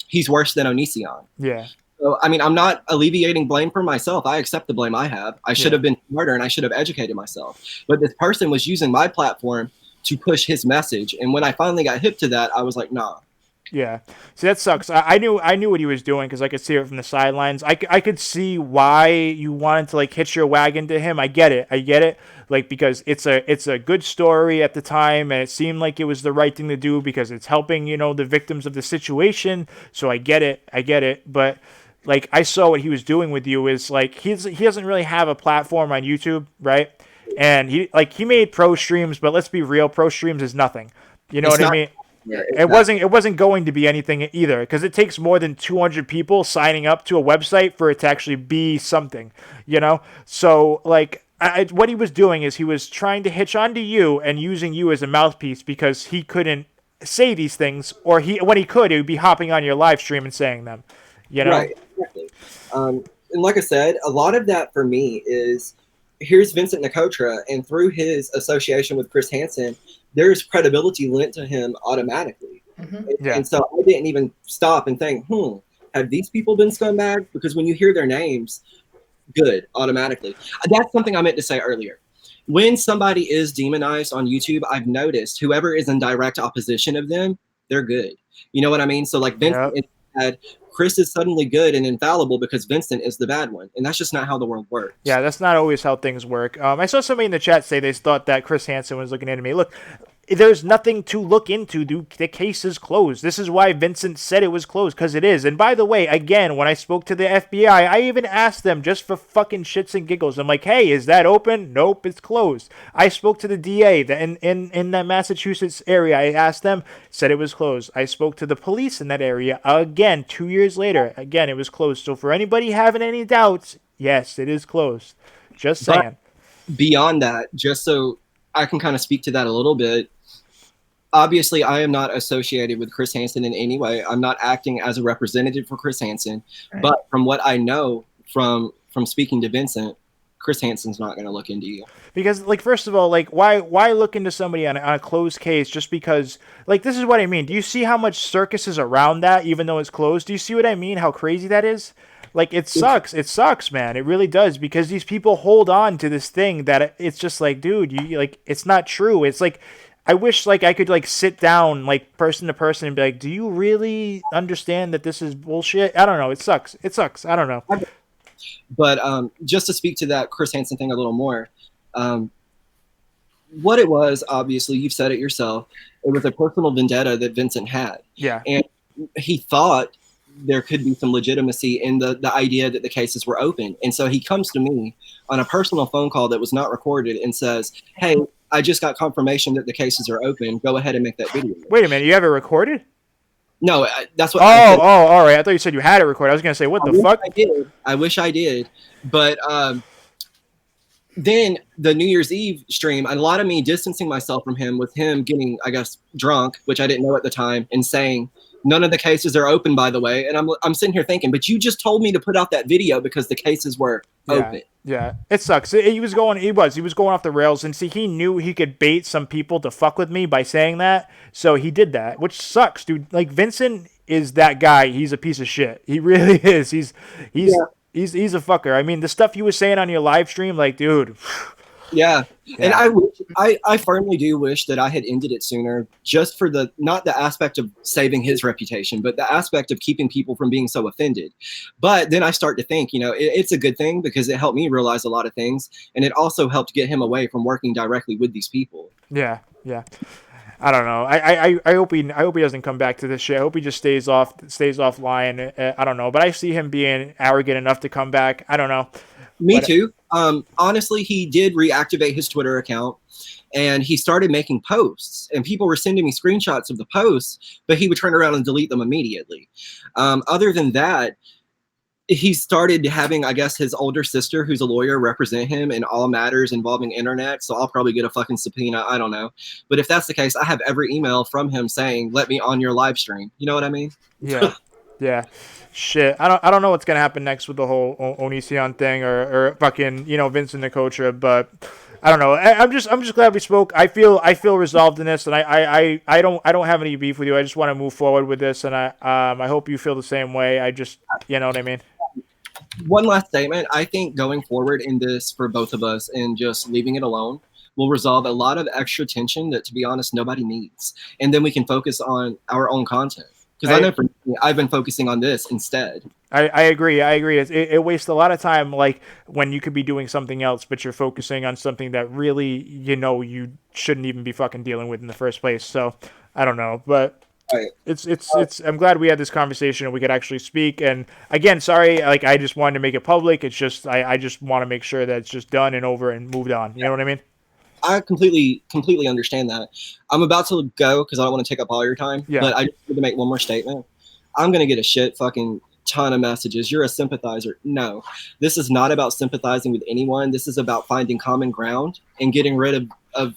He's Worse Than Onision. Yeah. So, I mean, I'm not alleviating blame for myself. I accept the blame I have. I should have been smarter, and I should have educated myself. But this person was using my platform to push his message, and when I finally got hip to that, I was like, nah. Yeah, see, that sucks. I knew what he was doing, because I could see it from the sidelines. I could see why you wanted to, like, hitch your wagon to him. I get it. Like, because it's a good story at the time, and it seemed like it was the right thing to do because it's helping, you know, the victims of the situation. So I get it. But, like, I saw what he was doing with you is, like, he doesn't really have a platform on YouTube, right? And he made pro streams, but let's be real, pro streams is nothing. You know what I mean? Yeah, it wasn't going to be anything either, because it takes more than 200 people signing up to a website for it to actually be something, you know? So, like, what he was doing is he was trying to hitch onto you and using you as a mouthpiece, because he couldn't say these things, or when he could, he would be hopping on your live stream and saying them, you know? Right, exactly. And like I said, a lot of that for me is, here's Vincent Nicotra, and through his association with Chris Hansen, there's credibility lent to him automatically. Mm-hmm. And so I didn't even stop and think, have these people been scumbags? Because when you hear their names, good, automatically. That's something I meant to say earlier. When somebody is demonized on YouTube, I've noticed whoever is in direct opposition of them, they're good. You know what I mean? So, like, Vincent is bad, Chris is suddenly good and infallible because Vincent is the bad one. And that's just not how the world works. Yeah, that's not always how things work. I saw somebody in the chat say they thought that Chris Hansen was looking into me. Look, there's nothing to look into. The case is closed. This is why Vincent said it was closed, because it is. And by the way, again, when I spoke to the FBI, I even asked them just for fucking shits and giggles. I'm like, hey, is that open? Nope, it's closed. I spoke to the DA in that Massachusetts area. I asked them, said it was closed. I spoke to the police in that area. Again, 2 years later, again, it was closed. So for anybody having any doubts, yes, it is closed. Just saying. But beyond that, just so I can kind of speak to that a little bit, obviously, I am not associated with Chris Hansen in any way. I'm not acting as a representative for Chris Hansen. Right. But from what I know from speaking to Vincent, Chris Hansen's not going to look into you. Because, like, first of all, like, why look into somebody on a closed case just because, like, this is what I mean. Do you see how much circus is around that, even though it's closed? Do you see what I mean? How crazy that is? Like, it sucks. It sucks, man. It really does, because these people hold on to this thing that it's just like, dude, you like, it's not true. It's like, I wish, like, I could, like, sit down, like, person to person and be like, do you really understand that this is bullshit? I don't know. It sucks. It sucks. I don't know. But just to speak to that Chris Hansen thing a little more, what it was, obviously, you've said it yourself, it was a personal vendetta that Vincent had. Yeah. And he thought there could be some legitimacy in the idea that the cases were open. And so he comes to me on a personal phone call that was not recorded and says, hey, I just got confirmation that the cases are open. Go ahead and make that video. Wait a minute. You have it recorded? No, that's what all right. I thought you said you had it recorded. I was going to say, what the fuck? I wish I did. But then the New Year's Eve stream, a lot of me distancing myself from him with him getting, I guess, drunk, which I didn't know at the time, and saying, none of the cases are open, by the way. And I'm sitting here thinking, but you just told me to put out that video because the cases were open. Yeah, it sucks. He was going off the rails, and see, he knew he could bait some people to fuck with me by saying that, so he did that, which sucks, dude. Like, Vincent is that guy. He's a piece of shit. He really is. He's a fucker. I mean, the stuff you were saying on your live stream, like, dude. Yeah. And I firmly do wish that I had ended it sooner, just for not the aspect of saving his reputation, but the aspect of keeping people from being so offended. But then I start to think, it's a good thing because it helped me realize a lot of things, and it also helped get him away from working directly with these people. Yeah. I don't know. I hope he doesn't come back to this shit. I hope he just stays offline. I don't know, but I see him being arrogant enough to come back. I don't know. Me too. Honestly, he did reactivate his Twitter account, and he started making posts, and people were sending me screenshots of the posts, but he would turn around and delete them immediately. Other than that, he started having, I guess, his older sister, who's a lawyer, represent him in all matters involving internet. So I'll probably get a fucking subpoena. I don't know. But if that's the case, I have every email from him saying, let me on your live stream. You know what I mean? Yeah. Yeah. Shit. I don't know what's going to happen next with the whole Onision thing or fucking, Vincent Nicotra, but I don't know. I'm just glad we spoke. I feel resolved in this, and I don't have any beef with you. I just want to move forward with this, and I hope you feel the same way. I just, you know what I mean? One last statement. I think going forward in this for both of us and just leaving it alone will resolve a lot of extra tension that, to be honest, nobody needs. And then we can focus on our own content. Because I know for me, I've been focusing on this instead. I agree. It wastes a lot of time, like, when you could be doing something else, but you're focusing on something that really, you shouldn't even be fucking dealing with in the first place. So, I don't know. But it's I'm glad we had this conversation and we could actually speak. And again, sorry, like, I just wanted to make it public. It's just I just want to make sure that it's just done and over and moved on. You know what I mean? I completely understand that. I'm about to go because I don't want to take up all your time. Yeah. But I just need to make one more statement. I'm going to get a shit fucking ton of messages. You're a sympathizer. No, this is not about sympathizing with anyone. This is about finding common ground and getting rid of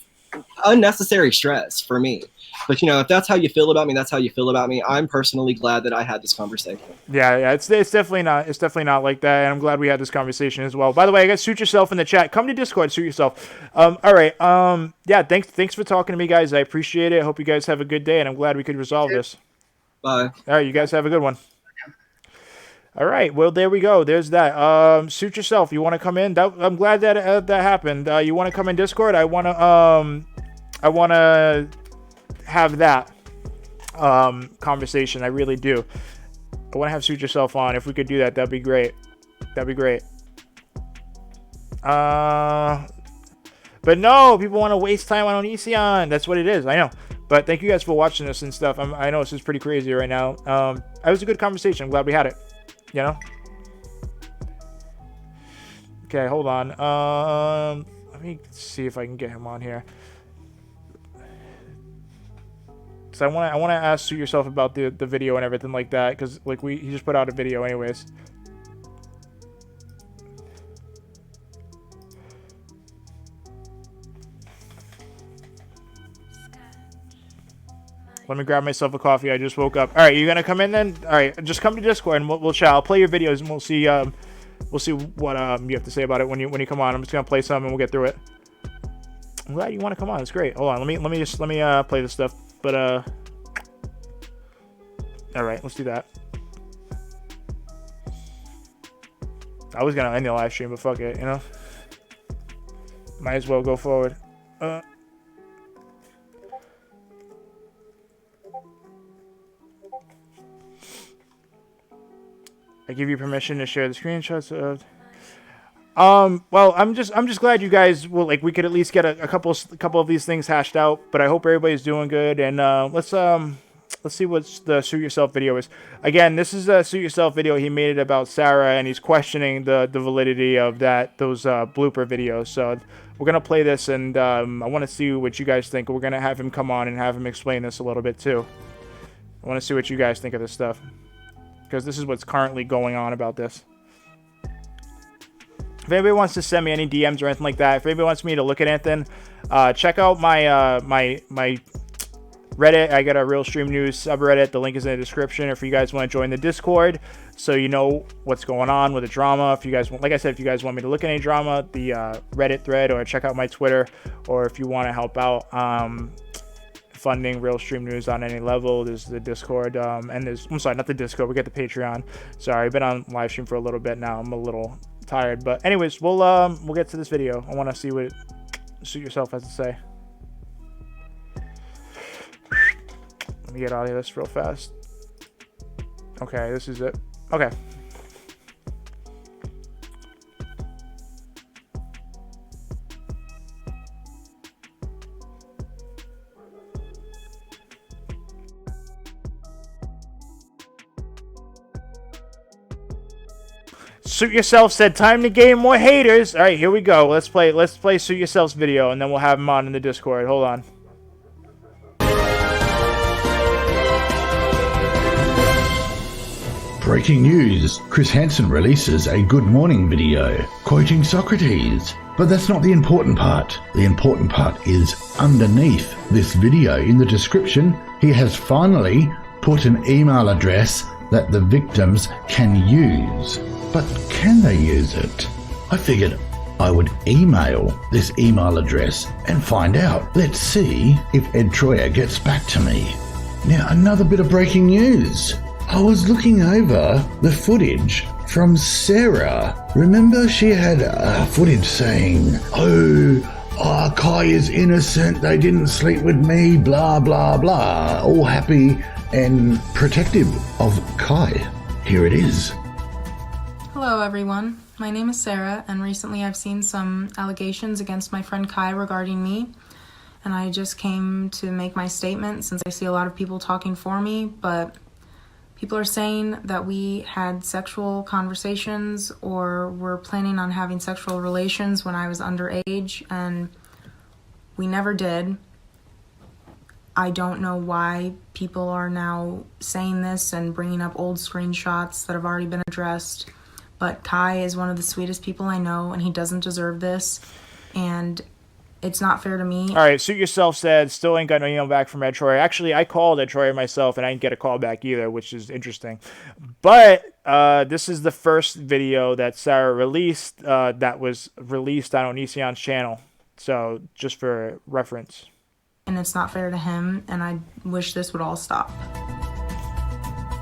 unnecessary stress for me. But if that's how you feel about me, that's how you feel about me. I'm personally glad that I had this conversation. Yeah, it's definitely not like that, and I'm glad we had this conversation as well. By the way, I guess Suit Yourself in the chat. Come to Discord, Suit Yourself. All right. Yeah, thanks for talking to me, guys. I appreciate it. I hope you guys have a good day, and I'm glad we could resolve this. Bye. All right, you guys have a good one. All right, well, there we go. There's that. Suit Yourself. You want to come in? I'm glad that that happened. You want to come in Discord? I want to have that conversation. I really do. I want to have Suit Yourself on. If we could do that, that'd be great. That'd be great. But no, people want to waste time on Onision. That's what it is. I know. But thank you guys for watching this and stuff. I know this is pretty crazy right now. It was a good conversation. I'm glad we had it. Okay, hold on. Let me see if I can get him on here. So I want to ask Suit Yourself about the video and everything like that, because like he just put out a video anyways. Let me grab myself a coffee. I just woke up. All right, you gonna come in then? All right, just come to Discord and we'll chat. I'll play your videos and we'll see we'll see what you have to say about it when you come on. I'm just gonna play some and we'll get through it. I'm glad you want to come on. It's great. Hold on, let me play this stuff. But all right, let's do that. I was gonna end the live stream, but fuck it, you know. Might as well go forward. I give you permission to share the screenshots of. Well, I'm just glad you guys will, like, we could at least get a couple of these things hashed out. But I hope everybody's doing good, and let's see what the Suit Yourself video is. Again, this is a Suit Yourself video. He made it about Sarah, and he's questioning the validity of those blooper videos. So we're gonna play this, and I want to see what you guys think. We're gonna have him come on and have him explain this a little bit too. I want to see what you guys think of this stuff, because this is what's currently going on about this. If anybody wants to send me any DMs or anything like that, if anybody wants me to look at anything, check out my my Reddit. I got a RealStreamNewZ subreddit. The link is in the description. If you guys want to join the Discord, so you know what's going on with the drama. If you guys want, like I said, if you guys want me to look at any drama, the Reddit thread, or check out my Twitter, or if you want to help out funding RealStreamNewZ on any level, there's the Discord, and there's, I'm sorry, not the Discord, we get the Patreon. Sorry, I've been on live stream for a little bit now. I'm a little tired, but anyways, we'll get to this video. I want to see what Suit Yourself has to say. Let me get out of this real fast. Okay, this is it. Okay. Suit Yourself said, "Time to gain more haters." All right, here we go. Let's play Suit Yourself's video, and then we'll have him on in the Discord. Hold on. Breaking news. Chris Hansen releases a good morning video, quoting Socrates. But that's not the important part. The important part is underneath this video in the description, he has finally put an email address that the victims can use. But can they use it? I figured I would email this email address and find out. Let's see if Ed Troyer gets back to me. Now, another bit of breaking news. I was looking over the footage from Sarah. Remember, she had footage saying, oh, Kai is innocent, they didn't sleep with me, blah, blah, blah. All happy and protective of Kai. Here it is. Hello everyone, my name is Sarah, and recently I've seen some allegations against my friend Kai regarding me, and I just came to make my statement since I see a lot of people talking for me, but people are saying that we had sexual conversations or were planning on having sexual relations when I was underage, and we never did. I don't know why people are now saying this and bringing up old screenshots that have already been addressed. But Kai is one of the sweetest people I know, and he doesn't deserve this, and it's not fair to me. All right, Suit Yourself said, still ain't got no email back from Ed Troyer. Actually, I called Ed Troyer myself, and I didn't get a call back either, which is interesting. But this is the first video that Sarah released that was released on Onision's channel. So, just for reference. And it's not fair to him, and I wish this would all stop.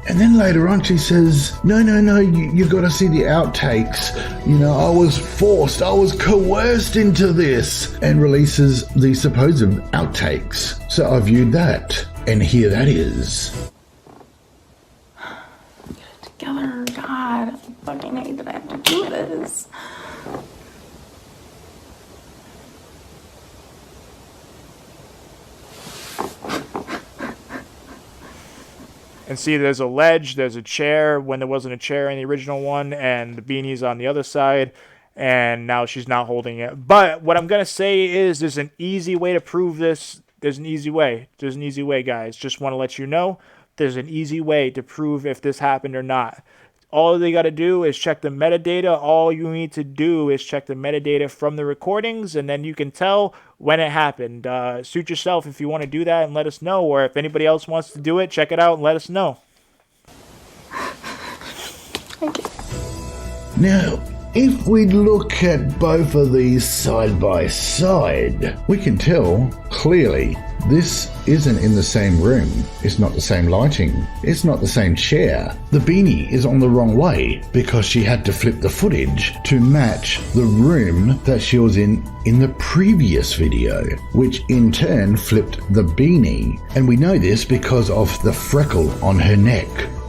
And then later on she says, no, you got to see the outtakes. You know, I was forced, I was coerced into this. And releases the supposed outtakes. So I viewed that, and here that is. Get it together, God. I fucking hate that I have to do this. And see, there's a ledge, there's a chair when there wasn't a chair in the original one, and the beanie's on the other side, and now she's not holding it. But what I'm going to say is there's an easy way to prove this. There's an easy way. There's an easy way, guys. Just want to let you know there's an easy way to prove if this happened or not. All they got to do is check the metadata. All you need to do is check the metadata from the recordings, and then you can tell when it happened. Suit yourself if you want to do that and let us know, or if anybody else wants to do it, check it out and let us know. Now, If we look at both of these side by side, we can tell clearly this isn't in the same room. It's not the same lighting. It's not the same chair. The beanie is on the wrong way because she had to flip the footage to match the room that she was in the previous video, which in turn flipped the beanie. And we know this because of the freckle on her neck.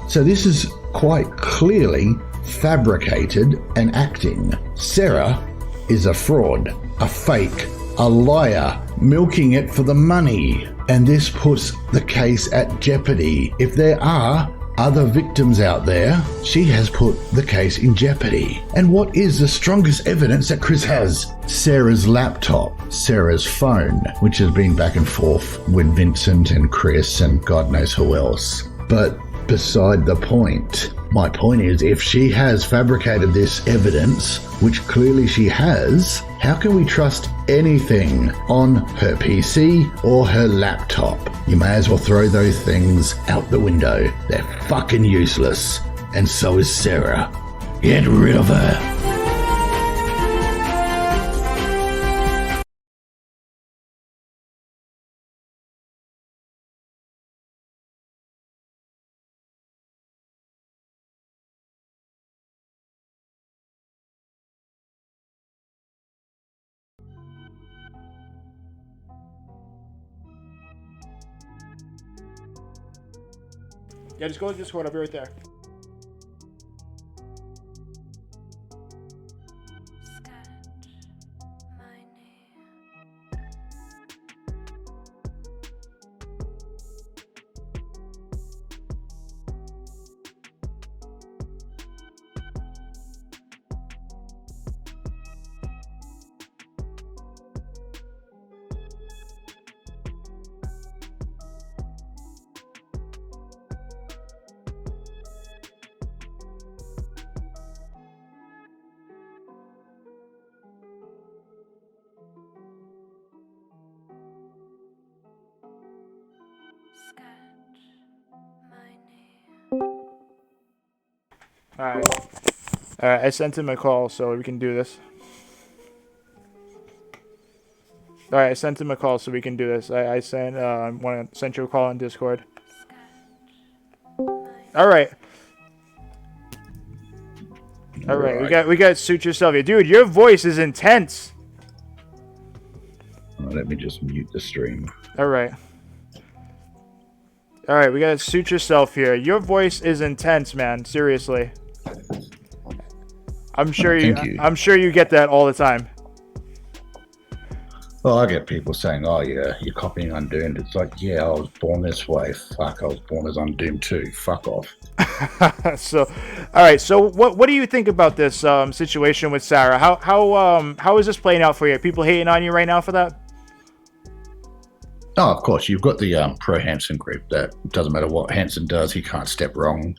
So this is quite clearly fabricated and acting. Sarah is a fraud, a fake, a liar, milking it for the money. And this puts the case at jeopardy. If there are other victims out there, she has put the case in jeopardy. And what is the strongest evidence that Chris has? Sarah's laptop, Sarah's phone, which has been back and forth with Vincent and Chris and God knows who else. But beside the point, my point is, if she has fabricated this evidence, which clearly she has, how can we trust anything on her PC or her laptop? You may as well throw those things out the window. They're fucking useless. And so is Sarah. Get rid of her. Yeah, just go to Discord. I'll be right there. Alright. Alright, I sent him a call so we can do this. Alright, I sent him a call so we can do this. I sent you a call on Discord. Alright. Alright, we got Suit Yourself here. Dude, your voice is intense. Let me just mute the stream. Alright. Alright, we got Suit Yourself here. Your voice is intense, man. Seriously. I'm sure I'm sure you get that all the time. Well, I get people saying, "Oh, yeah, you're copying Undoomed." It's like, yeah, I was born this way. Fuck, I was born as Undoomed too. Fuck off. So, all right. So, what do you think about this situation with Sarah? How is this playing out for you? Are people hating on you right now for that? Oh, of course. You've got the pro Hansen group that doesn't matter what Hansen does, he can't step wrong.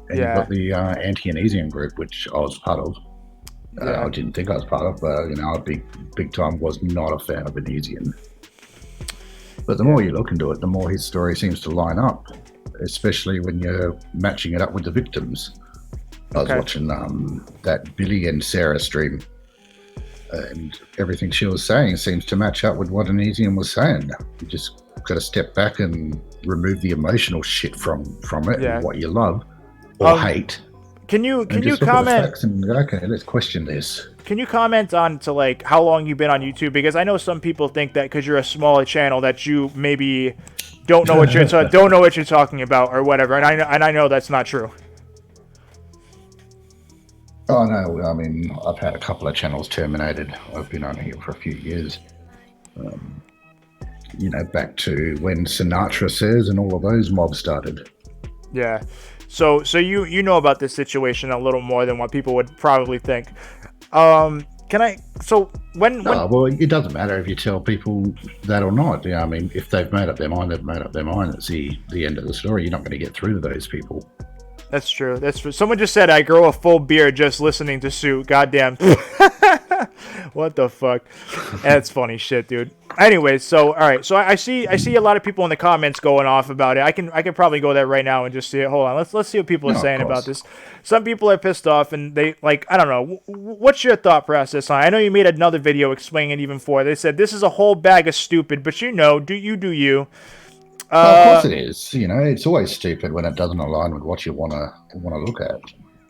And you've got the anti-Anesian group, which I was part of. I didn't think I was part of, but I big time was not a fan of Anesian. But the more you look into it, the more his story seems to line up, especially when you're matching it up with the victims. I was watching that Billy and Sarah stream, and everything she was saying seems to match up with what Anesian was saying. You just got to step back and remove the emotional shit from it, and what you love or hate. Can you comment? And, okay, let's question this. Can you comment on to like how long you've been on YouTube? Because I know some people think that because you're a smaller channel that you maybe don't know what you're talking about or whatever, and I know that's not true. Oh no, I mean I've had a couple of channels terminated. I've been on here for a few years. Back to when Sinatra Says and all of those mobs started. Yeah. So you know about this situation a little more than what people would probably think. Well, it doesn't matter if you tell people that or not. I mean, if they've made up their mind, they've made up their mind. It's the end of the story. You're not going to get through to those people. That's true. That's true. Someone just said I grow a full beard just listening to Sue. Goddamn. What the fuck? That's funny shit, dude. Anyway, so all right, so I see a lot of people in the comments going off about it. I can probably go there right now and just see it. Hold on, let's see what people are saying about this. Some people are pissed off and they like, I don't know. What's your thought process on it? I know you made another video explaining it even before. They said this is a whole bag of stupid, but you know, do you? Well, of course it is. You know, it's always stupid when it doesn't align with what you wanna look at.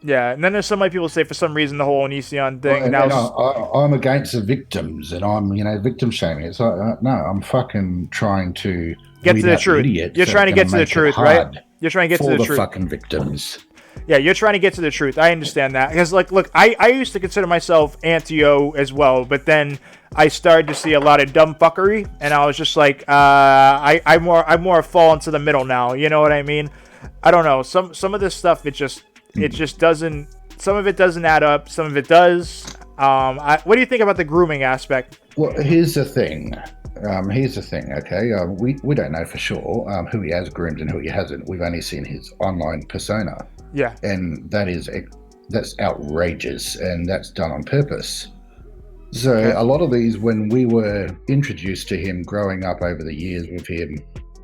Yeah, and then there's some people say for some reason the whole Onision thing. Well, I'm against the victims, and I'm victim shaming. It's like no, I'm fucking trying to get to the truth. You're trying to get to the truth, right? You're trying to get to the truth. For the fucking victims. Yeah, you're trying to get to the truth. I understand that because, like, look, I used to consider myself anti-O as well, but then I started to see a lot of dumb fuckery, and I was just like, I more fall into the middle now. You know what I mean? I don't know. Some of this stuff, it just doesn't. Some of it doesn't add up. Some of it does. What do you think about the grooming aspect? Well, here's the thing. Okay, we don't know for sure who he has groomed and who he hasn't. We've only seen his online persona. Yeah. And that's outrageous, and that's done on purpose. So a lot of these, when we were introduced to him growing up over the years with him,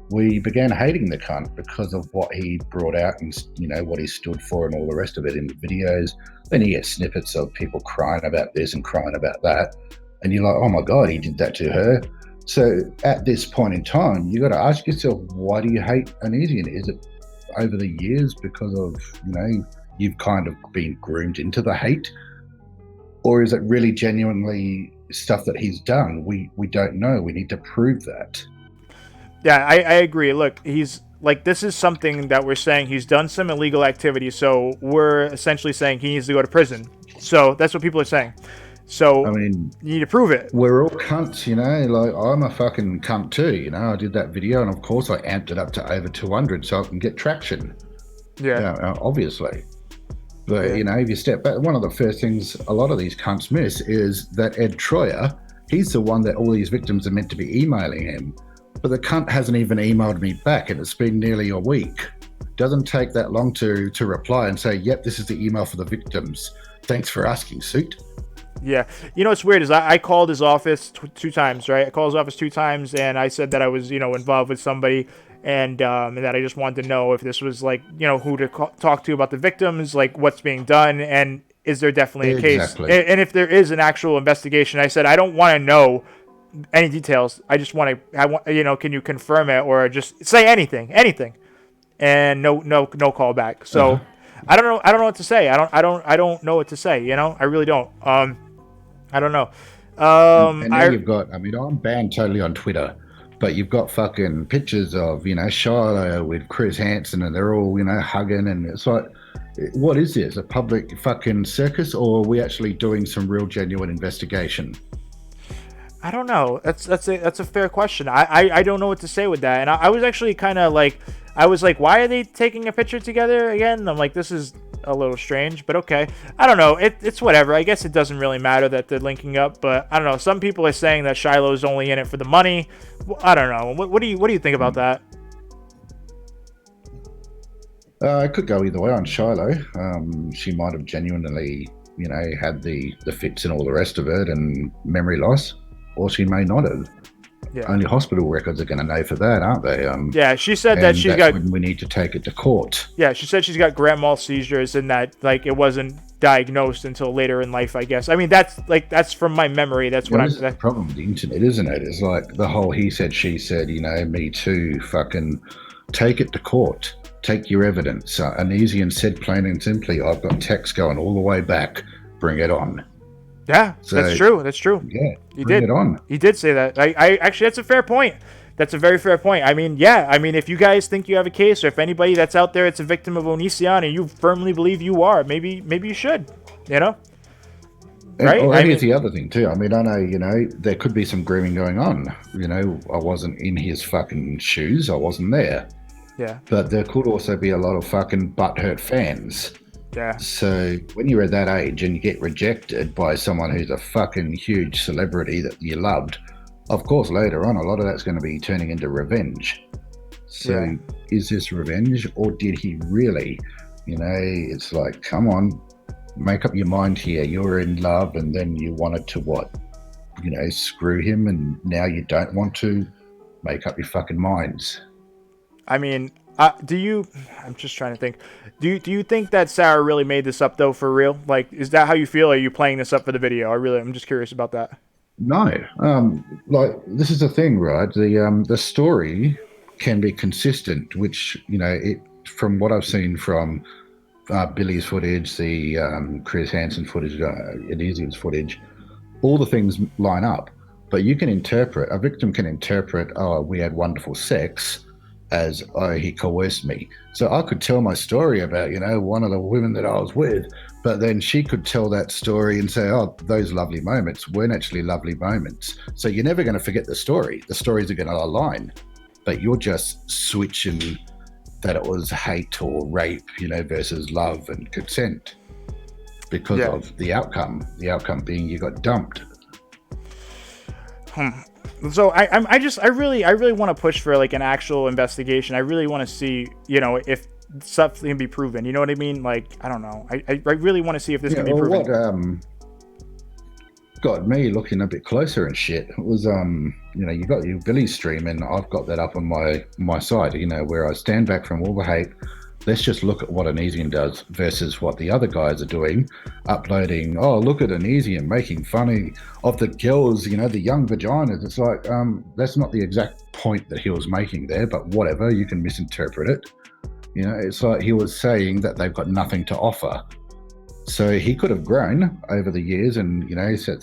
we began hating the cunt because of what he brought out and, what he stood for and all the rest of it in the videos. Then you get snippets of people crying about this and crying about that. And you're like, oh my God, he did that to her. So at this point in time, you got to ask yourself, why do you hate Onision? Is it over the years because of, you've kind of been groomed into the hate? Or is it really genuinely stuff that he's done? We don't know. We need to prove that. Yeah, I agree. Look, he's like, this is something that we're saying he's done some illegal activity, so we're essentially saying he needs to go to prison. So that's what people are saying. So I mean, you need to prove it. We're all cunts, like I'm a fucking cunt too, I did that video and of course I amped it up to over 200 so I can get traction. Yeah, obviously. But if you step back, one of the first things a lot of these cunts miss is that Ed Troyer, he's the one that all these victims are meant to be emailing him. But the cunt hasn't even emailed me back, and it's been nearly a week. Doesn't take that long to reply and say, yep, this is the email for the victims. Thanks for asking, suit. Yeah. What's weird is I called his office two times, right? I called his office 2 times, and I said that I was, involved with somebody, and that I just wanted to know if this was, like, who to talk to about the victims, like, what's being done, and is there definitely a case? And if there is an actual investigation, I said, I don't want to know any details. I just want to, can you confirm it or just say anything, and no call back. So I don't know what to say. I don't know what to say. I really don't. I don't know. And now you've got, I'm banned totally on Twitter, but you've got fucking pictures of, Shiloh with Chris Hansen, and they're all, hugging, and it's like, what is this? A public fucking circus, or are we actually doing some real genuine investigation? I don't know. That's a fair question. I don't know what to say with that. And I was actually kind of like, why are they taking a picture together again? I'm like, this is a little strange, but okay. I don't know. It's whatever. I guess it doesn't really matter that they're linking up, but I don't know. Some people are saying that Shiloh's only in it for the money. I don't know. What do you think about that? It could go either way on Shiloh. She might have genuinely, had the fits and all the rest of it and memory loss. Or she may not have. Yeah. Only hospital records are going to know for that, aren't they? Yeah, she said that she's got. When we need to take it to court. Yeah, she said she's got grand mal seizures and that it wasn't diagnosed until later in life. I guess. That's from my memory. That's what I'm. That's the problem with the internet, isn't it? It's like the whole he said, she said. Me too. Fucking take it to court. Take your evidence. Onision said plain and simply, I've got text going all the way back. Bring it on. Yeah, so, that's true. Yeah, he did. It on. He did say that. I actually, that's a fair point. That's a very fair point. If you guys think you have a case, or if anybody that's out there, it's a victim of Onision, and you firmly believe you are, maybe you should, right? Here's the other thing too. I know, there could be some grooming going on. I wasn't in his fucking shoes. I wasn't there. Yeah. But there could also be a lot of fucking butthurt fans. Yeah. So when you're at that age and you get rejected by someone who's a fucking huge celebrity that you loved, of course later on a lot of that's going to be turning into revenge. So is this revenge, or did he really? It's like, come on, make up your mind here. You were in love, and then you wanted to what? You know, screw him, and now you don't want to. Make up your fucking minds. I mean, do you? I'm just trying to think. Do you think that Sarah really made this up though, for real? Like, is that how you feel? Or are you playing this up for the video? I'm just curious about that. No, like this is the thing, right? The story can be consistent, which from what I've seen from Billy's footage, the Chris Hansen footage, Elysium's footage, all the things line up. But you can interpret, a victim can interpret, oh, we had wonderful sex, as, oh, he coerced me. So I could tell my story about, one of the women that I was with, but then she could tell that story and say, oh, those lovely moments weren't actually lovely moments. So you're never going to forget the story. The stories are going to align, but you're just switching that it was hate or rape, versus love and consent because of the outcome. The outcome being you got dumped. So I really want to push for like an actual investigation. I really want to see, if stuff can be proven. You know what I mean? Like, I don't know. I really want to see if this can be proven. What got me looking a bit closer and shit was you got your Billy stream, and I've got that up on my side, where I stand back from all the hate. Let's just look at what Anesian does versus what the other guys are doing, uploading, oh, look at Anesian making fun of the girls, the young vaginas. It's like, that's not the exact point that he was making there, but whatever, you can misinterpret it. It's like he was saying that they've got nothing to offer. So he could have grown over the years and,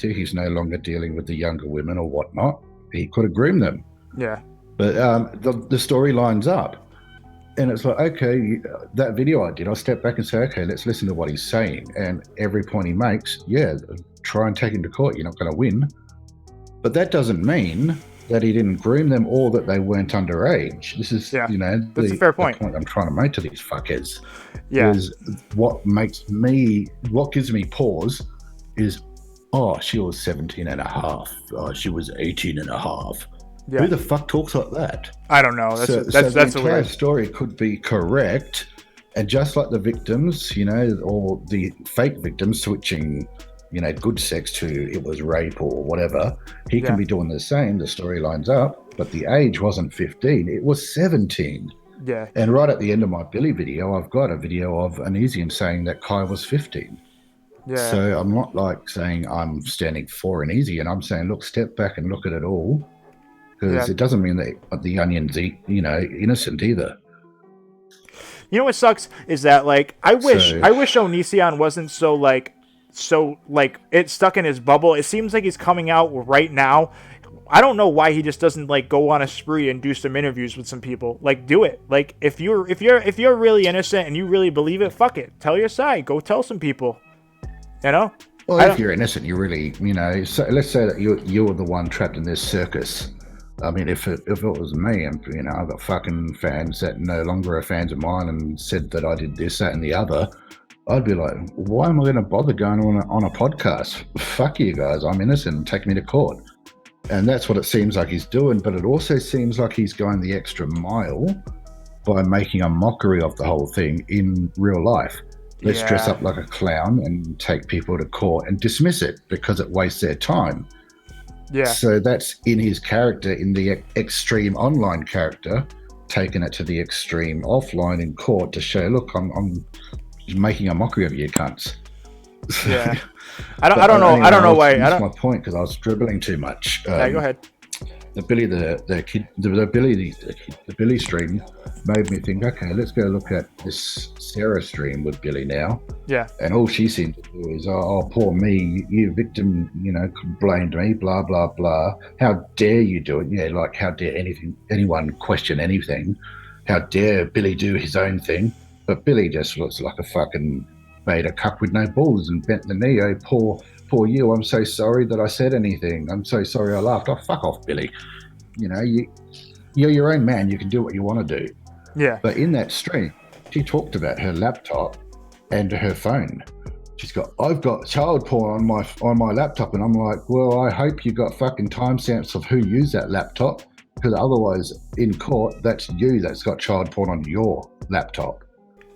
he's no longer dealing with the younger women or whatnot. He could have groomed them. Yeah. But the story lines up. And it's like, okay, that video I did, I step back and say, okay, let's listen to what he's saying. And every point he makes, try and take him to court. You're not going to win. But that doesn't mean that he didn't groom them or that they weren't underage. This is, that's a fair point. The point I'm trying to make to these fuckers. Yeah. Is what gives me pause is, oh, she was 17 and a half. Oh, she was 18 and a half. Yeah. Who the fuck talks like that? I don't know. That's the entire story could be correct, and just like the victims, or the fake victims switching, good sex to it was rape or whatever, he can be doing the same. The story lines up, but the age wasn't 15; it was 17. Yeah. And right at the end of my Billy video, I've got a video of Anesian saying that Kai was 15. Yeah. So I'm not like saying I'm standing for Anesian. I'm saying, look, step back and look at it all. Because it doesn't mean that the onion's, innocent either. You know what sucks is that, like, I wish Onision wasn't so it's stuck in his bubble. It seems like he's coming out right now. I don't know why he just doesn't like go on a spree and do some interviews with some people. Like, do it. Like, if you're really innocent and you really believe it, fuck it. Tell your side. Go tell some people. Well, if you're innocent, you really, so let's say that you're the one trapped in this circus. I mean, if it was me, and I've got fucking fans that no longer are fans of mine and said that I did this, that, and the other, I'd be like, why am I going to bother going on a podcast? Fuck you guys, I'm innocent. Take me to court. And that's what it seems like he's doing. But it also seems like he's going the extra mile by making a mockery of the whole thing in real life. Let's dress up like a clown and take people to court and dismiss it because it wastes their time. Yeah. So that's in his character, in the extreme online character, taking it to the extreme offline in court to show, look, I'm making a mockery of you cunts. Yeah. I don't know. I don't know why. That's my point, because I was dribbling too much. Yeah, go ahead. The Billy stream made me think, okay, let's go look at this Sarah stream with Billy now. Yeah. And all she seemed to do is, oh, poor me, you victim, blamed me, blah, blah, blah. How dare you do it? Yeah, like, how dare anyone question anything? How dare Billy do his own thing? But Billy just looks like a fucking made a cuck with no balls and bent the knee. Oh, poor you. I'm so sorry that I said anything. I'm so sorry I laughed. Oh, fuck off, Billy. You're your own man. You can do what you want to do. Yeah. But in that stream, she talked about her laptop and her phone. I've got child porn on my laptop, and I'm like, well, I hope you got fucking timestamps of who used that laptop, because otherwise in court, that's you that's got child porn on your laptop.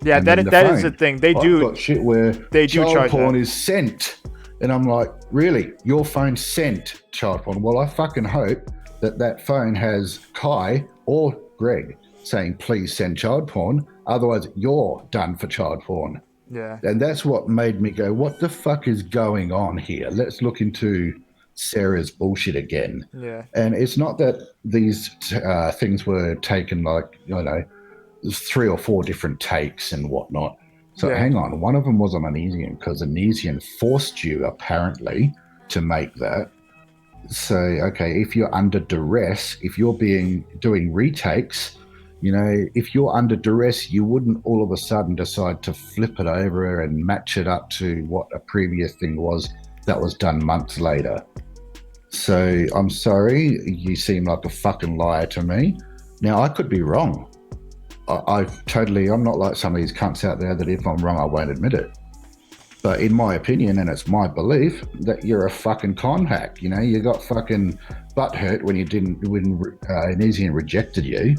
Yeah, And that then that phone. is the thing. They I've do. got shit where they do child charge porn that. is sent, and I'm like, really? Your phone sent child porn? Well, I fucking hope that phone has Kai or Greg saying, please send child porn. Otherwise, you're done for child porn. Yeah. And that's what made me go, what the fuck is going on here? Let's look into Sarah's bullshit again. Yeah. And it's not that these things were taken like, you know, 3 or 4 different takes and whatnot. So Yeah. hang on, one of them was on Unesian because Unesian forced you apparently to make that. So, okay, if you're under duress, if you're doing retakes, you know, if you're under duress, you wouldn't all of a sudden decide to flip it over and match it up to what a previous thing was that was done months later. So I'm sorry, you seem like a fucking liar to me. Now, I could be wrong. I'm not like some of these cunts out there that if I'm wrong, I won't admit it. But in my opinion, and it's my belief, that you're a fucking con hack. You know, you got fucking butthurt when Unesian rejected you.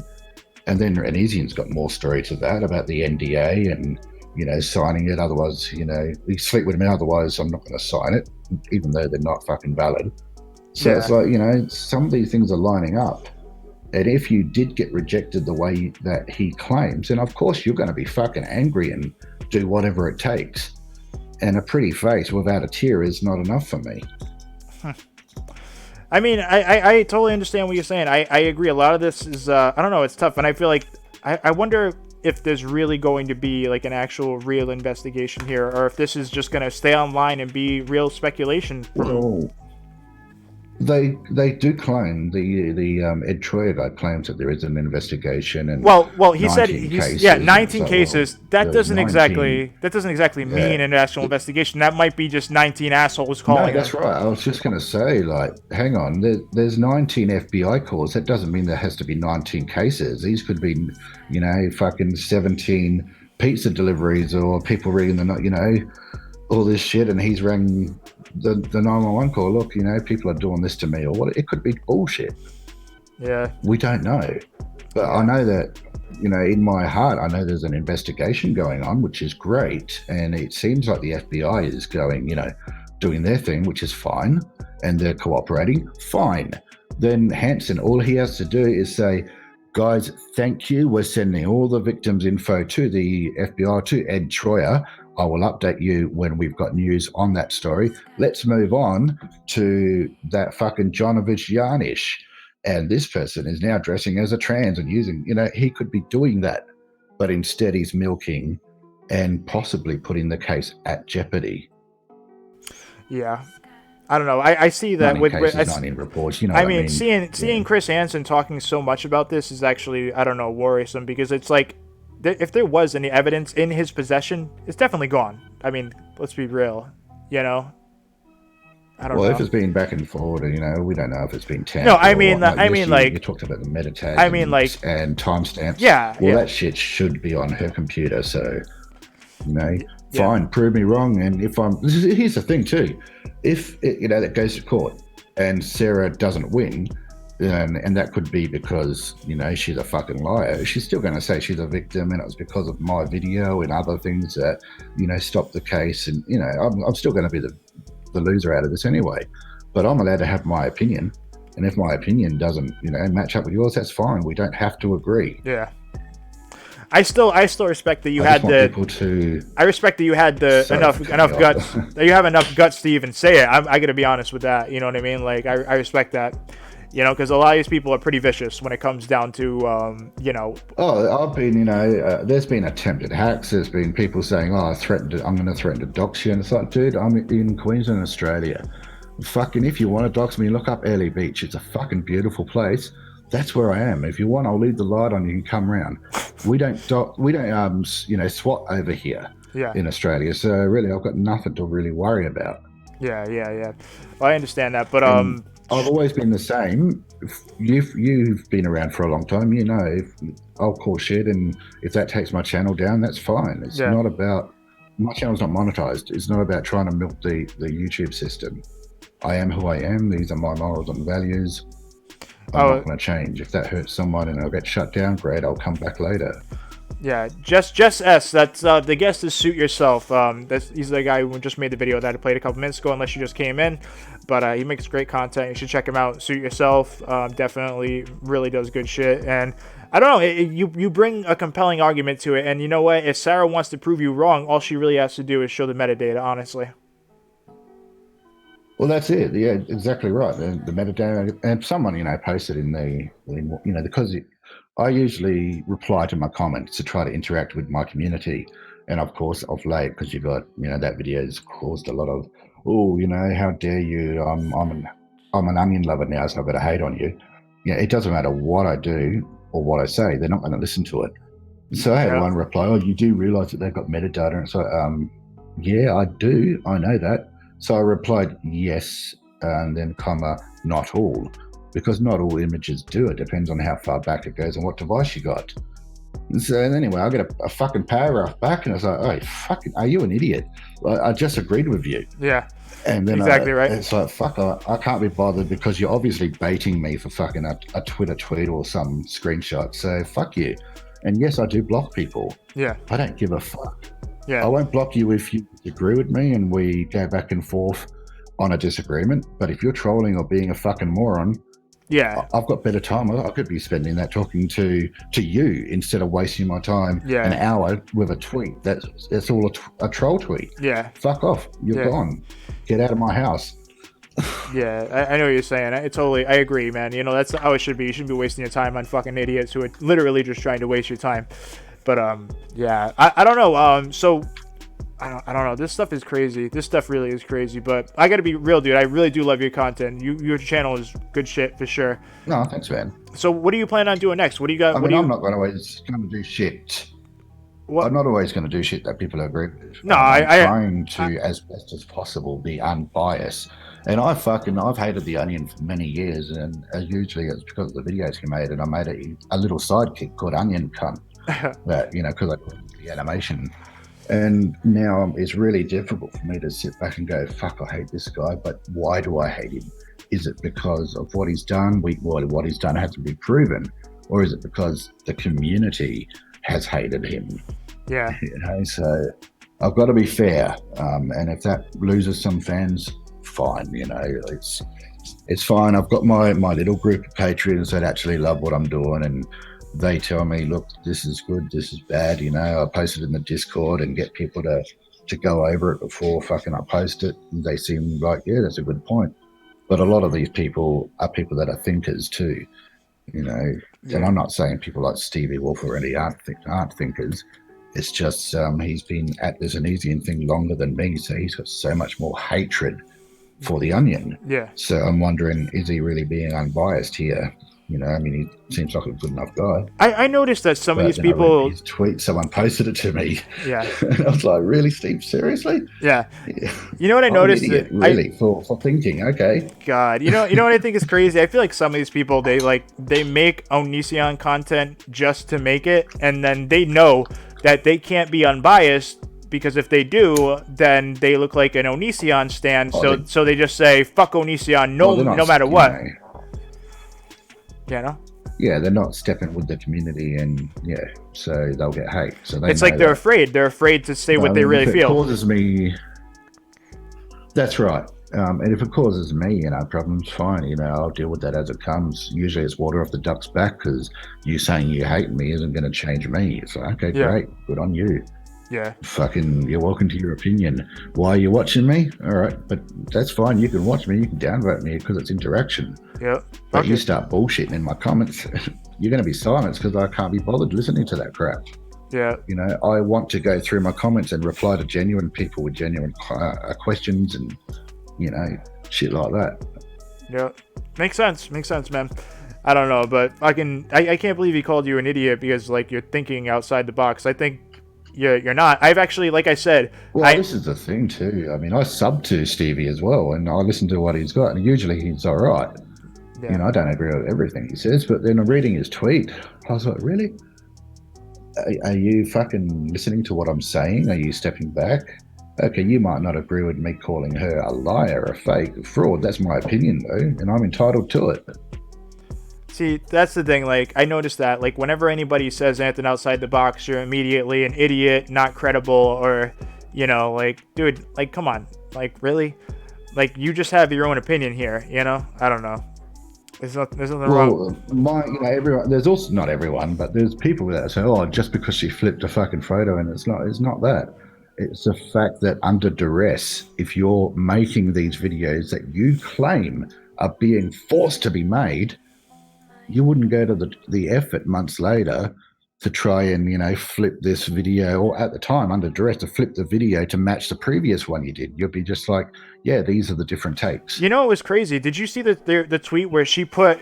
And then Unesian's got more story to that about the NDA and, you know, signing it. Otherwise, you know, you sleep with me. Otherwise, I'm not going to sign it, even though they're not fucking valid. So Yeah. It's like, you know, some of these things are lining up. And if you did get rejected the way that he claims, then of course you're going to be fucking angry and do whatever it takes. And a pretty face without a tear is not enough for me. I mean, I totally understand what you're saying. I agree. A lot of this is, I don't know, it's tough. And I feel like, I wonder if there's really going to be like an actual real investigation here, or if this is just going to stay online and be real speculation. Well, they do claim, the Ed Troyer guy claims that there is an investigation. And well, he said 19 cases. That doesn't exactly mean an actual investigation. That might be just 19 assholes calling. No, that's right. I was just going to say, like, hang on, there's 19 FBI calls. That doesn't mean there has to be 19 cases. These could be, you know, fucking 17 pizza deliveries or people reading the, you know, all this shit, and he's rang the 911 call. Look, you know, people are doing this to me, or what? It could be bullshit. Yeah. We don't know. But I know that, you know, in my heart, I know there's an investigation going on, which is great. And it seems like the FBI is going, you know, doing their thing, which is fine. And they're cooperating, fine. Then Hansen, all he has to do is say, guys, thank you. We're sending all the victims' info to the FBI, to Ed Troyer. I will update you when we've got news on that story. Let's move on to that fucking Jonovich Yarnish. And this person is now dressing as a trans and using, you know, he could be doing that. But instead he's milking and possibly putting the case at jeopardy. Yeah. I don't know. I see that with cases, 19 reports. You know, I mean, seeing Chris Hansen talking so much about this is actually, I don't know, worrisome, because it's like, if there was any evidence in his possession, it's definitely gone. I mean, let's be real, you know. I don't know. Well, if it's been back and forward, you know, we don't know if it's been tampered. No, I mean, you talked about the meta tags. I mean, like, and timestamps. Yeah. Well, yeah. that shit should be on her computer. So, you know, fine, prove me wrong. And if here's the thing too, if it, you know, that goes to court and Sarah doesn't win. And that could be because, you know, she's a fucking liar. She's still going to say she's a victim and it was because of my video and other things that, you know, stopped the case. And, you know, I'm still going to be the loser out of this anyway. But I'm allowed to have my opinion. And if my opinion doesn't, you know, match up with yours, that's fine. We don't have to agree. Yeah. I still respect that you had the. I respect that you had the enough guts. That you have enough guts to even say it. I got to be honest with that. You know what I mean? Like, I respect that. You know, because a lot of these people are pretty vicious when it comes down to, you know. Oh, I've been, you know, there's been attempted hacks. There's been people saying, oh, I'm going to threaten to dox you. And it's like, dude, I'm in Queensland, Australia. Fucking, if you want to dox me, look up Early Beach. It's a fucking beautiful place. That's where I am. If you want, I'll leave the light on. You can come round. We don't, you know, SWAT over here in Australia. So really, I've got nothing to really worry about. Yeah. Well, I understand that, but I've always been the same. You've been around for a long time. You know, I'll call shit, and if that takes my channel down, that's fine. It's not about my channel's not monetized. It's not about trying to milk the YouTube system. I am who I am. These are my morals and values. I'm not going to change. If that hurts someone and I'll get shut down, great. I'll come back later. Yeah, just S. That's the guest is Suit Yourself. He's the guy who just made the video that I played a couple minutes ago, unless you just came in. But he makes great content. You should check him out. Suit Yourself. Definitely really does good shit. And I don't know, you bring a compelling argument to it. And you know what? If Sarah wants to prove you wrong, all she really has to do is show the metadata, honestly. Well, that's it. Yeah, exactly right. The metadata, and someone, posted in the, because I usually reply to my comments to try to interact with my community. And of course, of late, because you got, that video's caused a lot of, how dare you? I'm an onion lover now, so I've got to hate on you. Yeah, it doesn't matter what I do or what I say, they're not going to listen to it. So I had one reply, oh, you do realize that they've got metadata? And so, yeah, I do. I know that. So I replied, yes, and then comma, not all, because not all images do. It depends on how far back it goes and what device you got. And so anyway, I get a fucking paragraph back, and I was like, oh, are you an idiot? I just agreed with you. Yeah. And then exactly right. It's like, fuck, I can't be bothered because you're obviously baiting me for fucking a Twitter tweet or some screenshot. So fuck you. And yes, I do block people. Yeah. I don't give a fuck. Yeah. I won't block you if you agree with me and we go back and forth on a disagreement. But if you're trolling or being a fucking moron, yeah, I've got better time. I could be spending that talking to you instead of wasting my time an hour with a tweet. That's all a troll tweet. Yeah. Fuck off. You're gone. Get out of my house. Yeah, I know what you're saying. I agree, man. That's how it should be. You shouldn't be wasting your time on fucking idiots who are literally just trying to waste your time. But yeah, I don't know. So I don't know. This stuff is crazy. This stuff really is crazy. But I got to be real, dude. I really do love your content. Your channel is good shit for sure. No, thanks, man. So what do you plan on doing next? What do you got? I'm not always going to do shit. What? I'm not always going to do shit that people agree with. No, I'm trying to, as best as possible, be unbiased. And I've hated the Onion for many years, and usually it's because of the videos he made, and I made a little sidekick called Onion Cunt. That, because I put the animation. And now it's really difficult for me to sit back and go, fuck, I hate this guy, but why do I hate him? Is it because of what he's done? What he's done has to be proven, or is it because the community has hated him? Yeah. So I've got to be fair, and if that loses some fans, fine. It's fine. I've got my little group of patrons that actually love what I'm doing, and they tell me, look, this is good, this is bad. I post it in the Discord and get people to go over it before fucking I post it. And they seem like, yeah, that's a good point. But a lot of these people are people that are thinkers too, And I'm not saying people like Stevie Wolf or any aren't thinkers. It's just he's been at this Anesian thing longer than me, so he's got so much more hatred for the Onion. Yeah. So I'm wondering, is he really being unbiased here? He seems like a good enough guy. I noticed that some of these people... his tweet, someone posted it to me. Yeah. And I was like, really, Steve? Seriously? Yeah. You know what I noticed? Idiot, really, for thinking, okay. God, you know what I think is crazy? I feel like some of these people, they make Onision content just to make it, and then they know that they can't be unbiased, because if they do, then they look like an Onision stan, so they just say, fuck Onision, no matter what. Yeah, they're not stepping with the community, and so they'll get hate. So it's like they're afraid. They're afraid to say what they really feel. If it causes me, that's right. And if it causes me, problems, fine. I'll deal with that as it comes. Usually, it's water off the duck's back, because you saying you hate me isn't going to change me. It's like, okay, great, good on you. Yeah. Fucking, you're welcome to your opinion. Why are you watching me? All right, but that's fine. You can watch me. You can downvote me because it's interaction. Yep. But you start bullshitting in my comments, you're going to be silenced because I can't be bothered listening to that crap. Yeah. I want to go through my comments and reply to genuine people with genuine questions and, shit like that. Yeah. Makes sense, man. I don't know, but I can't believe he called you an idiot because, you're thinking outside the box. I think you're not. I've actually, like I said... Well, this is the thing, too. I mean, I sub to Stevie as well, and I listen to what he's got, and usually he's all right. Yeah. I don't agree with everything he says, but then I'm reading his tweet. I was like, really? Are you fucking listening to what I'm saying? Are you stepping back? Okay, you might not agree with me calling her a liar, a fake, a fraud. That's my opinion, though, and I'm entitled to it. See, that's the thing. Like, I noticed that. Like, whenever anybody says anything outside the box, you're immediately an idiot, not credible, or, you know, like, dude, like, come on. Like, really? Like, you just have your own opinion here, you know? I don't know. There's nothing wrong. Everyone. There's also not everyone, but there's people that say, "Oh, just because she flipped a fucking photo," and it's not that. It's the fact that under duress, if you're making these videos that you claim are being forced to be made, you wouldn't go to the effort months later to try and, flip this video, or at the time under duress to flip the video to match the previous one you did. You'll be just like, yeah, these are the different takes. You know, it was crazy. Did you see the tweet where she put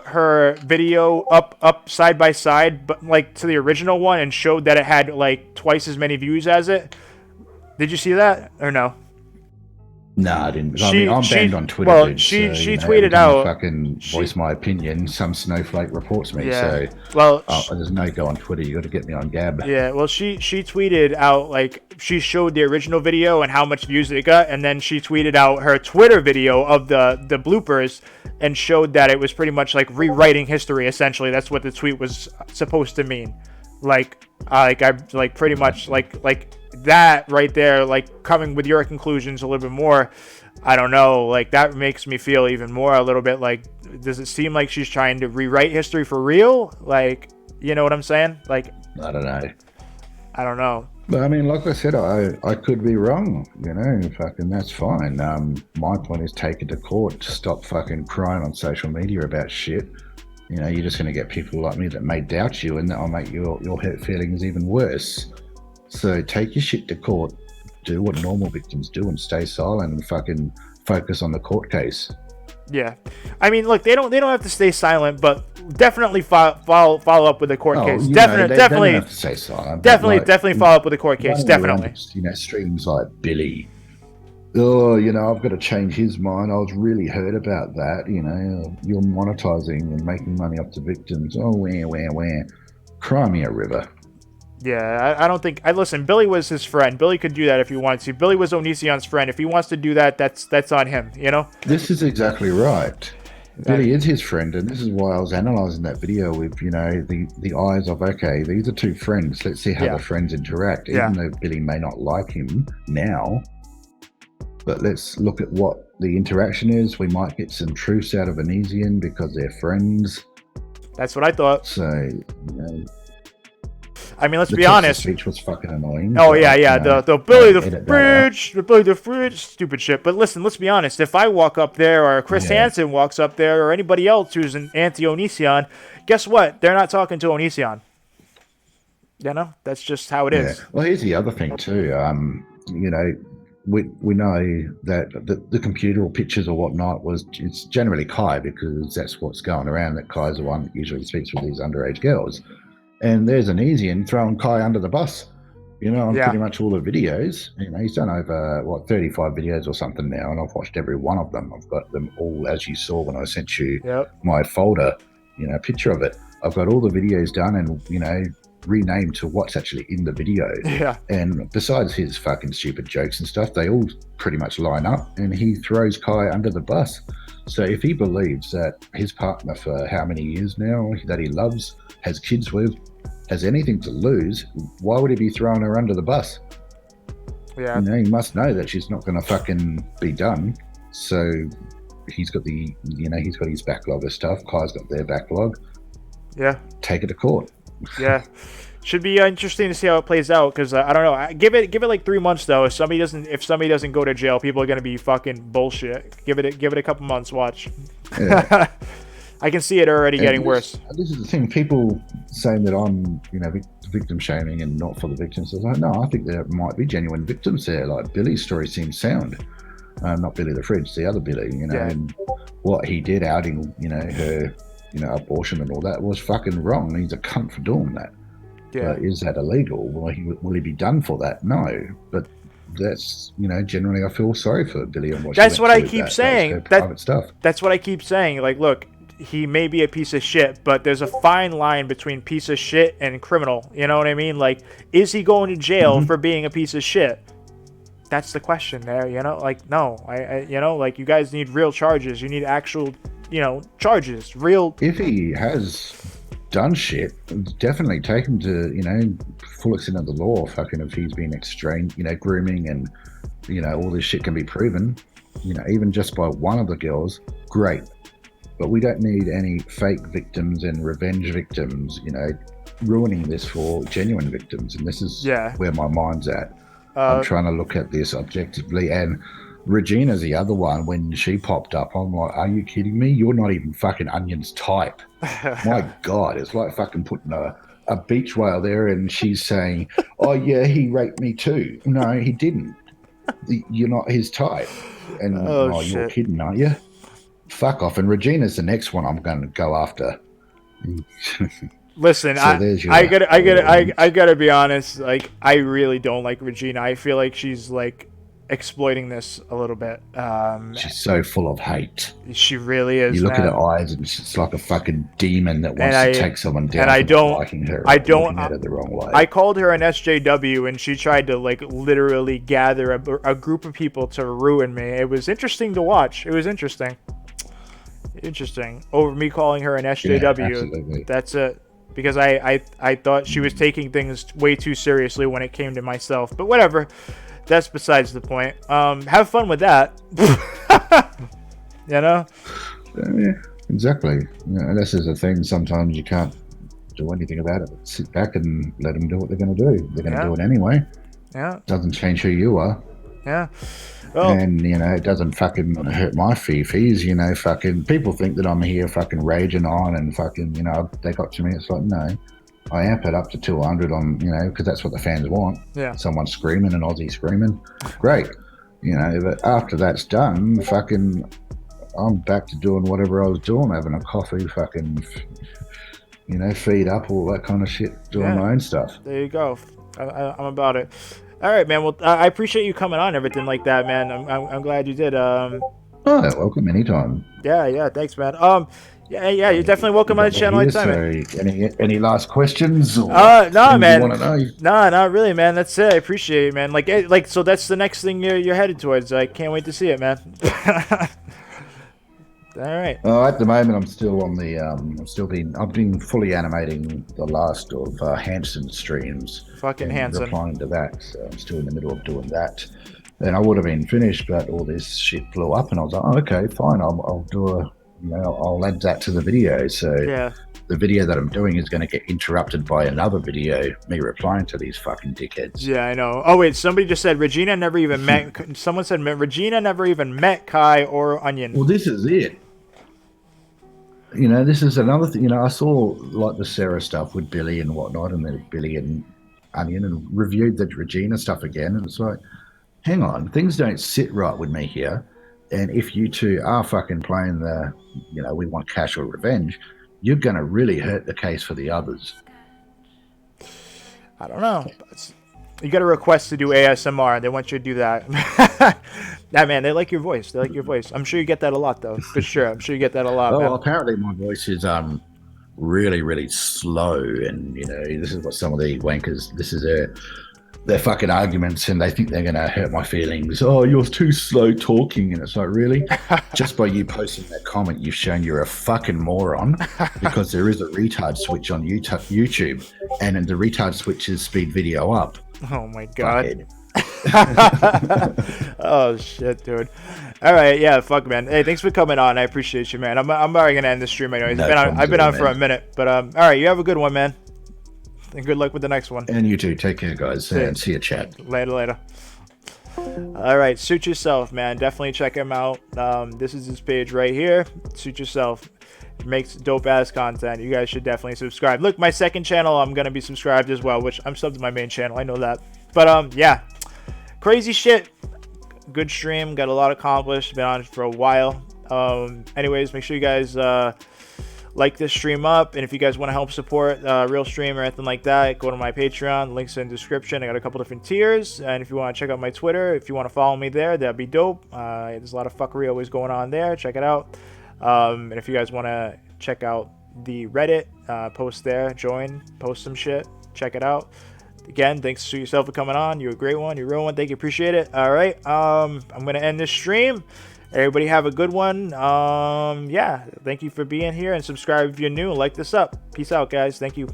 her video up side by side, but like to the original one, and showed that it had like twice as many views as it? Did you see that or no? No, I didn't. I'm banned on Twitter. Well, dude, she so, tweeted out. Fucking voice my opinion. Some snowflake reports me. Yeah. So well, there's no go on Twitter. You got to get me on Gab. Yeah. Well, she tweeted out, like, she showed the original video and how much views it got, and then she tweeted out her Twitter video of the bloopers and showed that it was pretty much like rewriting history. Essentially, that's what the tweet was supposed to mean. Pretty much like that right there, like, coming with your conclusions a little bit more, I don't know, like, that makes me feel even more a little bit like, does it seem like she's trying to rewrite history for real? Like, you know what I'm saying? Like, I don't know. But I mean, like I said, I could be wrong, fucking that's fine. My point is, take it to court. Stop fucking crying on social media about shit. You're just going to get people like me that may doubt you, and that'll make your hurt feelings even worse. So take your shit to court, do what normal victims do, and stay silent and fucking focus on the court case. Yeah, I mean, look, they don't have to stay silent, but definitely follow up with the court case. Definitely, they don't have to stay silent. Definitely follow up with the court case. Definitely. Streams like Billy. Oh, I've got to change his mind. I was really hurt about that. You're monetizing and making money off the victims. Oh, where? Cry me a river. Yeah, I don't think. Listen, Billy was his friend. Billy could do that if he wanted to. Billy was Onision's friend. If he wants to do that, that's on him. This is exactly right. Billy is his friend, and this is why I was analysing that video with the eyes of, okay, these are two friends. Let's see how the friends interact. Even though Billy may not like him now, but let's look at what the interaction is. We might get some truths out of Onision because they're friends. That's what I thought. So, I mean, let's be honest. The speech was fucking annoying. Oh, yeah. The Billy the fridge, stupid shit. But listen, let's be honest. If I walk up there, or Chris Hansen walks up there, or anybody else who's an anti-Onision, guess what? They're not talking to Onision. That's just how it is. Well, here's the other thing too. We know that the computer or pictures or whatnot it's generally Kai, because that's what's going around. That Kai's the one that usually speaks with these underage girls. And there's Onision throwing Kai under the bus, on pretty much all the videos. He's done over 35 videos or something now, and I've watched every one of them. I've got them all, as you saw when I sent you my folder, picture of it. I've got all the videos done and renamed to what's actually in the video. Yeah. And besides his fucking stupid jokes and stuff, they all pretty much line up, and he throws Kai under the bus. So if he believes that his partner for how many years now that he loves, has kids with, has anything to lose, why would he be throwing her under the bus? Yeah. He must know that she's not going to fucking be done. So he's got he's got his backlog of stuff. Kai's got their backlog. Yeah. Take it to court. Yeah. Should be interesting to see how it plays out, because I don't know. Give it like 3 months though. If somebody doesn't go to jail, people are gonna be fucking bullshit. Give it a couple months. Watch. Yeah. I can see it already getting worse. This is the thing. People saying that I'm, victim shaming and not for the victims. I was like, no, I think there might be genuine victims there. Like, Billy's story seems sound. Not Billy the Fridge, the other Billy, and what he did outing, her, abortion and all that was fucking wrong. He's a cunt for doing that. Yeah. Is that illegal? Will he be done for that? No. But that's, generally I feel sorry for Billy and what That's she what went I through. keep saying. Private stuff. That's what I keep saying. Like, look, he may be a piece of shit, but there's a fine line between piece of shit and criminal. You know what I mean? Like, is he going to jail for being a piece of shit? That's the question there, Like, no. I you guys need real charges. You need actual you know, charges. Real. If he has done shit, definitely take him to, you know, full extent of the law. Fucking if he's been extreme, you know, grooming and, you know, all this shit can be proven, you know, even just by one of the girls, great. But we don't need any fake victims and revenge victims, you know, ruining this for genuine victims. And this is where my mind's at. I'm trying to look at this objectively. And Regina's the other one. When she popped up, I'm like, are you kidding me? You're not even fucking Onion's type. My God, it's like fucking putting a beach whale there and she's saying, oh yeah, he raped me too. No, he didn't. You're not his type. And you're kidding, aren't you? Fuck off. And Regina's the next one I'm going to go after. Listen, So I gotta be honest. Like, I really don't like Regina. I feel like she's like exploiting this a little bit. She's so full of hate. She really is. You look man. at her eyes, and she's like a fucking demon that wants to take someone down. And I don't liking her. I don't. At her the wrong way. I called her an SJW, and she tried to like literally gather a group of people to ruin me. It was interesting to watch. It was interesting. Over me calling her an SJW. Yeah, absolutely. That's it. Because I thought she was taking things way too seriously when it came to myself. But whatever. That's besides the point. Have fun with that. You know? Yeah, exactly. You know, this is the thing. Sometimes you can't do anything about it. But sit back and let them do what they're going to do. They're going to do it anyway. Yeah. Doesn't change who you are. Yeah. Well, and, you know, it doesn't fucking hurt my fees, you know, fucking people think that I'm here fucking raging on and fucking, you know, they got to me. It's like, no, I amp it up to 200 on, you know, because that's what the fans want. Yeah. Someone screaming, an Aussie screaming. Great. You know, but after that's done, fucking, I'm back to doing whatever I was doing, having a coffee, fucking, you know, feed up, all that kind of shit, doing my own stuff. There you go. I'm about it. All right, man. Well, I appreciate you coming on and everything like that, man. I'm glad you did. Welcome anytime. Yeah. Thanks, man. Yeah. You're definitely welcome on the channel anytime. Any last questions? Or no, man. You want to know? No, not really, man. That's it. I appreciate it, man. Like, so that's the next thing you're headed towards. I can't wait to see it, man. All right. At the moment, I'm still on the. I've been fully animating the last of Hansen streams. Fucking Hansen. Replying to that, so I'm still in the middle of doing that. And I would have been finished, but all this shit blew up, and I was like, oh, okay, fine. I'll do I'll add that to the video. So the video that I'm doing is going to get interrupted by another video, me replying to these fucking dickheads. Yeah, I know. Oh wait, somebody just said Regina never even met. Someone said Regina never even met Kai or Onion. Well, this is it. You know, this is another thing. You know, I saw like the Sarah stuff with Billy and whatnot, and then Billy and Onion, and reviewed the Regina stuff again, and it's like, hang on, things don't sit right with me here. And if you two are fucking playing the, you know, we want cash or revenge, you're going to really hurt the case for the others. I don't know. You got a request to do ASMR. They want you to do that. Nah, man, they like your voice. They like your voice. I'm sure you get that a lot, though. For sure. I'm sure you get that a lot. Well, apparently my voice is really, really slow. And, you know, this is what some of the wankers, this is their fucking arguments, and they think they're going to hurt my feelings. Oh, you're too slow talking. And it's like, really? Just by you posting that comment, you've shown you're a fucking moron, because there is a retard switch on YouTube, and the retard switches speed video up. Oh my God. Oh shit, dude. All right, yeah, fuck, man. Hey, thanks for coming on. I appreciate you, man. I'm already gonna end the stream anyways. I've been on for a minute, but all right, you have a good one, man. And good luck with the next one. And you too. Take care, guys. And see you, chat. Later. All right, Suit Yourself, man. Definitely check him out. This is his page right here. Suit Yourself. Makes dope ass content. You guys should definitely subscribe. Look, my second channel, I'm gonna be subscribed as well, which I'm subbed to my main channel. I know that. But yeah, crazy shit. Good stream. Got a lot accomplished. Been on for a while. Anyways, make sure you guys like this stream up, and if you guys want to help support RealStream or anything like that, go to my Patreon. Links in the description. I got a couple different tiers, and if you want to check out my Twitter, if you want to follow me there, that'd be dope. There's a lot of fuckery always going on there. Check it out. And if you guys want to check out the Reddit, post there, join, post some shit, check it out. Again, thanks to yourself for coming on. You're a great one. You're a real one. Thank you. Appreciate it. All right. I'm going to end this stream. Everybody have a good one. Yeah, thank you for being here, and subscribe if you're new, and like this up. Peace out, guys. Thank you.